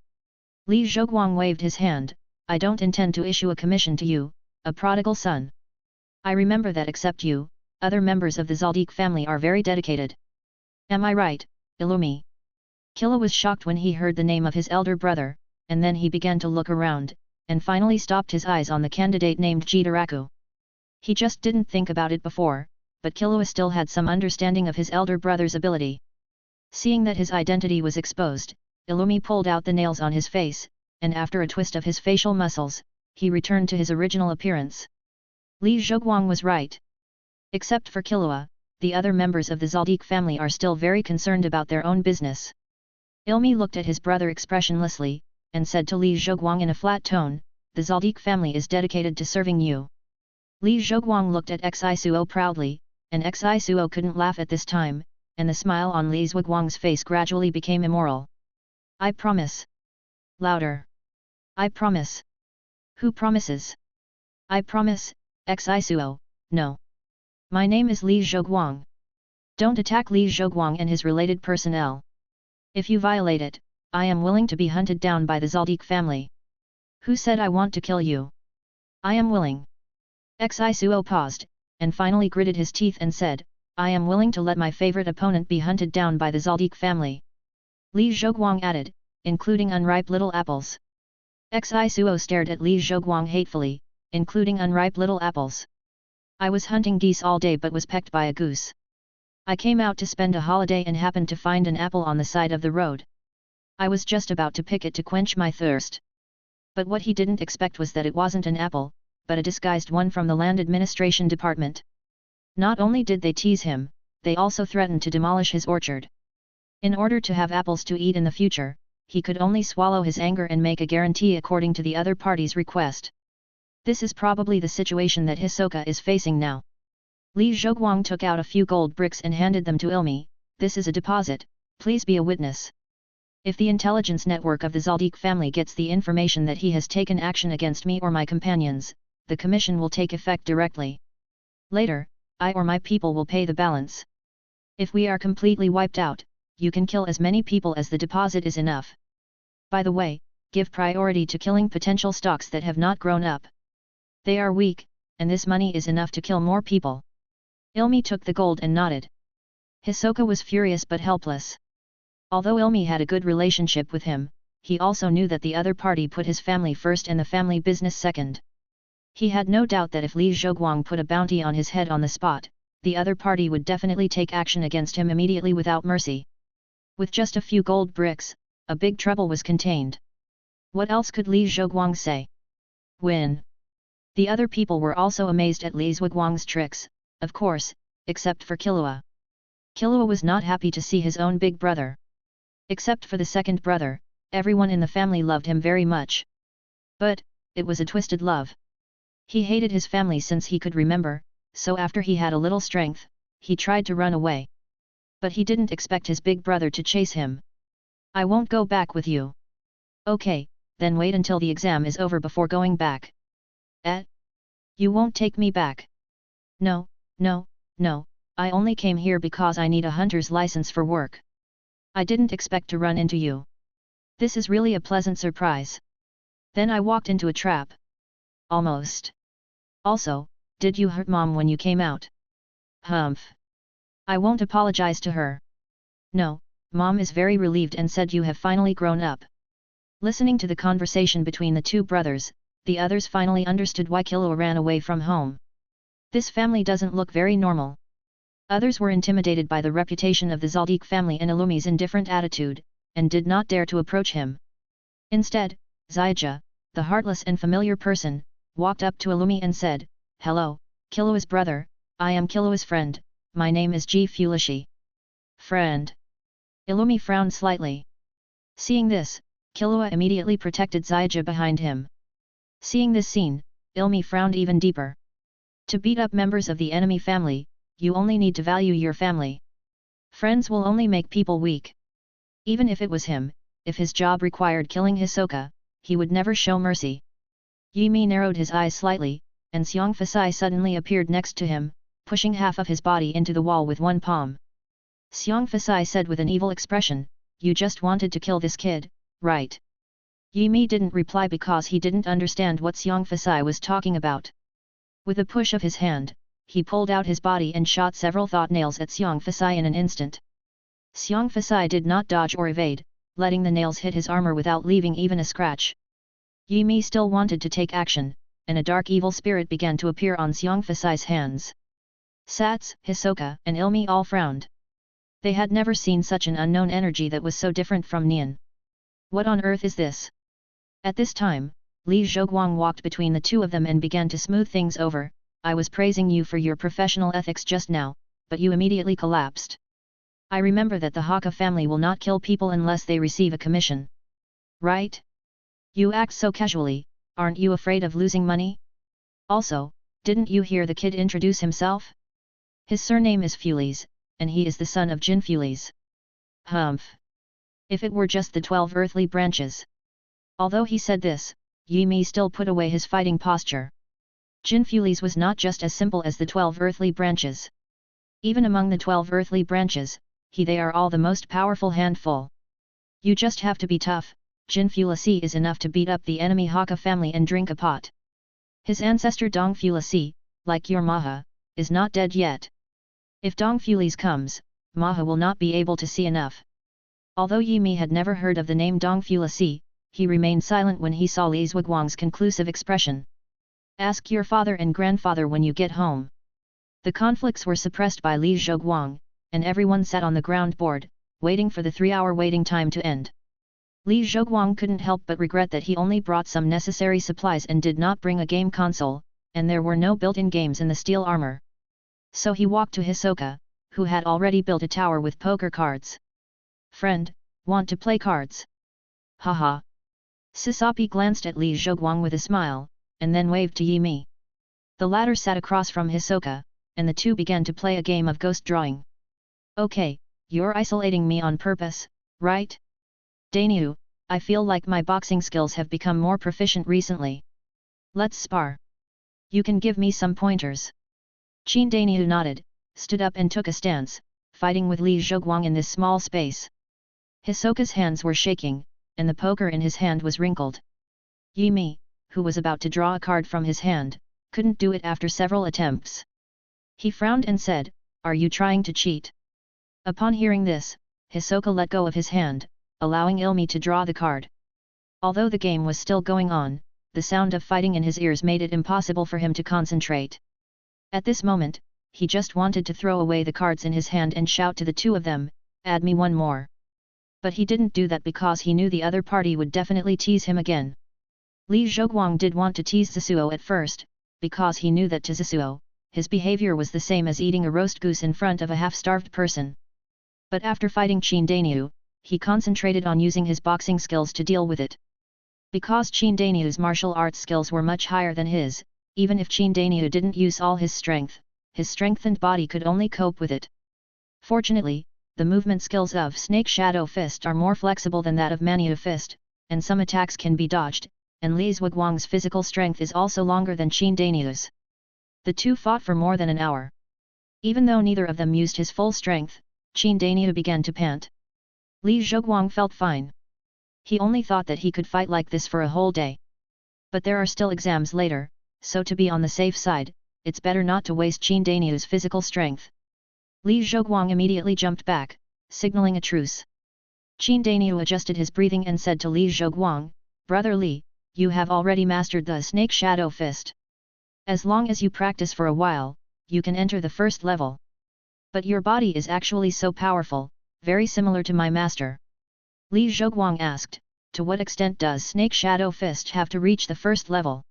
Li Zhoguang waved his hand, "I don't intend to issue a commission to you, a prodigal son. I remember that except you, other members of the Zaldik family are very dedicated. Am I right, Illumi?" Killua was shocked when he heard the name of his elder brother, and then he began to look around, and finally stopped his eyes on the candidate named Jitaraku. He just didn't think about it before, but Killua still had some understanding of his elder brother's ability. Seeing that his identity was exposed, Illumi pulled out the nails on his face, and after a twist of his facial muscles, he returned to his original appearance. Li Zhoguang was right. Except for Killua, the other members of the Zaldik family are still very concerned about their own business. Ilmi looked at his brother expressionlessly, and said to Li Zhoguang in a flat tone, "The Zaldik family is dedicated to serving you." Li Zhoguang looked at Xi Suo proudly, and Xi Suo couldn't laugh at this time, and the smile on Li Zhuguang's face gradually became immoral. "I promise." Louder. "I promise." "Who promises?" "I promise, Xi Suo, no. My name is Li Zhoguang. Don't attack Li Zhoguang and his related personnel. If you violate it, I am willing to be hunted down by the Zaldik family." "Who said I want to kill you?" "I am willing." Xi Suo paused, and finally gritted his teeth and said, "I am willing to let my favorite opponent be hunted down by the Zaldik family." Li Zhoguang added, "Including unripe little apples." Xi Suo stared at Li Zhoguang hatefully, "Including unripe little apples. I was hunting geese all day but was pecked by a goose. I came out to spend a holiday and happened to find an apple on the side of the road. I was just about to pick it to quench my thirst. But what he didn't expect was that it wasn't an apple, but a disguised one from the Land Administration Department. Not only did they tease him, they also threatened to demolish his orchard. In order to have apples to eat in the future, he could only swallow his anger and make a guarantee according to the other party's request. This is probably the situation that Hisoka is facing now." Li Zhoguang took out a few gold bricks and handed them to Ilmi. "This is a deposit, please be a witness. If the intelligence network of the Zaldik family gets the information that he has taken action against me or my companions, the commission will take effect directly. Later, I or my people will pay the balance. If we are completely wiped out, you can kill as many people as the deposit is enough. By the way, give priority to killing potential stocks that have not grown up. They are weak, and this money is enough to kill more people." Ilmi took the gold and nodded. Hisoka was furious but helpless. Although Ilmi had a good relationship with him, he also knew that the other party put his family first and the family business second. He had no doubt that if Li Zhoguang put a bounty on his head on the spot, the other party would definitely take action against him immediately without mercy. With just a few gold bricks, a big trouble was contained. What else could Li Zhoguang say? Win. The other people were also amazed at Li Zhuguang's tricks, of course, except for Killua. Killua was not happy to see his own big brother. Except for the second brother, everyone in the family loved him very much. But, it was a twisted love. He hated his family since he could remember, so after he had a little strength, he tried to run away. But he didn't expect his big brother to chase him. "I won't go back with you." "Okay, then wait until the exam is over before going back." You won't take me back?" "No, no, no, I only came here because I need a hunter's license for work. I didn't expect to run into you. This is really a pleasant surprise. Then I walked into a trap." "Almost. Also, did you hurt Mom when you came out?" "Humph. I won't apologize to her." "No, Mom is very relieved and said you have finally grown up." Listening to the conversation between the two brothers, the others finally understood why Killua ran away from home. This family doesn't look very normal. Others were intimidated by the reputation of the Zaldik family and Illumi's indifferent attitude, and did not dare to approach him. Instead, Zaija, the heartless and familiar person, walked up to Illumi and said, "Hello, Killua's brother, I am Killua's friend, my name is Ji Fulishi." "Friend?" Illumi frowned slightly. Seeing this, Killua immediately protected Zaija behind him. Seeing this scene, Ilmi frowned even deeper. To beat up members of the enemy family, you only need to value your family. Friends will only make people weak. Even if it was him, if his job required killing Hisoka, he would never show mercy. Yimi narrowed his eyes slightly, and Xiong Fasai suddenly appeared next to him, pushing half of his body into the wall with one palm. Xiong Fasai said with an evil expression, "You just wanted to kill this kid, right?" Yimi didn't reply because he didn't understand what Xiong Fasai was talking about. With a push of his hand, he pulled out his body and shot several thought nails at Xiong Fasai in an instant. Xiong Fasai did not dodge or evade, letting the nails hit his armor without leaving even a scratch. Yimi still wanted to take action, and a dark evil spirit began to appear on Xiong Fasai's hands. Sats, Hisoka and Ilmi all frowned. They had never seen such an unknown energy that was so different from Nian. What on earth is this? At this time, Li Zhoguang walked between the two of them and began to smooth things over. I was praising you for your professional ethics just now, but you immediately collapsed. I remember that the Hakka family will not kill people unless they receive a commission. Right? You act so casually, aren't you afraid of losing money? Also, didn't you hear the kid introduce himself? His surname is Fulis, and he is the son of Jin Fulis. Humph! If it were just the 12 earthly branches. Although he said this, Yi Mi still put away his fighting posture. Jin Fulis was not just as simple as the 12 earthly branches. Even among the 12 earthly branches, they are all the most powerful handful. You just have to be tough. Jin Fulisi is enough to beat up the enemy Hakka family and drink a pot. His ancestor Dong Fulisi, like your Maha, is not dead yet. If Dong Fulis comes, Maha will not be able to see enough. Although Yi Mi had never heard of the name Dong Fulisi, he remained silent when he saw Li Zhuguang's conclusive expression. Ask your father and grandfather when you get home. The conflicts were suppressed by Li Zhuguang, and everyone sat on the ground board, waiting for the 3-hour waiting time to end. Li Zhuguang couldn't help but regret that he only brought some necessary supplies and did not bring a game console, and there were no built-in games in the steel armor. So he walked to Hisoka, who had already built a tower with poker cards. Friend, want to play cards? Haha. Sisapi glanced at Li Zhuguang with a smile, and then waved to Yi Mi. The latter sat across from Hisoka, and the two began to play a game of ghost drawing. Okay, you're isolating me on purpose, right? Dainyu, I feel like my boxing skills have become more proficient recently. Let's spar. You can give me some pointers. Qin Dainyu nodded, stood up and took a stance, fighting with Li Zhuguang in this small space. Hisoka's hands were shaking, and the poker in his hand was wrinkled. Yi Mi, who was about to draw a card from his hand, couldn't do it after several attempts. He frowned and said, "Are you trying to cheat?" Upon hearing this, Hisoka let go of his hand, allowing Ilmi to draw the card. Although the game was still going on, the sound of fighting in his ears made it impossible for him to concentrate. At this moment, he just wanted to throw away the cards in his hand and shout to the two of them, "Add me one more." But he didn't do that because he knew the other party would definitely tease him again. Li Zhuguang did want to tease Zisuo at first, because he knew that to Zisuo, his behavior was the same as eating a roast goose in front of a half-starved person. But after fighting Qin Dainyu, he concentrated on using his boxing skills to deal with it. Because Qin Dainyu's martial arts skills were much higher than his, even if Qin Dainyu didn't use all his strengthened body could only cope with it. Fortunately, the movement skills of Snake Shadow Fist are more flexible than that of Manyu Fist, and some attacks can be dodged, and Li Zhuguang's physical strength is also longer than Qin Dainyu's. The two fought for more than an hour. Even though neither of them used his full strength, Qin Dainyu began to pant. Li Zhuguang felt fine. He only thought that he could fight like this for a whole day. But there are still exams later, so to be on the safe side, it's better not to waste Qin Dainyu's physical strength. Li Zhuguang immediately jumped back, signaling a truce. Qin Dainyu adjusted his breathing and said to Li Zhuguang, "Brother Li, you have already mastered the Snake Shadow Fist. As long as you practice for a while, you can enter the first level. But your body is actually so powerful, very similar to my master." Li Zhuguang asked, "To what extent does Snake Shadow Fist have to reach the first level?"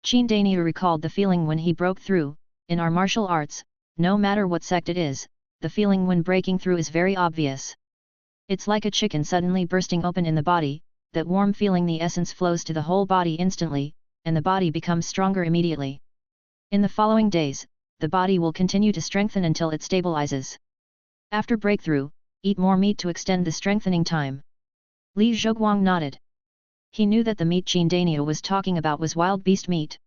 Qin Dainyu recalled the feeling when he broke through. In our martial arts, no matter what sect it is, the feeling when breaking through is very obvious. It's like a chicken suddenly bursting open in the body, that warm feeling, the essence flows to the whole body instantly, and the body becomes stronger immediately. In the following days, the body will continue to strengthen until it stabilizes. After breakthrough, eat more meat to extend the strengthening time. Li Zhuguang nodded. He knew that the meat Qin Dainyu was talking about was wild beast meat.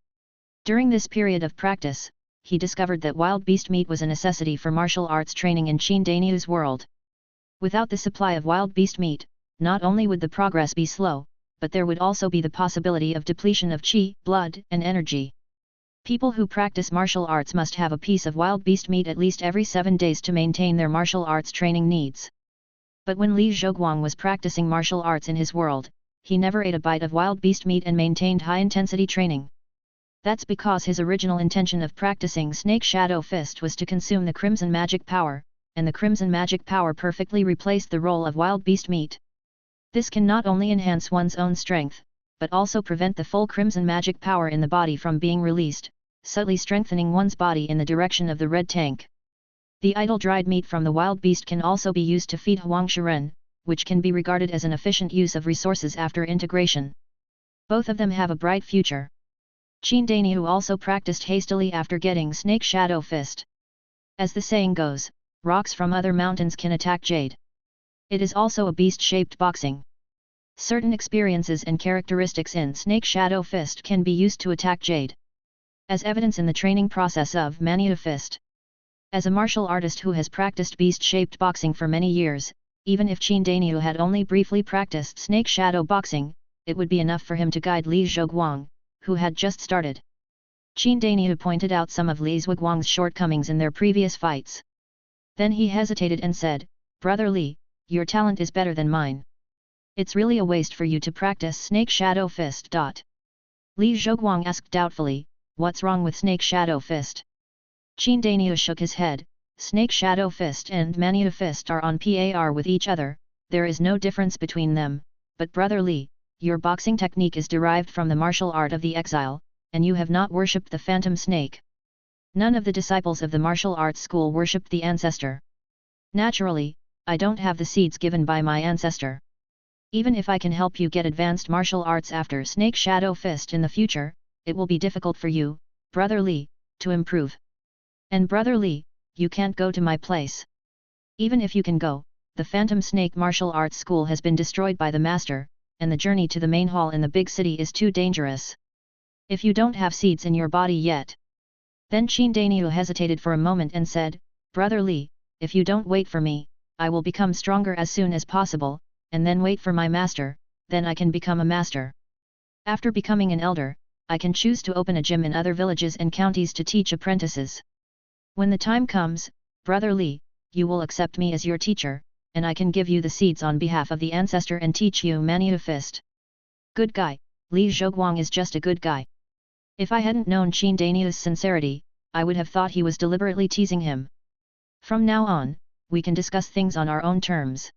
During this period of practice, he discovered that wild beast meat was a necessity for martial arts training in Qin Dainyu's world. Without the supply of wild beast meat, not only would the progress be slow, but there would also be the possibility of depletion of qi, blood, and energy. People who practice martial arts must have a piece of wild beast meat at least every 7 days to maintain their martial arts training needs. But when Li Zhuguang was practicing martial arts in his world, he never ate a bite of wild beast meat and maintained high-intensity training. That's because his original intention of practicing Snake Shadow Fist was to consume the crimson magic power, and the crimson magic power perfectly replaced the role of wild beast meat. This can not only enhance one's own strength, but also prevent the full crimson magic power in the body from being released, subtly strengthening one's body in the direction of the red tank. The idle dried meat from the wild beast can also be used to feed Huang Shiren, which can be regarded as an efficient use of resources after integration. Both of them have a bright future. Qin Dainyu also practiced hastily after getting Snake Shadow Fist. As the saying goes, rocks from other mountains can attack jade. It is also a beast-shaped boxing. Certain experiences and characteristics in Snake Shadow Fist can be used to attack jade, as evidence in the training process of Mania Fist. As a martial artist who has practiced beast-shaped boxing for many years, even if Qin Dainyu had only briefly practiced Snake Shadow Boxing, it would be enough for him to guide Li Zhuguang, who had just started. Qin Dainyu pointed out some of Li Zhuguang's shortcomings in their previous fights. Then he hesitated and said, "Brother Li, your talent is better than mine. It's really a waste for you to practice Snake Shadow Fist." Li Zhuguang asked doubtfully, "What's wrong with Snake Shadow Fist?" Qin Dainyu shook his head. Snake Shadow Fist and Mania Fist are on par with each other, there is no difference between them, but Brother Li, your boxing technique is derived from the martial art of the exile, and you have not worshipped the phantom snake. None of the disciples of the martial arts school worshipped the ancestor. Naturally, I don't have the seeds given by my ancestor. Even if I can help you get advanced martial arts after Snake Shadow Fist in the future, it will be difficult for you, Brother Li, to improve. And Brother Li, you can't go to my place. Even if you can go, the Phantom Snake Martial Arts School has been destroyed by the master, and the journey to the main hall in the big city is too dangerous. If you don't have seeds in your body yet." Then Qin Dainyu hesitated for a moment and said, "Brother Li, if you don't wait for me, I will become stronger as soon as possible, and then wait for my master, then I can become a master. After becoming an elder, I can choose to open a gym in other villages and counties to teach apprentices. When the time comes, Brother Li, you will accept me as your teacher, and I can give you the seeds on behalf of the ancestor and teach you Mania Fist." Good guy, Li Zhuguang is just a good guy. If I hadn't known Qin Dainyu's sincerity, I would have thought he was deliberately teasing him. From now on, we can discuss things on our own terms.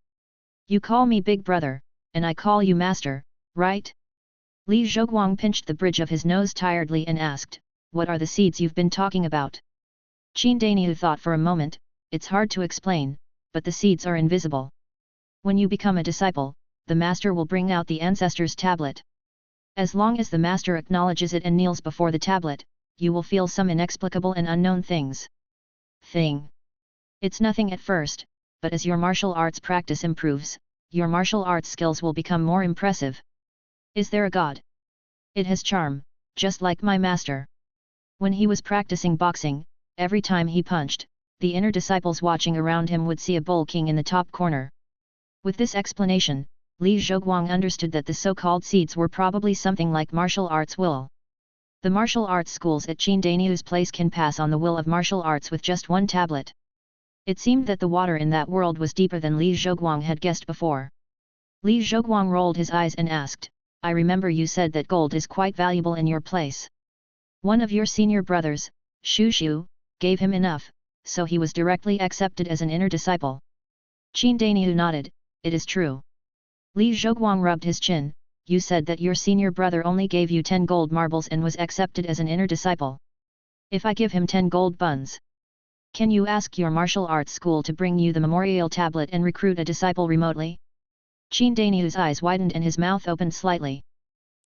You call me big brother, and I call you master, right? Li Zhuguang pinched the bridge of his nose tiredly and asked, "What are the seeds you've been talking about?" Qin Dainyu thought for a moment, "It's hard to explain, but the seeds are invisible. When you become a disciple, the master will bring out the ancestor's tablet. As long as the master acknowledges it and kneels before the tablet, you will feel some inexplicable and unknown things. It's nothing at first, but as your martial arts practice improves, your martial arts skills will become more impressive. Is there a god? It has charm, just like my master." When he was practicing boxing, every time he punched, the inner disciples watching around him would see a bull king in the top corner. With this explanation, Li Zhuguang understood that the so-called seeds were probably something like martial arts will. The martial arts schools at Qin Dainyu's place can pass on the will of martial arts with just one tablet. It seemed that the water in that world was deeper than Li Zhuguang had guessed before. Li Zhuguang rolled his eyes and asked, "I remember you said that gold is quite valuable in your place. One of your senior brothers, Shu, gave him enough, so he was directly accepted as an inner disciple." Qin Dainyu nodded, "It is true." Li Zhuguang rubbed his chin, "You said that your senior brother only gave you 10 gold marbles and was accepted as an inner disciple. If I give him 10 gold buns, can you ask your martial arts school to bring you the memorial tablet and recruit a disciple remotely?" Qin Dainyu's eyes widened and his mouth opened slightly.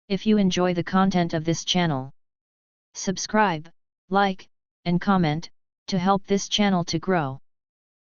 If you enjoy the content of this channel, subscribe, like, and comment, to help this channel to grow.